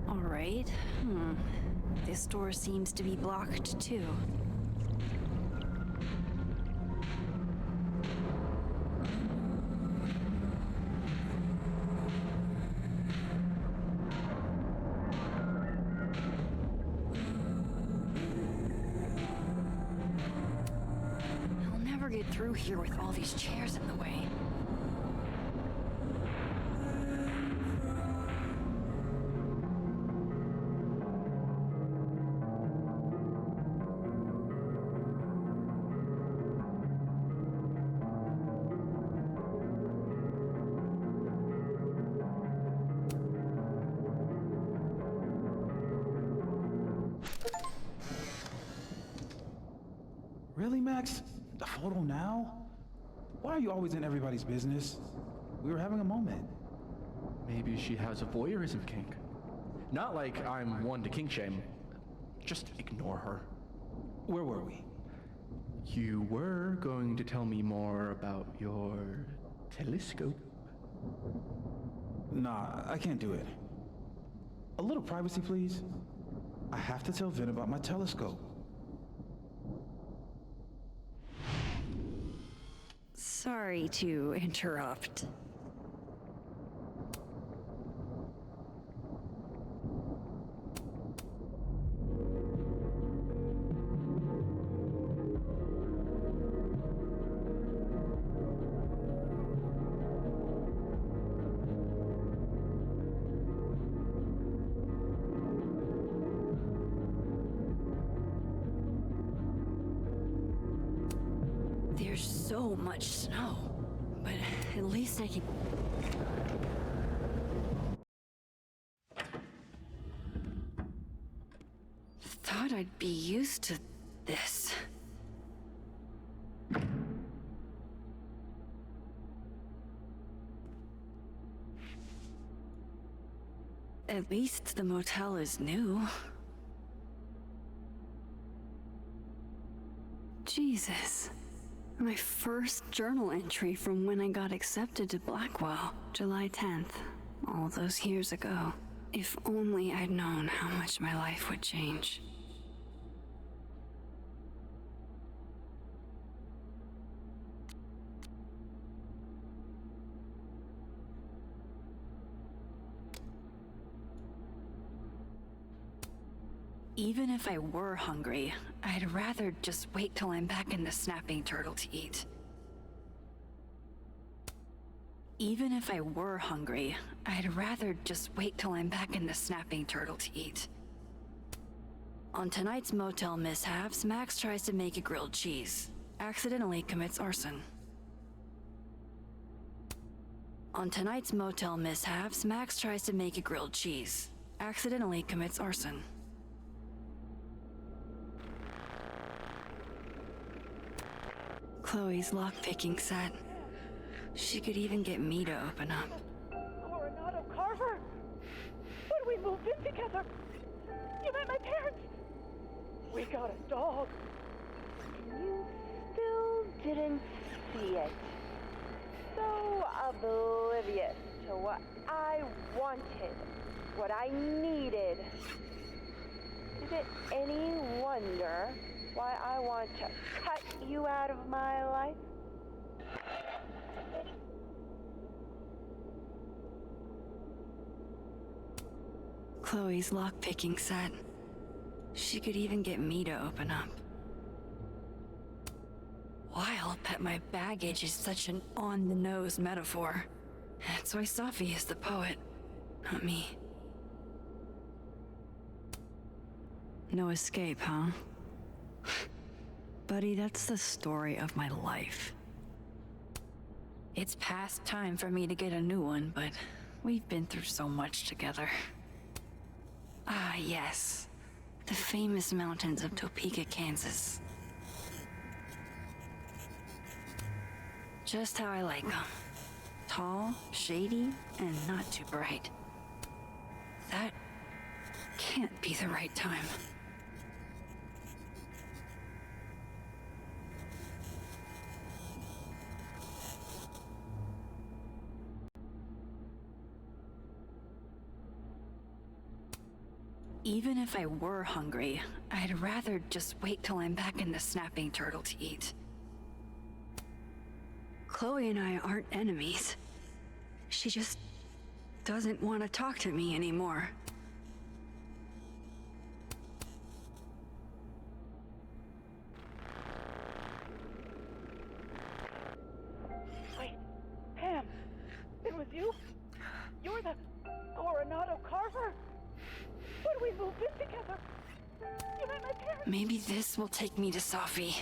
All right. This door seems to be blocked too. I'll never get through here with all these chairs in the way. Really, Max? The photo now? Why are you always in everybody's business? We were having a moment. Maybe she has a voyeurism kink. Not like I'm one to kink shame. Just ignore her. Where were we? You were going to tell me more about your telescope. Nah, I can't do it. A little privacy, please. I have to tell Vin about my telescope. Sorry to interrupt. There's so much snow, but at least I can... Thought I'd be used to this. At least the motel is new. Jesus. My first journal entry from when I got accepted to Blackwell, July 10th, all those years ago. If only I'd known how much my life would change. Even if I were hungry, I'd rather just wait till I'm back in the snapping turtle to eat. Even if I were hungry, I'd rather just wait till I'm back in the snapping turtle to eat. On tonight's motel mishaps, Max tries to make a grilled cheese, accidentally commits arson. On tonight's motel mishaps, Max tries to make a grilled cheese, accidentally commits arson. Chloe's lockpicking set. She could even get me to open up. Coronado Carver! When we moved in together, you met my parents. We got a dog. You still didn't see it. So oblivious to what I wanted, what I needed. Is it any wonder why I want to cut you out of my life? Chloe's lockpicking set. She could even get me to open up. Wild that my baggage is such an on-the-nose metaphor. That's why Safi is the poet, not me. No escape, huh? Buddy, that's the story of my life. It's past time for me to get a new one, but we've been through so much together. Ah, yes. The famous mountains of Topeka, Kansas. just how I like them. Tall, shady, and not too bright. That can't be the right time. Even if I were hungry, I'd rather just wait till I'm back in the snapping turtle to eat. Chloe and I aren't enemies. She just doesn't want to talk to me anymore. Wait, Pam, it was you? You're the Coronado Carver? When we moved in together, you met my parents. Maybe this will take me to Safi.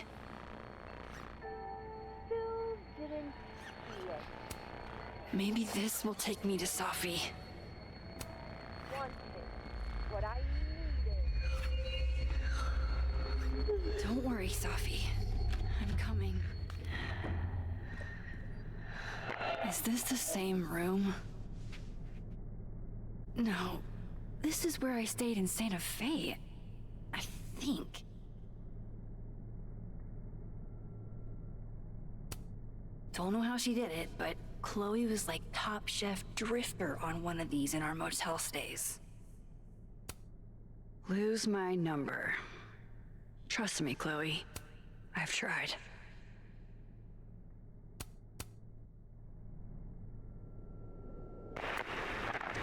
Still didn't see it. Maybe this will take me to Safi. One thing, what I needed. Don't worry, Safi. I'm coming. Is this the same room? No. This is where I stayed in Santa Fe. I think. Don't know how she did it, but Chloe was like Top Chef Drifter on one of these in our motel stays. Lose my number. Trust me, Chloe. I've tried.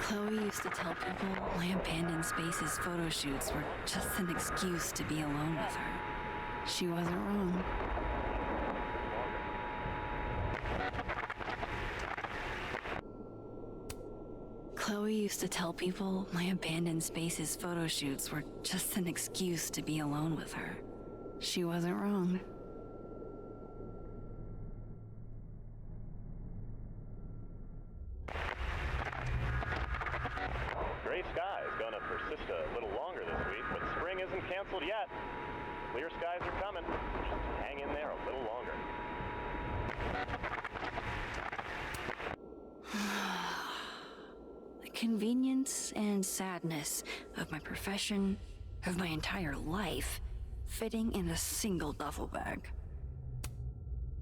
Chloe used to tell people my abandoned spaces photo shoots were just an excuse to be alone with her. She wasn't wrong. Chloe used to tell people my abandoned spaces photo shoots were just an excuse to be alone with her. She wasn't wrong. Gray sky is gonna persist a little longer this week, but spring isn't canceled yet. Clear skies are coming. Just hang in there a little longer. The convenience and sadness of my profession, of my entire life, fitting in a single duffel bag.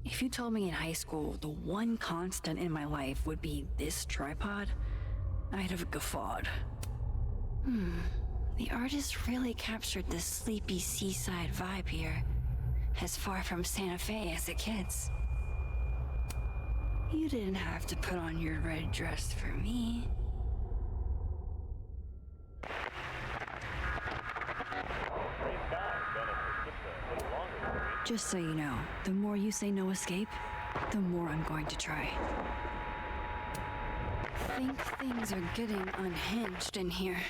If you told me in high school the one constant in my life would be this tripod, I'd have guffawed. The artist really captured the sleepy seaside vibe here, as far from Santa Fe as it gets. You didn't have to put on your red dress for me. Just so you know, the more you say no escape, the more I'm going to try. Think things are getting unhinged in here.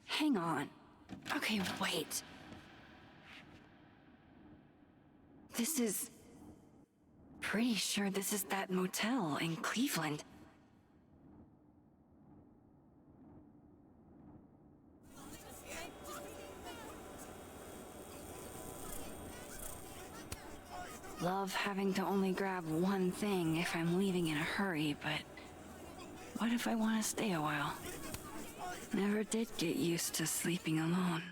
Hang on. Okay, wait. This is... Pretty sure this is that motel in Cleveland. Love having to only grab one thing if I'm leaving in a hurry, but what if I want to stay a while? Never did get used to sleeping alone.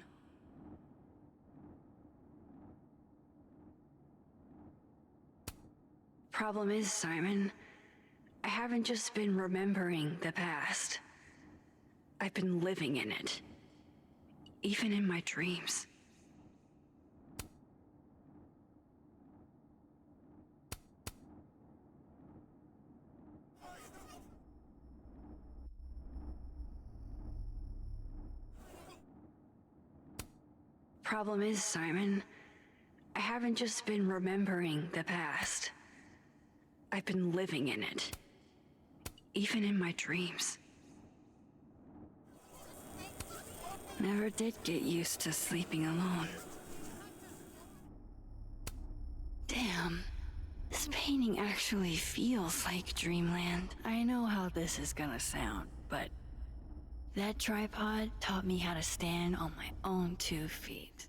Problem is, Simon, I haven't just been remembering the past. I've been living in it. Even in my dreams. Problem is, Simon, I haven't just been remembering the past. I've been living in it. Even in my dreams. Never did get used to sleeping alone. Damn, actually feels like dreamland. I know how this is gonna sound, but that tripod taught me how to stand on my own 2 feet.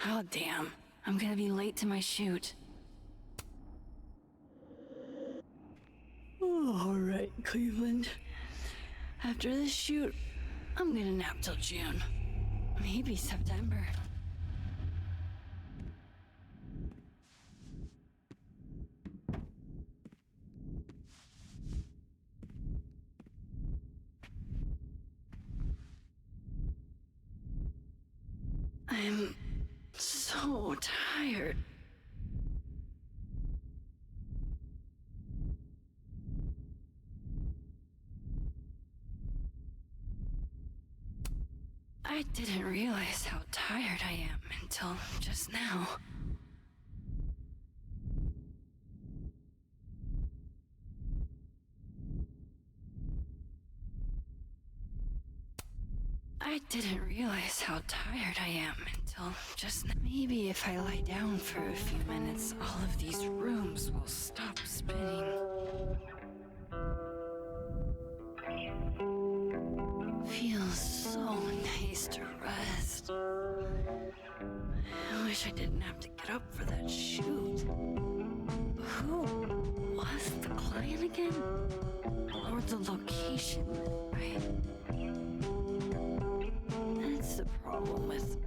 Oh, damn. I'm gonna be late to my shoot. All right, Cleveland. After this shoot, I'm gonna nap till June. Maybe September. I'm so tired. I didn't realize how tired I am until just now. I didn't realize how tired I am until just now. Maybe if I lie down for a few minutes, all of these rooms will stop spinning. Feels so nice to rest. I wish I didn't have to get up for that shoot. Who was the client again? Or the location, right? That's the problem with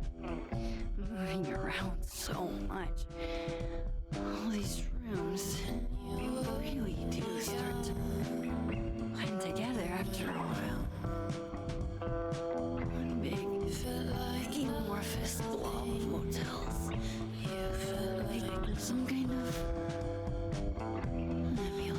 moving around so much. All these rooms, you really do start to blend together after a while. One big, amorphous blob of motels. Like some kind of nebula.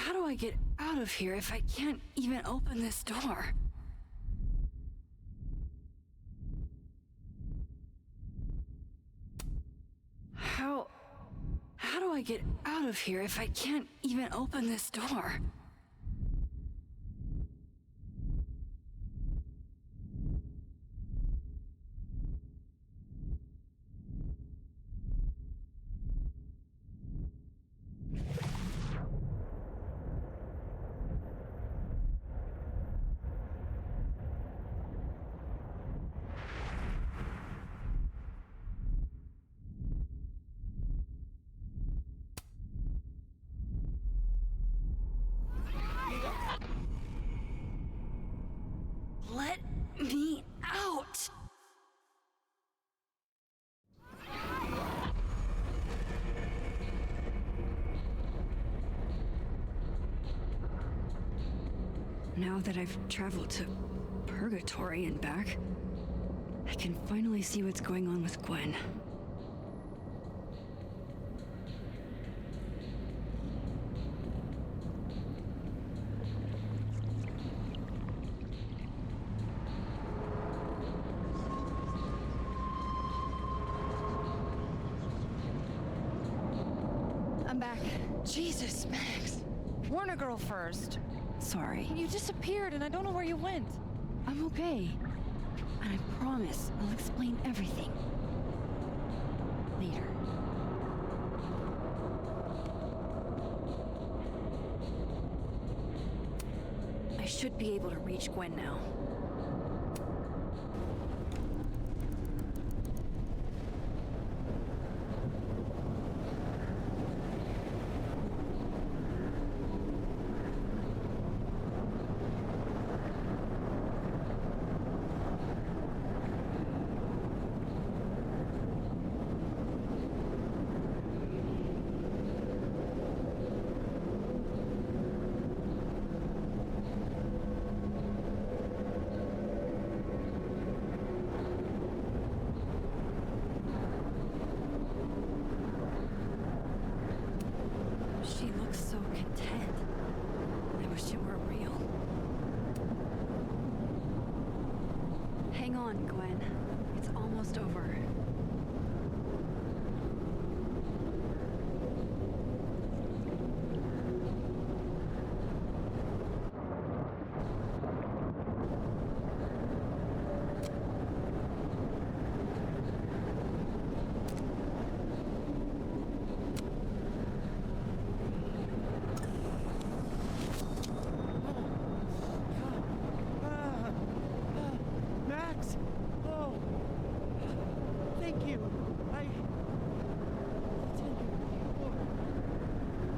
how do I get out of here if I can't even open this door? How do I get out of here if I can't even open this door? Let me out! Now that I've traveled to Purgatory and back, I can finally see what's going on with Gwen. I'm back. Jesus, Max. Warn a girl first. Sorry. You disappeared and I don't know where you went. I'm okay. And I promise I'll explain everything. Later. I should be able to reach Gwen now. She looks so content. I wish it were real. Hang on, Gwen. It's almost over. Max! Oh! Thank you.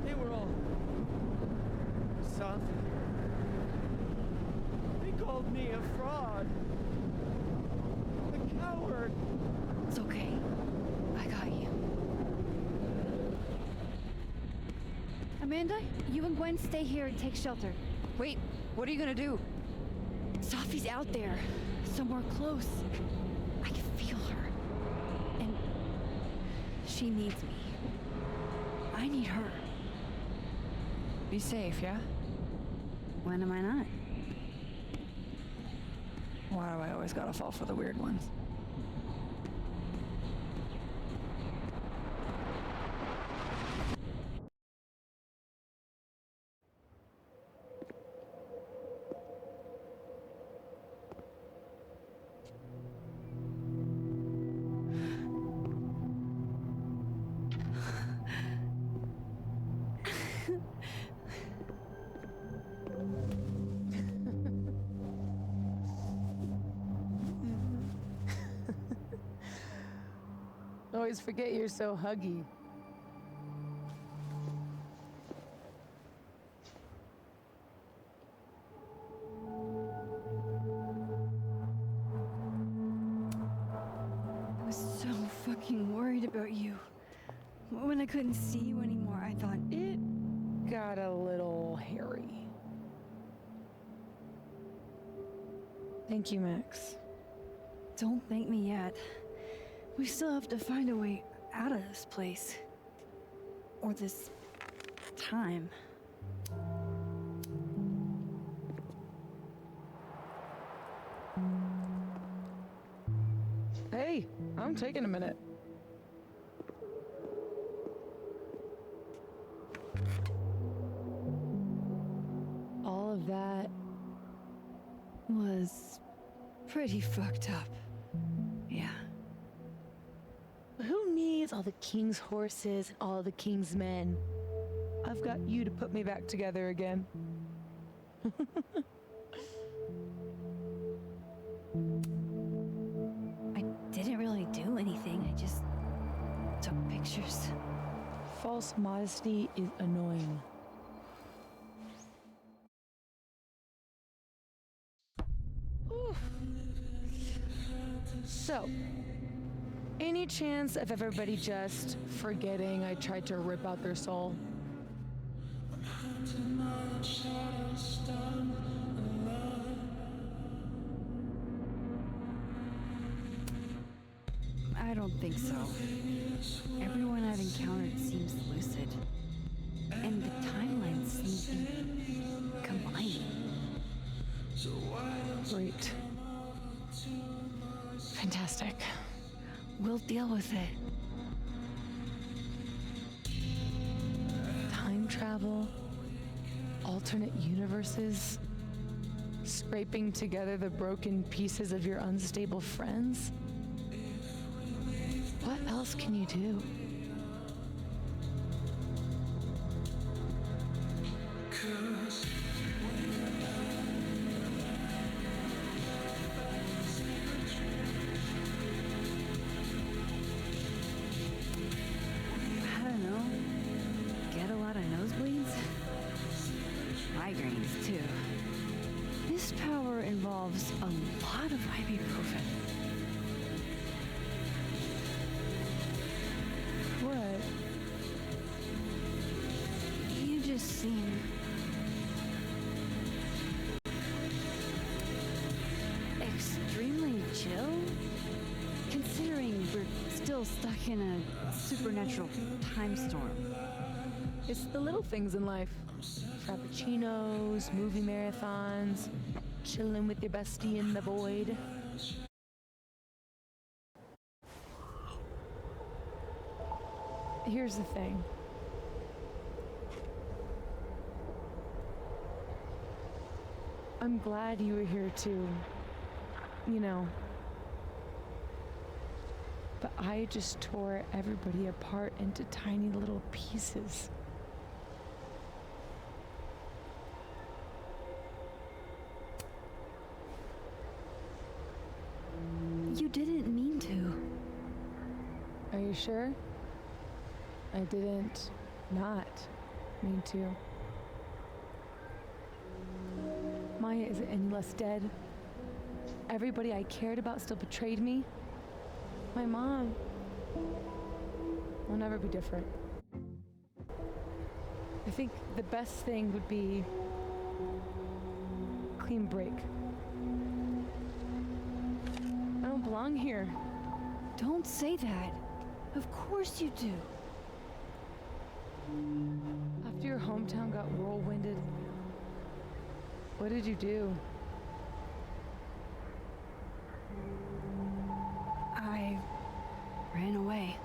They were all soft. They called me a fraud. A coward. It's okay. I got you. Amanda, you and Gwen stay here and take shelter. Wait, what are you gonna do? Sophie's out there, somewhere close. I can feel her. And she needs me. I need her. Be safe, yeah? When am I not? Why do I always gotta fall for the weird ones? Always forget you're so huggy. I was so fucking worried about you. When I couldn't see you anymore, I thought It got a little hairy. Thank you, Max. Don't thank me yet. We still have to find a way out of this place. Or this time. I'm taking a minute. All of that was pretty fucked up. Yeah. Who needs all the king's horses and all the king's men? I've got you to put me back together again. I didn't really do anything. I just took pictures. False modesty is annoying. Oof. So, any chance of everybody just forgetting I tried to rip out their soul? I don't think so. Everyone I've encountered seems lucid. And the timelines seem to be combining. Great. Fantastic. We'll deal with it. Time travel, alternate universes, scraping together the broken pieces of your unstable friends. What else can you do? I don't know. Get a lot of nosebleeds? Migraines, too. This power involves a lot of ibuprofen. What? You just seem extremely chill, considering we're still stuck in a supernatural time storm. It's the little things in life. Frappuccinos, movie marathons, chilling with your bestie in the void. Here's the thing. I'm glad you were here too. You know. But I just tore everybody apart into tiny little pieces. You didn't mean to. Are you sure? I didn't not mean to. Maya isn't any less dead. Everybody I cared about still betrayed me. My mom will never be different. I think the best thing would be a clean break. I don't belong here. Don't say that. Of course you do. After your hometown got whirlwinded, what did you do? I ran away.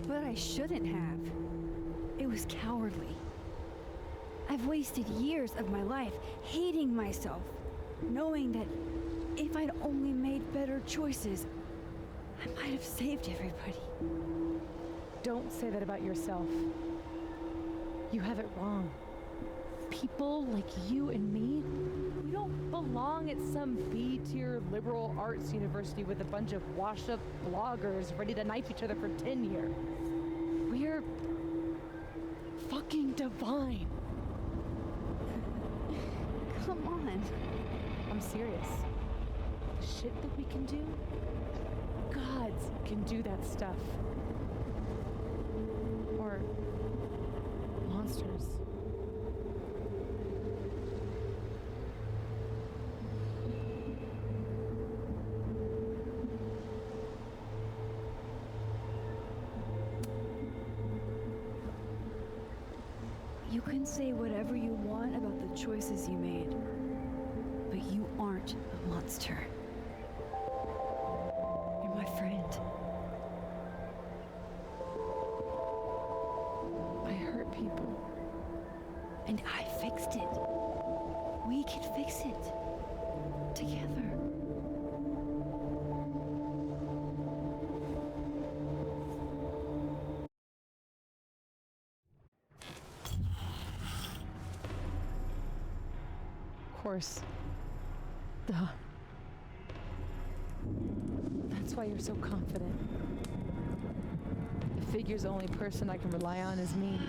But I shouldn't have. It was cowardly. I've wasted years of my life hating myself, knowing that if I'd only made better choices, I might have saved everybody. Don't say that about yourself. You have it wrong. People like you and me, we don't belong at some B-tier liberal arts university with a bunch of washed-up bloggers ready to knife each other for tenure. We're fucking divine. Come on. I'm serious. The shit that we can do, gods can do that stuff. Or monsters. can say whatever you want about the choices you made, but you aren't a monster. You're my friend. I hurt people. And I fixed it. We can fix it. Together. Of course. Duh. That's why you're so confident. It figures the only person I can rely on is me.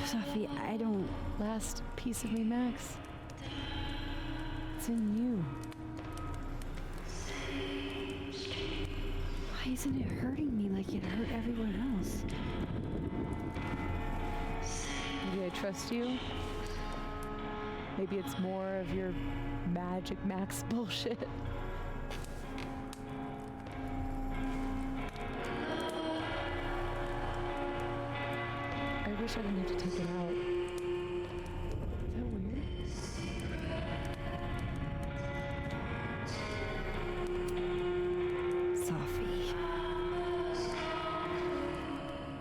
Sophie, I don't... Last piece of me, Max. It's in you. Why isn't it hurting me like it hurt everyone else? Maybe I trust you. Maybe it's more of your Magic Max bullshit. I wish I didn't have to take it out. Is that weird? Sophie.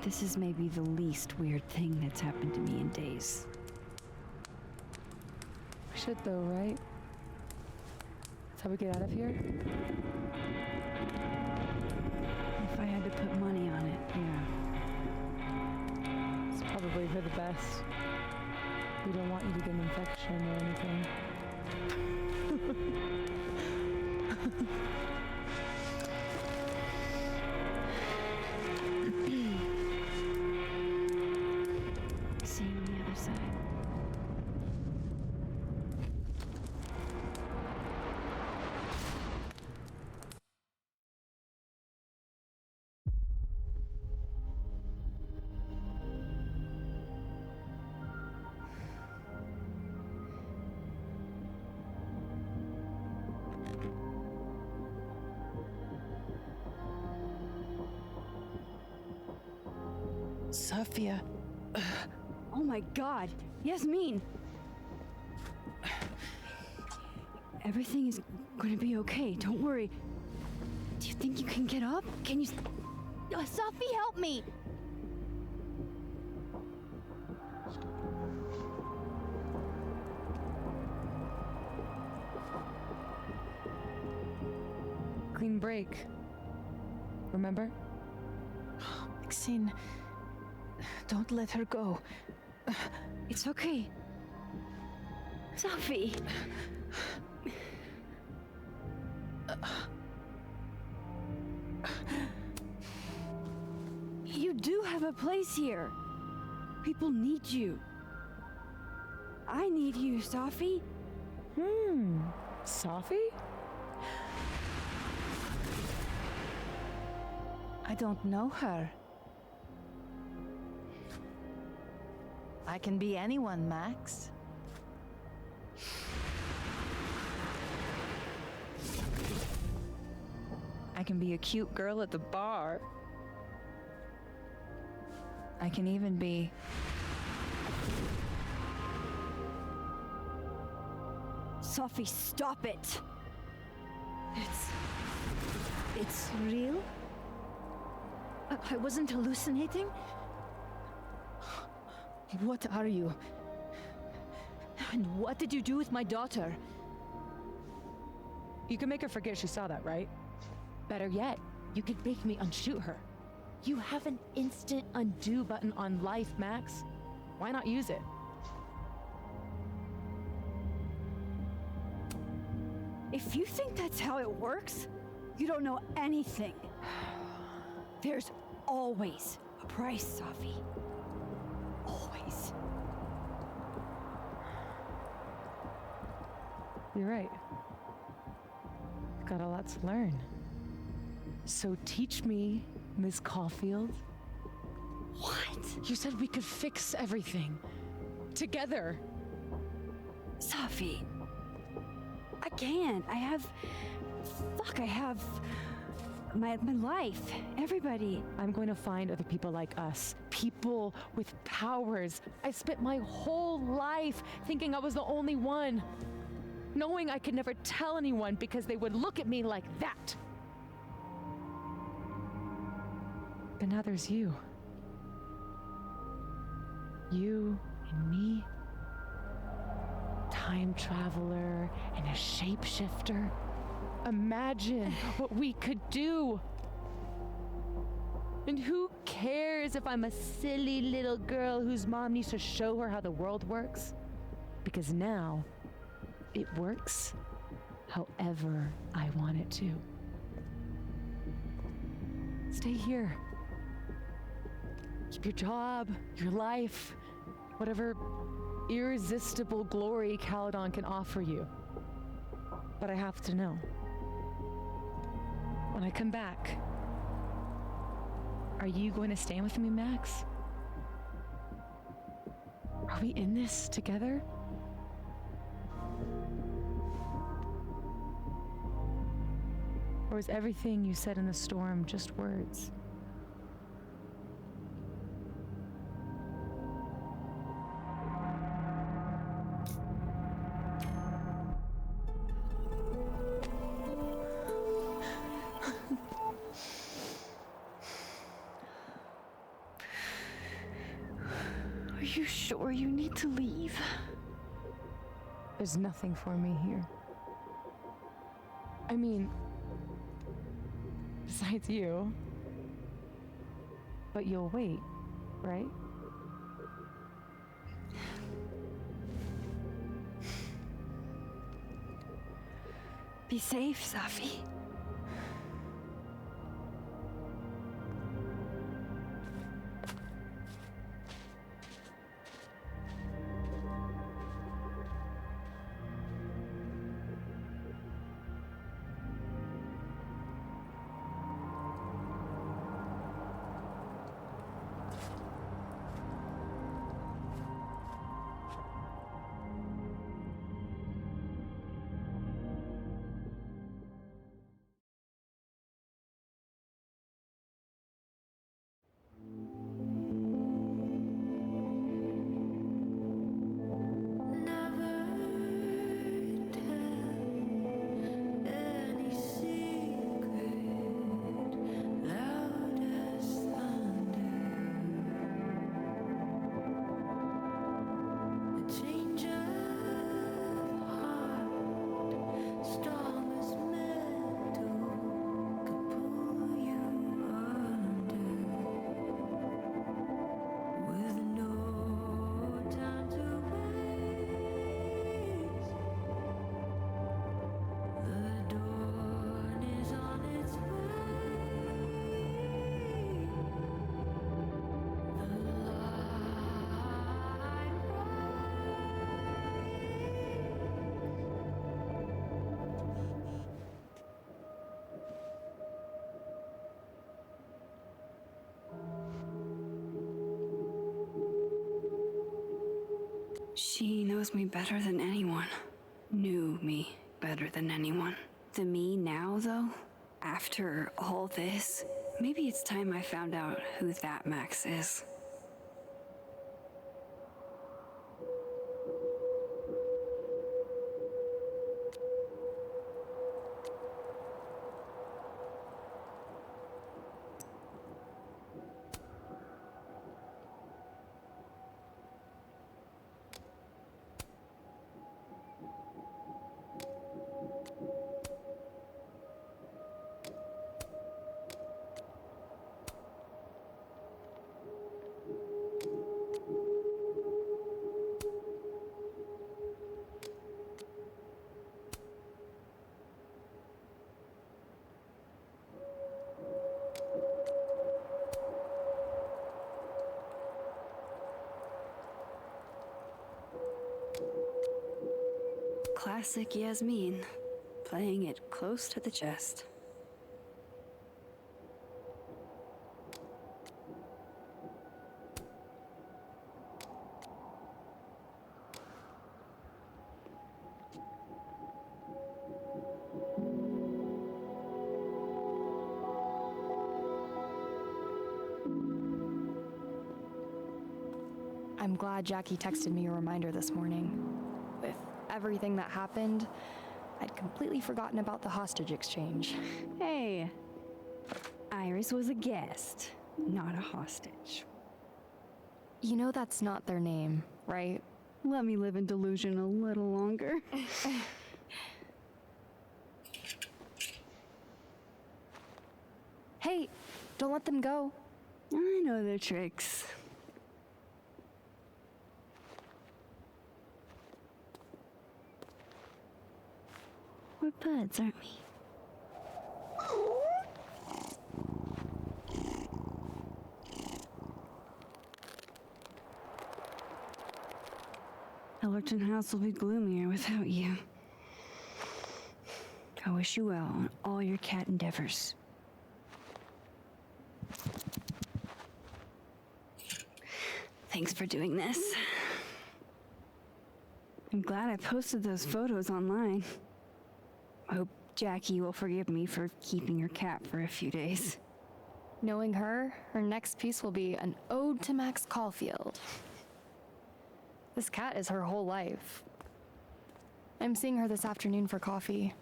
This is maybe the least weird thing that's happened to me in days. We should though, right? That's how we get out of here? If I had to put money on it, yeah. It's probably for the best. We don't want you to get an infection or anything. See you on the other side. Sophia. Oh my God, Yasmin! Everything is gonna be okay, don't worry. Do you think you can get up? Can you... Sophie, help me! Clean break. Remember? Maxine, don't let her go. It's okay. Sophie! You do have a place here. People need you. I need you, Sophie. Sophie? I don't know her. I can be anyone, Max. I can be a cute girl at the bar. I can even be... Sophie, stop it! It's real? I wasn't hallucinating? What are you? And what did you do with my daughter? You can make her forget she saw that, right? Better yet, you could make me unshoot her. You have an instant undo button on life, Max. Why not use it? If you think that's how it works, you don't know anything. There's always a price, Sophie. Always. You're right. Got a lot to learn. So teach me, Miss Caulfield. What? You said we could fix everything. Together. Sophie. I can't. I have my life, everybody. I'm going to find other people like us, people with powers. I spent my whole life thinking I was the only one, knowing I could never tell anyone because they would look at me like that. But now there's you. You and me. Time traveler and a shapeshifter. Imagine what we could do. And who cares if I'm a silly little girl whose mom needs to show her how the world works? Because now, it works however I want it to. Stay here. Keep your job, your life, whatever irresistible glory Caledon can offer you. But I have to know. When I come back, are you going to stay with me, Max? Are we in this together? Or is everything you said in the storm just words? Are you sure you need to leave? There's nothing for me here. I mean, besides you. But you'll wait, right? Be safe, Safi. She knows me better than anyone. Knew me better than anyone. The me now, though, after all this, maybe it's time I found out who that Max is. Classic Yasmin, playing it close to the chest. I'm glad Jackie texted me a reminder this morning. With everything that happened, I'd completely forgotten about the hostage exchange. Hey, Iris was a guest, not a hostage. You know that's not their name, right? Let me live in delusion a little longer. Hey, don't let them go. I know their tricks. We're buds, aren't we? Ellerton House will be gloomier without you. I wish you well on all your cat endeavors. Thanks for doing this. I'm glad I posted those photos online. I hope Jackie will forgive me for keeping her cat for a few days. Knowing her next piece will be an ode to Max Caulfield. This cat is her whole life. I'm seeing her this afternoon for coffee.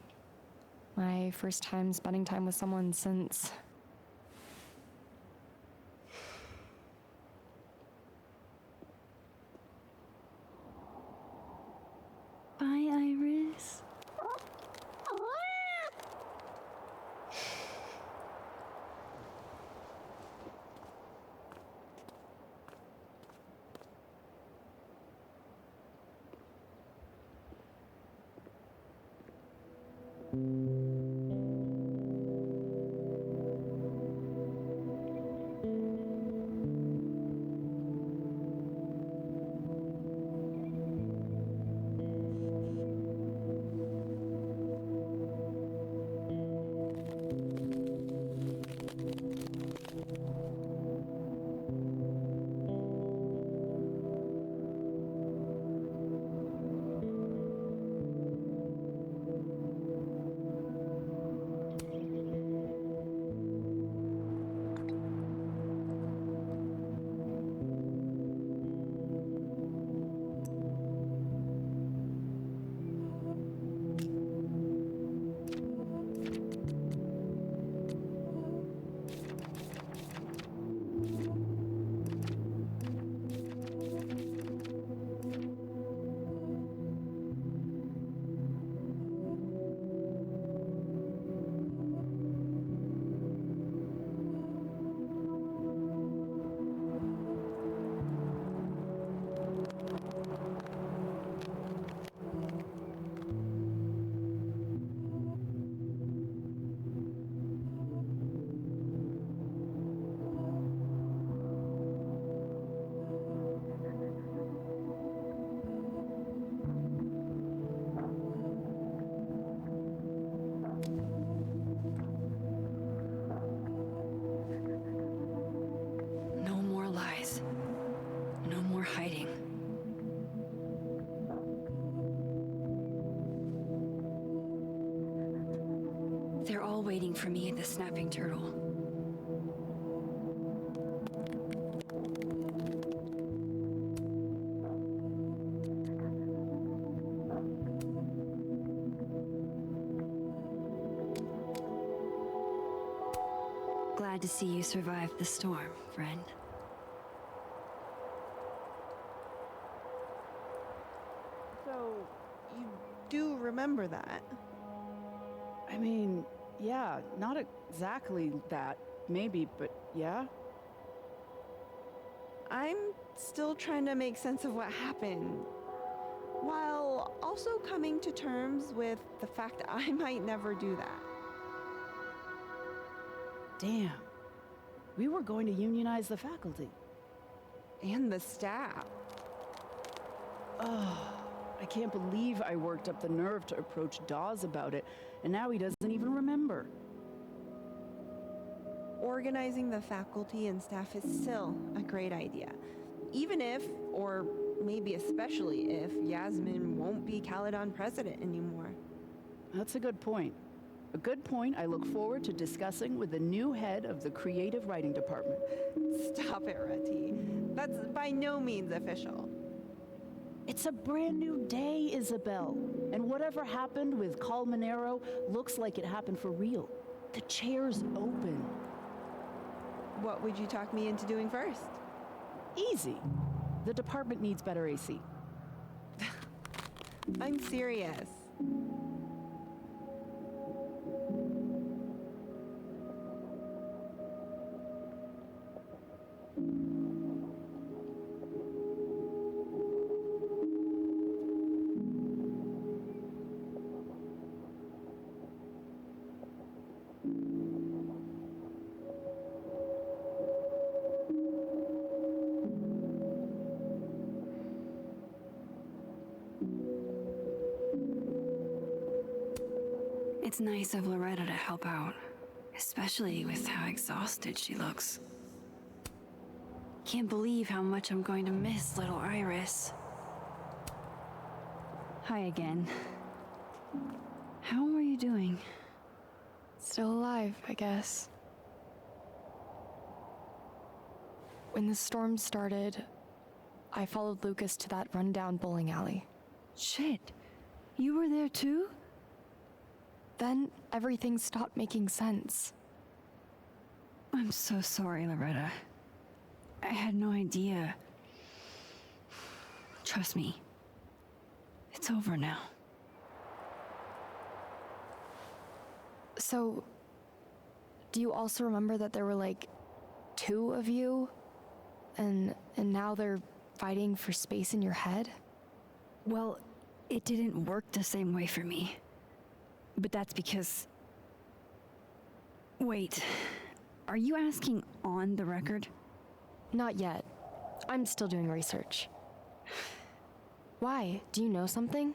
My first time spending time with someone since... Bye, Iris. Hiding. They're all waiting for me at the Snapping Turtle. Glad to see you survived the storm, friend. So, you do remember that? I mean, yeah, not exactly that, maybe, but yeah. I'm still trying to make sense of what happened, while also coming to terms with the fact that I might never do that. Damn. We were going to unionize the faculty. And the staff. Oh, I can't believe I worked up the nerve to approach Dawes about it, and now he doesn't even remember. Organizing the faculty and staff is still a great idea. Even if, or maybe especially if, Yasmin won't be Caledon president anymore. That's a good point. A good point I look forward to discussing with the new head of the creative writing department. Stop it, Reti. That's by no means official. It's a brand new day, Isabel. And whatever happened with Colmenero looks like it happened for real. The chair's open. What would you talk me into doing first? Easy. The department needs better AC. I'm serious. It's nice of Loretta to help out, especially with how exhausted she looks. Can't believe how much I'm going to miss little Iris. Hi again. How are you doing? Still alive, I guess. When the storm started, I followed Lucas to that rundown bowling alley. Shit. You were there too? Then everything stopped making sense. I'm so sorry, Loretta. I had no idea. Trust me. It's over now. So, do you also remember that there were like 2 of you? And now they're fighting for space in your head? Well, it didn't work the same way for me. But that's because... Wait, are you asking on the record? Not yet. I'm still doing research. Why? Do you know something?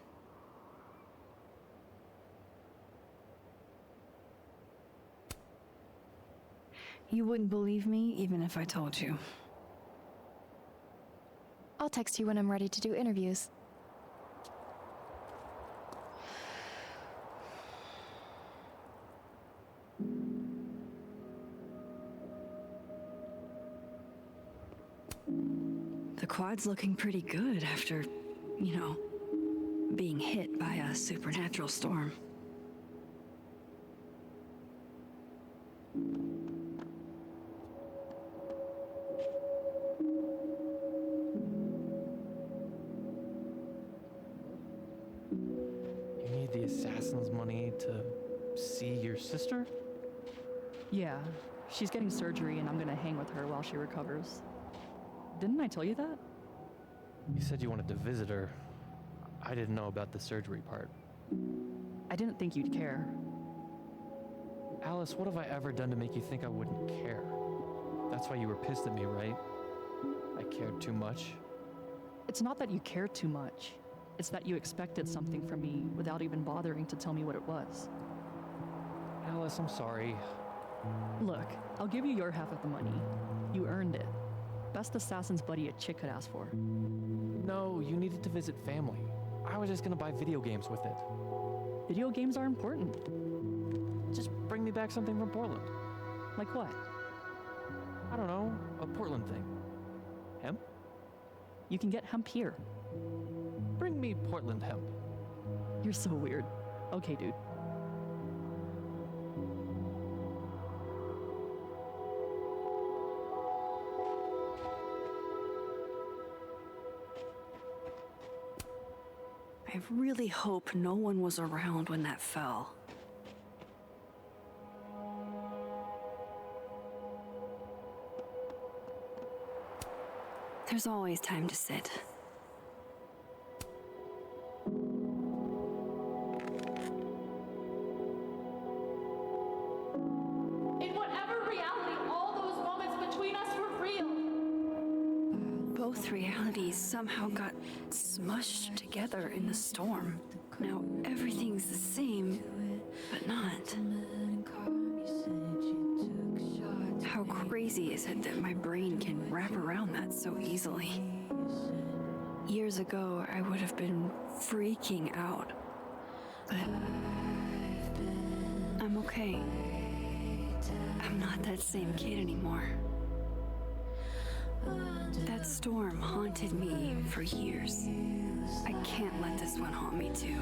You wouldn't believe me even if I told you. I'll text you when I'm ready to do interviews. The quad's looking pretty good after, you know, being hit by a supernatural storm. You need the assassin's money to see your sister? Yeah, she's getting surgery and I'm gonna hang with her while she recovers. Didn't I tell you that? You said you wanted to visit her. I didn't know about the surgery part. I didn't think you'd care. Alice, what have I ever done to make you think I wouldn't care? That's why you were pissed at me, right? I cared too much? It's not that you cared too much. It's that you expected something from me without even bothering to tell me what it was. Alice, I'm sorry. Look, I'll give you your half of the money. You earned it. Best assassin's buddy a chick could ask for. No, you needed to visit family. I was just gonna buy video games with it. Video games are important. Just bring me back something from Portland. Like what? I don't know, a Portland thing. Hemp? You can get hemp here. Bring me Portland hemp. You're so weird. Okay, dude. I really hope no one was around when that fell. There's always time to sit. In whatever reality, all those moments between us were real. Both realities somehow got smushed together in the storm. Now everything's the same, but not. How crazy is it that my brain can wrap around that so easily? Years ago, I would have been freaking out. But I'm okay. I'm not that same kid anymore. That storm haunted me for years. I can't let this one haunt me too.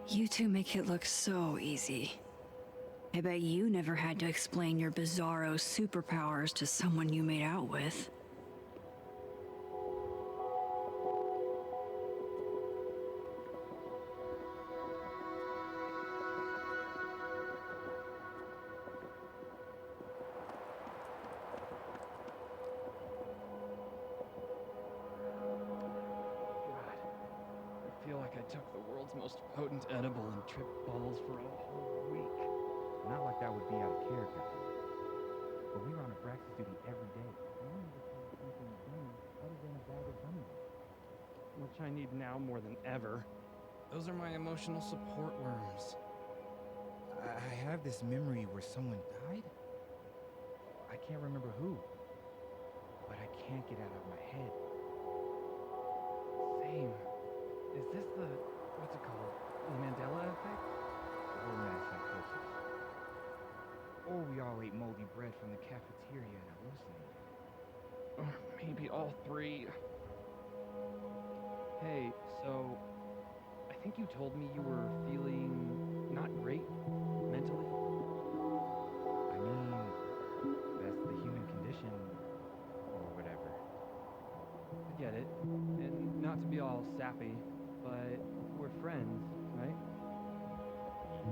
You two make it look so easy. I bet you never had to explain your bizarro superpowers to someone you made out with. I feel like I took the world's most potent edible and tripped balls for a whole week. Not like that would be out of character. But we were on a practice duty every day. I don't understand something dummy other than a bag of gummies. Which I need now more than ever. Those are my emotional support worms. I have this memory where someone died. I can't remember who. But I can't get it out of my head. Same. Is this the, what's it called, the Mandela effect? Or mass psychosis. Or we all ate moldy bread from the cafeteria and hallucinated. Or maybe all three. Hey, so, I think you told me you were feeling not great, mentally? I mean, that's the human condition, or whatever. I get it, and not to be all sappy, but we're friends, right?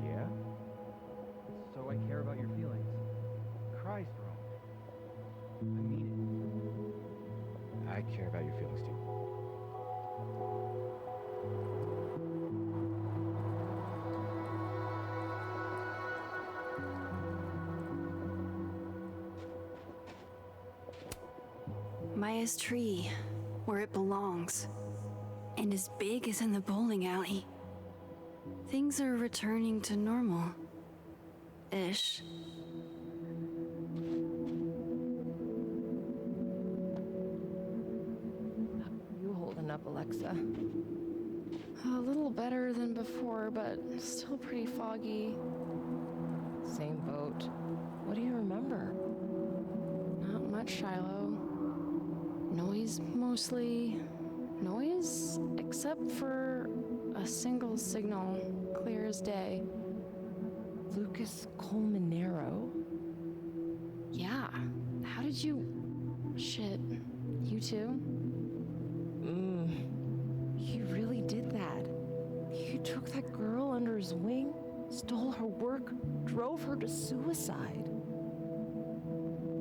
Yeah? So I care about your feelings. Christ, Rome. I mean it. I care about your feelings too. Maya's tree, where it belongs, and as big as in the bowling alley. Things are returning to normal. Ish. of, Alexa? A little better than before, but still pretty foggy. Same boat. What do you remember? Not much, Shiloh. Noise, mostly. Noise, except for a single signal, clear as day. Lucas Colmenero? Yeah. How did you... Shit. You too? He really did that. He took that girl under his wing, stole her work, drove her to suicide.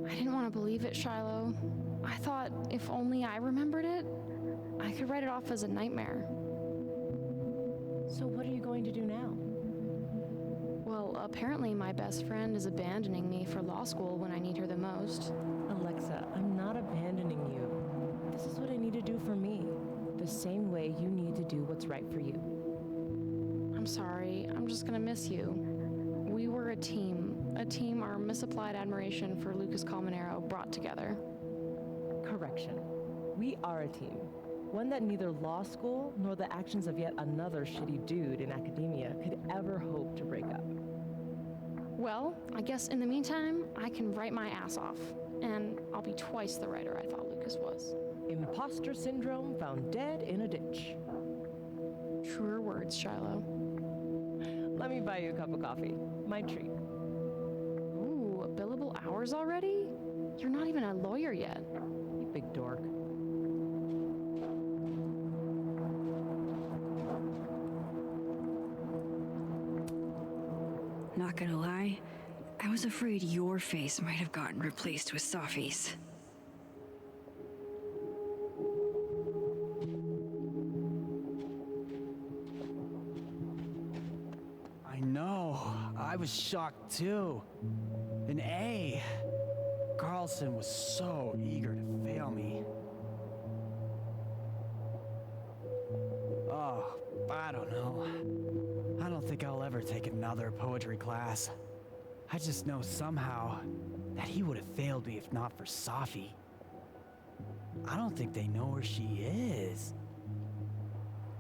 I didn't want to believe it, Shiloh. I thought if only I remembered it, I could write it off as a nightmare. So what are you going to do now? Well, apparently my best friend is abandoning me for law school when I need her the most. Alexa, I'm not abandoning you. This is what I need to do for me. The same way you need to do what's right for you. I'm sorry, I'm just gonna miss you. We were a team our misapplied admiration for Lucas Colmenero brought together. Correction. We are a team. One that neither law school nor the actions of yet another shitty dude in academia could ever hope to break up. Well, I guess in the meantime, I can write my ass off, and I'll be twice the writer I thought Lucas was. Imposter syndrome found dead in a ditch. Truer words, Shiloh. Let me buy you a cup of coffee. My treat. Ooh, billable hours already? You're not even a lawyer yet. You big dork. Not gonna lie, I was afraid your face might have gotten replaced with Safi's. I know. I was shocked too. An A. Carlson was so eager to fail me. Oh, I don't know. I don't think I'll ever take another poetry class. I just know somehow that he would have failed me if not for Safi. I don't think they know where she is.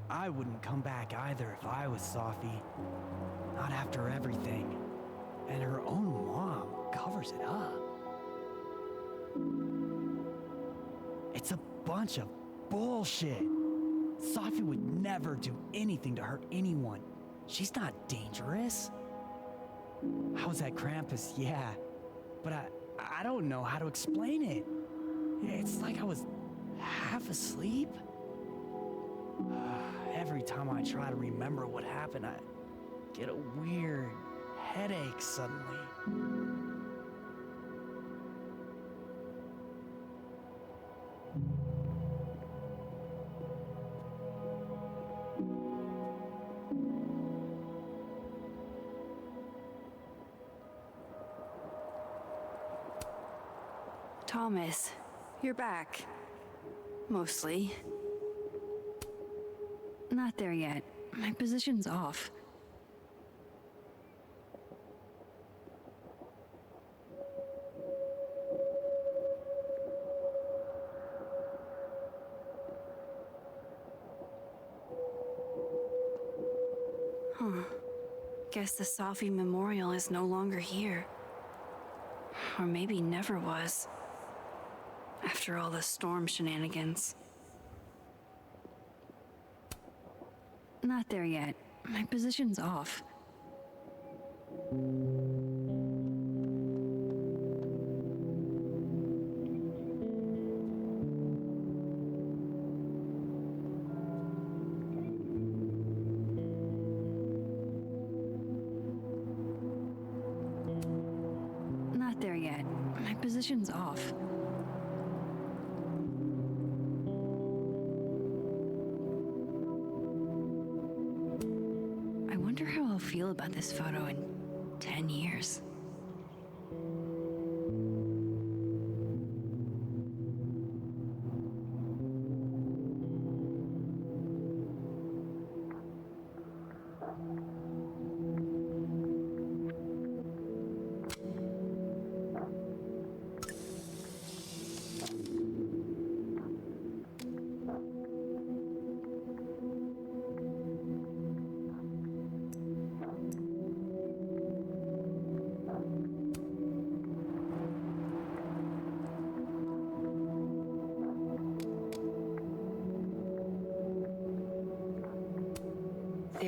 I wouldn't come back either if I was Safi. Not after everything. And her own mom covers it up. It's a bunch of bullshit. Safi would never do anything to hurt anyone. She's not dangerous. I was at Krampus, yeah, but I don't know how to explain it. It's like I was half asleep. Every time I try to remember what happened, I get a weird headache suddenly. Thomas, you're back. Mostly. Not there yet. My position's off. Huh. Guess the Safi Memorial is no longer here. Or maybe never was. After all the storm shenanigans. Not there yet. My position's off. Not there yet. My position's off. I wonder how I'll feel about this photo in 10 years.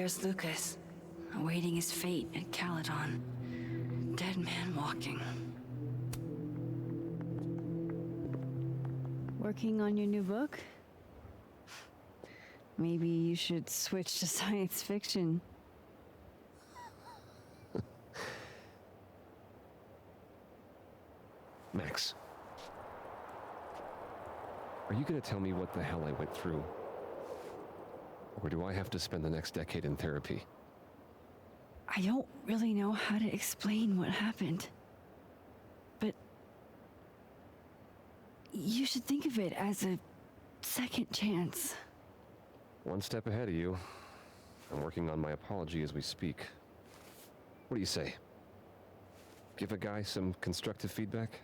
there's Lucas, awaiting his fate at Caledon. Dead man walking. Working on your new book? Maybe you should switch to science fiction. Max. Are you gonna tell me what the hell I went through? Or do I have to spend the next decade in therapy? I don't really know how to explain what happened. But you should think of it as a second chance. One step ahead of you. I'm working on my apology as we speak. What do you say? Give a guy some constructive feedback?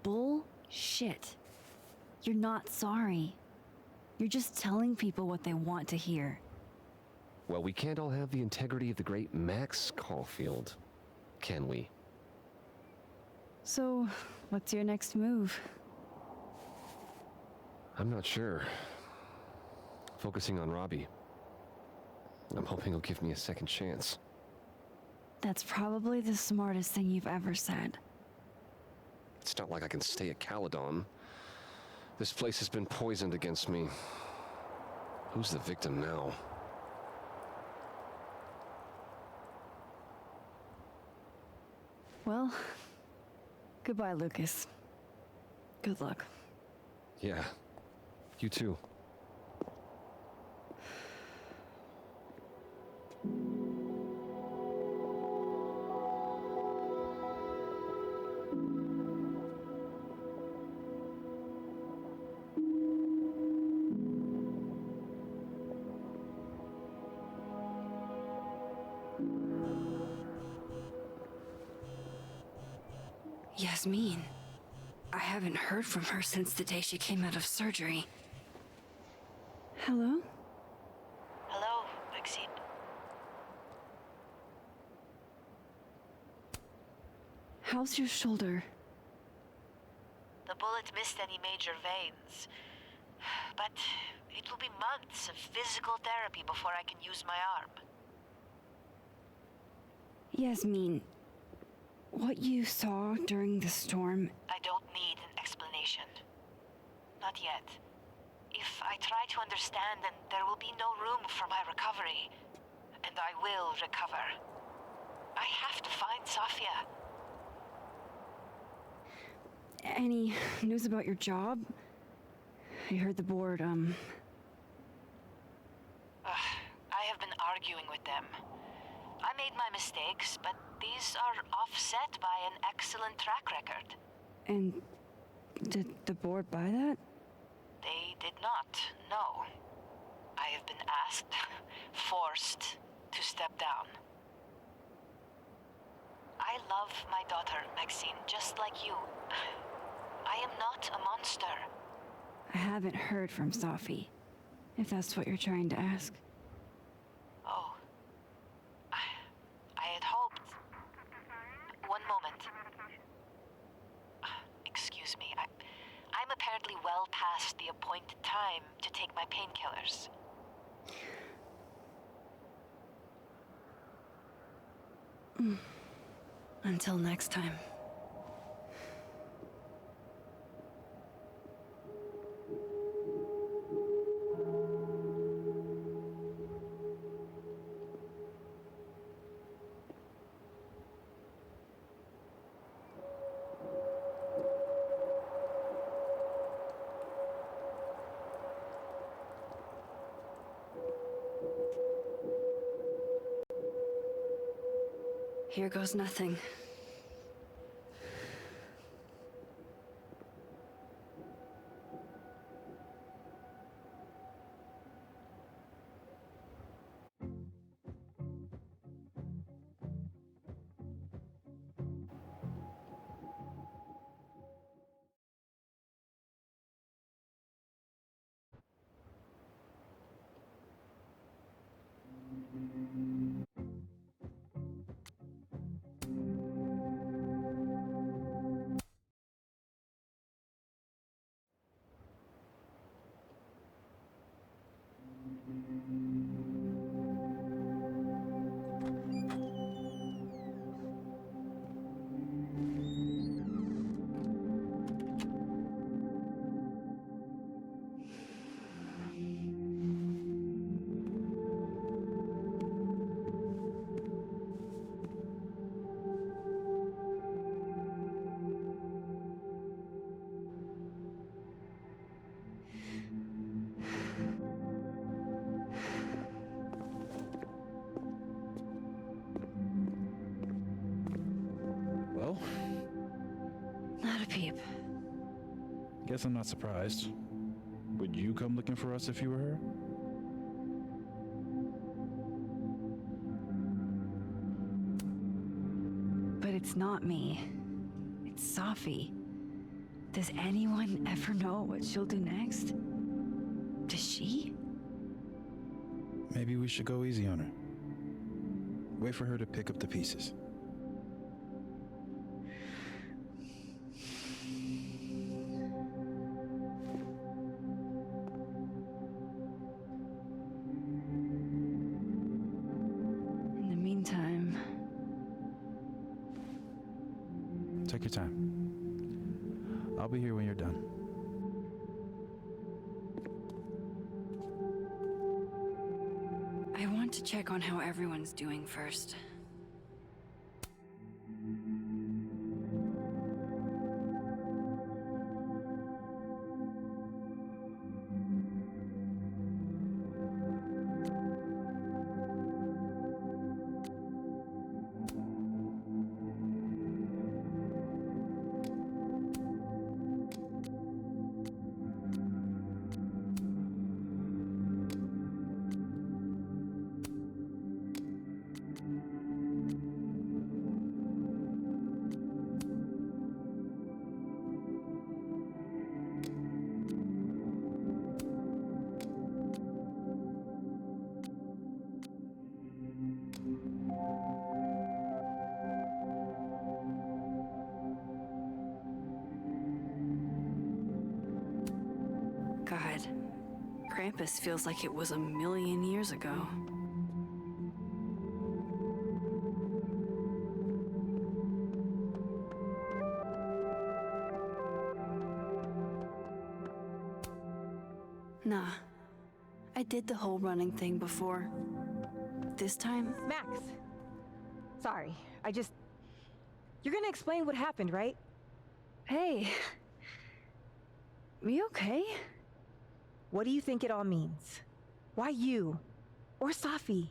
Bullshit. You're not sorry. You're just telling people what they want to hear. Well, we can't all have the integrity of the great Max Caulfield, can we? So, what's your next move? I'm not sure. Focusing on Robbie. I'm hoping he'll give me a second chance. That's probably the smartest thing you've ever said. It's not like I can stay at Caledon. This place has been poisoned against me. Who's the victim now? Well, goodbye, Lucas. Good luck. Yeah, you too. Yasmin. I haven't heard from her since the day she came out of surgery. Hello? Hello, Maxine. How's your shoulder? The bullet missed any major veins. But it will be months of physical therapy before I can use my arm. Yasmin, what you saw during the storm... I don't need an explanation. Not yet. If I try to understand, then there will be no room for my recovery. And I will recover. I have to find Safia. Any news about your job? I heard the board, I have been arguing with them. I made my mistakes, but these are offset by an excellent track record. And did the board buy that? They did not, no. I have been asked, forced to step down. I love my daughter, Maxine, just like you. I am not a monster. I haven't heard from Safi, if that's what you're trying to ask. Oh. I had hoped... One moment. Excuse me. I'm apparently well past the appointed time to take my painkillers. Until next time. Here goes nothing. peep. Guess I'm not surprised. Would you come looking for us if you were her? But it's not me. It's Safi. Does anyone ever know what she'll do next? Does she? Maybe we should go easy on her. Wait for her to pick up the pieces. In the meantime... Take your time. I'll be here when you're done. I want to check on how everyone's doing first. God, Krampus feels like it was a million years ago. Nah, I did the whole running thing before. This time... Max! Sorry, You're gonna explain what happened, right? Hey... You okay? What do you think it all means? Why you? Or Safi?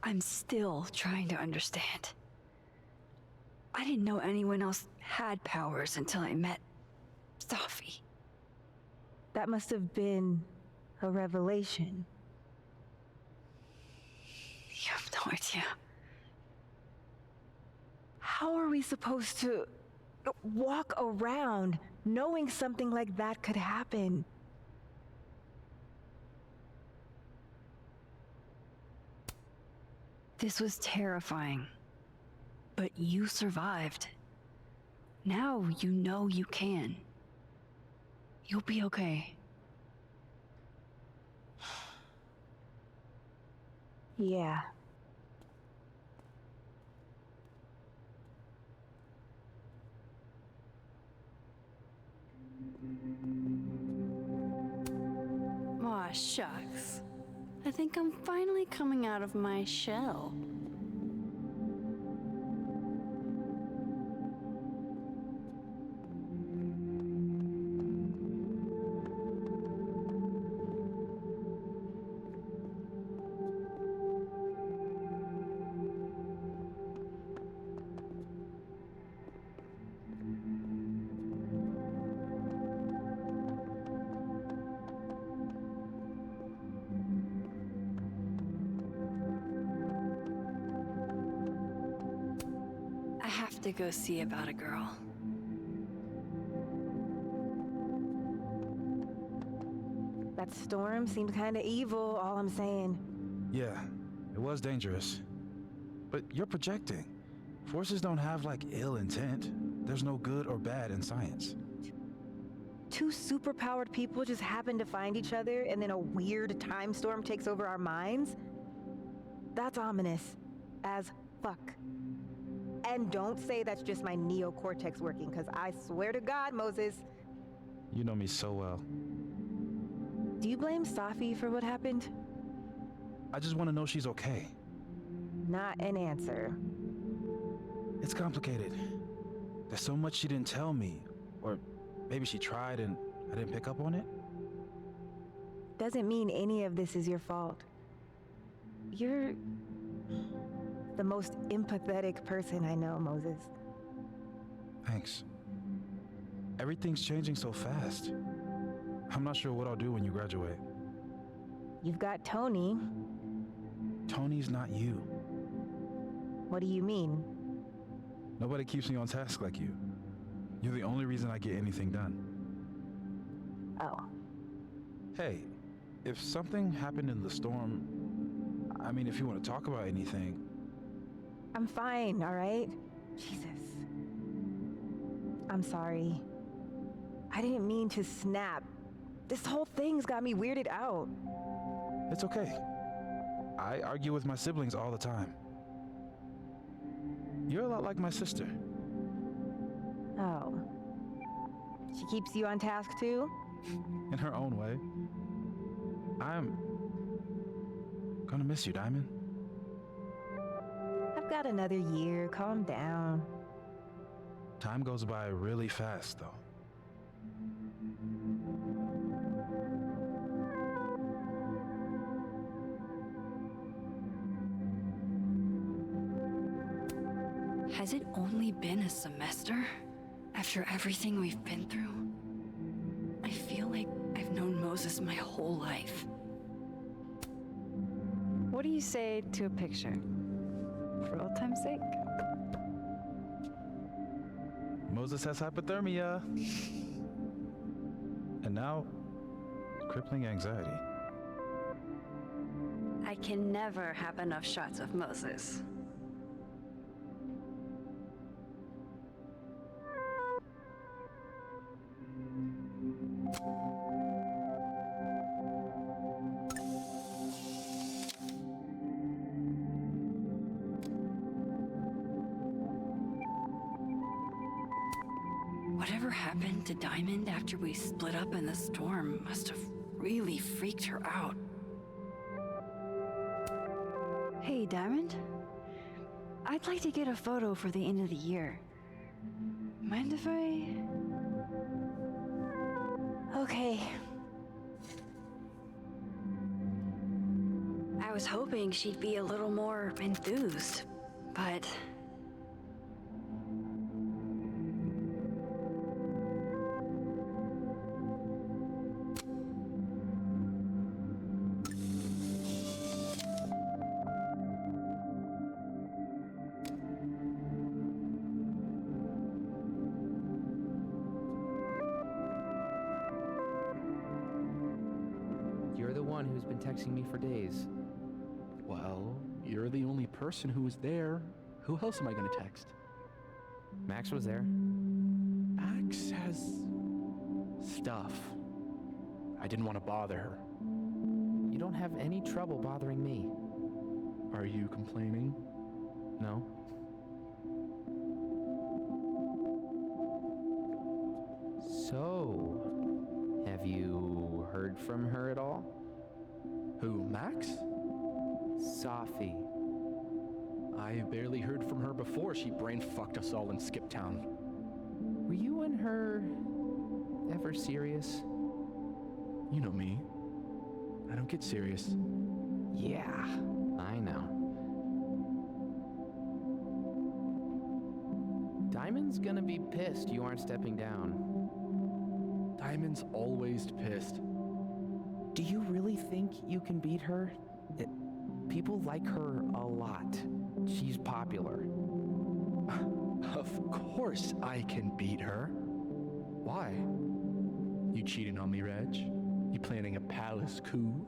I'm still trying to understand. I didn't know anyone else had powers until I met Safi. That must have been a revelation. You have no idea. How are we supposed to walk around knowing something like that could happen? This was terrifying. But you survived. Now you know you can. You'll be okay. Yeah. Aw, shucks. I think I'm finally coming out of my shell. I have to go see about a girl. That storm seemed kinda evil, all I'm saying. Yeah, it was dangerous. But you're projecting. Forces don't have, like, ill intent. There's no good or bad in science. Two superpowered people just happen to find each other and then a weird time storm takes over our minds? That's ominous. As fuck. And don't say that's just my neocortex working, because I swear to God, Moses. You know me so well. Do you blame Safi for what happened? I just want to know she's okay. Not an answer. It's complicated. There's so much she didn't tell me. Or maybe she tried and I didn't pick up on it. Doesn't mean any of this is your fault. You're the most empathetic person I know, Moses. Thanks. Everything's changing so fast. I'm not sure what I'll do when you graduate. You've got Tony. Tony's not you. What do you mean? Nobody keeps me on task like you. You're the only reason I get anything done. Oh. Hey, if something happened in the storm, I mean, if you want to talk about anything. I'm fine, all right? Jesus. I'm sorry. I didn't mean to snap. This whole thing's got me weirded out. It's okay. I argue with my siblings all the time. You're a lot like my sister. Oh. She keeps you on task too? In her own way. I'm gonna miss you, Diamond. I've got another year. Calm down. Time goes by really fast, though. Has it only been a semester? After everything we've been through? I feel like I've known Moses my whole life. What do you say to a picture? For old time's sake? Moses has hypothermia. And now, crippling anxiety. I can never have enough shots of Moses. Whatever happened to Diamond after we split up in the storm must have really freaked her out. Hey, Diamond. I'd like to get a photo for the end of the year. Mind if I... Okay. I was hoping she'd be a little more enthused, but... You're the one who's been texting me for days. Well, you're the only person who was there. Who else am I gonna text? Max was there. Max has stuff. I didn't want to bother her. You don't have any trouble bothering me. Are you complaining? No. So, have you heard from her at all? Who, Max? Safi. I barely heard from her before she brain fucked us all in Skip Town. Were you and her ever serious? You know me. I don't get serious. Yeah, I know. Diamond's gonna be pissed you aren't stepping down. Diamond's always pissed. Do you really think you can beat her? People like her a lot. She's popular. Of course I can beat her. Why? You cheating on me, Reg? You planning a palace coup?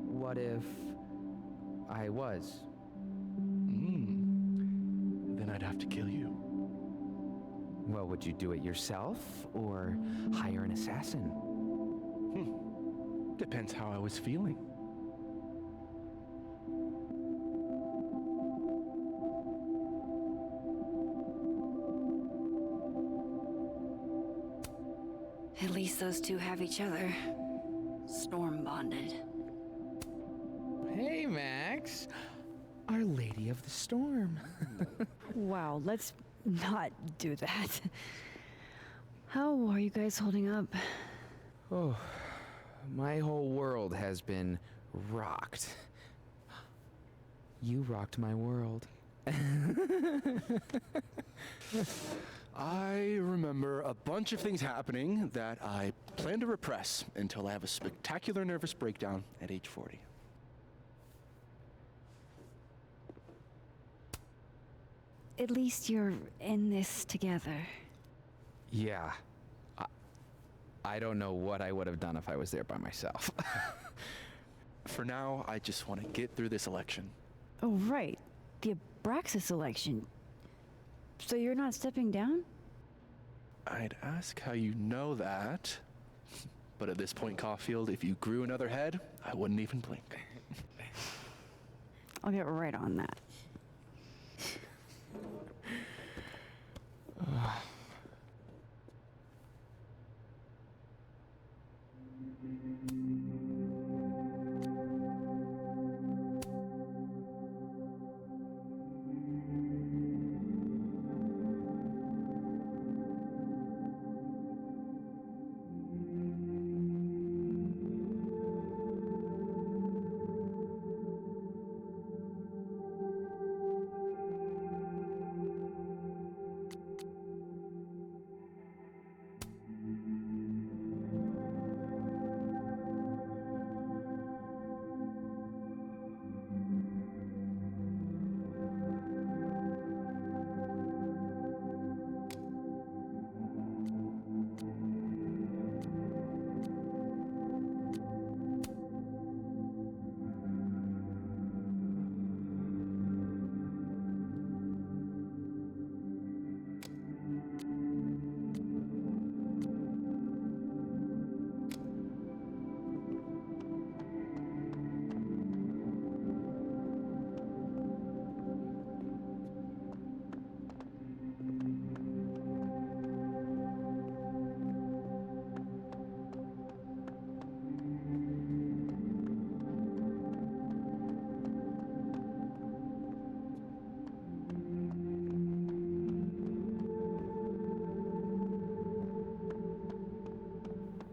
What if I was? Then I'd have to kill you. Well, would you do it yourself or hire an assassin? Depends how I was feeling. At least those two have each other. Storm bonded. Hey, Max. Our Lady of the Storm. Wow, let's not do that. How are you guys holding up? Oh, my whole world has been rocked. You rocked my world. I remember a bunch of things happening that I plan to repress until I have a spectacular nervous breakdown at age 40. At least you're in this together. Yeah. I don't know what I would have done if I was there by myself. For now, I just want to get through this election. Oh, right. The Abraxas election. So you're not stepping down? I'd ask how you know that. But at this point, Caulfield, if you grew another head, I wouldn't even blink. I'll get right on that.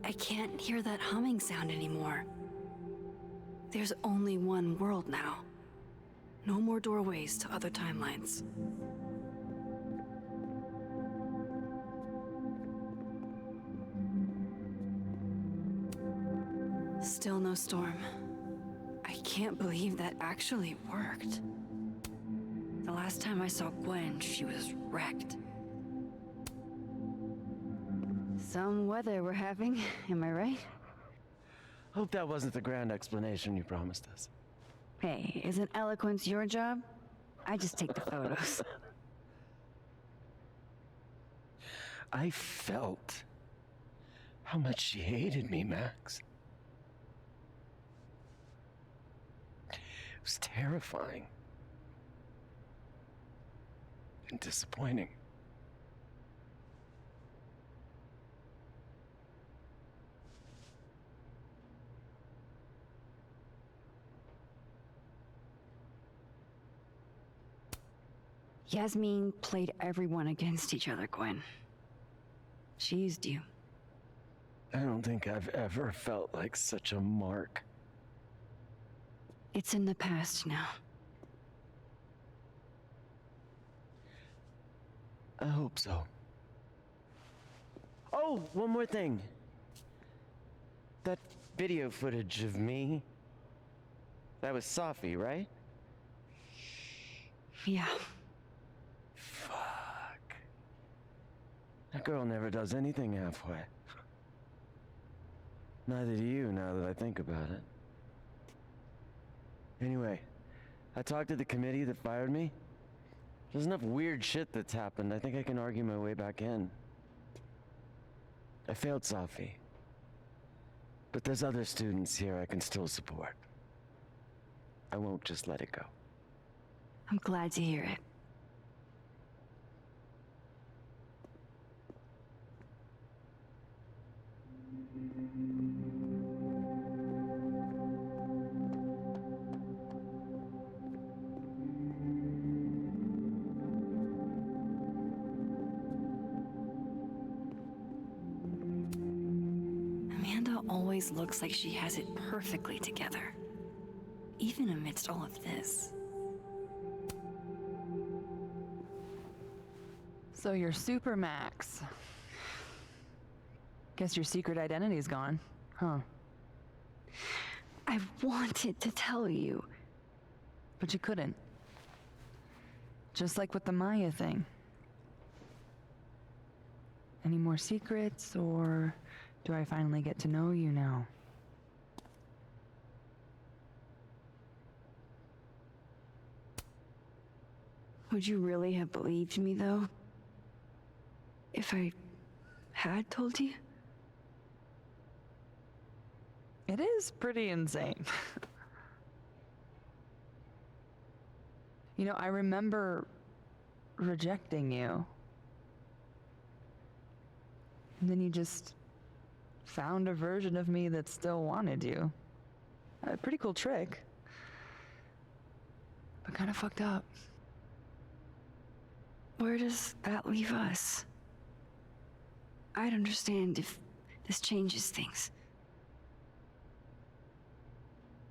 I can't hear that humming sound anymore. There's only one world now. No more doorways to other timelines. Still no storm. I can't believe that actually worked. The last time I saw Gwen, she was wrecked. Some weather we're having, am I right? Hope that wasn't the grand explanation you promised us. Hey, isn't eloquence your job? I just take the photos. I felt how much she hated me, Max. It was terrifying. And disappointing. Yasmin played everyone against each other, Gwen. She used you. I don't think I've ever felt like such a mark. It's in the past now. I hope so. Oh, one more thing. That video footage of me, that was Safi, right? Yeah. Fuck. That girl never does anything halfway. Neither do you, now that I think about it. Anyway, I talked to the committee that fired me. There's enough weird shit that's happened. I think I can argue my way back in. I failed Safi. But there's other students here I can still support. I won't just let it go. I'm glad to hear it. Amanda always looks like she has it perfectly together, even amidst all of this. So you're Super Max. Guess your secret identity's gone, huh? I wanted to tell you. But you couldn't. Just like with the Maya thing. Any more secrets, or do I finally get to know you now? Would you really have believed me, though? If I had told you? It is pretty insane. You know, I remember rejecting you. And then you just found a version of me that still wanted you. A pretty cool trick. But kind of fucked up. Where does that leave us? I'd understand if this changes things.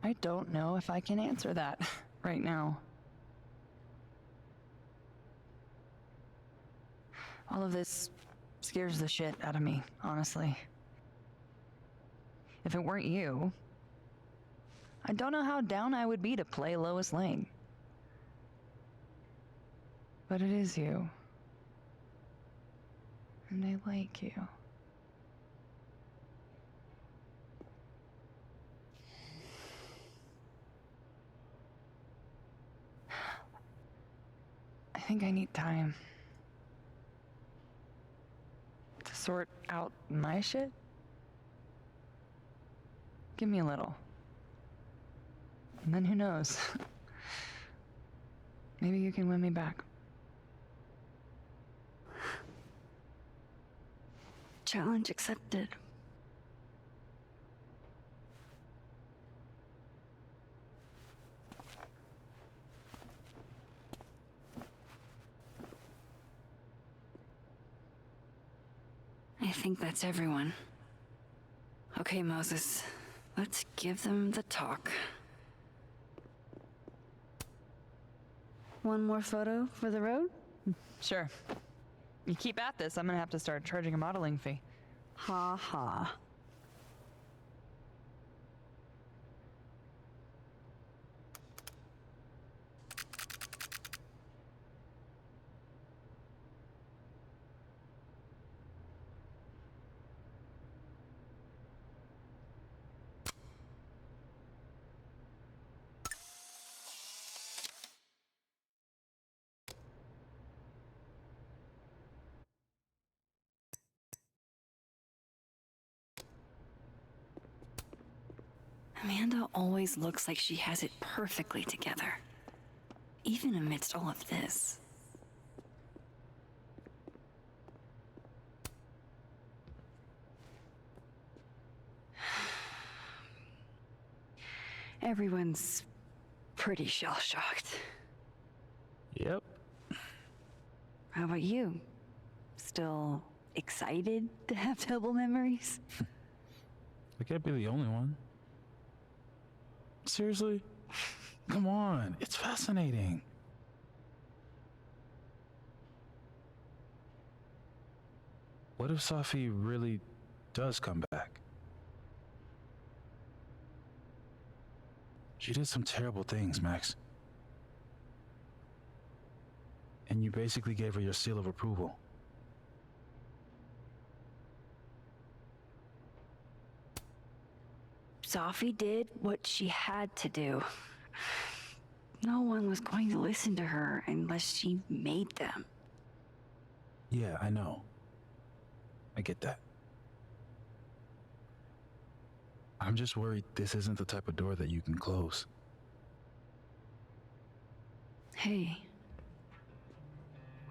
I don't know if I can answer that right now. All of this scares the shit out of me, honestly. If it weren't you, I don't know how down I would be to play Lois Lane. But it is you. And I like you. I think I need time to sort out my shit. Give me a little. And then who knows? Maybe you can win me back. Challenge accepted. I think that's everyone. Okay, Moses. Let's give them the talk. One more photo for the road? Sure. You keep at this, I'm gonna have to start charging a modeling fee. Ha ha. Amanda always looks like she has it perfectly together, even amidst all of this. Everyone's pretty shell-shocked. Yep. How about you? Still excited to have double memories? I can't be the only one. Seriously? Come on, it's fascinating. What if Safi really does come back? She did some terrible things, Max. And you basically gave her your seal of approval. Safi did what she had to do. No one was going to listen to her unless she made them. Yeah, I know. I get that. I'm just worried this isn't the type of door that you can close. Hey,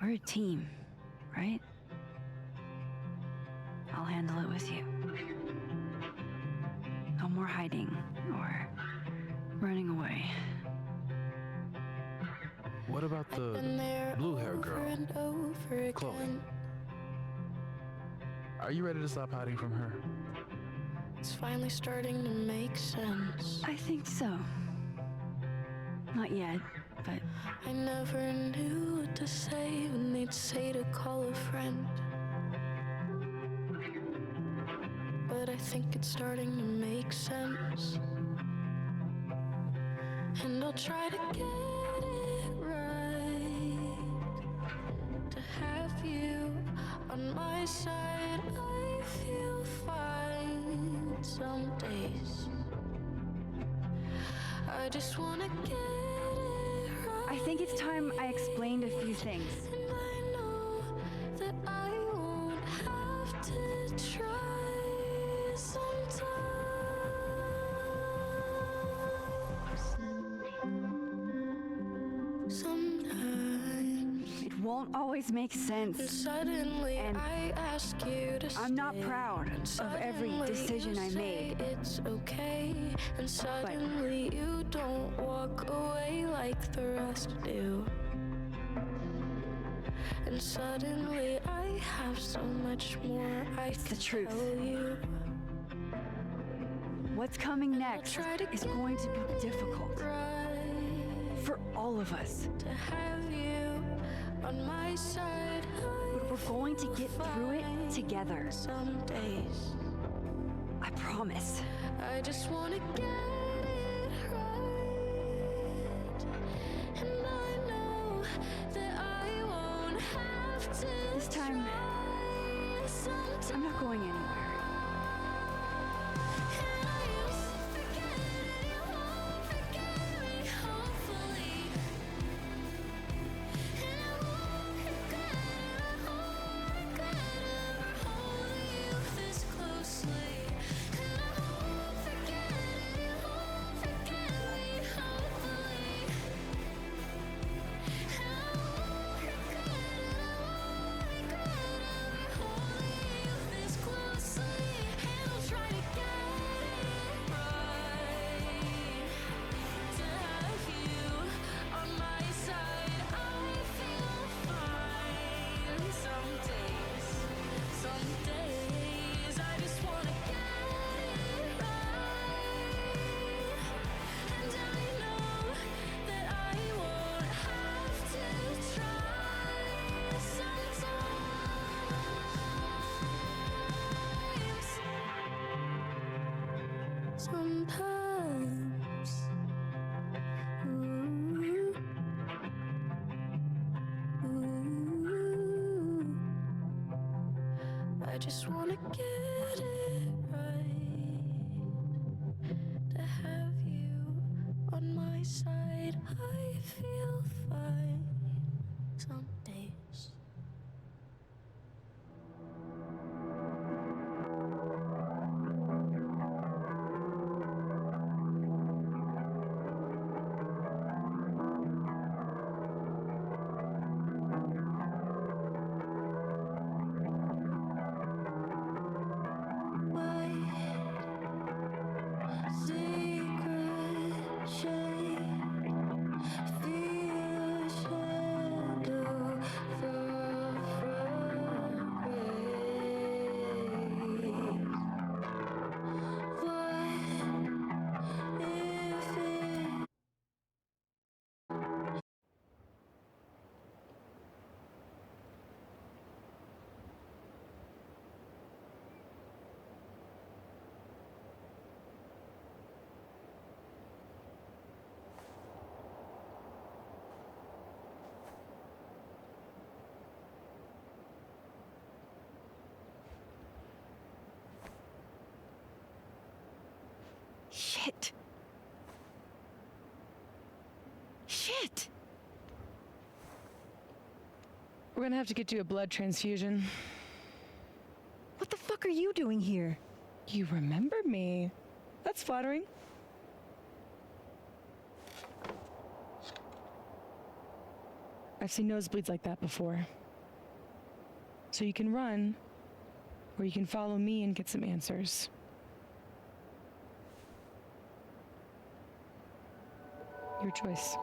we're a team, right? I'll handle it with you. No more hiding or running away. What about the blue-haired girl, Chloe? Are you ready to stop hiding from her? It's finally starting to make sense. I think so. Not yet, but I never knew what to say when they'd say to call a friend. But I think it's starting to make sense. And I'll try to get it right. To have you on my side, I feel fine some days. I just wanna get it right. I think it's time I explained a few things. And I know that I won't have to try sometimes. Sometimes it won't always make sense. And suddenly and I ask you to I'm not stay. proud of every decision I made. It's okay, and suddenly you don't walk away like the rest do. And suddenly I have so much more I can tell you. What's coming next is going to be difficult for all of us. To have you on my side, but we're going to get through it together. Some days, I promise. I just wanna get it right, and I know that I won't have to. This time, I'm not going anywhere. Sometimes, I just wanna get it right. To have you on my side, I feel fine some days. Shit. Shit. We're gonna have to get you a blood transfusion. What the fuck are you doing here? You remember me. That's flattering. I've seen nosebleeds like that before. So you can run, or you can follow me and get some answers. Your choice.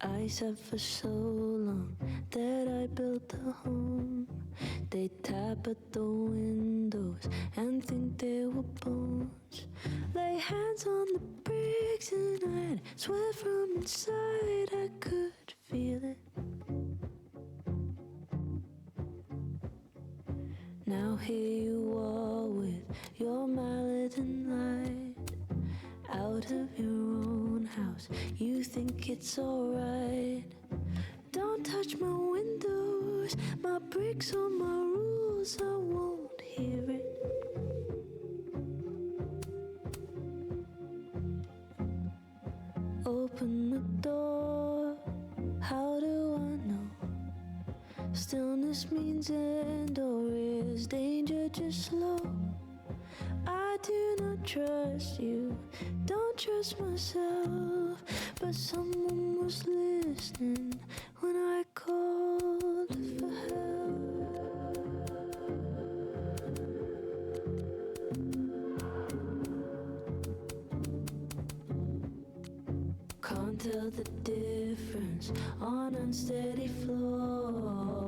I said for so long that I built a home. They tap at the windows and think they were bones. Lay hands on the bricks and I'd swear from inside I could feel it. Now here you are with your mallet and light. Out of your own house, you think it's alright. Don't touch my windows, my bricks or my rules, I won't hear it. Open the door, how do I know? Stillness means end, or is danger just slow? I do not trust you, don't trust myself, but someone was listening when I called for help. Can't tell the difference on unsteady floor.